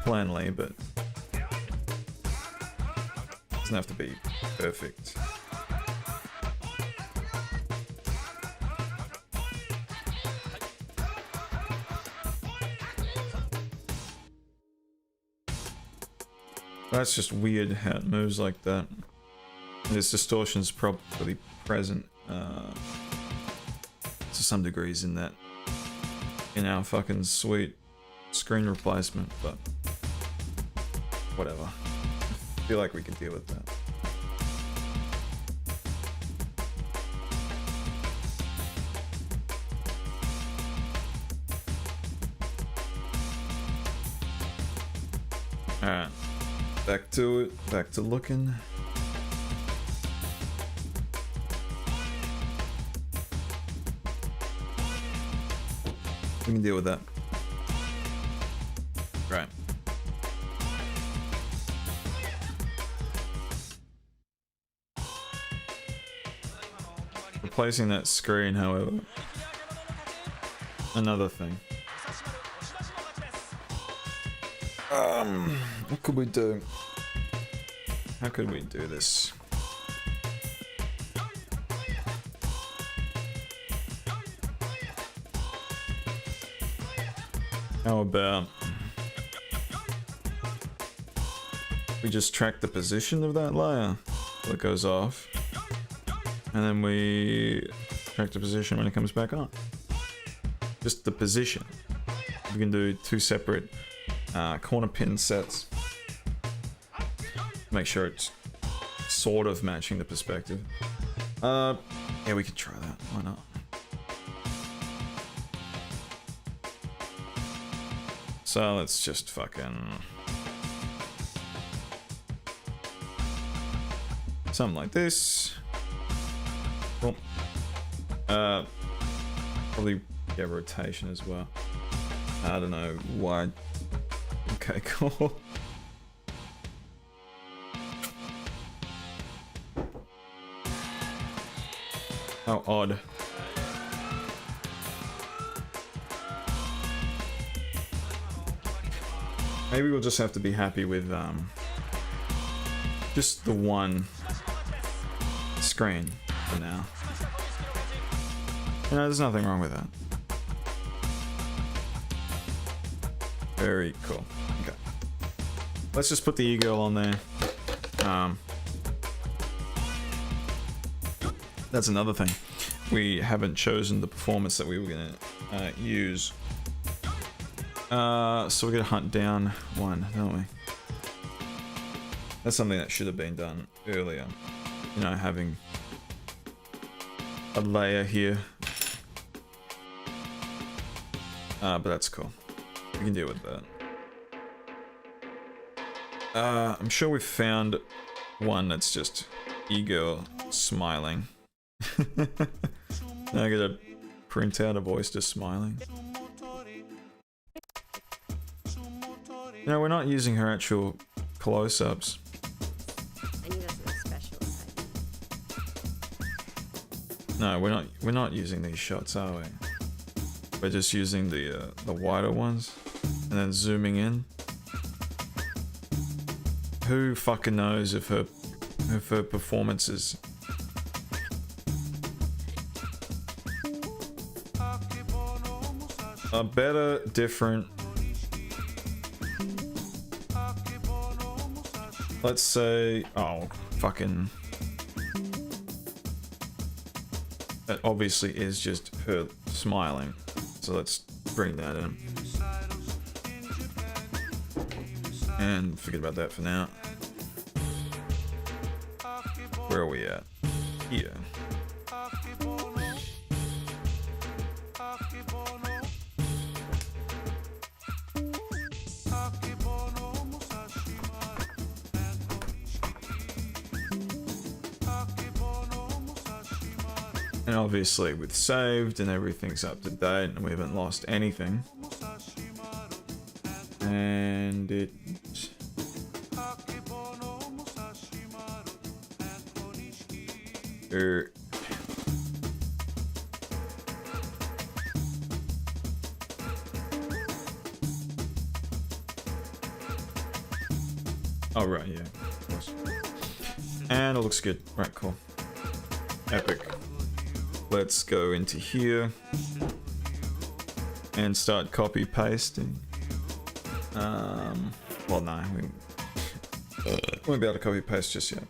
planly, but it doesn't have to be perfect. That's just weird how it moves like that. This distortion's probably present to some degrees in that, in our fucking sweet screen replacement, but whatever. I feel like we can deal with that. Alright. Back to it, back to looking. We can deal with that. Right. Replacing that screen, however. Another thing. What could we do? How could we do this? How about we just track the position of that layer till it goes off, and then we track the position when it comes back on. Just the position. We can do two separate corner pin sets. Make sure it's sort of matching the perspective. Yeah, we could try that. Why not? So let's just fucking... something like this. Cool. Probably get rotation as well. I don't know why. Okay, cool. How odd. Maybe we'll just have to be happy with just the one screen for now. You know, there's nothing wrong with that. Very cool. Okay. Let's just put the e-girl on there. That's another thing. We haven't chosen the performance that we were gonna use. So we're gonna hunt down one, don't we? That's something that should have been done earlier. You know, having a layer here. But that's cool. We can deal with that. I'm sure we've found one that's just ego smiling. Now I gotta print out a voice just smiling. No, we're not using her actual close-ups.
I knew that's something special about you.
No, we're not using these shots, are we? We're just using the wider ones and then zooming in. Who fucking knows if her performance is a better, different. Let's say, oh, fucking. That obviously is just her smiling. So let's bring that in. And forget about that for now. Where are we at? Here. And obviously with saved and everything's up to date and we haven't lost anything. And it... Oh right, yeah, of course. And it looks good. Right, cool. Epic. Let's go into here and start copy pasting. Well, no, we won't be able to copy paste just yet.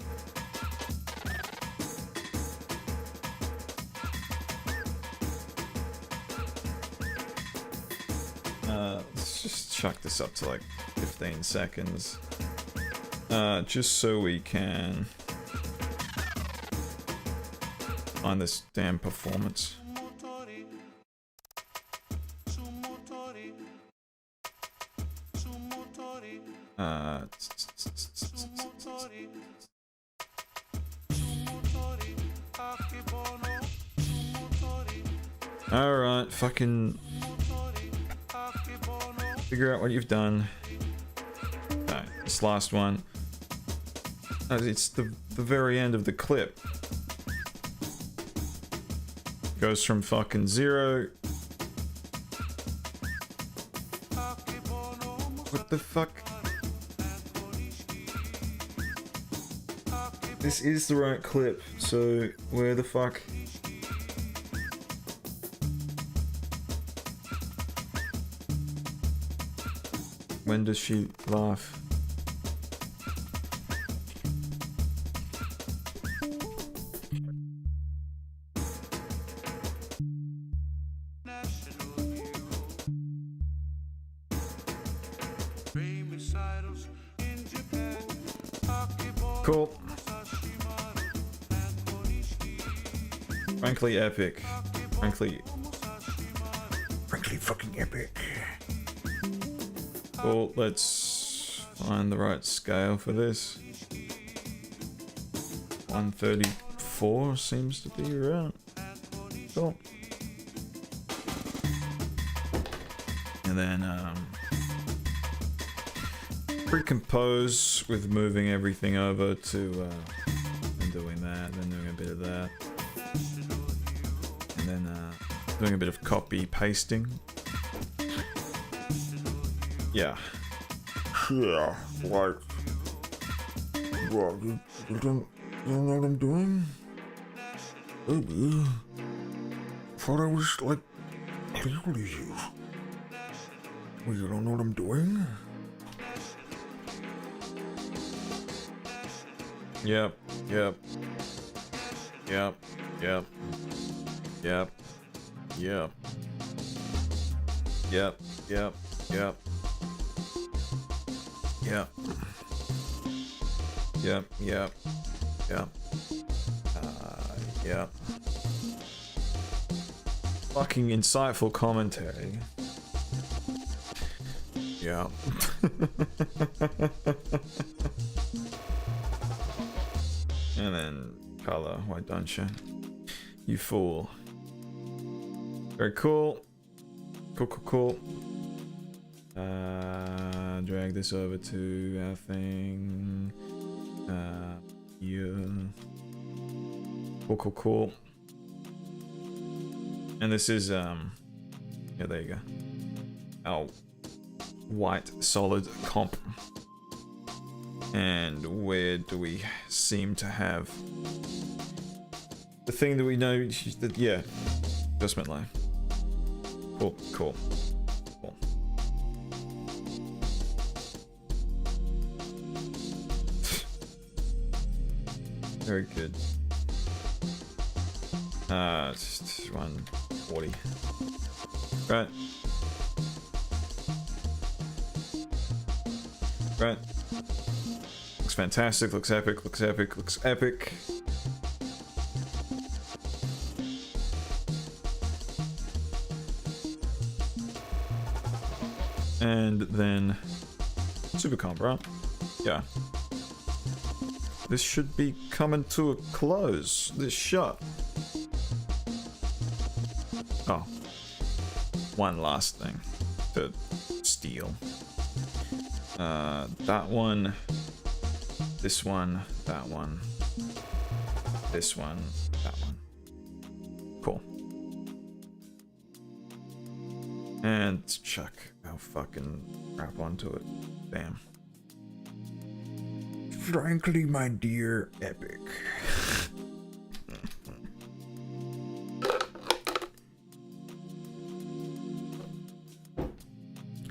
Let's just chuck this up to like 15 seconds. Just so we can find this damn performance. Alright, fucking figure out what you've done. Alright, this last one. It's the very end of the clip. Goes from fucking 0. What the fuck? This is the right clip, so where the fuck? When does she laugh? Cool. Frankly epic. Frankly
fucking epic.
Well, let's find the right scale for this. 134 seems to be around. Cool. And then pre-compose with moving everything over to and doing that, then doing a bit of that, and then doing a bit of copy pasting. Yeah.
Yeah, like... What, you don't know what I'm doing? Baby. Thought I was, like, clear to you. Well, you don't know what I'm doing?
Yep. Yep. Yep. Yep. Yep. Yep. Yep. Yep. Yep. Yep. Yep. Yep. Yep. Yep. Fucking insightful commentary. Yeah. And then color, why don't you? You fool. Very cool. Cool, cool, cool. Drag this over to our thing. Yeah. Cool, cool, cool. And this is yeah, there you go. Our white solid comp. And where do we seem to have the thing that we know that, yeah, adjustment line. Cool, cool, cool. Very good. Just 140. Right. Right. Looks fantastic, looks epic, looks epic, looks epic. And then super comp, right? Yeah. This should be coming to a close, this shot. Oh. One last thing to steal. That one, this one, that one, this one, that one. Cool. And chuck our fucking crap onto it. Bam.
Frankly, my dear, epic.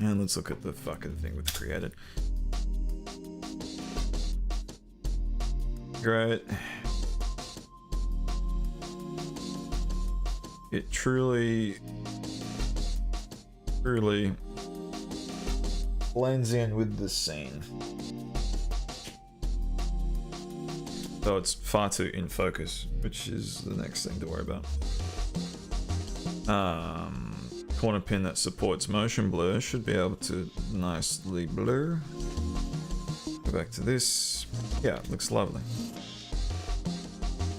And let's look at the fucking thing we've created. Great. It truly blends in with the scene. Though it's far too in focus, which is the next thing to worry about. Corner pin that supports motion blur should be able to nicely blur. Go back to this. Yeah, it looks lovely.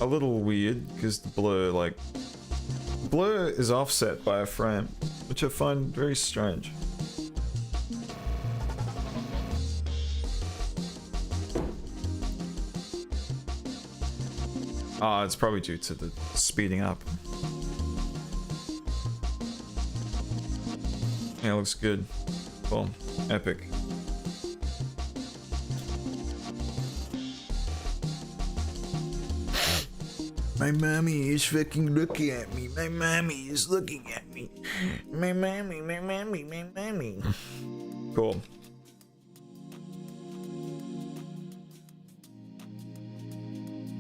A little weird because the blur is offset by a frame, which I find very strange. Ah, it's probably due to the speeding up. Yeah, looks good. Cool. Epic.
My mommy is fucking looking at me. My mommy is looking at me. My mommy, my mommy, my mommy.
Cool.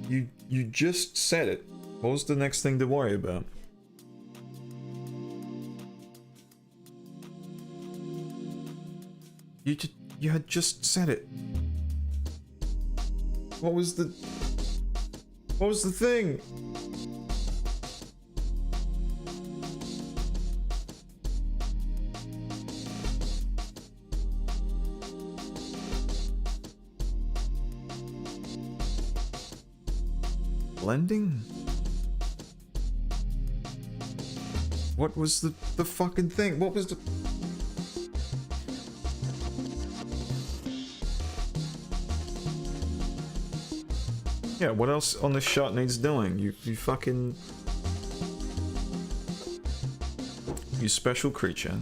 You just said it. What was the next thing to worry about? You had just said it. What was the thing? Blending? What was the fucking thing? What was the... Yeah, what else on this shot needs doing? You fucking... You special creature.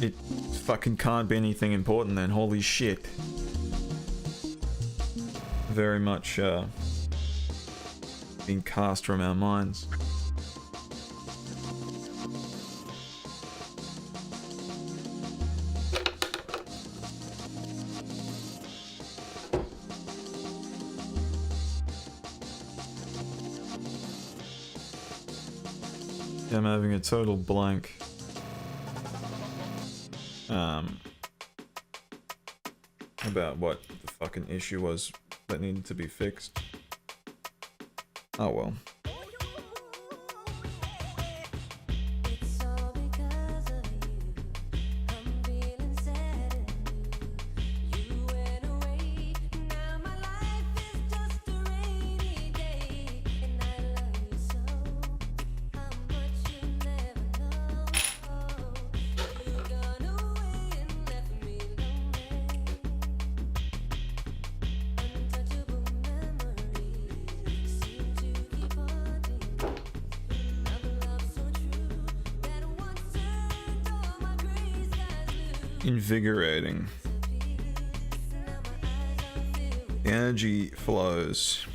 It fucking can't be anything important then, holy shit. Very much, been cast from our minds. Yeah, I'm having a total blank. About what the fucking issue was that needed to be fixed. Oh well. Invigorating. The energy flows.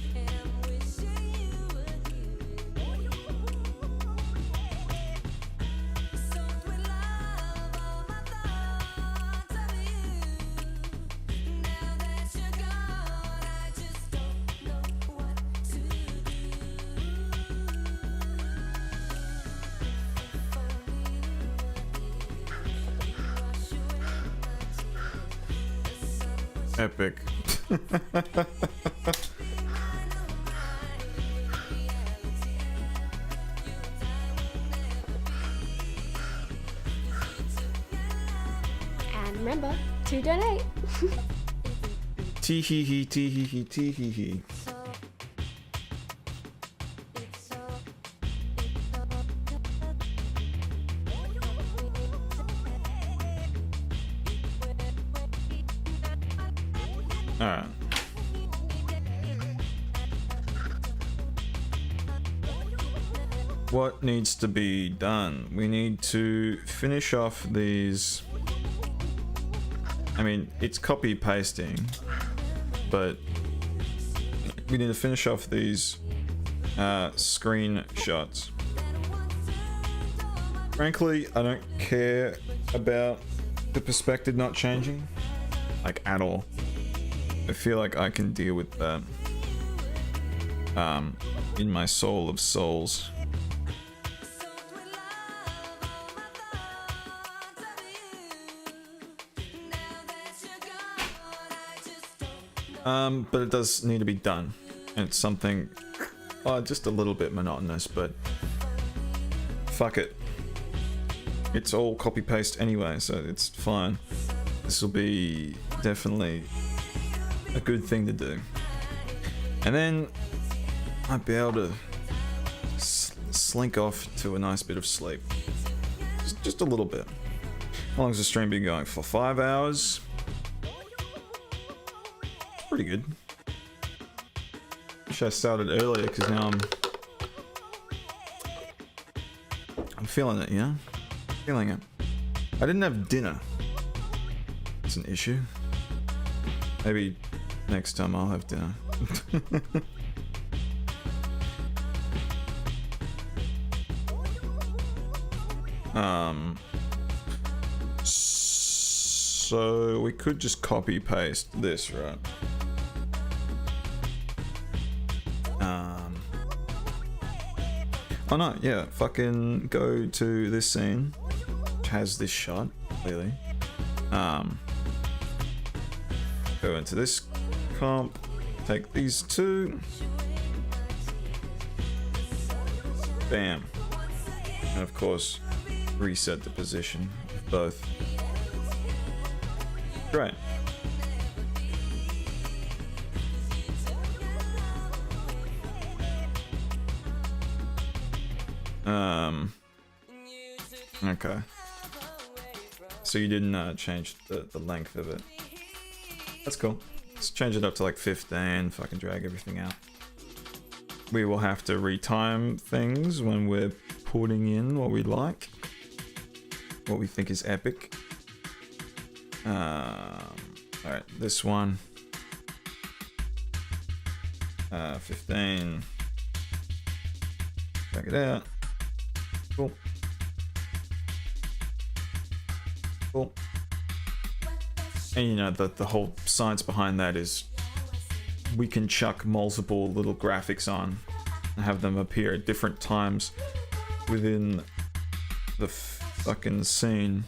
Epic.
And remember to donate.
Tee hee hee, tee hee hee, tee hee hee. Alright. What needs to be done? We need to finish off these. I mean, it's copy pasting, but we need to finish off these screenshots. Frankly, I don't care about the perspective not changing, like at all. I feel like I can deal with that in my soul of souls. But it does need to be done. And it's something just a little bit monotonous, but fuck it. It's all copy paste anyway, so it's fine. This will be definitely a good thing to do. And then I'd be able to slink off to a nice bit of sleep. Just a little bit. How long has the stream been going for? 5 hours? Pretty good. Wish I started earlier because now I'm feeling it, yeah? Feeling it. I didn't have dinner. It's an issue. Maybe next time I'll have dinner. So we could just copy paste this, right? Oh no, yeah, fucking go to this scene, which has this shot, clearly. Go into this comp, take these two. Bam. And of course, reset the position of both. Great. Okay. So you didn't change the length of it. That's cool. Let's change it up to like 15, fucking drag everything out. We will have to retime things when we're putting in what we like. What we think is epic. Alright, this one. 15. Check it out. Cool. Cool. And you know, the whole science behind that is we can chuck multiple little graphics on and have them appear at different times within the fucking scene.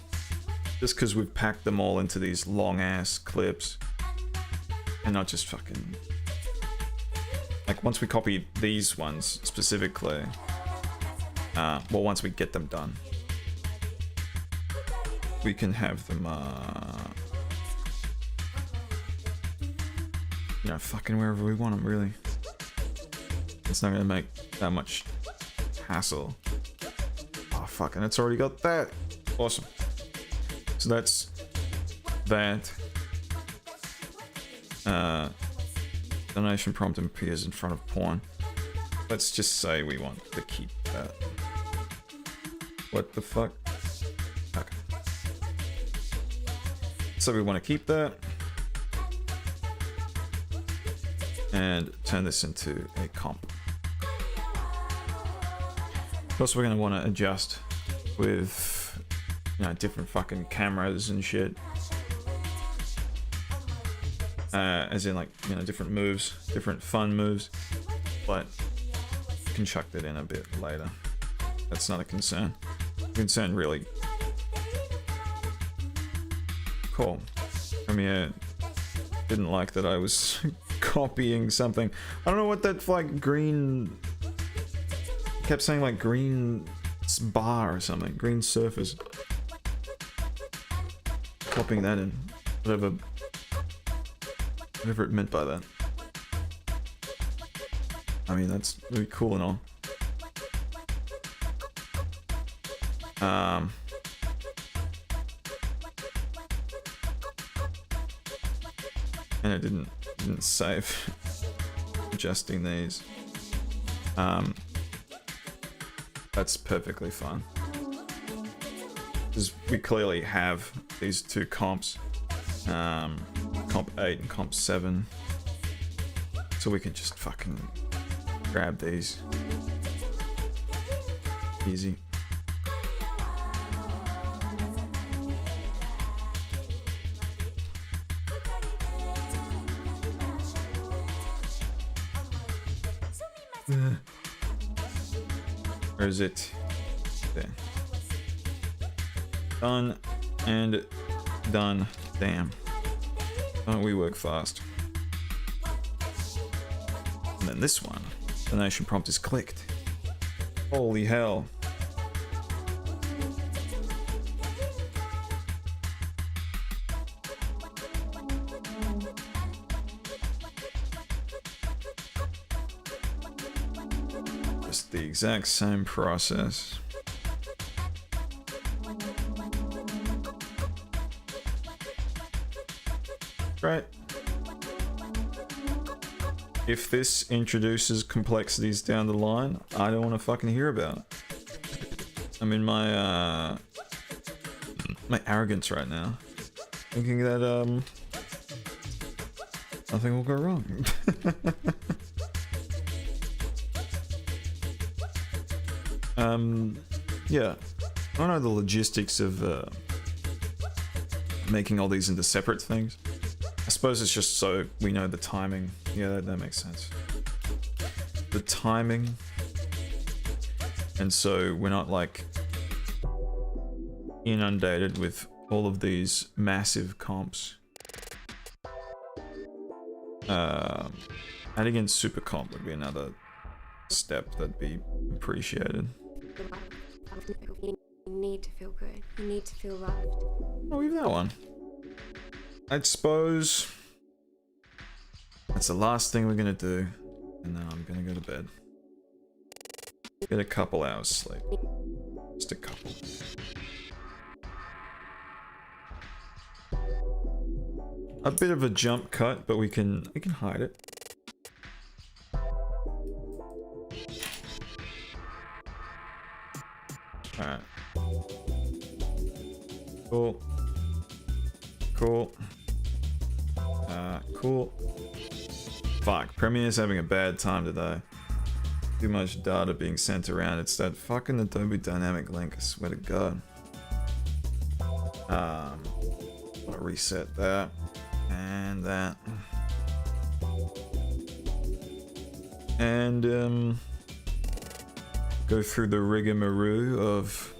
Just because we've packed them all into these long ass clips. And not just fucking... Like, once we copy these ones specifically, well, once we get them done, we can have them, you know, fucking wherever we want them, really. It's not gonna make that much hassle. Oh, fucking, it's already got that. Awesome. So that's that. Donation prompt appears in front of porn. Let's just say we want to keep that. What the fuck? Okay. So we want to keep that. And turn this into a comp. Plus we're going to want to adjust with, you know, different fucking cameras and shit. As in, like, you know, different moves, different fun moves, but you can chuck that in a bit later. That's not a concern. Concern really. Cool. Premiere didn't like that I was copying something. I don't know what that, like, green... kept saying, like, green bar or something. Green surface. Copying that in. Whatever it meant by that. I mean, that's really cool and all. And it didn't save adjusting these. That's perfectly fine. Because we clearly have these two comps. Comp 8 and comp 7. So we can just fucking grab these. Easy. Where is it? There. Done and done. Damn. Don't we work fast? And then this one. Donation prompt is clicked. Holy hell. Just the exact same process. Right. If this introduces complexities down the line, I don't want to fucking hear about it. I'm in my my arrogance right now, thinking that nothing will go wrong. Yeah, I don't know the logistics of making all these into separate things. I suppose it's just so we know the timing. Yeah, that makes sense. The timing. And so we're not like inundated with all of these massive comps. Adding in super comp would be another step that'd be appreciated.
You need to feel good. You need to feel loved.
Oh, leave that one. I suppose that's the last thing we're gonna do, and then I'm gonna go to bed. Get a couple hours sleep. Just a couple. A bit of a jump cut, but we can hide it. Alright. Cool. Cool. Cool. Fuck, Premiere's having a bad time today. too much data being sent around. It's that fucking Adobe Dynamic Link, I swear to God. Want to reset that and that. And go through the rigmarole of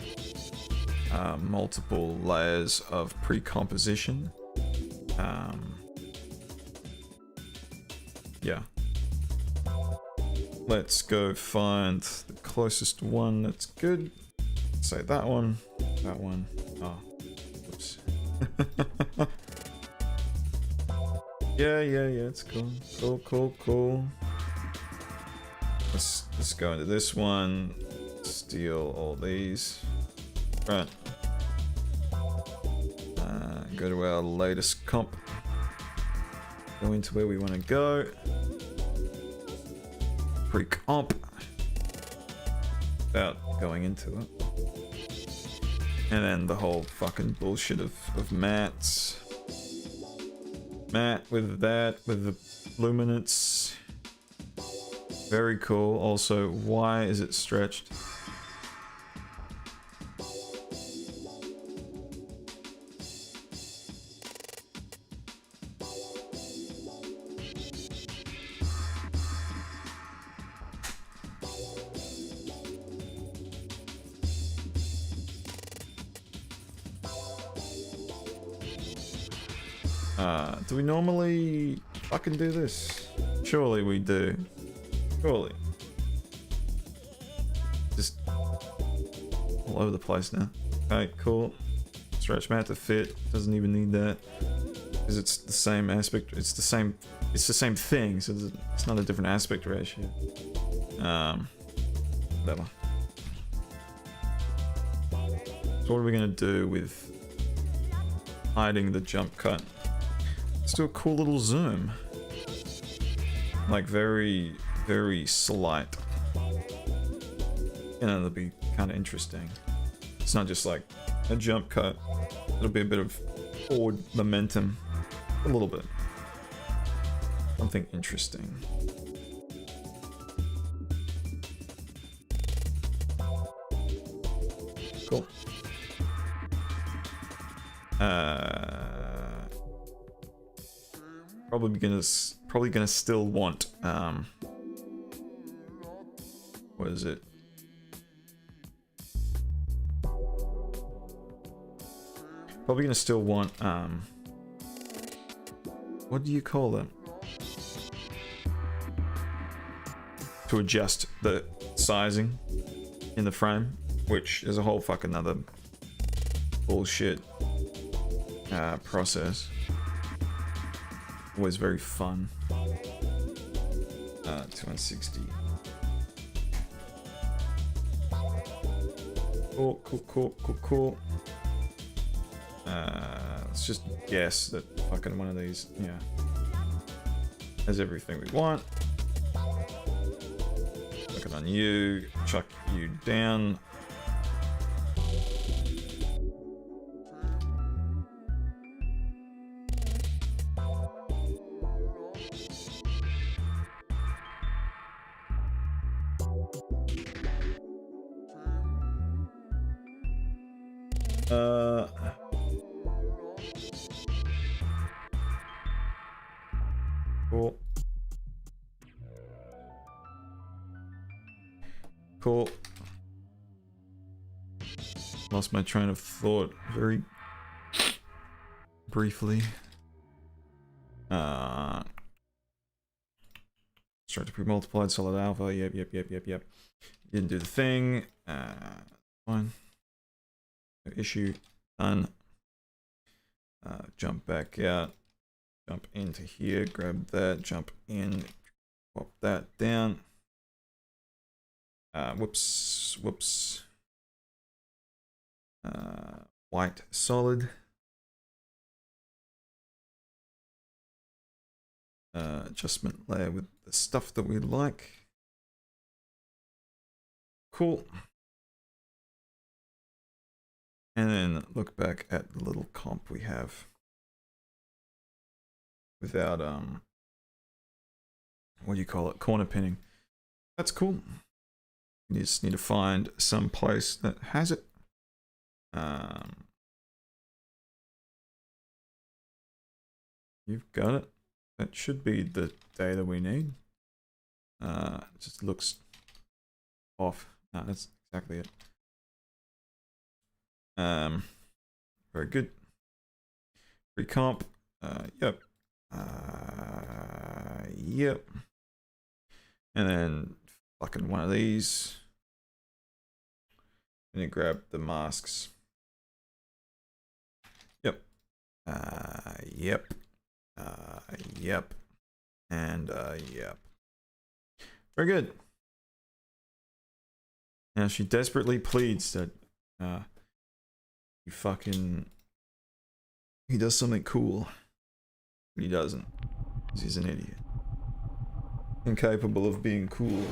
multiple layers of pre-composition. Yeah. Let's go find the closest one that's good. Say that one. That one. Oh, whoops. Yeah, it's cool. Cool. Let's go into this one. Steal all these. Right. Go to our latest comp. Go into where we want to go. Pre-comp. Without going into it. And then the whole fucking bullshit of mats. Matte with that, with the luminance. Very cool. Also, why is it stretched? Do we normally fucking do this? Surely we do. Surely. Just all over the place now. Okay, cool. Stretch mat to fit. Doesn't even need that. Because it's the same aspect. It's the same thing, so it's not a different aspect ratio. Whatever. So what are we gonna do with hiding the jump cut? Let's do a cool little zoom. Like very, very slight. You know, that'll be kind of interesting. It's not just like a jump cut. It'll be a bit of forward momentum. A little bit. Something interesting. Cool. Probably gonna still want what is it? Probably gonna still want what do you call them? To adjust the sizing in the frame, which is a whole fucking other bullshit process. Always very fun. 260. Cool. Let's just guess that fucking one of these, yeah, has everything we want. Look it on you, chuck you down. Cool. Lost my train of thought very briefly. Structure pre-multiplied, solid alpha. Yep. Didn't do the thing. Fine. No issue. Done. Jump back out. Jump into here. Grab that. Jump in. Pop that down. Whoops. White solid. Adjustment layer with the stuff that we like. Cool. And then look back at the little comp we have without what do you call it? Corner pinning. That's cool. You just need to find some place that has it. You've got it. That should be the data we need. It just looks off. No, that's exactly it. Very good. Recomp. Yep. Yep. And then fucking one of these. And then grab the masks. Yep. Yep. Yep. And yep. Very good. Now she desperately pleads that he does something cool. But he doesn't. 'Cause he's an idiot. Incapable of being cool.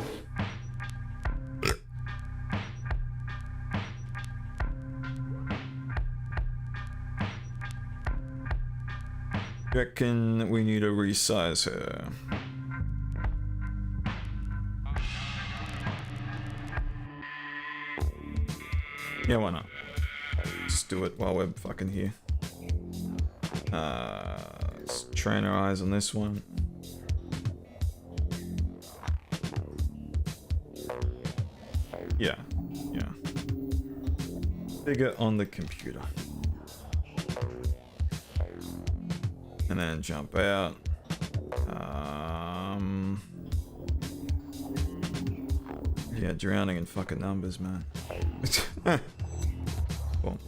Reckon we need to resize her. Yeah, why not? Just do it while we're fucking here. Let's train our eyes on this one. Yeah, yeah. Bigger on the computer. And then jump out. Yeah, drowning in fucking numbers, man. Cool.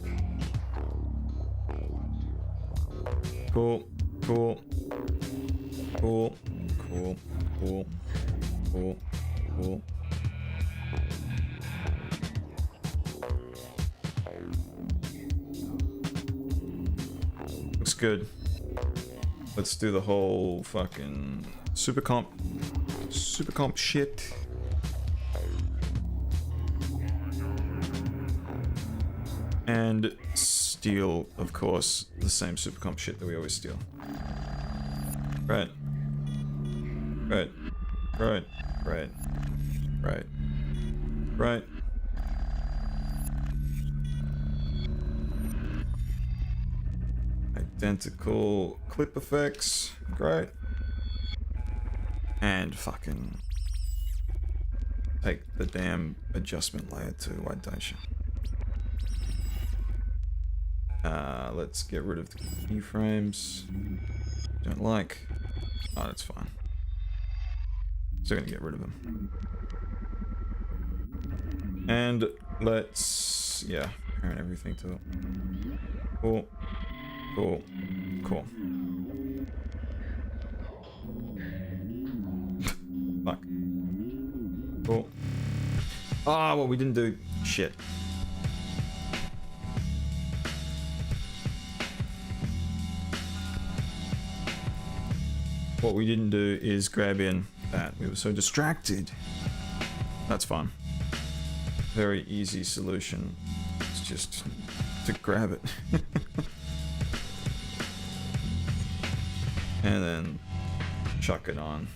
Cool. Cool. Cool. Cool. Cool. Cool. Cool. Looks good. Let's do the whole fucking super comp shit. And steal, of course, the same super comp shit that we always steal. Right. Right. Right. Right. Right. Right. Identical clip effects. Great. And fucking take the damn adjustment layer too, why don't you? Let's get rid of the keyframes. Don't like. Oh, that's fine. Still gonna get rid of them. And let's, yeah, parent everything to it. Cool. Cool. Cool. Fuck. Cool. Ah, what we didn't do. Shit. What we didn't do is grab in that. We were so distracted. That's fine. Very easy solution. It's just to grab it. And then chuck it on.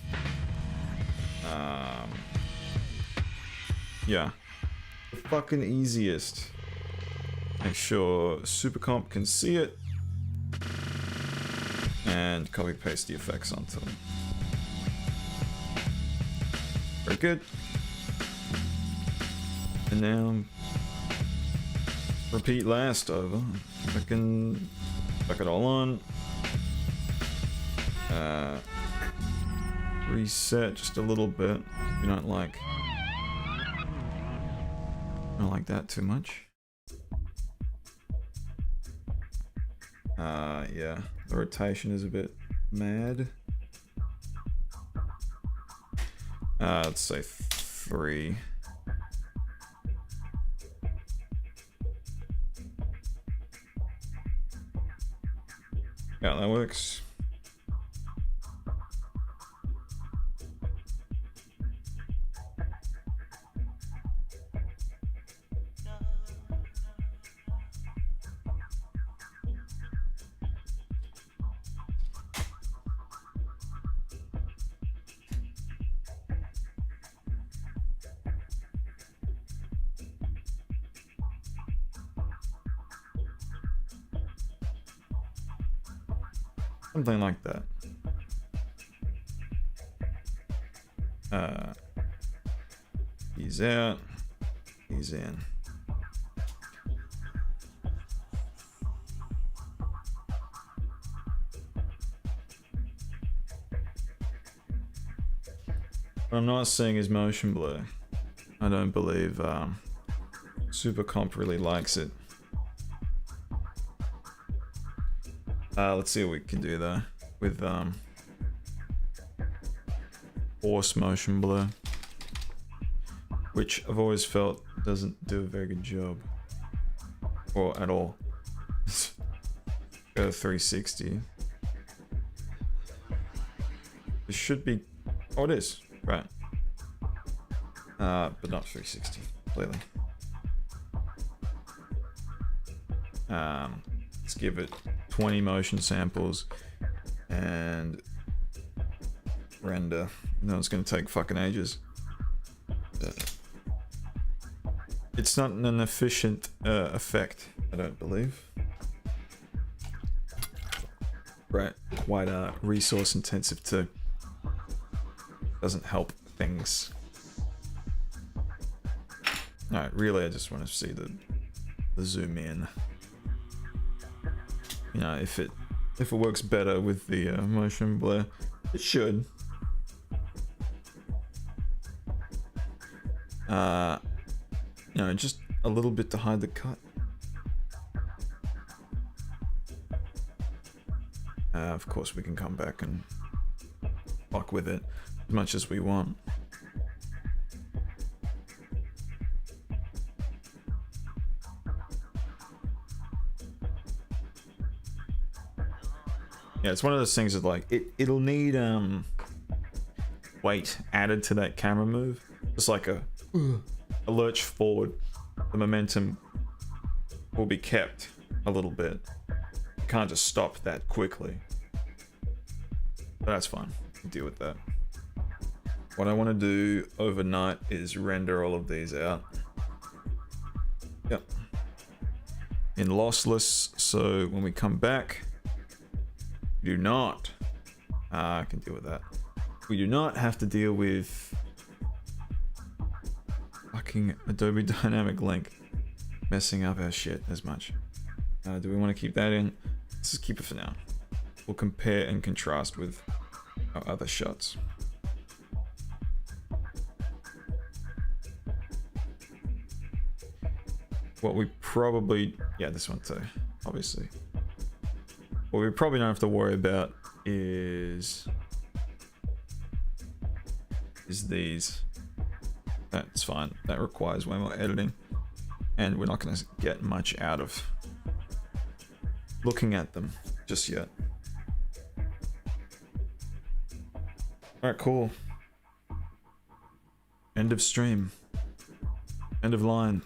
Yeah. The fucking easiest. Make sure Supercomp can see it. And copy paste the effects onto them. Very good. And now repeat last over. I can fuck it all on. Reset just a little bit. You don't like that too much. Yeah, the rotation is a bit mad. Let's say 3. Yeah, that works. Something like that. He's out. He's in. What I'm not seeing is motion blur. I don't believe Supercomp really likes it. Let's see what we can do though with force motion blur, which I've always felt doesn't do a very good job, or at all. Go to 360. It should be. Oh, it is. Right. But not 360, clearly. Let's give it 20 motion samples and render. No, it's gonna take fucking ages. It's not an efficient effect, I don't believe. Right, quite resource intensive too. Doesn't help things. Alright, really I just want to see the zoom in. You know, if it works better with the motion blur, it should. You know, just a little bit to hide the cut. Of course we can come back and fuck with it as much as we want. Yeah, it's one of those things that like it'll need weight added to that camera move. Just like a lurch forward. The momentum will be kept a little bit. You can't just stop that quickly. But that's fine. You can deal with that. What I want to do overnight is render all of these out. Yep. In lossless, so when we come back, we do not. I can deal with that. We do not have to deal with fucking Adobe Dynamic Link messing up our shit as much. Do we want to keep that in? Let's just keep it for now. We'll compare and contrast with our other shots. What we probably, yeah, this one too, obviously. What we probably don't have to worry about is these. That's fine. That requires way more editing, and we're not going to get much out of looking at them just yet. Alright, cool. End of stream. End of line.